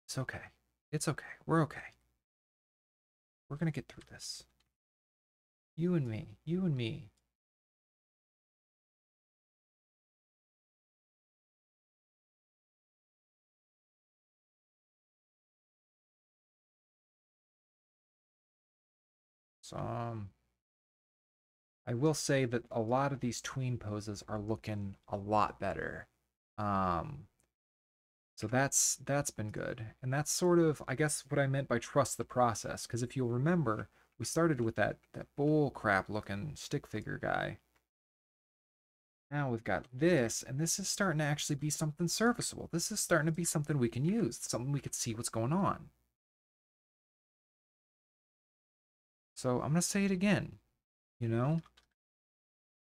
It's okay. It's okay. We're okay. We're gonna get through this. You and me. You and me. So, I will say that a lot of these tween poses are looking a lot better. Um, so that's been good. And that's sort of, I guess, what I meant by trust the process. Because if you'll remember, we started with that bull crap looking stick figure guy. Now we've got this, and this is starting to actually be something serviceable. This is starting to be something we can use, something we can see what's going on. So I'm going to say it again, you know?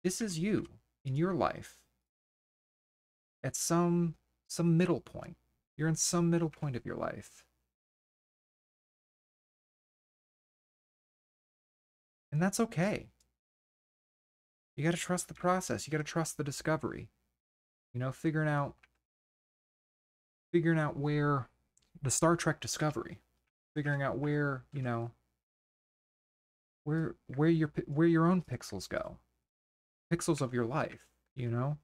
This is you in your life at some middle point. You're in some middle point of your life. And that's okay. You got to trust the process. You got to trust the discovery. You know, figuring out where the Star Trek Discovery, figuring out where, you know, where your own pixels go. Pixels of your life, you know?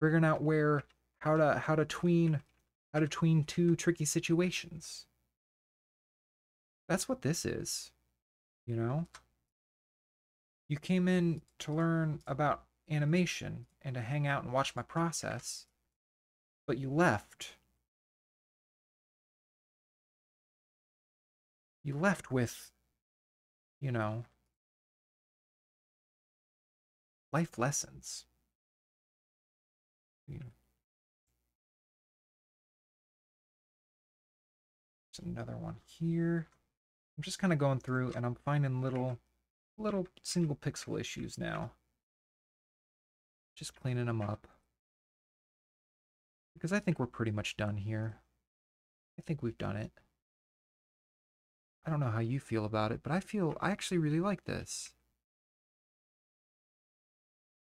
Figuring out where how to tween two tricky situations. That's what this is, you know? You came in to learn about animation and to hang out and watch my process, but you left. You left with, you know, life lessons. You know, there's another one here. I'm just kind of going through and I'm finding little single pixel issues now. Just cleaning them up. Because I think we're pretty much done here. I think we've done it. I don't know how you feel about it, but I actually really like this.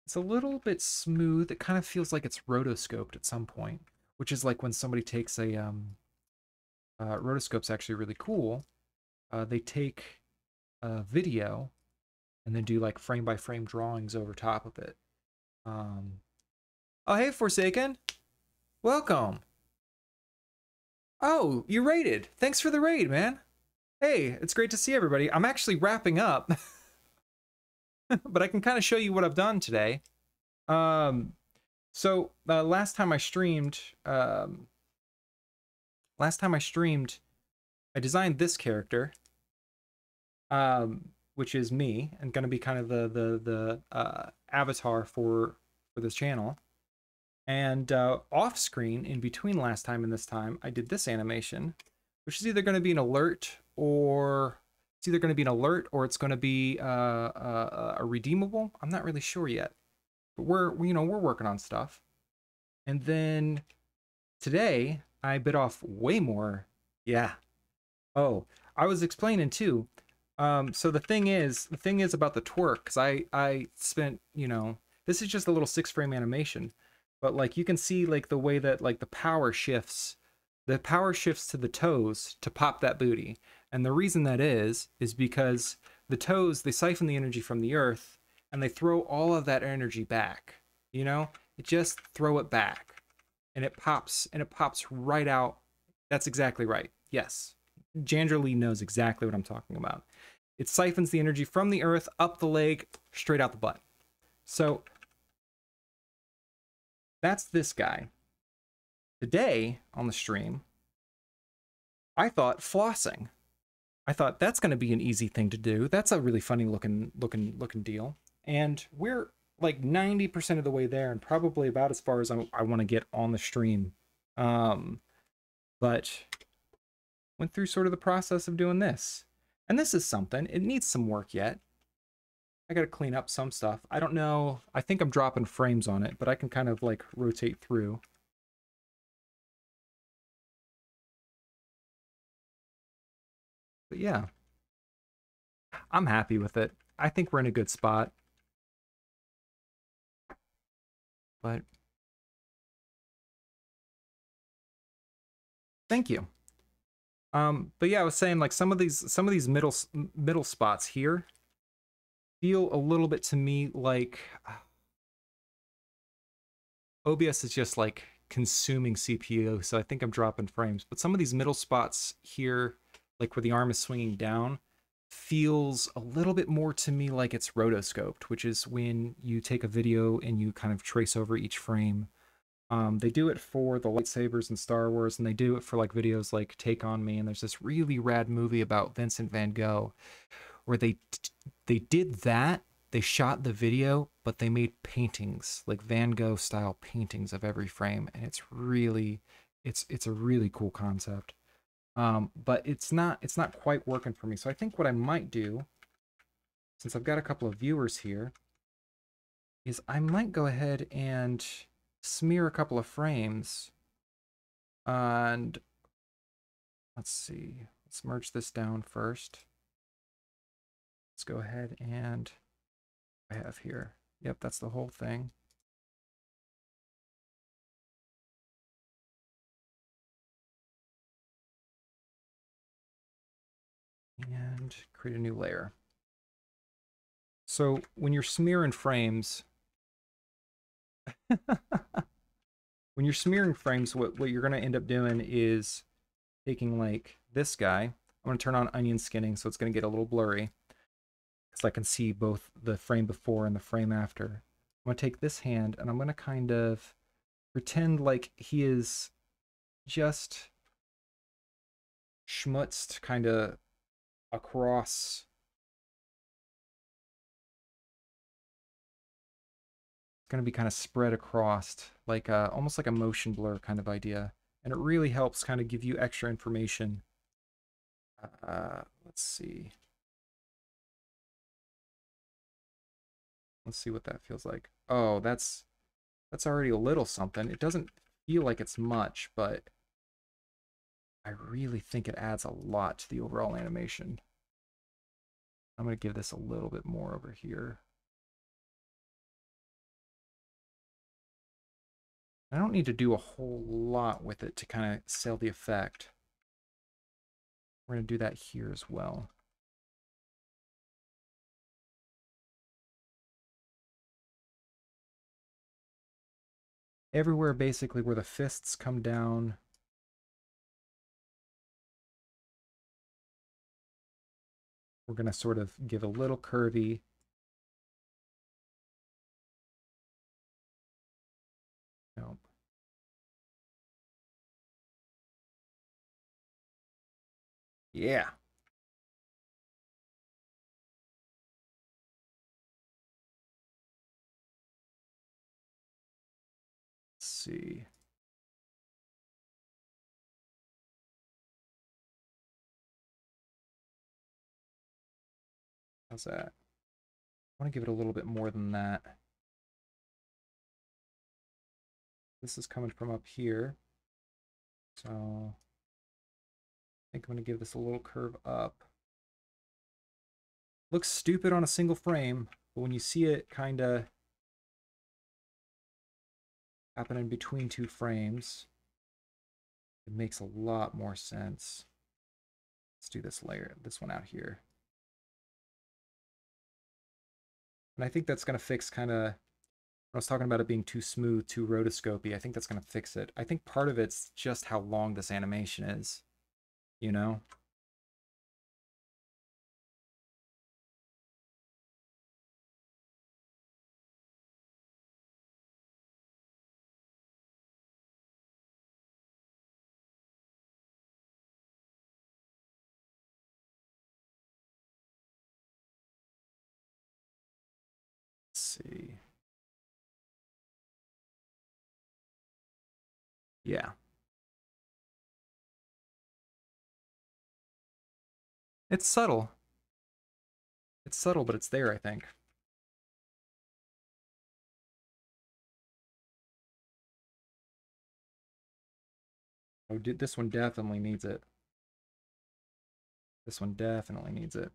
It's a little bit smooth. It kind of feels like it's rotoscoped at some point, which is like when somebody takes a rotoscope's actually really cool. They take a video and then do like frame by frame drawings over top of it. Oh, hey, Forsaken. Welcome. Oh, you raided. Thanks for the raid, man. Hey, it's great to see everybody. I'm actually wrapping up, but I can kind of show you what I've done today. So last time I streamed, I designed this character, which is me, and going to be kind of the avatar for this channel. And off screen, in between last time and this time, I did this animation, which is either going to be an alert or it's going to be a redeemable. I'm not really sure yet, but we're working on stuff. And then today I bit off way more. Yeah. Oh, I was explaining too. So the thing is about the twerk, because I spent, you know, this is just a little 6-frame animation, but like you can see like the way that like the power shifts to the toes to pop that booty. And the reason that is because the toes, they siphon the energy from the earth and they throw all of that energy back. You know, it just throw it back and it pops right out. That's exactly right. Yes. Jandra Lee knows exactly what I'm talking about. It siphons the energy from the earth up the leg, straight out the butt. So that's this guy. Today on the stream, I thought flossing. I thought that's going to be an easy thing to do. That's a really funny looking deal. And we're like 90% of the way there and probably about as far as I want to get on the stream. But went through sort of the process of doing this. And this is something. It needs some work yet. I got to clean up some stuff. I don't know. I think I'm dropping frames on it, but I can kind of like rotate through. But yeah, I'm happy with it. I think we're in a good spot. But thank you. But yeah, I was saying like some of these middle spots here feel a little bit to me like OBS is just like consuming CPU, so I think I'm dropping frames. But some of these middle spots here, like where the arm is swinging down, feels a little bit more to me like it's rotoscoped, which is when you take a video and you kind of trace over each frame. They do it for the lightsabers in Star Wars, and they do it for like videos like Take On Me. And there's this really rad movie about Vincent Van Gogh where they did that. They shot the video, but they made paintings, like Van Gogh style paintings of every frame, and it's a really cool concept. But it's not quite working for me. So I think what I might do, since I've got a couple of viewers here, is I might go ahead and smear a couple of frames. And let's see, let's merge this down first. Let's go ahead and I have here. Yep, that's the whole thing. And create a new layer. So when you're smearing frames, when you're smearing frames, what you're going to end up doing is taking like this guy. I'm going to turn on onion skinning, so it's going to get a little blurry, because I can see both the frame before and the frame after. I'm going to take this hand and I'm going to kind of pretend like he is just schmutzed kind of across. It's going to be kind of spread across, like almost like a motion blur kind of idea. And it really helps kind of give you extra information. Let's see. Let's see what that feels like. Oh, that's already a little something. It doesn't feel like it's much, but I really think it adds a lot to the overall animation. I'm going to give this a little bit more over here. I don't need to do a whole lot with it to kind of sell the effect. We're going to do that here as well. Everywhere basically where the fists come down. We're going to sort of give a little curvy. Nope. Yeah. Let's see. How's that? I want to give it a little bit more than that. This is coming from up here. So I think I'm going to give this a little curve up. Looks stupid on a single frame, but when you see it kind of happening between two frames, it makes a lot more sense. Let's do this layer, this one out here. And I think that's going to fix kind of, I was talking about it being too smooth, too rotoscopy. I think that's going to fix it. I think part of it's just how long this animation is, you know? Yeah. It's subtle. It's subtle, but it's there, I think. Oh, this one definitely needs it. This one definitely needs it.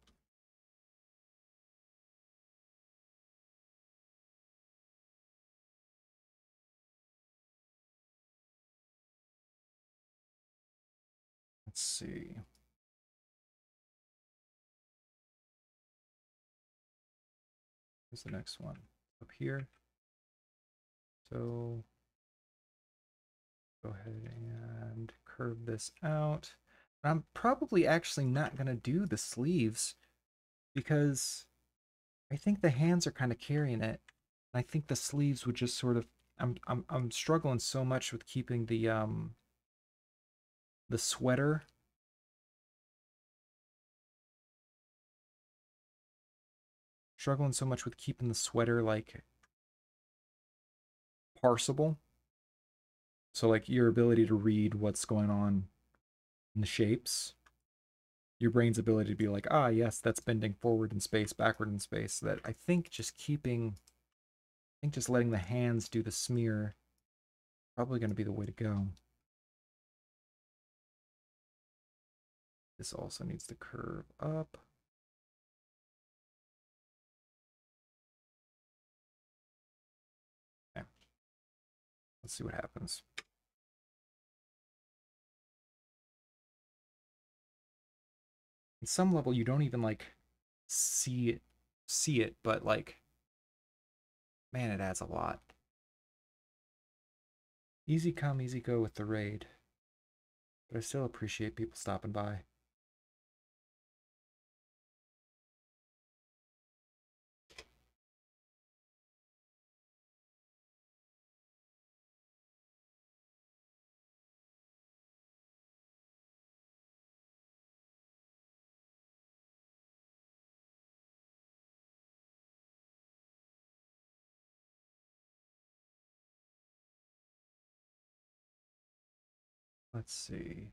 Let's see. Where's the next one? Up here. So go ahead and curve this out. I'm probably actually not going to do the sleeves because I think the hands are kind of carrying it. I think the sleeves would just sort of I'm struggling so much with keeping the sweater. Struggling so much with keeping the sweater like parsable. So like your ability to read what's going on in the shapes. Your brain's ability to be like, ah, yes, that's bending forward in space, backward in space. That I think just letting the hands do the smear probably going to be the way to go. This also needs to curve up. Okay. Let's see what happens. In some level, you don't even like see it, but like, man, it adds a lot. Easy come, easy go with the raid, but I still appreciate people stopping by. Let's see.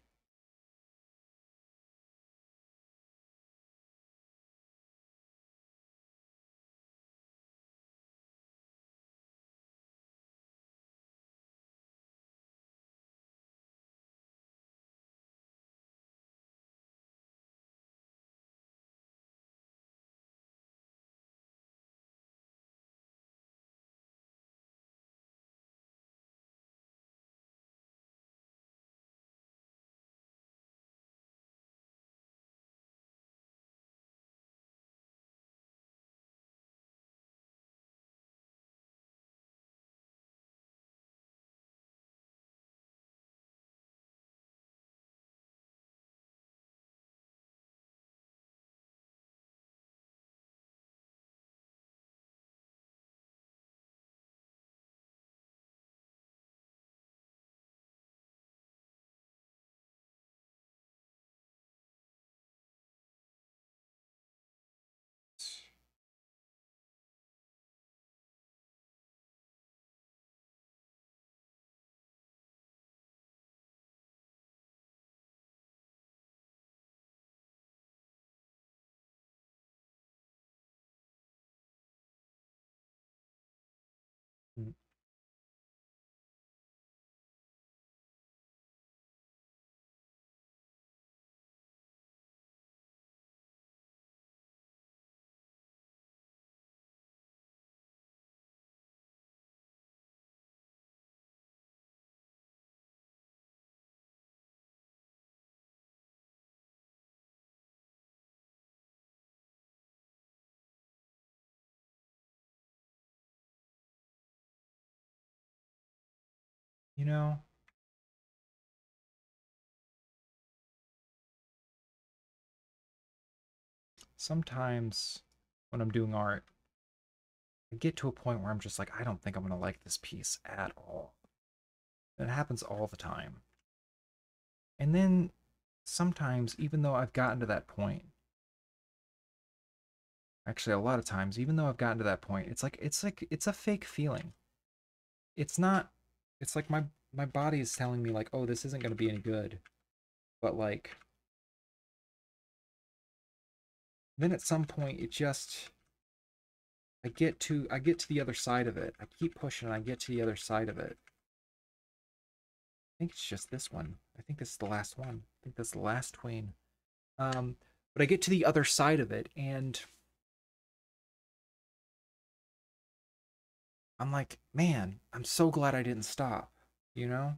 You know, sometimes when I'm doing art, I get to a point where I'm just like, I don't think I'm going to like this piece at all. And it happens all the time. And then sometimes, even though I've gotten to that point, actually a lot of times, even though I've gotten to that point, it's like it's a fake feeling. It's not it's like my body is telling me like, oh, this isn't going to be any good. But like, then at some point it just, I get to the other side of it. I keep pushing and I get to the other side of it. I think it's just this one. I think this is the last one. I think that's the last tween. But I get to the other side of it and I'm like, man, I'm so glad I didn't stop, you know?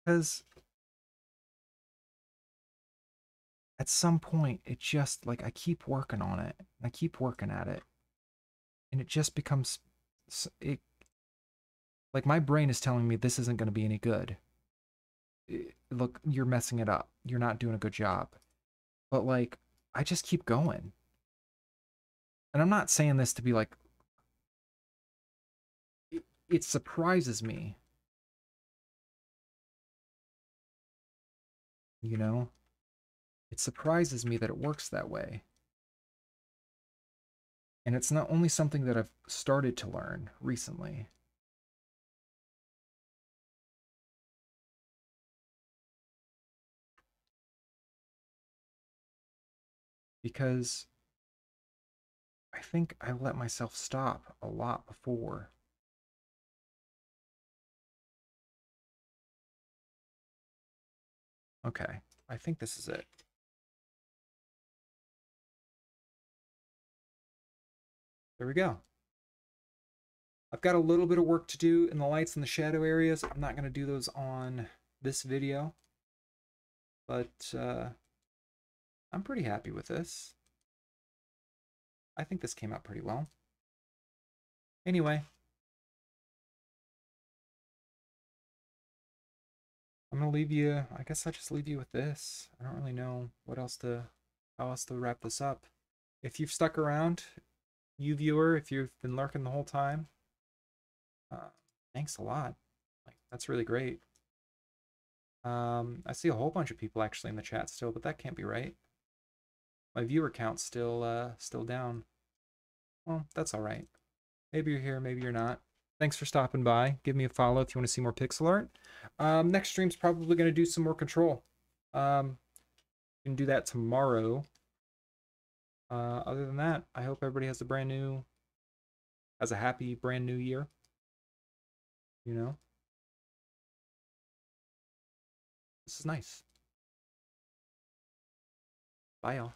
Because at some point it just like I keep working on it. I keep working at it. And it just becomes it like my brain is telling me this isn't going to be any good. Look, you're messing it up. You're not doing a good job. But like I just keep going. And I'm not saying this to be like it surprises me, you know? It surprises me that it works that way. And it's not only something that I've started to learn recently. Because I think I let myself stop a lot before. Okay, I think this is it. There we go. I've got a little bit of work to do in the lights and the shadow areas. I'm not going to do those on this video, but I'm pretty happy with this. I think this came out pretty well. Anyway, I'm going to leave you, I guess I'll just leave you with this. I don't really know what else to, how else to wrap this up. If you've stuck around, you viewer, if you've been lurking the whole time, thanks a lot. Like, that's really great. I see a whole bunch of people actually in the chat still, but that can't be right. My viewer count's still down. Well, that's all right. Maybe you're here, maybe you're not. Thanks for stopping by. Give me a follow if you want to see more pixel art. Next stream's probably going to do some more control. We can do that tomorrow. Other than that, I hope everybody has a happy brand new year. You know, this is nice. Bye, y'all.